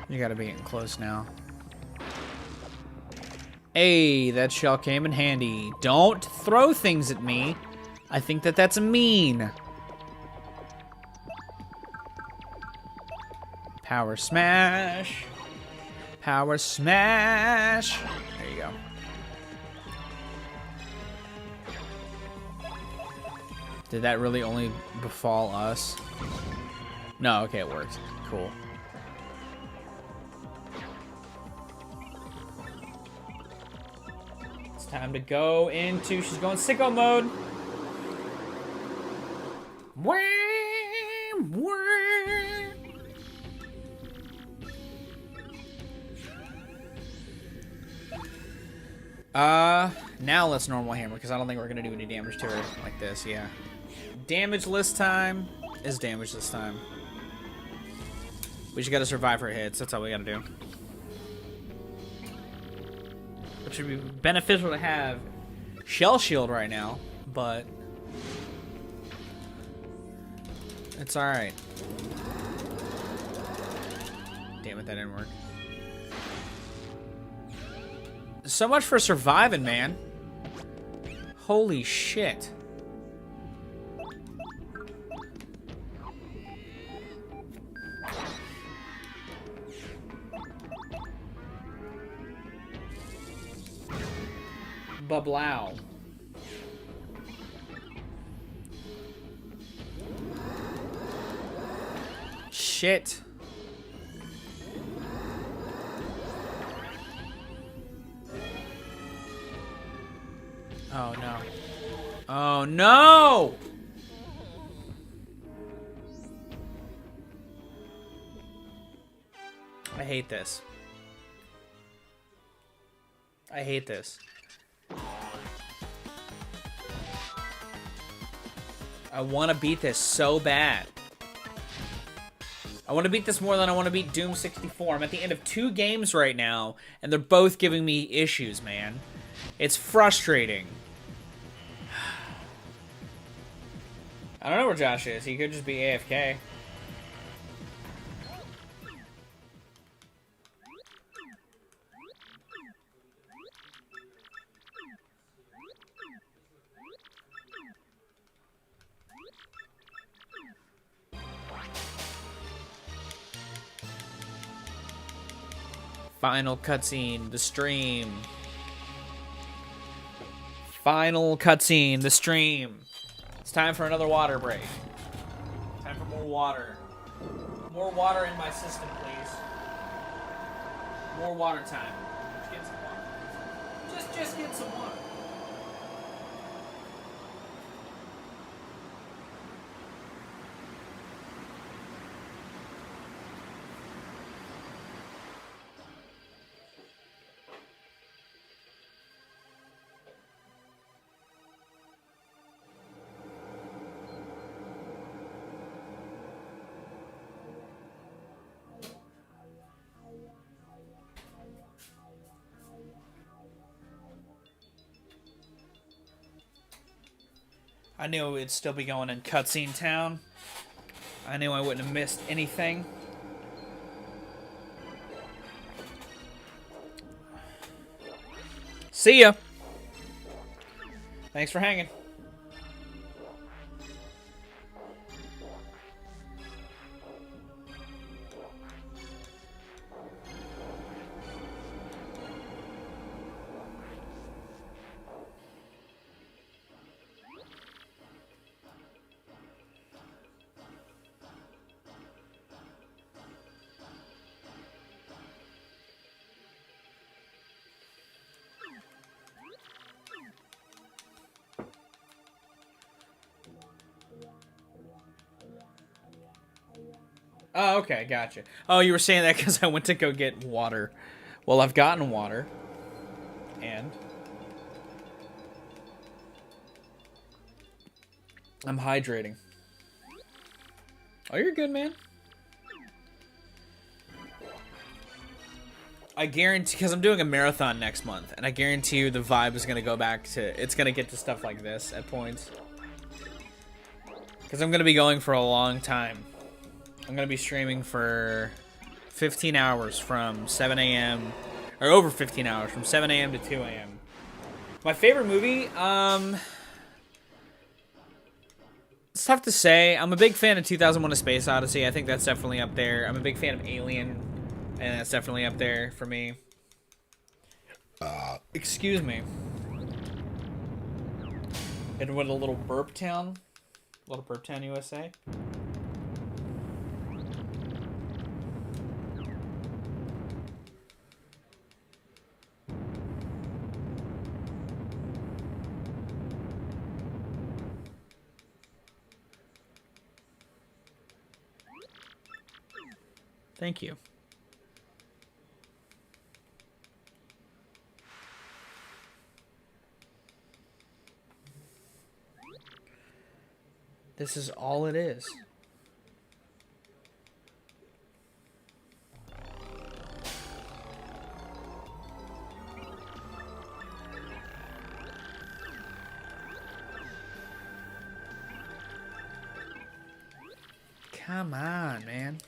You gotta be getting close now. Hey, that shell came in handy. Don't throw things at me. I think that that's mean. Power smash. Power smash. There you go. Did that really only befall us? No, okay, it worked. Cool. It's time to go into, she's going sicko mode. Wham, wham. Now let's normal hammer, because I don't think we're going to do any damage to her like this, yeah. Damageless time is damageless time. We just got to survive her hits, that's all we got to do. It should be beneficial to have Shell Shield right now, but it's alright. Damn it, that didn't work. So much for surviving, man. Holy shit. Bablow. shit. Oh no. Oh no! I hate this. I hate this. I want to beat this so bad. I want to beat this more than I want to beat Doom 64. I'm at the end of 2 games right now, and they're both giving me issues, man. It's frustrating. I don't know where Josh is. He could just be AFK. Final cutscene, the stream. Final cutscene, the stream. It's time for another water break. Time for more water. More water in my system, please. More water time. Just get some water. Just get some water. I knew it'd still be going in cutscene town. I knew I wouldn't have missed anything. See ya. Thanks for hanging. Oh, okay, gotcha. Oh, you were saying that because I went to go get water. Well, I've gotten water. And I'm hydrating. Oh, you're good, man. I guarantee, because I'm doing a marathon next month, and I guarantee you the vibe is going to go back to, it's going to get to stuff like this at points. Because I'm going to be going for a long time. I'm going to be streaming for 15 hours from 7 a.m. Or over 15 hours from 7 a.m. to 2 a.m. My favorite movie? It's tough to say. I'm a big fan of 2001: A Space Odyssey. I think that's definitely up there. I'm a big fan of Alien, and that's definitely up there for me. Excuse me. And what, a little burp town? Little burp town, USA? Thank you. This is all it is. Come on, man.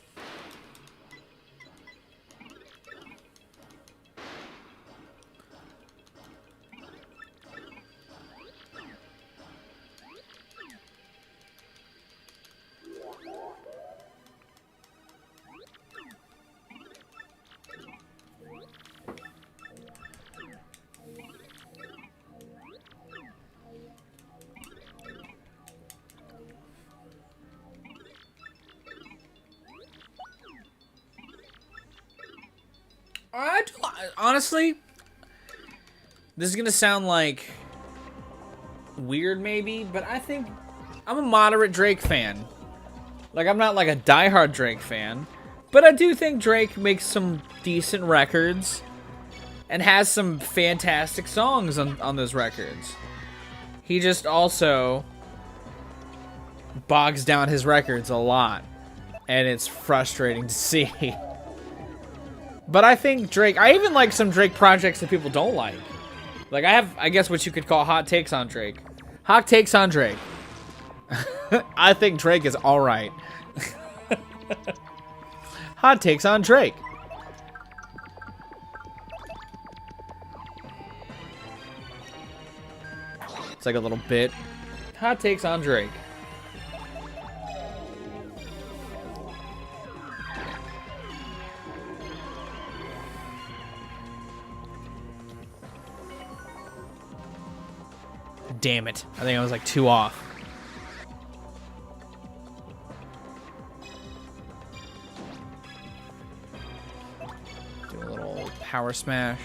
Honestly, this is gonna sound like weird maybe, but I think I'm a moderate Drake fan. Like, I'm not like a diehard Drake fan, but I do think Drake makes some decent records and has some fantastic songs on those records. He just also bogs down his records a lot, and it's frustrating to see. But I think Drake, I even like some Drake projects that people don't like. Like, I have, I guess what you could call hot takes on Drake. Hot takes on Drake. I think Drake is alright. Hot takes on Drake. It's like a little bit. Hot takes on Drake. Damn it. I think I was like 2 off. Do a little power smash.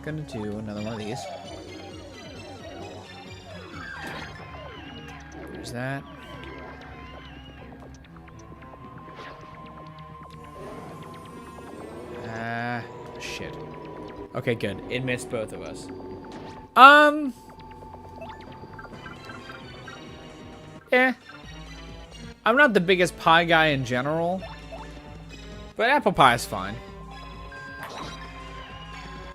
Gonna do another one of these. There's that. Shit. Okay, good. It missed both of us. Eh. I'm not the biggest pie guy in general, but apple pie is fine.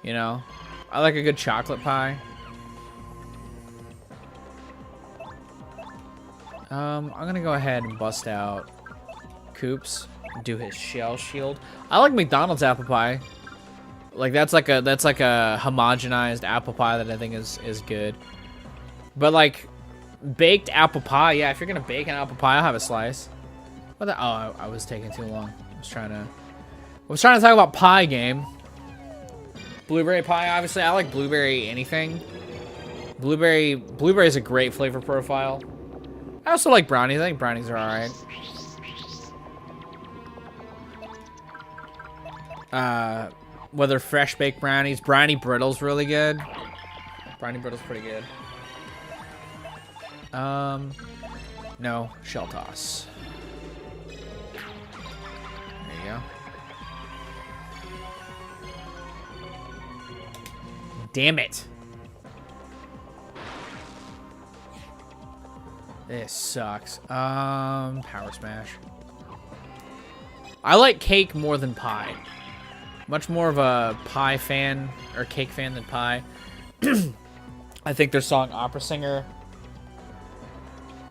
You know, I like a good chocolate pie. I'm gonna go ahead and bust out Coops, do his shell shield. I like McDonald's apple pie. Like that's like a homogenized apple pie that I think is good. But like baked apple pie, yeah, if you're gonna bake an apple pie, I'll have a slice. What the, oh, I was taking too long. I was trying to talk about pie game. Blueberry pie, obviously. I like blueberry anything. Blueberry is a great flavor profile. I also like brownies. I think brownies are alright. Whether fresh baked brownies, brownie brittle's really good. Brownie brittle's pretty good. No, shell toss. There you go. Damn it. This sucks. Power smash. I like cake more than pie. Much more of a pie fan, or cake fan than pie. I think their song Opera Singer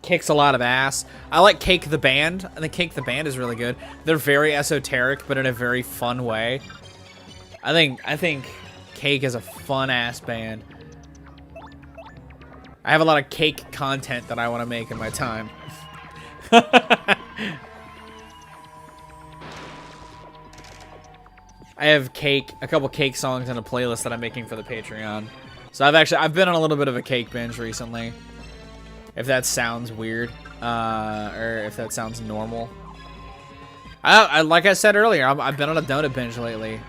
kicks a lot of ass. I like Cake the Band. I think Cake the Band is really good. They're very esoteric, but in a very fun way. I think Cake is a fun-ass band. I have a lot of cake content that I want to make in my time. I have a couple cake songs in a playlist that I'm making for the Patreon. So I've been on a little bit of a cake binge recently. If that sounds weird, or if that sounds normal. I like I said earlier, I've been on a donut binge lately.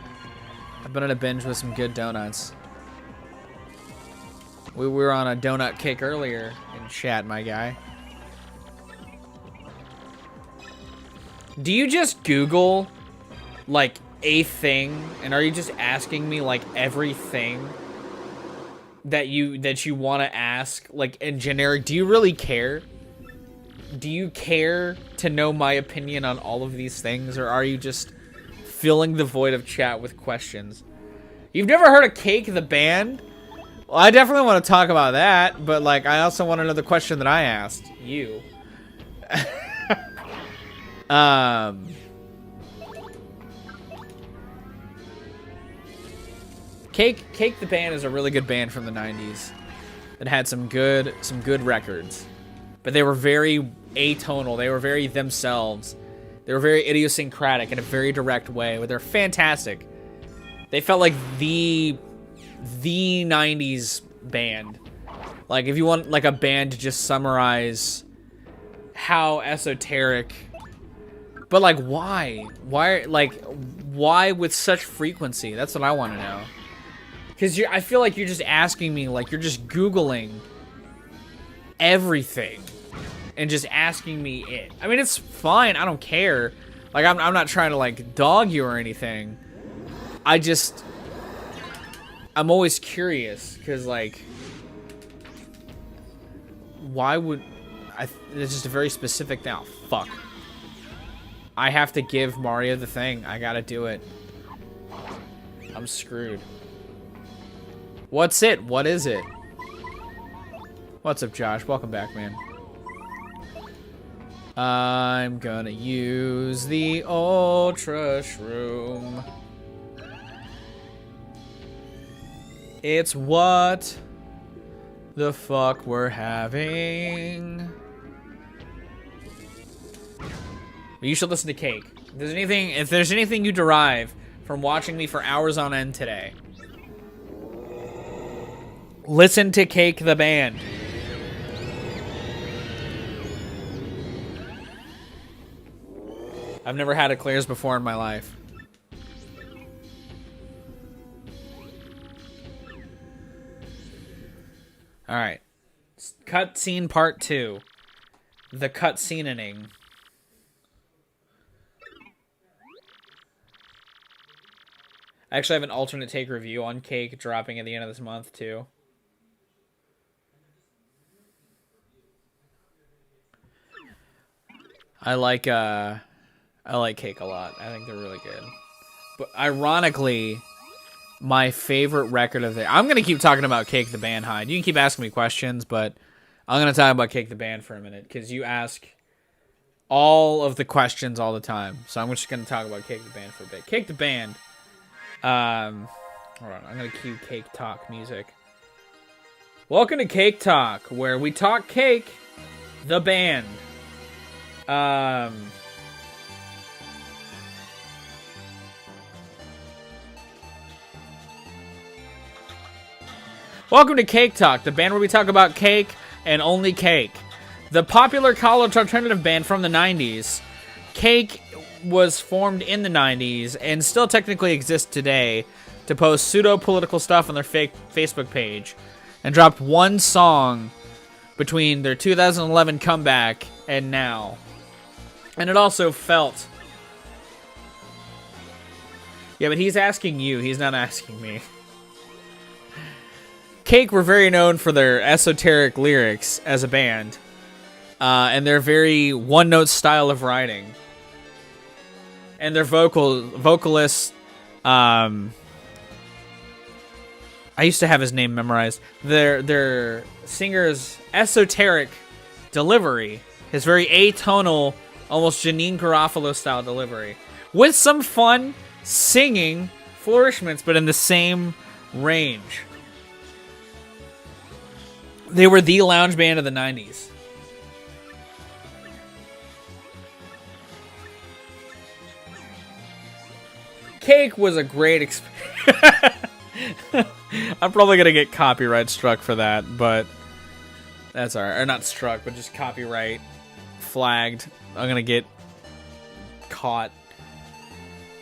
I've been on a binge with some good donuts. We were on a donut kick earlier in chat, my guy. Do you just Google, like, a thing, and are you just asking me, like, everything that you want to ask, like, in generic? Do you really care? Do you care to know my opinion on all of these things, or are you just filling the void of chat with questions? You've never heard of Cake the Band? Well, I definitely want to talk about that, but like I also want to know the question that I asked you. Cake the Band is a really good band from the 90s. It had some good records. But they were very atonal. They were very themselves. They were very idiosyncratic in a very direct way, but they're fantastic. They felt like the 90s band. Like, if you want, like, a band to just summarize how esoteric... But, like, why? Why with such frequency? That's what I want to know. Because I feel like you're just asking me, like, you're just Googling everything and just asking me it. I mean, it's fine. I don't care. Like, I'm not trying to, like, dog you or anything. I'm always curious, because, like, why would... it's just a very specific... Now, fuck. I have to give Mario the thing. I gotta do it. I'm screwed. What's it? What is it? What's up, Josh? Welcome back, man. I'm gonna use the Ultra Shroom. It's what the fuck we're having. You should listen to Cake. If there's anything you derive from watching me for hours on end today, listen to Cake the band. I've never had eclairs before in my life. Alright. Cutscene part 2. The cutscening. I actually have an alternate take review on Cake dropping at the end of this month, too. I like Cake a lot. I think they're really good. But ironically, my favorite record of I'm going to keep talking about Cake the band, Hyde. You can keep asking me questions, but I'm going to talk about Cake the band for a minute, because you ask all of the questions all the time. So I'm just going to talk about Cake the band for a bit. Cake the band. Hold on, I'm going to cue Cake Talk music. Welcome to Cake Talk, where we talk Cake the band. Welcome to Cake Talk, the band where we talk about cake and only cake. The popular college alternative band from the 90s. Cake was formed in the 90s and still technically exists today to post pseudo-political stuff on their fake Facebook page, and dropped one song between their 2011 comeback and now. And it also felt... Yeah, but he's asking you, he's not asking me. Cake were very known for their esoteric lyrics as a band, and their very one-note style of writing. And their vocalist, I used to have his name memorized. Their singer's esoteric delivery, his very atonal, almost Janine Garofalo style delivery, with some fun singing flourishments, but in the same range. They were the lounge band of the 90s. Cake was a great experience. I'm probably going to get copyright struck for that, but that's alright. Or not struck, but just copyright flagged. I'm going to get caught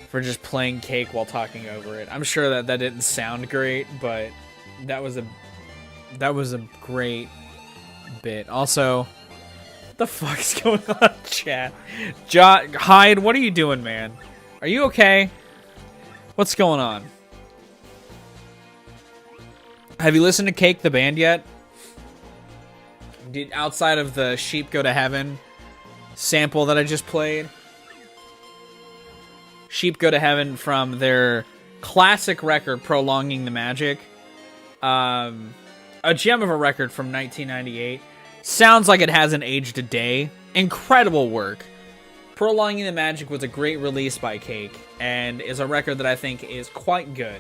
for just playing Cake while talking over it. I'm sure that didn't sound great, but that was a great bit. Also, what the fuck is going on, chat? Hyde, what are you doing, man? Are you okay? What's going on? Have you listened to Cake the band yet? Outside of the Sheep Go to Heaven sample that I just played? Sheep Go to Heaven from their classic record, Prolonging the Magic. A gem of a record from 1998. Sounds like it hasn't aged a day. Incredible work. Prolonging the Magic was a great release by Cake, and is a record that I think is quite good.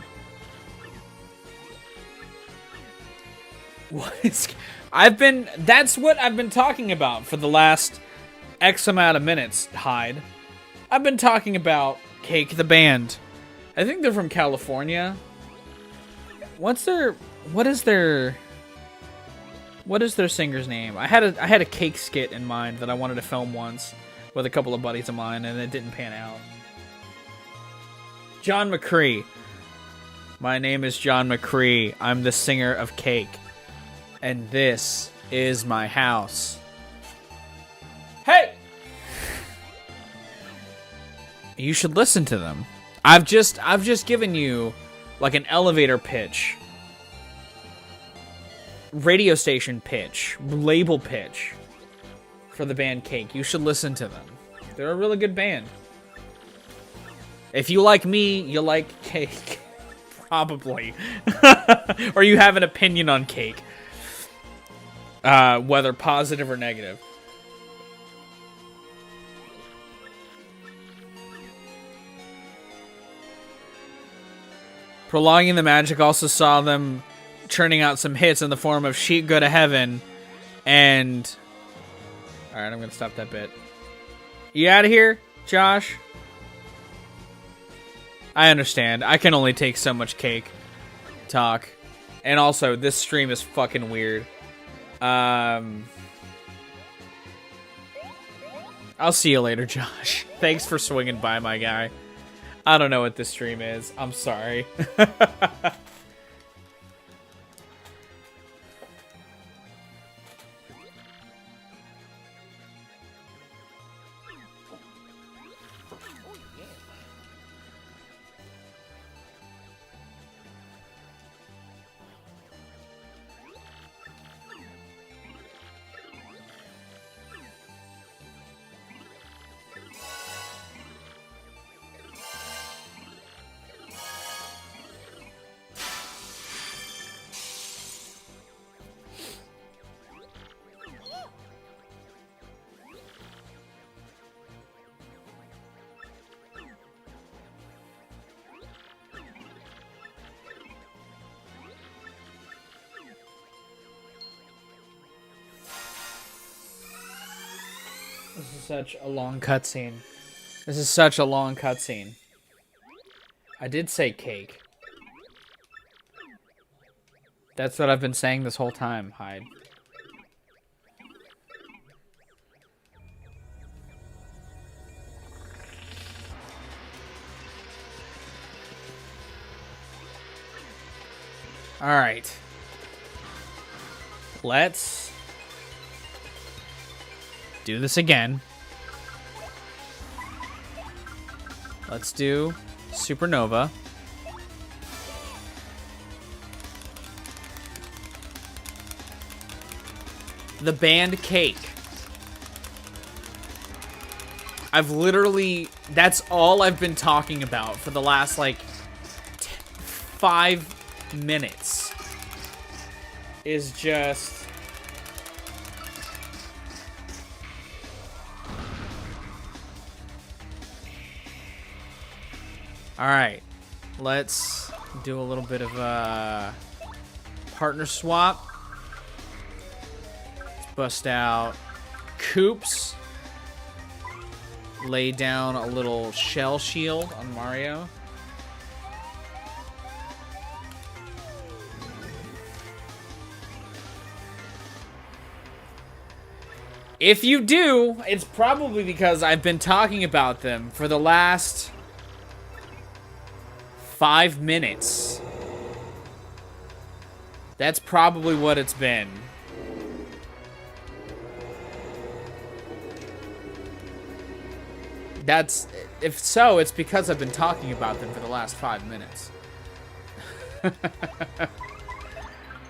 That's what I've been talking about for the last X amount of minutes, Hyde. I've been talking about Cake the band. I think they're from California. What is their... What is their singer's name? I had a cake skit in mind that I wanted to film once with a couple of buddies of mine, and it didn't pan out. John McCree. My name is John McCree. I'm the singer of Cake. And this is my house. Hey! You should listen to them. I've just given you like an elevator pitch, radio station pitch, label pitch for the band Cake. You should listen to them. They're a really good band. If you like me, you like Cake. Probably. Or you have an opinion on Cake. Whether positive or negative. Prolonging the Magic also saw them churning out some hits in the form of Sheep Go to Heaven and... Alright, I'm going to stop that bit. You out of here, Josh? I understand. I can only take so much Cake talk. And also, this stream is fucking weird. I'll see you later, Josh. Thanks for swinging by, my guy. I don't know what this stream is. I'm sorry. This is such a long cutscene. This is such a long cutscene. I did say Cake. That's what I've been saying this whole time, Hyde. Alright. Let's do this again. Let's do Supernova. The band Cake. I've literally... That's all I've been talking about for the last, like, 5 minutes. Is just... Alright, let's do a little bit of a partner swap. Let's bust out Coops. Lay down a little shell shield on Mario. If you do, it's probably because I've been talking about them for the last 5 minutes. That's probably what it's been. That's... If so, it's because I've been talking about them for the last 5 minutes.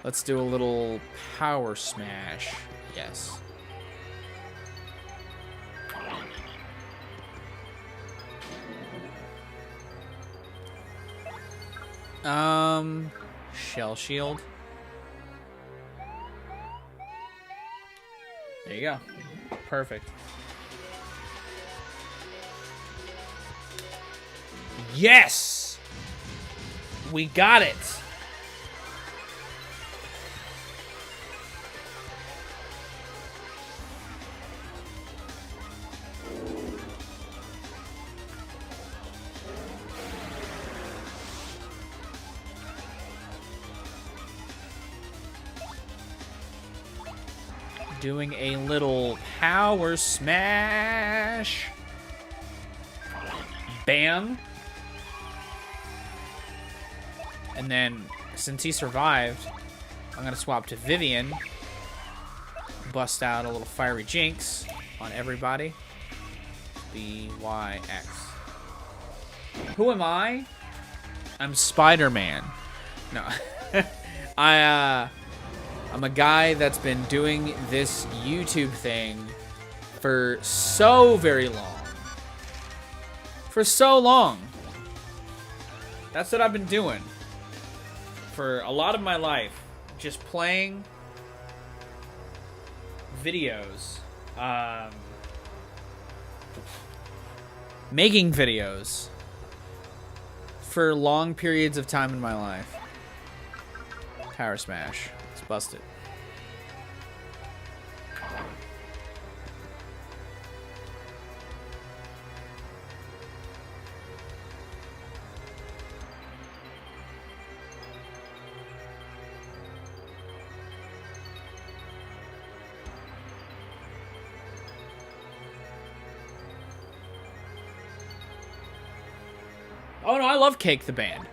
Let's do a little power smash. Yes. Shell shield. There you go. Perfect. Yes! We got it! Doing a little power smash. Bam. And then, since he survived, I'm going to swap to Vivian. Bust out a little fiery jinx on everybody. B-Y-X. Who am I? I'm Spider-Man. No. I'm a guy that's been doing this YouTube thing for so very long. For so long. That's what I've been doing for a lot of my life. Just playing videos. Making videos for long periods of time in my life. Power smash. Let's bust it. Oh no, I love Cake the band.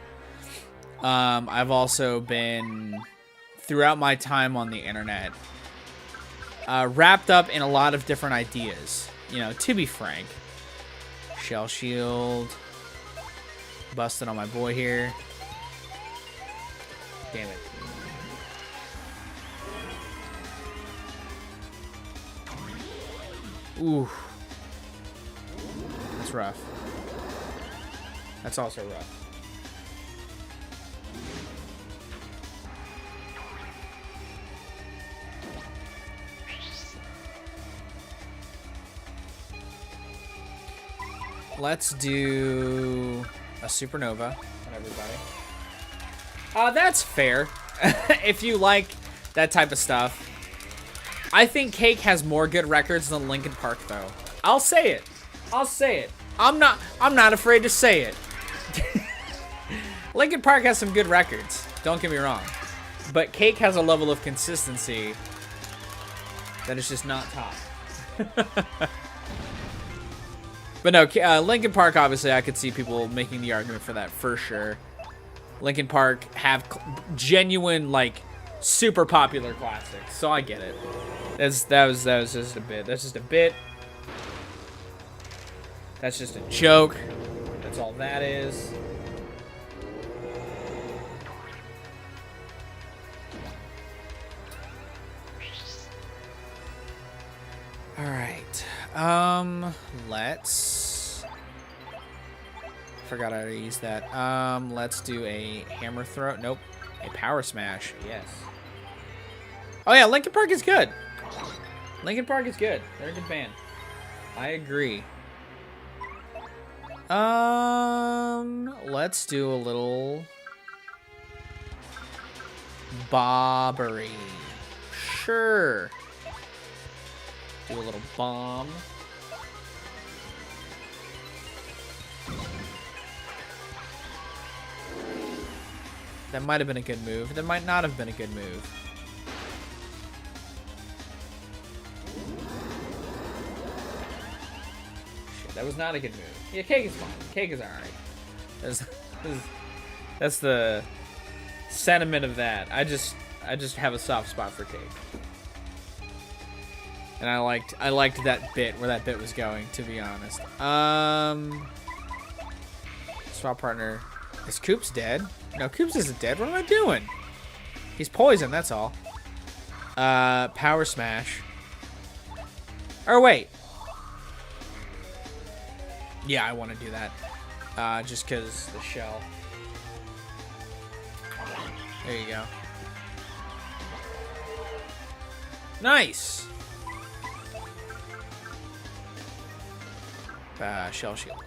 I've also been, throughout my time on the internet, wrapped up in a lot of different ideas. You know, to be frank. Shell Shield. Busting on my boy here. Damn it. Ooh. That's rough. That's also rough. Let's do a supernova on everybody. That's fair. If you like that type of stuff. I think Cake has more good records than Linkin Park, though. I'll say it. I'll say it. I'm not afraid to say it. Linkin Park has some good records. Don't get me wrong. But Cake has a level of consistency that is just not top. But no, Linkin Park, obviously, I could see people making the argument for that for sure. Linkin Park have genuine, like, super popular classics, so I get it. That was just a bit. That's just a bit. That's just a joke. That's all that is. All right. Let's. Forgot how to use that. Let's do a hammer throw. Nope. A power smash. Yes. Oh yeah, Linkin Park is good. Linkin Park is good. They're a good band. I agree. Let's do a little bobbery. Sure. Do a little bomb. That might have been a good move. That might not have been a good move. Shit, that was not a good move. Yeah, Cake is fine. Cake is alright. That's the sentiment of that. I just have a soft spot for Cake. And I liked that bit, where that bit was going, to be honest. Swap partner. Is Koops dead? No, Koops isn't dead. What am I doing? He's poisoned, that's all. Power smash. Or wait. Yeah, I want to do that. Just because the shell. There you go. Nice. Shell shield.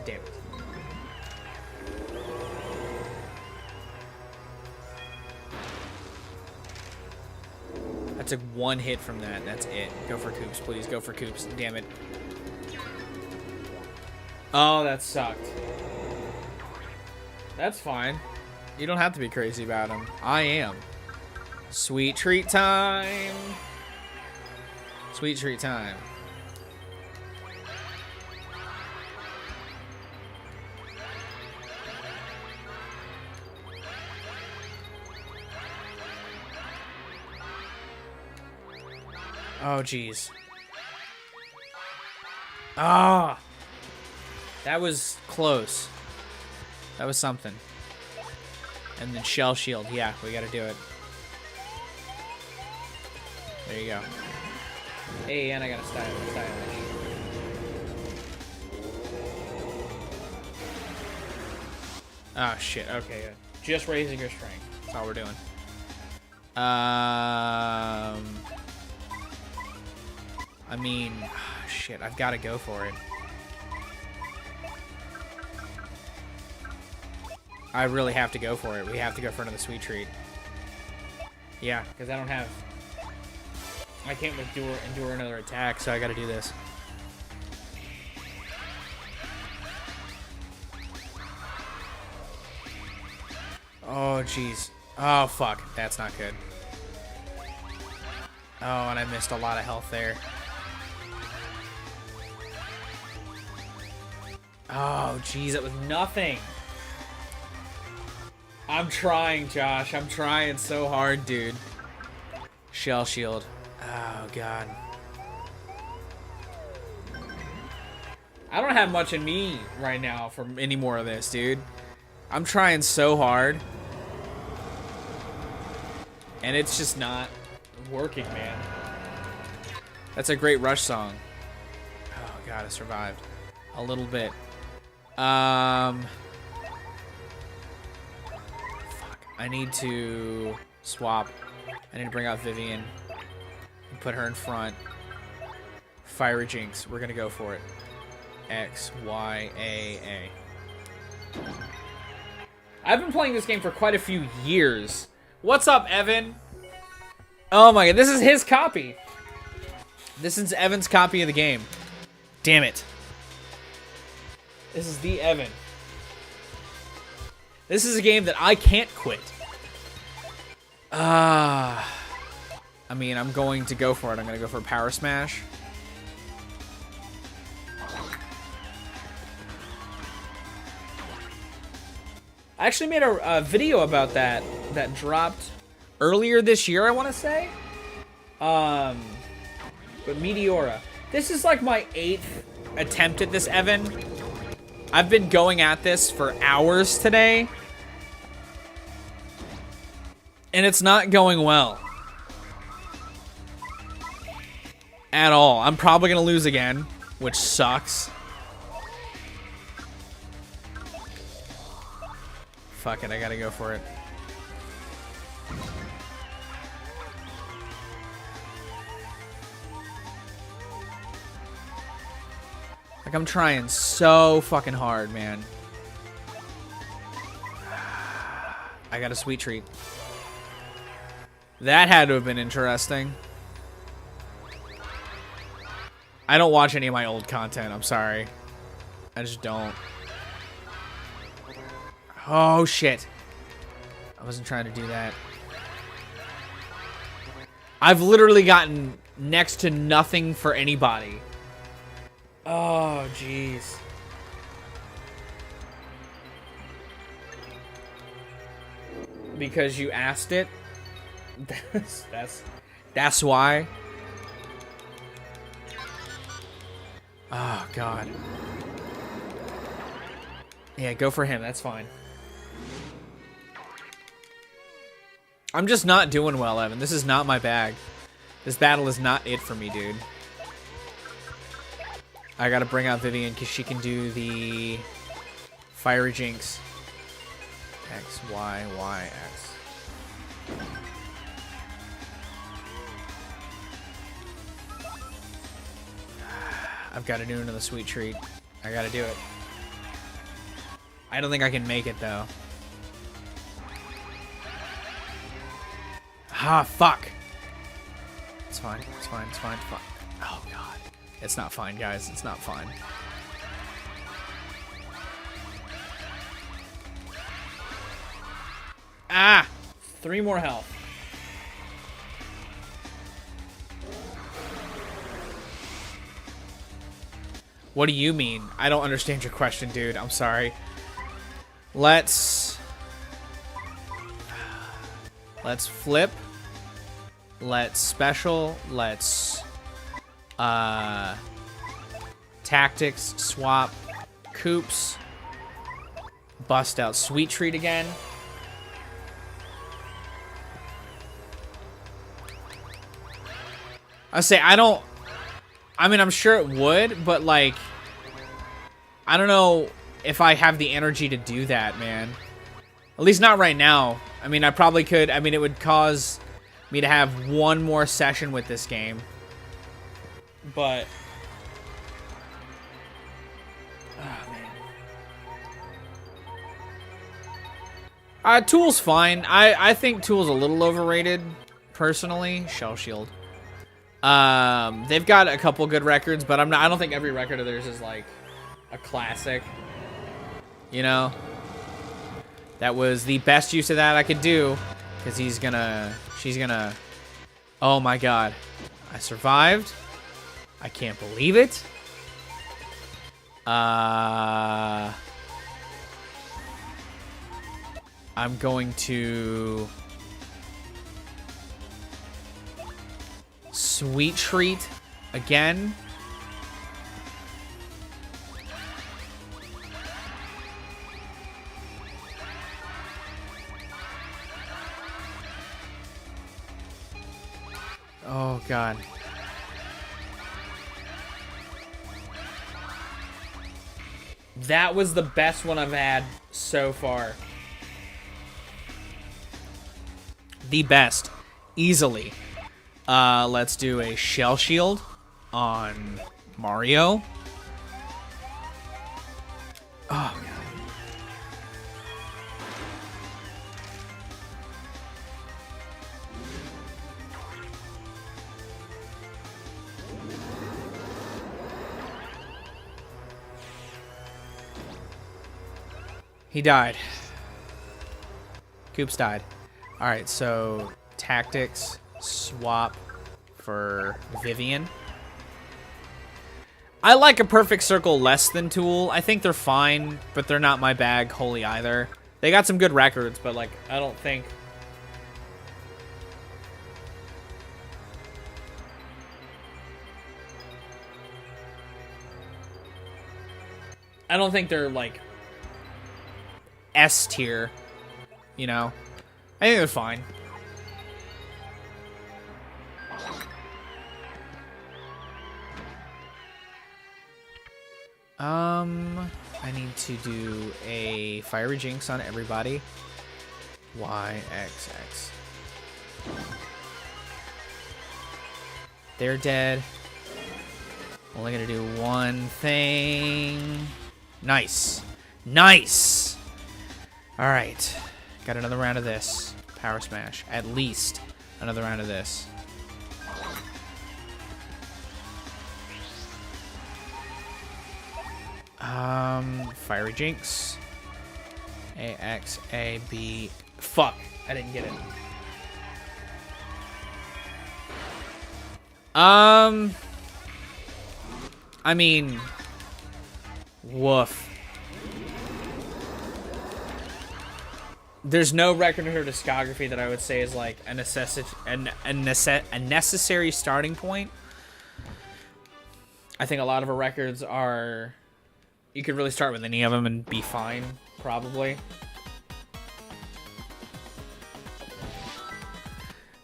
Damn it. I took one hit from that. That's it. Go for Koops, please. Go for Koops. Damn it. Oh, that sucked. That's fine. You don't have to be crazy about him. I am. Sweet treat time. Sweet treat time. Oh, jeez. Ah! That was close. That was something. And then shell shield. Yeah, we gotta do it. There you go. Hey, and I got a stylish. Oh, shit. Okay, good. Just raising your strength. That's all we're doing. I mean, shit, I've got to go for it. I really have to go for it. We have to go for another sweet treat. Yeah, because I can't endure another attack, so I got to do this. Oh, jeez. Oh, fuck. That's not good. Oh, and I missed a lot of health there. Oh, jeez, it was nothing. I'm trying, Josh. I'm trying so hard, dude. Shell shield. Oh, God. I don't have much in me right now for any more of this, dude. I'm trying so hard. And it's just not working, man. That's a great Rush song. Oh, God, I survived. A little bit. Fuck. I need to swap. I need to bring out Vivian and put her in front. Fiery Jinx. We're gonna go for it. X, Y, A. I've been playing this game for quite a few years. What's up, Evan? Oh my god, this is his copy. This is Evan's copy of the game. Damn it. This is the Evan. This is a game that I can't quit. I mean, I'm going to go for it. I'm going to go for a Power Smash. I actually made a video about that dropped earlier this year, I want to say. But Meteora. This is like my 8th attempt at this, Evan. I've been going at this for hours today. And it's not going well. At all. I'm probably going to lose again, which sucks. Fuck it, I gotta go for it. Like, I'm trying so fucking hard, man. I got a sweet treat. That had to have been interesting. I don't watch any of my old content, I'm sorry. I just don't. Oh, shit. I wasn't trying to do that. I've literally gotten next to nothing for anybody. Oh, jeez. Because you asked it? That's why. Oh, God. Yeah, go for him. That's fine. I'm just not doing well, Evan. This is not my bag. This battle is not it for me, dude. I gotta bring out Vivian because she can do the Fiery Jinx. X, Y, Y, X. I've got to do another sweet treat. I gotta do it. I don't think I can make it, though. Ah, fuck. It's fine. It's fine. It's fine. Fuck. Oh, God. It's not fine, guys. It's not fine. Ah! 3 more health. What do you mean? I don't understand your question, dude. I'm sorry. Let's flip. Let's special. Let's tactics, swap, coops, bust out Sweet Treat again. I say I mean, I'm sure it would, but like, I don't know if I have the energy to do that, man. At least not right now. I mean, I probably could. I mean, it would cause me to have one more session with this game. But oh, man. Tool's fine. I think Tool's a little overrated, personally. Shell Shield. They've got a couple good records, but I don't think every record of theirs is like a classic. You know? That was the best use of that I could do, because she's gonna, oh my god. I survived. I can't believe it. I'm going to Sweet Treat again. Oh god. That was the best one I've had so far. The best. Easily. Let's do a Shell Shield on Mario. Oh, God. He died. Coops died. Alright, so tactics, swap for Vivian. I like a Perfect Circle less than Tool. I think they're fine, but they're not my bag wholly either. They got some good records, but like, I don't think... I don't think they're like S tier, you know? I think they're fine. I need to do a Fiery Jinx on everybody. Y, X, X. They're dead. Only gonna do one thing. Nice. Nice! Alright. Got another round of this. Power Smash. At least another round of this. Fiery Jinx. A, X, A, B. Fuck. I didn't get it. I mean... Woof. There's no record in her discography that I would say is like a necessary starting point. I think a lot of her records are... You could really start with any of them and be fine, probably.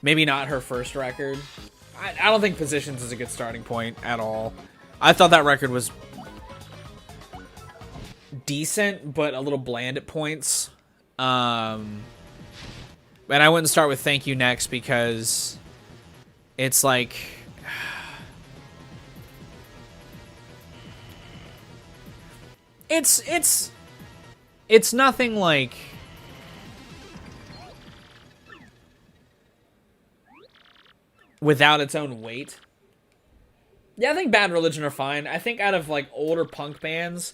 Maybe not her first record. I don't think Positions is a good starting point at all. I thought that record was decent, but a little bland at points. And I wouldn't start with Thank You Next because it's like... It's nothing like... without its own weight. Yeah, I think Bad Religion are fine. I think out of like older punk bands,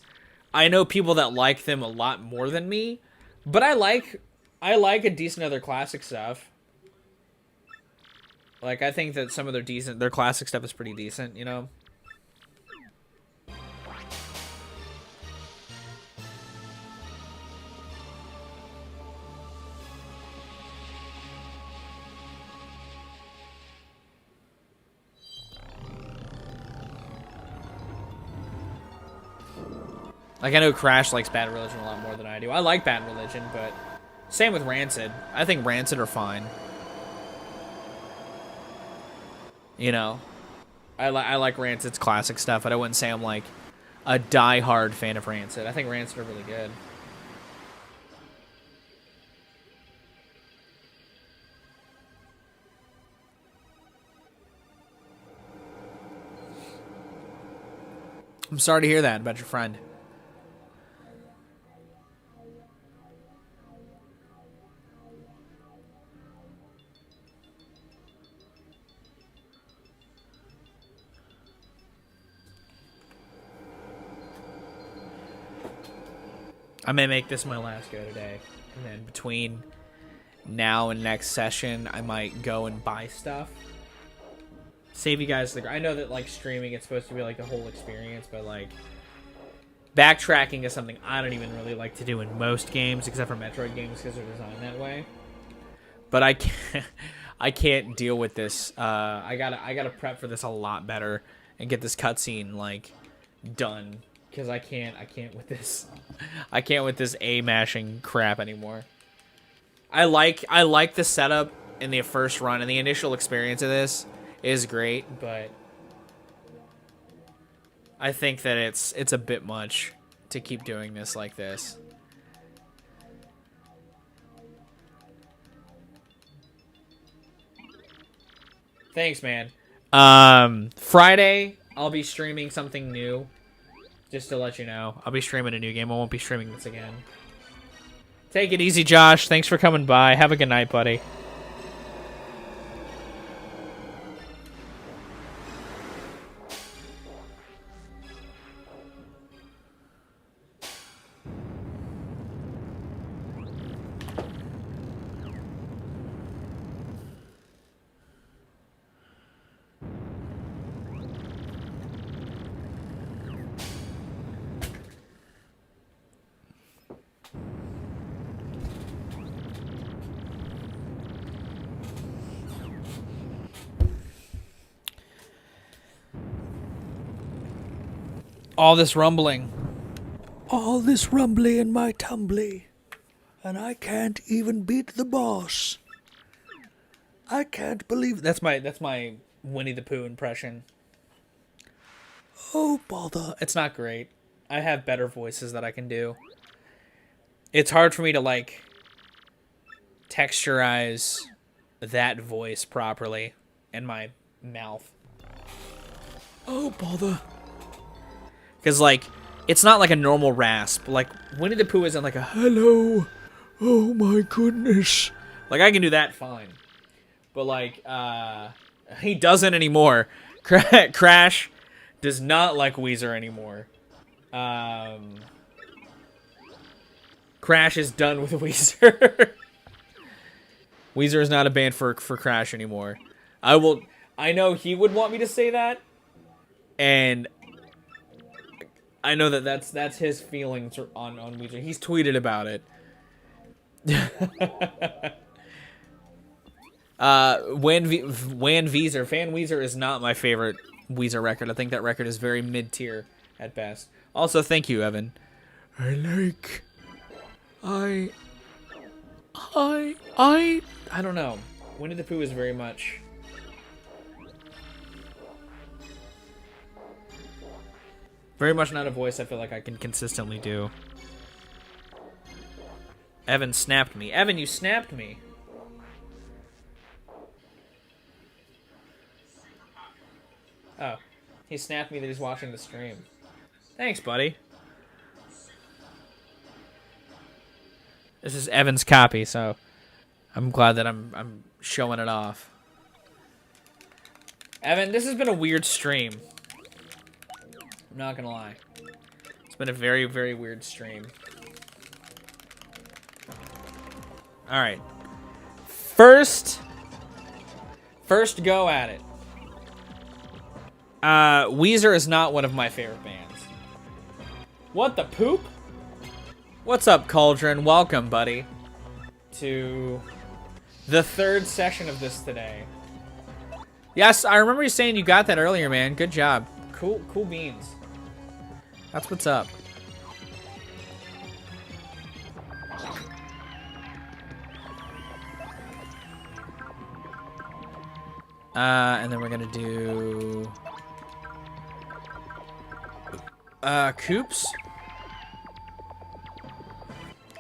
I know people that like them a lot more than me, but I like a decent other classic stuff. Like I think that some of their classic stuff is pretty decent, you know. Like, I know Crash likes Bad Religion a lot more than I do. I like Bad Religion, but same with Rancid. I think Rancid are fine. You know, I like Rancid's classic stuff, but I wouldn't say I'm like a die-hard fan of Rancid. I think Rancid are really good. I'm sorry to hear that about your friend. I may make this my last go today, and then between now and next session, I might go and buy stuff. Save you guys the... I know that, like, streaming, it's supposed to be, like, the whole experience, but, like, backtracking is something I don't even really like to do in most games, except for Metroid games, because they're designed that way. But I can't deal with this. I gotta prep for this a lot better and get this cutscene, like, done. Because I can't with this. I can't with this A-mashing crap anymore. I like the setup in the first run, and the initial experience of this is great, but I think that it's a bit much to keep doing this like this. Thanks, man. Friday, I'll be streaming something new. Just to let you know. I'll be streaming a new game. I won't be streaming this again. Take it easy, Josh. Thanks for coming by. Have a good night, buddy. All this rumbling. All this rumbly in my tumbly, and I can't even beat the boss. I can't believe That's my Winnie the Pooh impression. Oh, bother. It's not great. I have better voices that I can do. It's hard for me to, like, texturize that voice properly in my mouth. Oh, bother. Because, like, it's not like a normal rasp. Like, Winnie the Pooh isn't like a Hello. Oh, my goodness. Like, I can do that fine. But, like, he doesn't anymore. Crash does not like Weezer anymore. Crash is done with Weezer. Weezer is not a band for Crash anymore. I know he would want me to say that. And I know that's his feelings on Weezer. He's tweeted about it. Fan Weezer is not my favorite Weezer record. I think that record is very mid-tier at best. Also, thank you, Evan. I don't know. Winnie the Pooh is very much... very much not a voice I feel like I can consistently do. Evan snapped me. Evan, you snapped me. Oh. He snapped me that he's watching the stream. Thanks, buddy. This is Evan's copy, so I'm glad that I'm showing it off. Evan, this has been a weird stream. I'm not gonna lie. It's been a very, very weird stream. Alright. First go at it. Weezer is not one of my favorite bands. What the poop? What's up, Cauldron? Welcome, buddy, to the third session of this today. Yes, I remember you saying you got that earlier, man. Good job. Cool beans. That's what's up. And then we're gonna do Coops.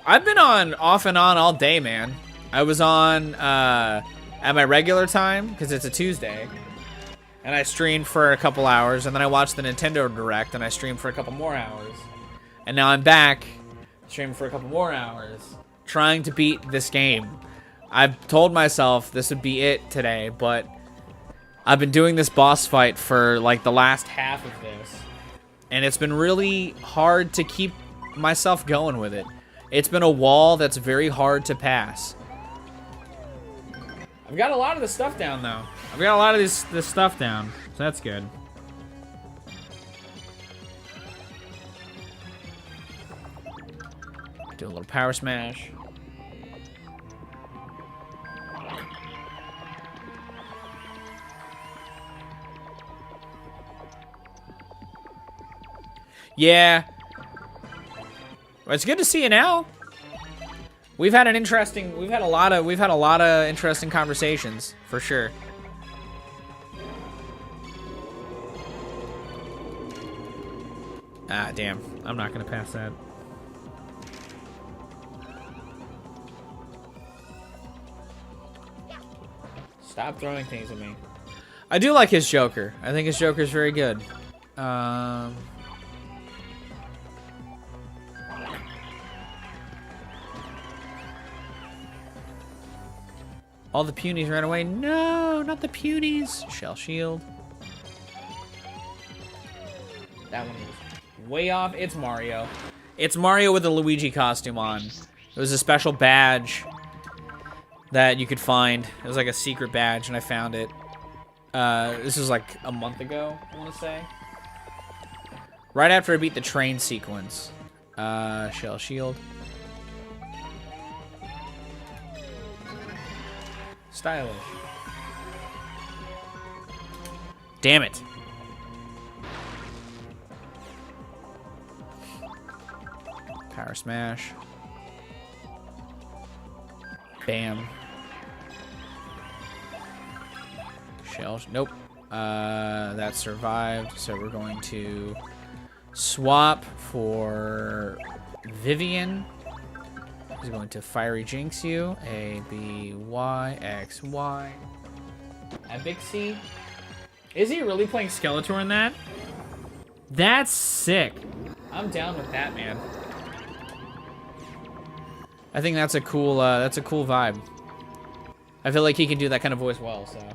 I've been on off and on all day, man. I was on at my regular time because it's a Tuesday, and I streamed for a couple hours, and then I watched the Nintendo Direct, and I streamed for a couple more hours, and now I'm back streaming for a couple more hours, trying to beat this game. I've told myself this would be it today, but I've been doing this boss fight for like the last half of this, and it's been really hard to keep myself going with it. It's been a wall that's very hard to pass. I've got a lot of the stuff down, though. I've got a lot of this stuff down, so that's good. Do a little power smash. Yeah. Well, it's good to see you now. We've had a lot of interesting conversations, for sure. Ah, damn. I'm not gonna pass that. Stop throwing things at me. I do like his Joker. I think his Joker is very good. All the punies ran away. No, not the punies. Shell shield. That one was way off. It's Mario. It's Mario with a Luigi costume on. It was a special badge that you could find. It was like a secret badge, and I found it. This was like a month ago, I want to say. Right after I beat the train sequence. Shell shield. Stylish. Damn it. Power smash. Bam. Shell. Nope. That survived. So we're going to swap for Vivian. He's going to Fiery Jinx you. A, B, Y, X, Y. Epic C. Is he really playing Skeletor in that? That's sick. I'm down with that, man. I think that's a cool vibe. I feel like he can do that kind of voice well, so.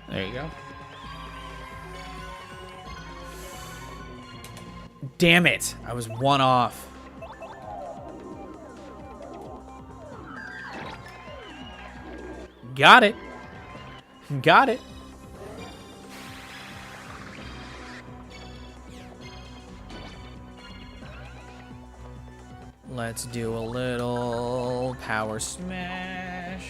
There you go. Damn it. I was one off. Got it. Got it. Let's do a little power smash.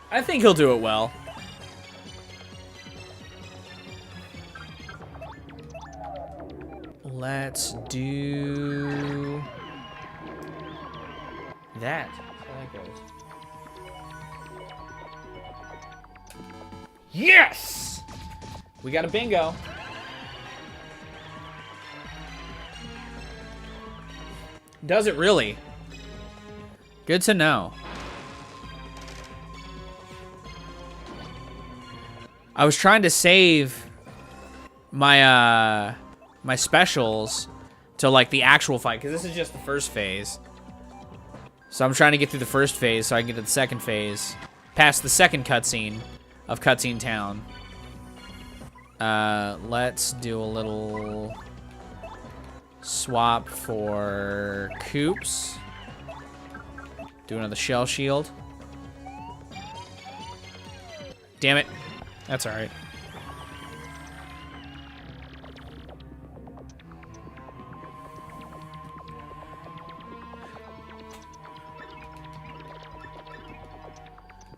I think he'll do it well. Let's do that. So that goes. Yes! We got a bingo. Does it really? Good to know. I was trying to save my my specials to like the actual fight, because this is just the first phase. So I'm trying to get through the first phase so I can get to the second phase, past the second cutscene of Cutscene Town. Let's do a little swap for Coops. Do another shell shield. Damn it. That's all right.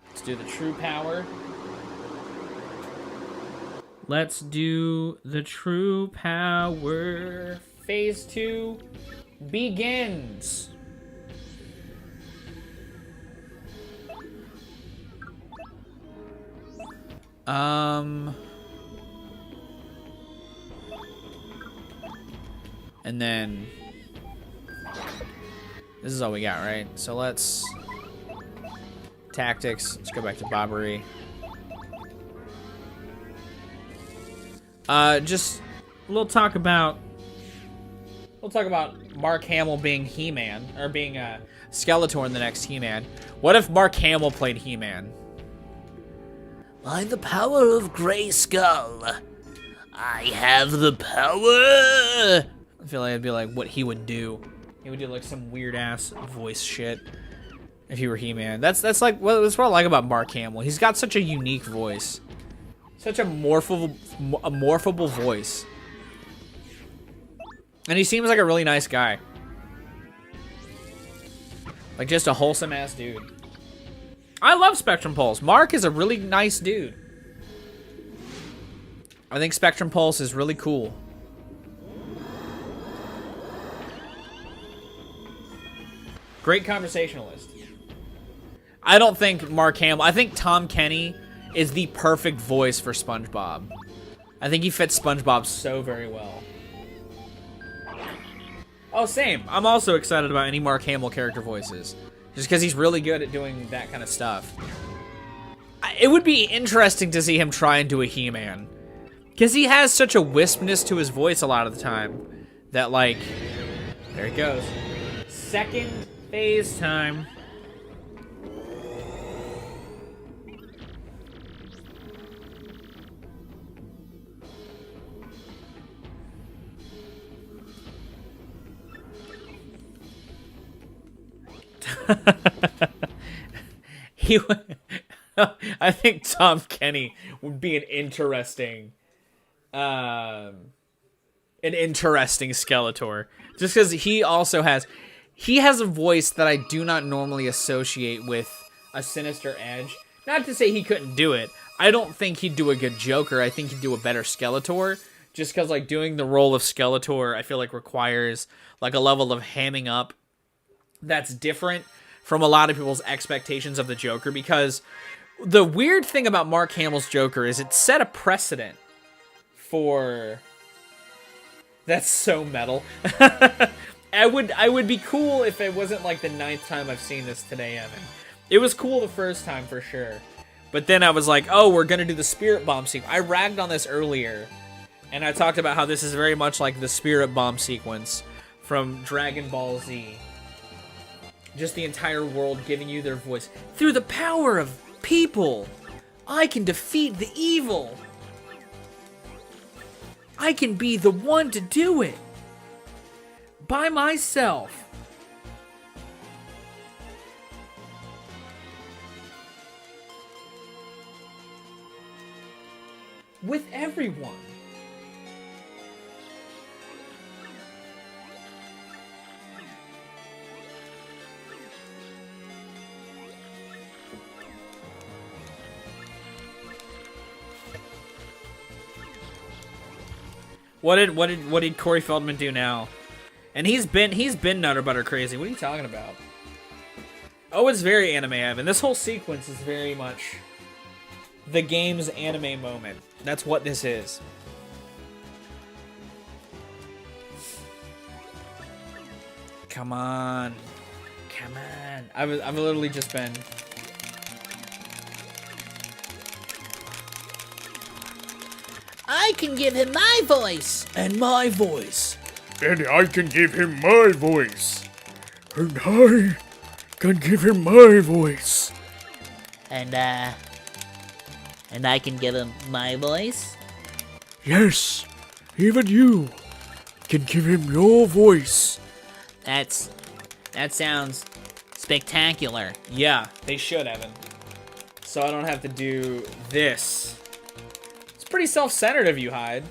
Let's do the true power. Let's do the true power. Phase 2 begins. And then this is all we got, right? So let's tactics. Let's go back to Bobbery. Just We'll talk about Mark Hamill being He-Man, or being Skeletor in the next He-Man. What if Mark Hamill played He-Man? By the power of Grayskull, I have the power. I feel like it'd be like what he would do. He would do like some weird ass voice shit if he were He-Man. That's like that's what I like about Mark Hamill. He's got such a unique voice, such a morphable voice, and he seems like a really nice guy, like just a wholesome ass dude. I love Spectrum Pulse. Mark is a really nice dude. I think Spectrum Pulse is really cool. Great conversationalist. I don't think Mark Hamill... I think Tom Kenny is the perfect voice for SpongeBob. I think he fits SpongeBob so very well. Oh, same. I'm also excited about any Mark Hamill character voices. Just because he's really good at doing that kind of stuff. It would be interesting to see him try and do a He-Man. Because he has such a wispness to his voice a lot of the time. That, like... There he goes. second phase time. I think Tom Kenny would be an interesting Skeletor, just because he has a voice that I do not normally associate with a sinister edge. Not to say he couldn't do it. I don't think he'd do a good Joker. I think he'd do a better Skeletor, just because like doing the role of Skeletor, I feel like requires like a level of hamming up that's different from a lot of people's expectations of the Joker, because the weird thing about Mark Hamill's Joker is it set a precedent for... That's so metal. I would be cool if it wasn't like the 9th time I've seen this today, Evan. It was cool the first time for sure. But then I was like, oh, we're going to do the Spirit Bomb sequence. I ragged on this earlier, and I talked about how this is very much like the Spirit Bomb sequence from Dragon Ball Z. Just the entire world giving you their voice. Through the power of people, I can defeat the evil. I can be the one to do it. By myself. With everyone. What did Corey Feldman do now? And he's been Nutter Butter crazy. What are you talking about? Oh, it's very anime Evan. This whole sequence is very much the game's anime moment. That's what this is. Come on. Come on. I've literally just been... I can give him my voice. And my voice. And I can give him my voice. And I can give him my voice. And I can give him my voice. Yes, even you can give him your voice. That sounds spectacular. Yeah, they should, Evan. So I don't have to do this. It's pretty self-centered of you, Hyde.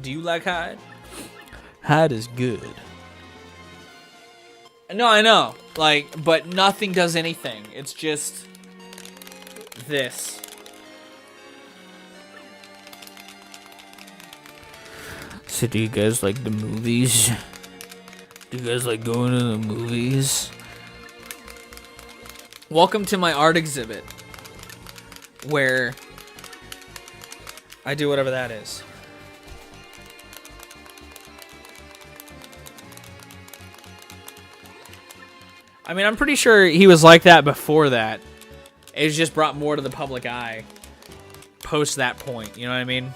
Do you like Hyde? Hyde is good. No, I know. Like, but nothing does anything. It's just this. So do you guys like the movies? Do you guys like going to the movies? Welcome to my art exhibit, where I do whatever that is. I mean, I'm pretty sure he was like that before that. It's just brought more to the public eye post that point, you know what I mean?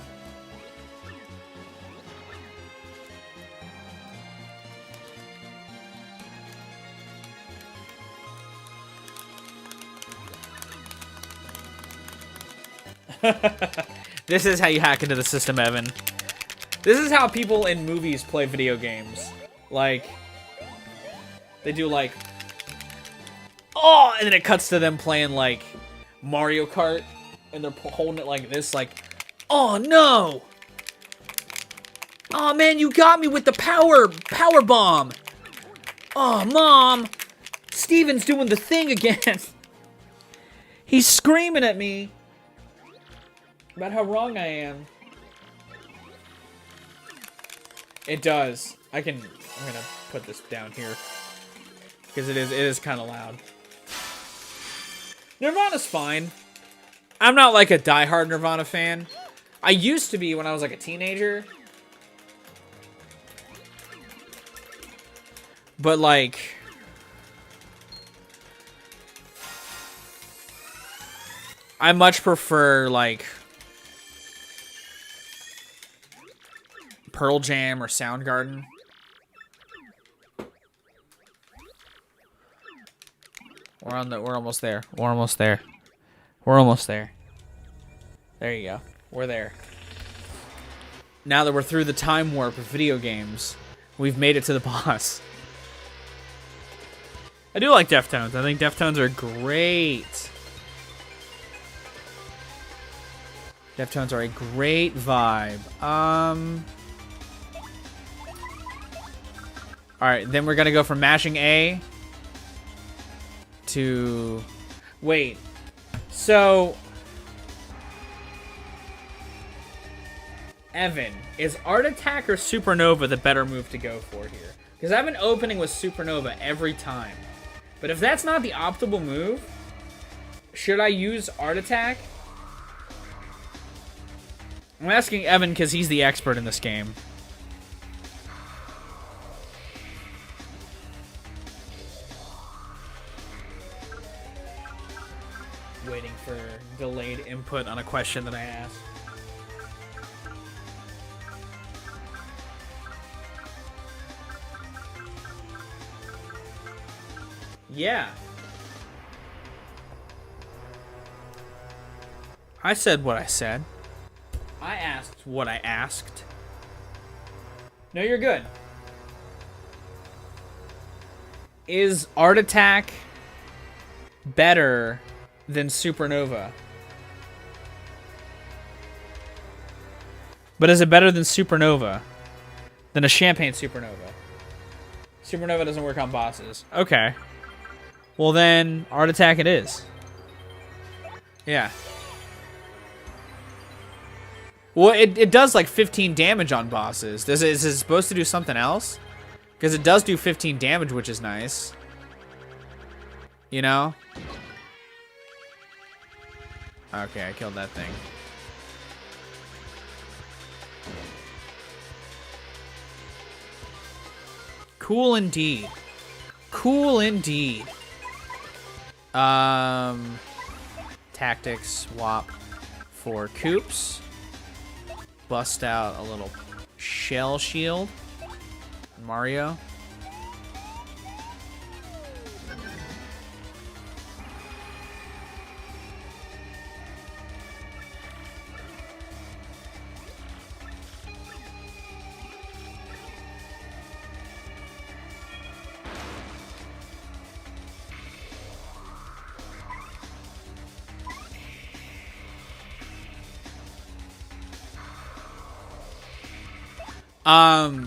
This is how you hack into the system, Evan. This is how people in movies play video games. Like, they do like, oh, and then it cuts to them playing like Mario Kart, and they're holding it like this, like, oh no! Oh man, you got me with the power bomb! Oh, Mom! Steven's doing the thing again! He's screaming at me about how wrong I am. It does. I'm gonna put this down here, because it is kind of loud. Nirvana's fine. I'm not like a diehard Nirvana fan. I used to be when I was like a teenager. But like, I much prefer like Pearl Jam or Soundgarden. We're almost there. We're almost there. We're almost there. There you go. We're there. Now that we're through the time warp of video games, we've made it to the boss. I do like Deftones. I think Deftones are great. Deftones are a great vibe. Alright, then we're gonna go from mashing A to... Wait. So... Evan, is Art Attack or Supernova the better move to go for here? Because I've been opening with Supernova every time. But if that's not the optimal move, should I use Art Attack? I'm asking Evan because he's the expert in this game. Waiting for delayed input on a question that I asked. Yeah. I said what I said. I asked what I asked. No, you're good. Is Art Attack better than Supernova? But is it better than Supernova? Than a Champagne Supernova? Supernova doesn't work on bosses. Okay. Well then, Art Attack it is. Yeah. Well, it does like 15 damage on bosses. Is it supposed to do something else? Because it does do 15 damage, which is nice. You know? Okay, I killed that thing. Cool indeed. Cool indeed. Tactics swap for Coops. Bust out a little shell shield. Mario.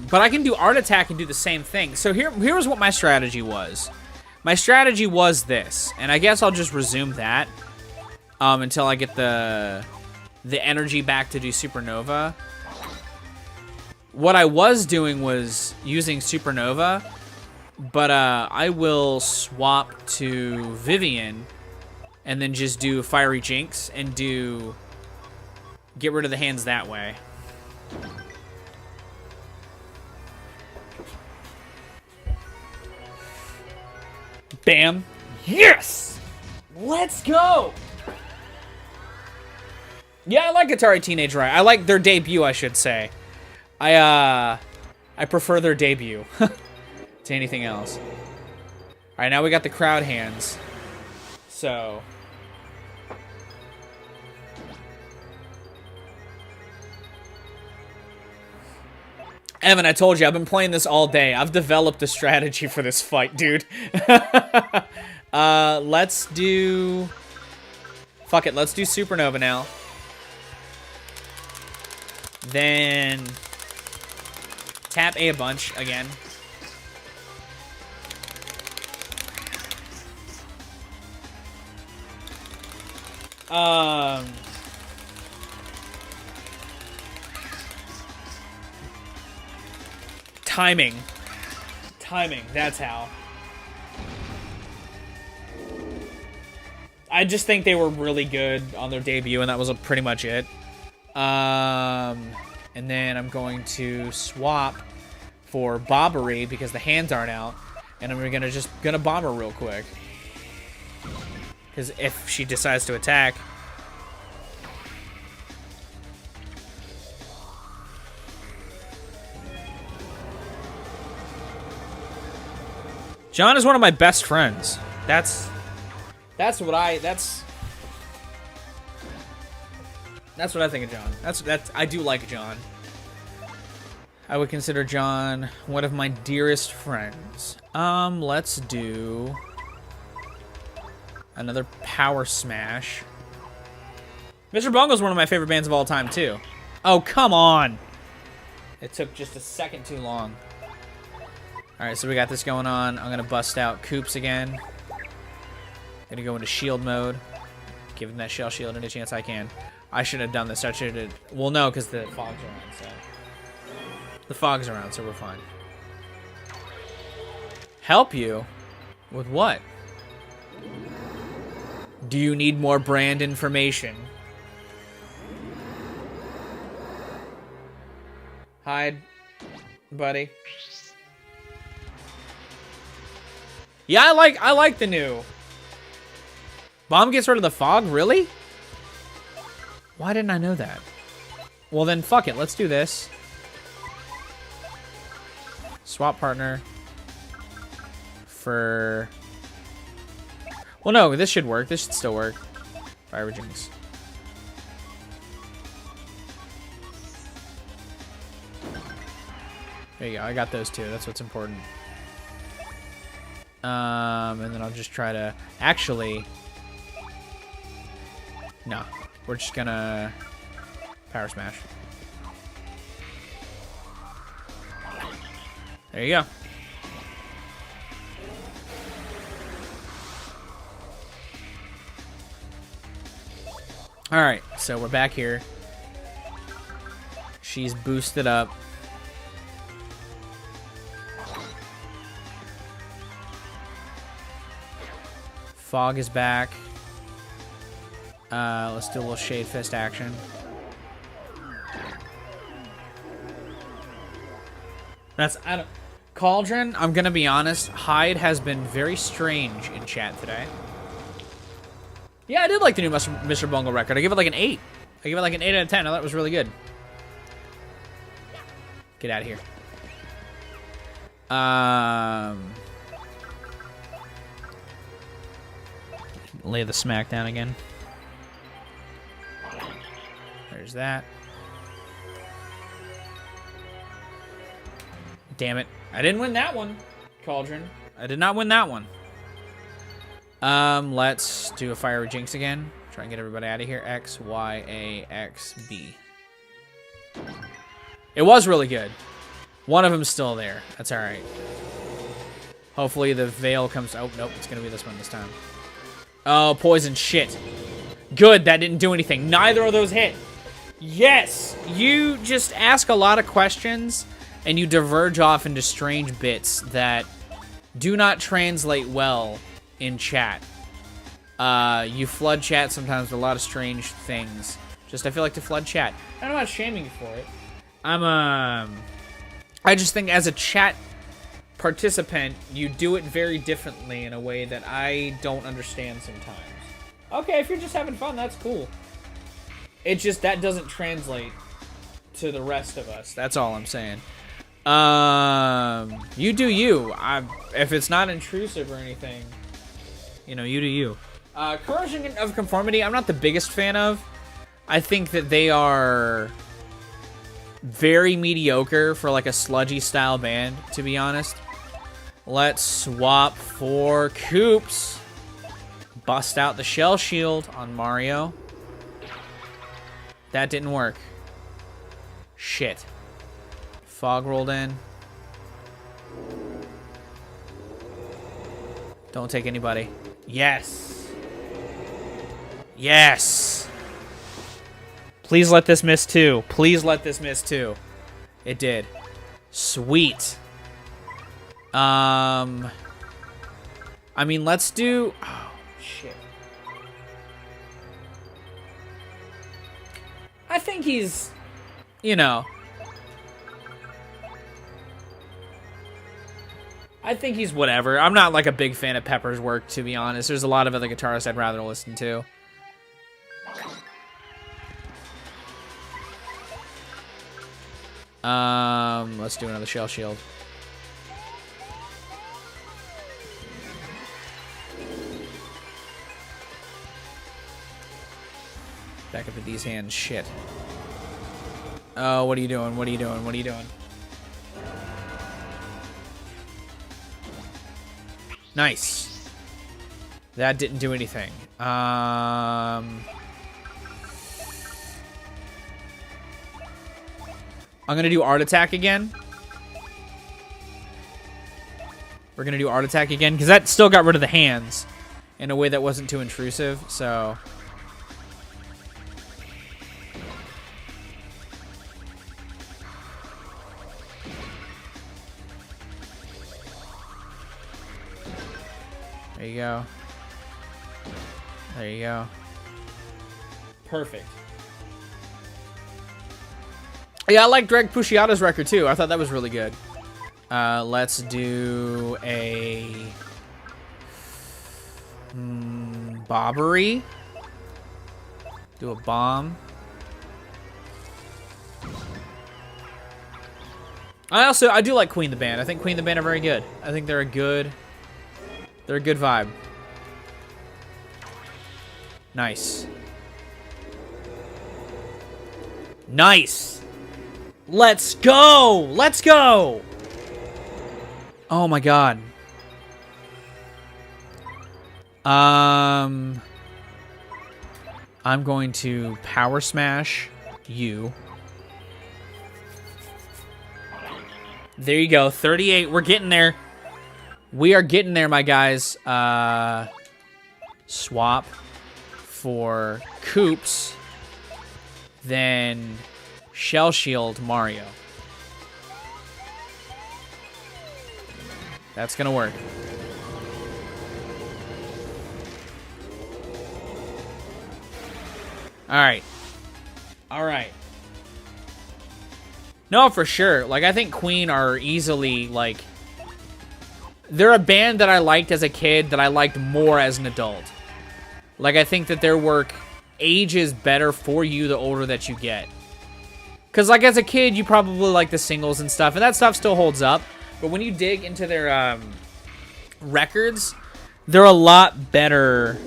But I can do Art Attack and do the same thing. So here's what my strategy was. My strategy was this, and I guess I'll just resume that until I get the energy back to do Supernova. What I was doing was using Supernova, but I will swap to Vivian and then just do Fiery Jinx and get rid of the hands that way. Bam. Yes! Let's go! Yeah, I like Atari Teenage Riot. I like their debut, I should say. I prefer their debut to anything else. Alright, now we got the crowd hands. So... Evan, I told you, I've been playing this all day. I've developed a strategy for this fight, dude. Let's do... Fuck it, let's do Supernova now. Then... Tap A bunch again. Timing. Timing, that's how. I just think they were really good on their debut, and that was pretty much it. And then I'm going to swap for Bobbery because the hands aren't out, and I'm gonna bomb her real quick. Because if she decides to attack... John is one of my best friends. That's what I think of John. I do like John. I would consider John one of my dearest friends. Let's do another Power Smash. Mr. Bungo's one of my favorite bands of all time too. Oh, come on. It took just a second too long. Alright, so we got this going on. I'm gonna bust out Koops again. Gonna go into shield mode. Give him that shell shield any chance I can. I should have done this. I should have... Well, no, because the fog's around, so... The fog's around, so we're fine. Help you? With what? Do you need more brand information? Hide, buddy. Yeah, I like the new. Bomb gets rid of the fog? Really? Why didn't I know that? Well then, fuck it. Let's do this. Swap partner. For... Well, no, this should work. This should still work. Fire Jinx. There you go. I got those two. That's what's important. And then I'll just try to... Actually... No. We're just gonna... Power Smash. There you go. Alright, so we're back here. She's boosted up. Fog is back. Let's do a little Shade Fist action. Cauldron, I'm gonna be honest, Hyde has been very strange in chat today. Yeah, I did like the new Mr. Bungle record. I give it like an 8. I give it like an 8 out of 10. I thought it was really good. Get out of here. Lay the smack down again. There's that. Damn it. I didn't win that one, Cauldron. I did not win that one. Let's do a Fiery Jinx again. Try and get everybody out of here. X, Y, A, X, B. It was really good. One of them's still there. That's alright. Hopefully the veil comes... Oh, nope. It's going to be this one this time. Oh, poison shit. Good. That didn't do anything. Neither of those hit. Yes! You just ask a lot of questions, and you diverge off into strange bits that do not translate well in chat. You flood chat sometimes with a lot of strange things. I feel like to flood chat. I'm not shaming you for it. I just think as a chat participant, you do it very differently in a way that I don't understand sometimes. Okay, if you're just having fun, that's cool. It just, that doesn't translate to the rest of us. That's all I'm saying. You do you. If it's not intrusive or anything, you know, you do you. Corrosion of Conformity, I'm not the biggest fan of. I think that they are very mediocre for like a sludgy style band, to be honest. Let's swap for Koops. Bust out the Shell Shield on Mario. That didn't work. Shit. Fog rolled in. Don't take anybody. Yes. Yes. Please let this miss too. Please let this miss too. It did. Sweet. I mean, let's do... Oh, shit. I think he's, you know... I think he's whatever. I'm not, like, a big fan of Pepper's work, to be honest. There's a lot of other guitarists I'd rather listen to. Let's do another Shell Shield. Back up at these hands. Shit. Oh, what are you doing? What are you doing? What are you doing? Nice. That didn't do anything. I'm gonna do Art Attack again. We're gonna do Art Attack again, because that still got rid of the hands in a way that wasn't too intrusive, so... There you go. There you go. Perfect. Yeah, I like Greg Puciato's record too. I thought that was really good. Let's do a Bobbery. Do a bomb. I do like Queen the Band. I think Queen the Band are very good. I think they're a good vibe. Nice. Nice. Let's go. Let's go. Oh my god. I'm going to Power Smash you. There you go. 38. We're getting there. We are getting there, my guys. Swap for Koops. Then Shell Shield Mario. That's gonna work. Alright. Alright. No, for sure. Like, I think Queen are easily, like... They're a band that I liked as a kid that I liked more as an adult. Like, I think that their work ages better for you the older that you get. Because, like, as a kid, you probably like the singles and stuff, and that stuff still holds up. But when you dig into their records, they're a lot better.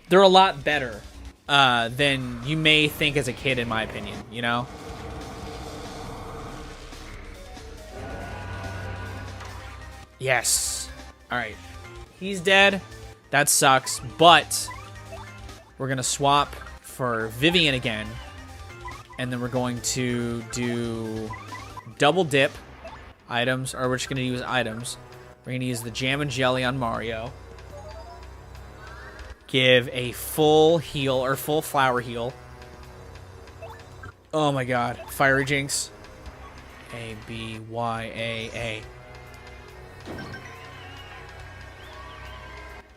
They're a lot better than you may think as a kid, in my opinion, you know? Yes. Alright. He's dead. That sucks, but we're going to swap for Vivian again. And then we're going to do double dip items, or we're just going to use items. We're going to use the Jam and Jelly on Mario. Give a full heal, or full flower heal. Oh my god. Fiery Jinx. A, B, Y, A.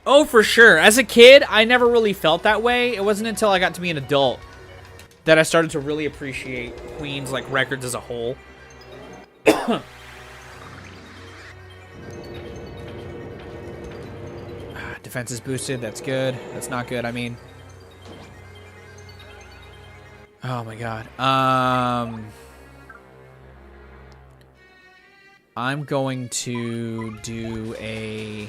Oh, for sure. As a kid, I never really felt that way. It wasn't until I got to be an adult that I started to really appreciate Queen's like records as a whole. Defense is boosted. That's good. That's not good. I mean, oh my god. I'm going to do a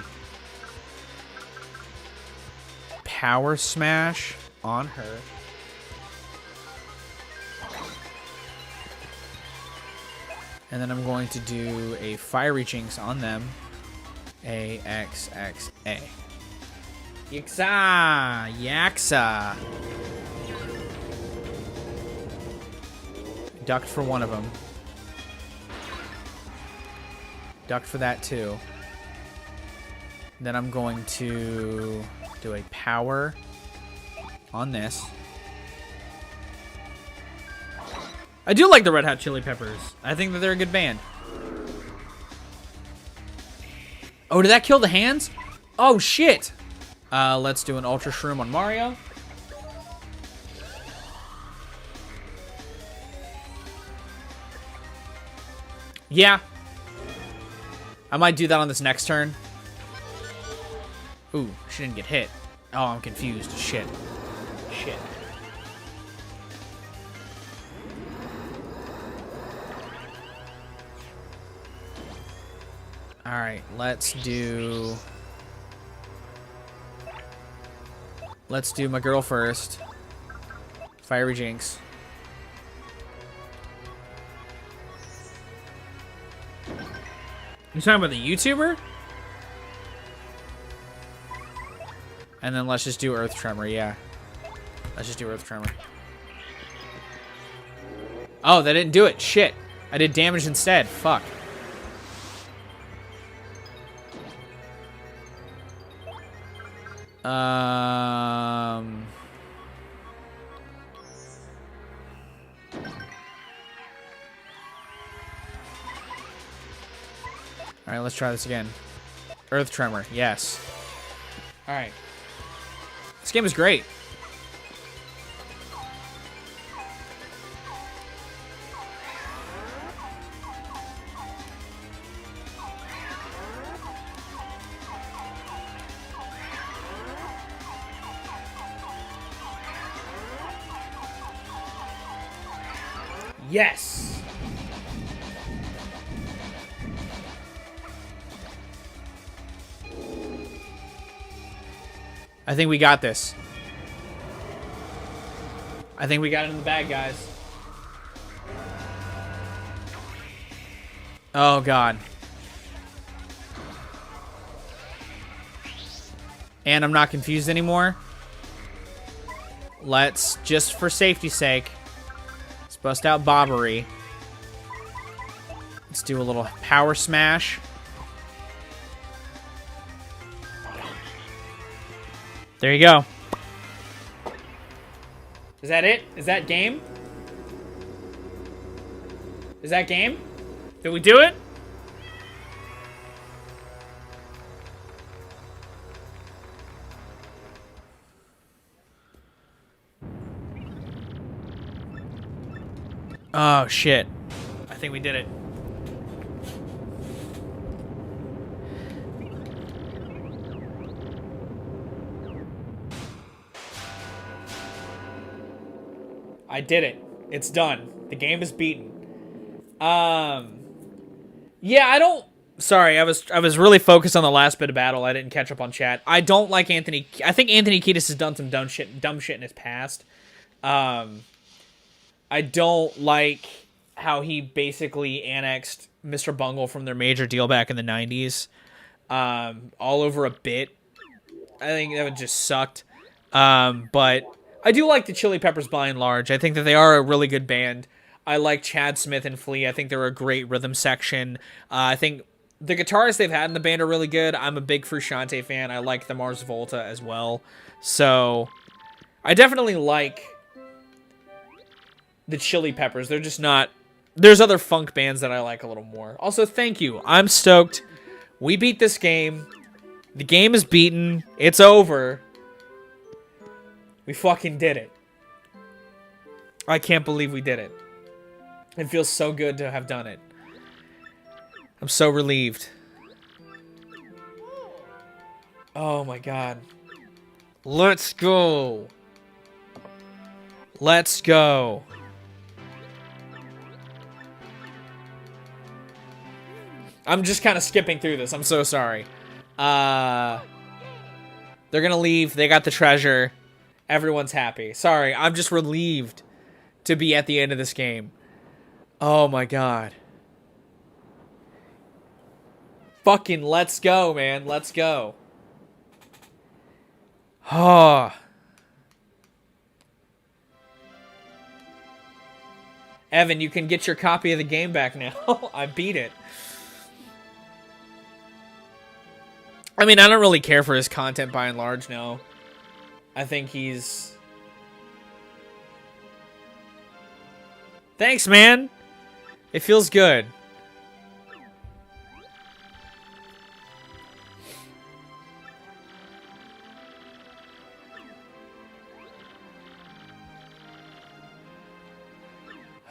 power smash on her. And then I'm going to do a fiery jinx on them. A, X, X, A. Yixa! Yaksa! Ducked for one of them. Ducked for that too. Then I'm going to do a power on this. I do like the Red Hot Chili Peppers. I think that they're a good band. Oh, did that kill the hands? Oh, shit. Let's do an Ultra Shroom on Mario. Yeah. I might do that on this next turn. Ooh, she didn't get hit. Oh, I'm confused. Shit. Shit. Alright, let's do my girl first. Fiery Jinx. You talking about the YouTuber? And then let's just do Earth Tremor, yeah. Let's just do Earth Tremor. Oh, that didn't do it. Shit. I did damage instead. Fuck. Alright, let's try this again. Earth Tremor, yes. Alright. This game is great. Yes! I think we got this. I think we got it in the bag, guys. Oh, God. And I'm not confused anymore. Let's, just for safety's sake, let's bust out Bobbery. Let's do a little power smash. There you go. Is that it? Is that game? Is that game? Did we do it? Oh, shit. I think we did it. I did it. It's done. The game is beaten. Yeah, I don't... Sorry, I was really focused on the last bit of battle. I didn't catch up on chat. I don't like Anthony... I think Anthony Kiedis has done some dumb shit in his past. I don't like how he basically annexed Mr. Bungle from their major deal back in the 90s. All over a bit. I think that would just sucked. But... I do like the Chili Peppers by and large. I think that they are a really good band. I like Chad Smith and Flea. I think they're a great rhythm section. I think the guitarists they've had in the band are really good. I'm a big Frusciante fan. I like the Mars Volta as well. So, I definitely like the Chili Peppers. They're just not. There's other funk bands that I like a little more. Also, thank you. I'm stoked. We beat this game. The game is beaten. It's over. We fucking did it. I can't believe we did it. It feels so good to have done it. I'm so relieved. Oh my god. Let's go. Let's go. I'm just kind of skipping through this. I'm so sorry. They're gonna leave. They got the treasure. Everyone's happy. Sorry, I'm just relieved to be at the end of this game. Oh my god. Fucking let's go, man. Let's go. Oh. Evan, you can get your copy of the game back now. I beat it. I mean, I don't really care for his content by and large now. I think he's... Thanks, man. It feels good.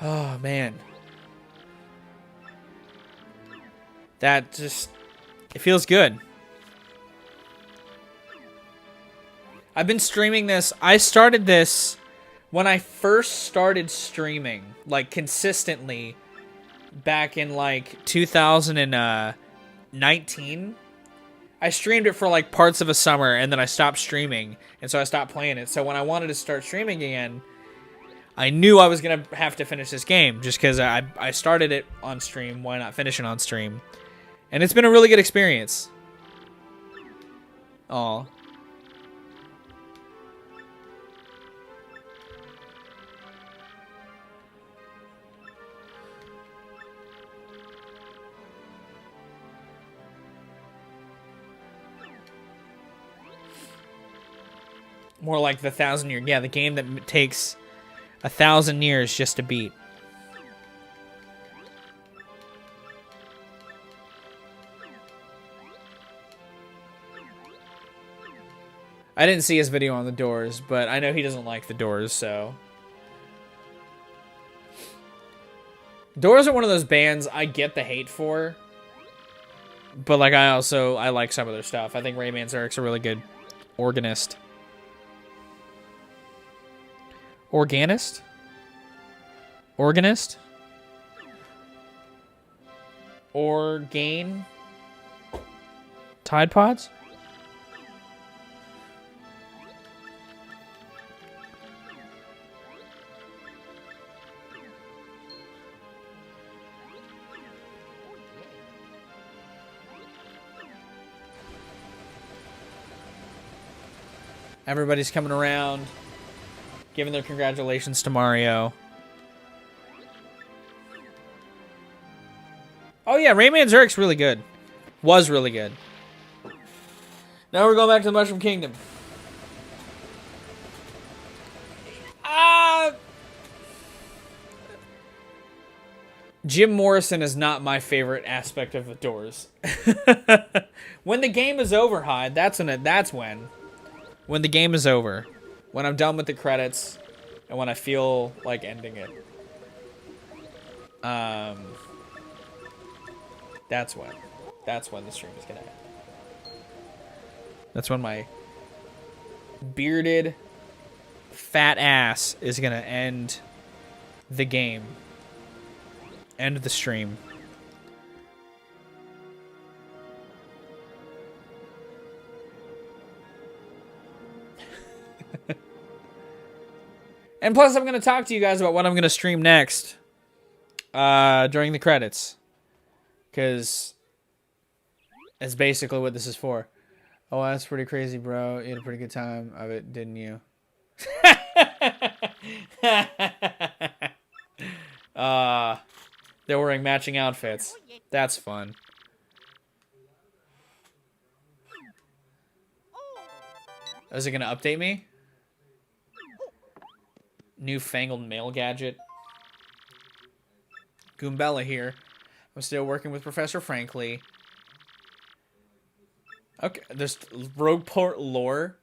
Oh, man. That just... It feels good. I've been streaming this. I started this when I first started streaming, like, consistently, back in, like, 2019. I streamed it for, like, parts of a summer, and then I stopped streaming, and so I stopped playing it. So when I wanted to start streaming again, I knew I was going to have to finish this game, just because I started it on stream. Why not finish it on stream? And it's been a really good experience. Aw. More like the 1,000-year... Yeah, the game that takes 1,000 years just to beat. I didn't see his video on the Doors, but I know he doesn't like the Doors, so... Doors are one of those bands I get the hate for. But, like, I like some of their stuff. I think Rayman Zerik's a really good organist. Organist? Organist? Orgain? Tide Pods? Everybody's coming around, giving their congratulations to Mario. Oh yeah, Rayman Zerik's really good. Was really good. Now we're going back to the Mushroom Kingdom. Jim Morrison is not my favorite aspect of the Doors. When the game is over, Hyde, that's when. When the game is over. When I'm done with the credits. And when I feel like ending it. That's when. That's when the stream is gonna end. That's when my bearded fat ass is gonna end the game. End the stream. And plus, I'm going to talk to you guys about what I'm going to stream next during the credits. Because that's basically what this is for. Oh, that's pretty crazy, bro. You had a pretty good time of it, didn't you? They're wearing matching outfits. That's fun. Is it going to update me? Newfangled mail gadget. Goombella here. I'm still working with Professor Frankly. Okay, there's Rogueport lore.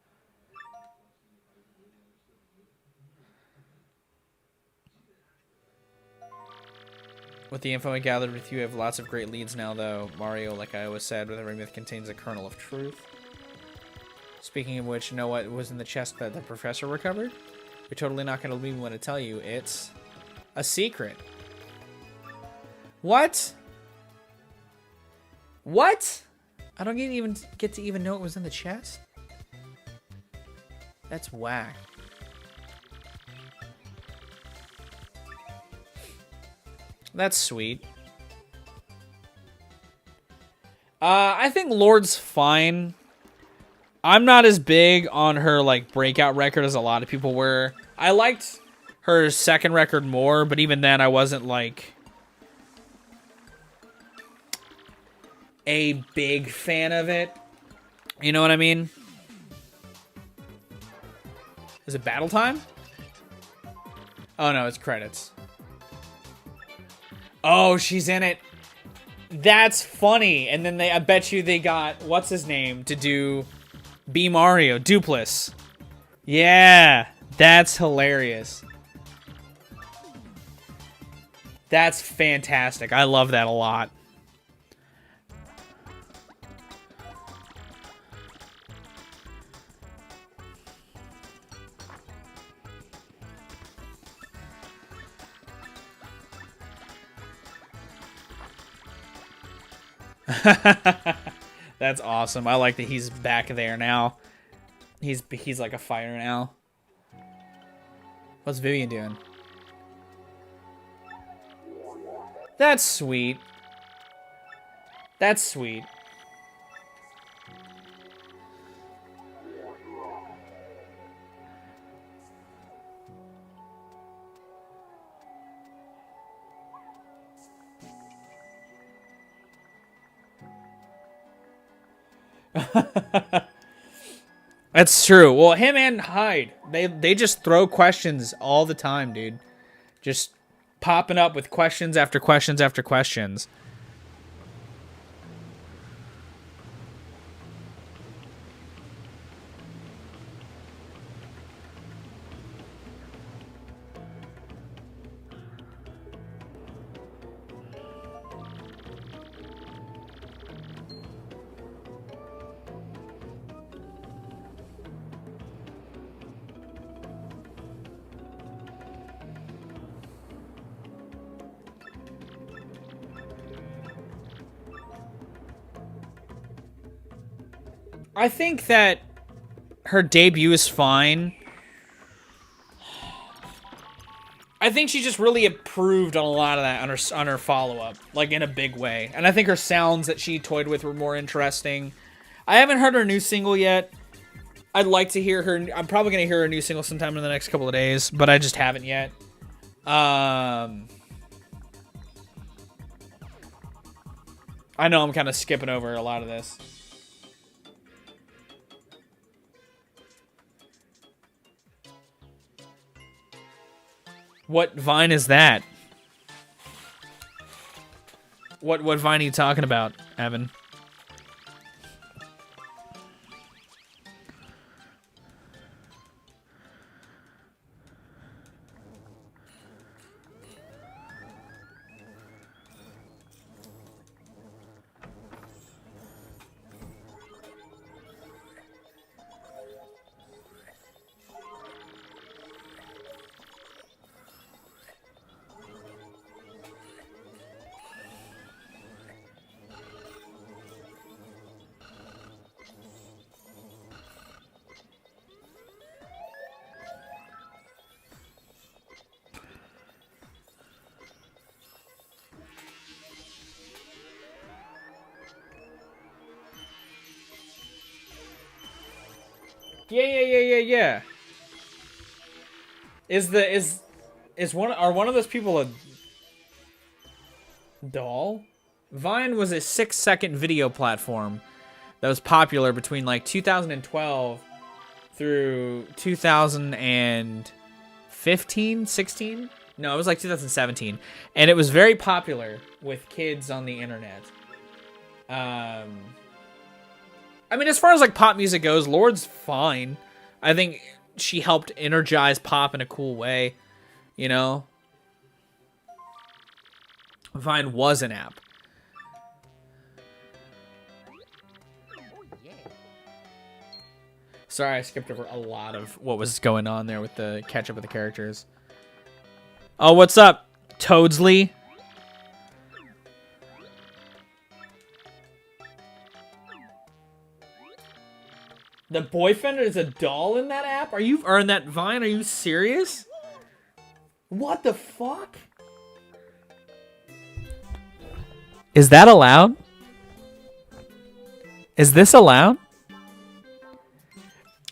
With the info I gathered with you, I have lots of great leads now, though. Mario, like I always said, with every myth contains a kernel of truth. Speaking of which, you know what was in the chest that the professor recovered? You're totally not going to believe me when I tell you. It's a secret. What? What? I don't even get to even know it was in the chest? That's whack. That's sweet. I think Lord's fine. I'm not as big on her like breakout record as a lot of people were. I liked her second record more, but even then I wasn't like a big fan of it. You know what I mean? Is it battle time? Oh no, it's credits. Oh, she's in it. That's funny. And then I bet you they got, what's his name, to do B Mario, Dupless. Yeah, that's hilarious. That's fantastic. I love that a lot. That's awesome. I like that he's back there now. He's like a fighter now. What's Vivian doing? That's sweet. That's sweet. That's true. Well, him and Hyde, they just throw questions all the time, dude. Just popping up with questions after questions after questions. I think that her debut is fine. I think she just really improved on a lot of that on her follow-up, like in a big way. And I think her sounds that she toyed with were more interesting. I haven't heard her new single yet. I'd like to hear her. I'm probably going to hear her new single sometime in the next couple of days, but I just haven't yet. I know I'm kind of skipping over a lot of this. What Vine is that? What Vine are you talking about, Evan? Yeah. Are one of those people a doll? Vine was a 6-second video platform that was popular between like 2012 through 2015, 16. No, it was like 2017, and it was very popular with kids on the internet. I mean, as far as like pop music goes, Lord's fine. I think she helped energize pop in a cool way, you know? Vine was an app. Sorry, I skipped over a lot of what was going on there with the catch up of the characters. Oh, what's up, Toadsley? The boyfriend is a doll in that app? Or in that Vine? Are you serious? What the fuck? Is that allowed? Is this allowed?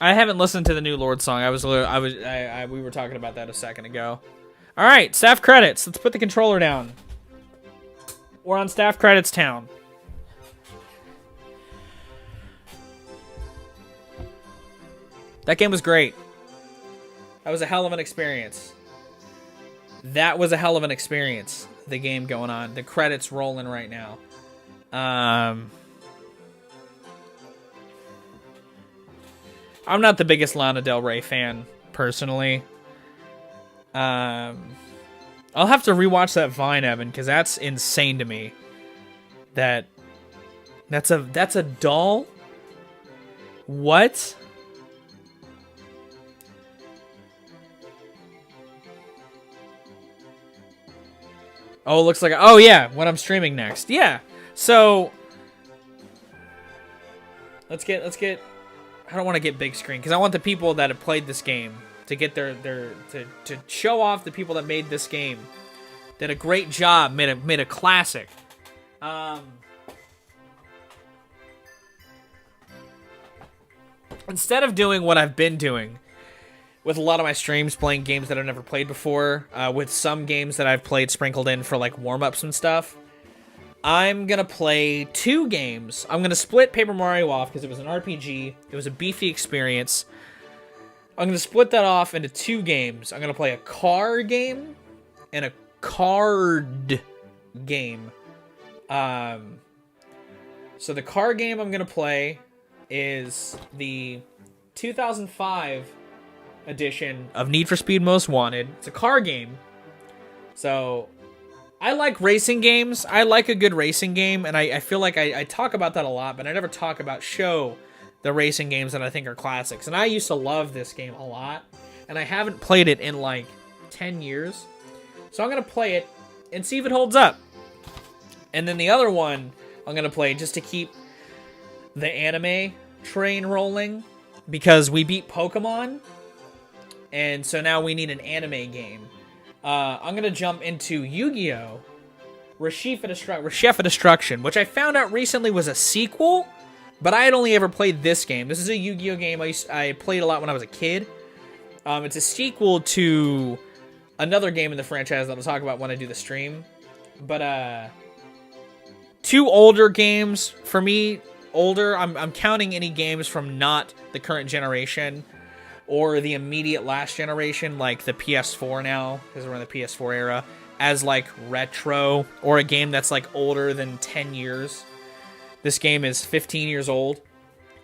I haven't listened to the new Lord song. We were talking about that a second ago. All right, staff credits. Let's put the controller down. We're on staff credits town. That game was great. That was a hell of an experience. That was a hell of an experience. The game going on. The credits rolling right now. I'm not the biggest Lana Del Rey fan, personally. I'll have to rewatch that Vine, Evan, because that's insane to me. That's a doll? What? Oh, it looks like... Oh, yeah, when I'm streaming next. Yeah, so... Let's get... I don't want to get big screen, because I want the people that have played this game to get to show off the people that made this game. Did a great job, made a classic. Instead of doing what I've been doing with a lot of my streams, playing games that I've never played before, with some games that I've played sprinkled in for like warm-ups and stuff, I'm going to play 2 games. I'm going to split Paper Mario off because it was an RPG. It was a beefy experience. I'm going to split that off into 2 games. I'm going to play a car game and a card game. So the car game I'm going to play is the 2005 edition of Need for Speed Most Wanted. It's a car game. So I like racing games. I like a good racing game, and I feel like I talk about that a lot, but I never talk about the racing games that I think are classics. And I used to love this game a lot, and I haven't played it in like 10 years. So I'm going to play it and see if it holds up. And then the other one I'm going to play just to keep the anime train rolling, because we beat Pokemon, and so now we need an anime game. I'm going to jump into Yu-Gi-Oh! Reshef of Destruction, which I found out recently was a sequel, but I had only ever played this game. This is a Yu-Gi-Oh! Game I played a lot when I was a kid. It's a sequel to another game in the franchise that I'll talk about when I do the stream. But 2 older games. For me, older, I'm counting any games from not the current generation or the immediate last generation, like the PS4 now, because we're in the PS4 era, as like retro, or a game that's like older than 10 years. This game is 15 years old,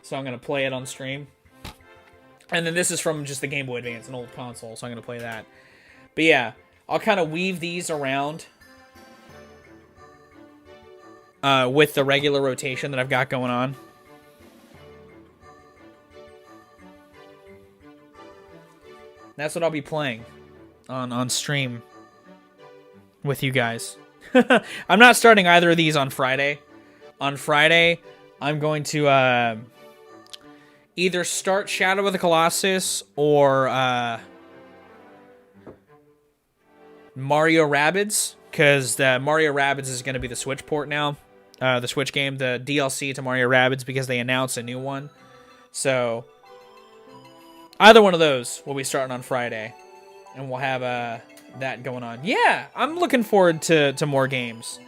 so I'm going to play it on stream. And then this is from just the Game Boy Advance, an old console, so I'm going to play that. But yeah, I'll kind of weave these around with the regular rotation that I've got going on. That's what I'll be playing on stream with you guys. I'm not starting either of these on Friday. On Friday, I'm going to either start Shadow of the Colossus or Mario Rabbids, because the Mario Rabbids is going to be the Switch port now. The Switch game, the DLC to Mario Rabbids, because they announced a new one. So either one of those will be starting on Friday, and we'll have that going on. Yeah, I'm looking forward to more games.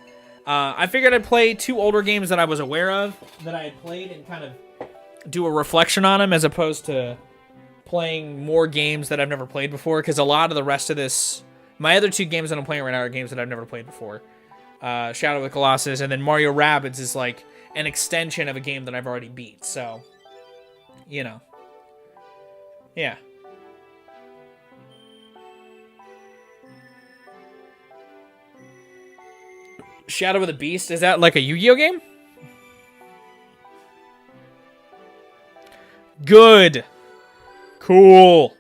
I figured I'd play 2 older games that I was aware of, that I had played, and kind of do a reflection on them, as opposed to playing more games that I've never played before, because a lot of the rest of this My other 2 games that I'm playing right now are games that I've never played before. Shadow of the Colossus, and then Mario Rabbids is like an extension of a game that I've already beat. So, you know. Yeah. Shadow of the Beast, is that like a Yu-Gi-Oh game? Good. Cool.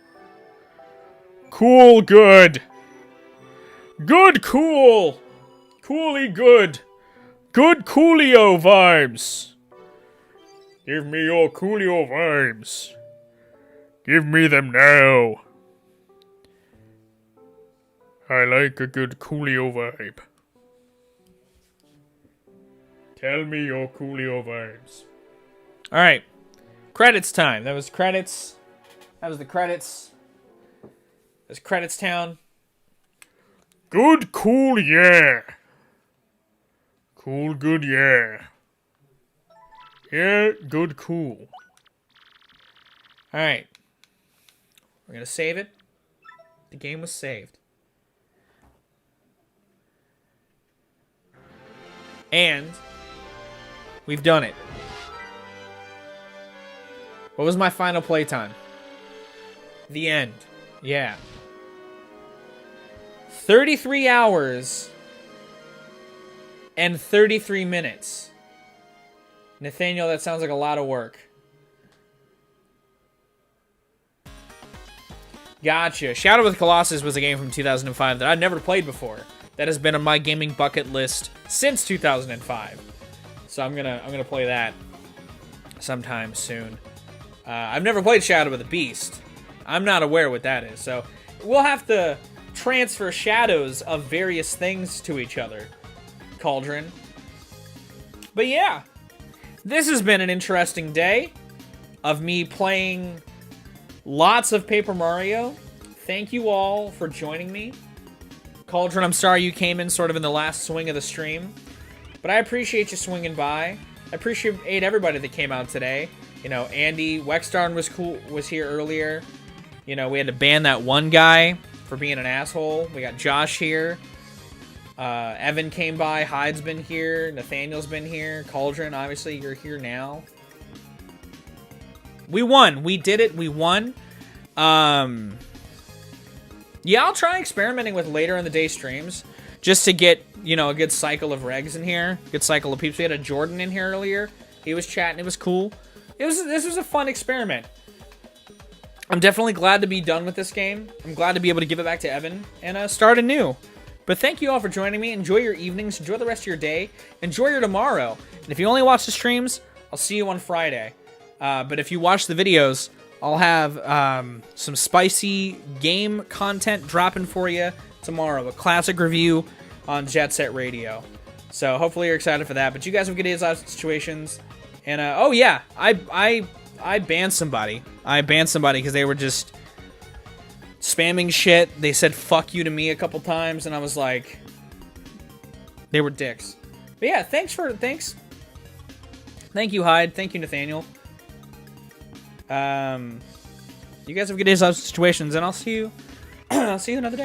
Cool, good. Good, cool. Coolie, good. Good Coolio vibes. Give me your Coolio vibes. Give me them now. I like a good Coolio vibe. Tell me your Coolio vibes. All right. Credits time. That was credits. That was the credits. That's credits town. Good, cool, yeah. Cool, good, yeah. Yeah, good, cool. All right. We're going to save it. The game was saved. And we've done it. What was my final playtime? The end. Yeah. 33 hours and 33 minutes. Nathaniel, that sounds like a lot of work. Gotcha. Shadow of the Colossus was a game from 2005 that I'd never played before. That has been on my gaming bucket list since 2005. So I'm gonna play that sometime soon. I've never played Shadow of the Beast. I'm not aware what that is. So we'll have to transfer shadows of various things to each other. Cauldron. But yeah, this has been an interesting day of me playing lots of Paper Mario. Thank you all for joining me. Cauldron, I'm sorry you came in sort of in the last swing of the stream, but I appreciate you swinging by. I appreciate everybody that came out today. You know, Andy Wextarn was here earlier. You know, we had to ban that one guy for being an asshole. We got Josh here. Evan came by. Hyde's been here. Nathaniel's been here. Cauldron, obviously, you're here now. We won. We did it. We won. Yeah, I'll try experimenting with later in the day streams just to get, you know, a good cycle of regs in here. Good cycle of peeps. We had a Jordan in here earlier. He was chatting. It was cool. This was a fun experiment. I'm definitely glad to be done with this game. I'm glad to be able to give it back to Evan and start anew. But thank you all for joining me. Enjoy your evenings. Enjoy the rest of your day. Enjoy your tomorrow. And if you only watch the streams, I'll see you on Friday. But if you watch the videos, I'll have some spicy game content dropping for you tomorrow. A classic review on Jet Set Radio. So hopefully you're excited for that. But you guys have good days, live situations. And oh yeah, I banned somebody. I banned somebody because they were just spamming shit. They said fuck you to me a couple times, and I was like, they were dicks. But yeah, thanks. Thank you, Hyde. Thank you, Nathaniel. You guys have good days, live situations, and I'll see you. I'll see you another day.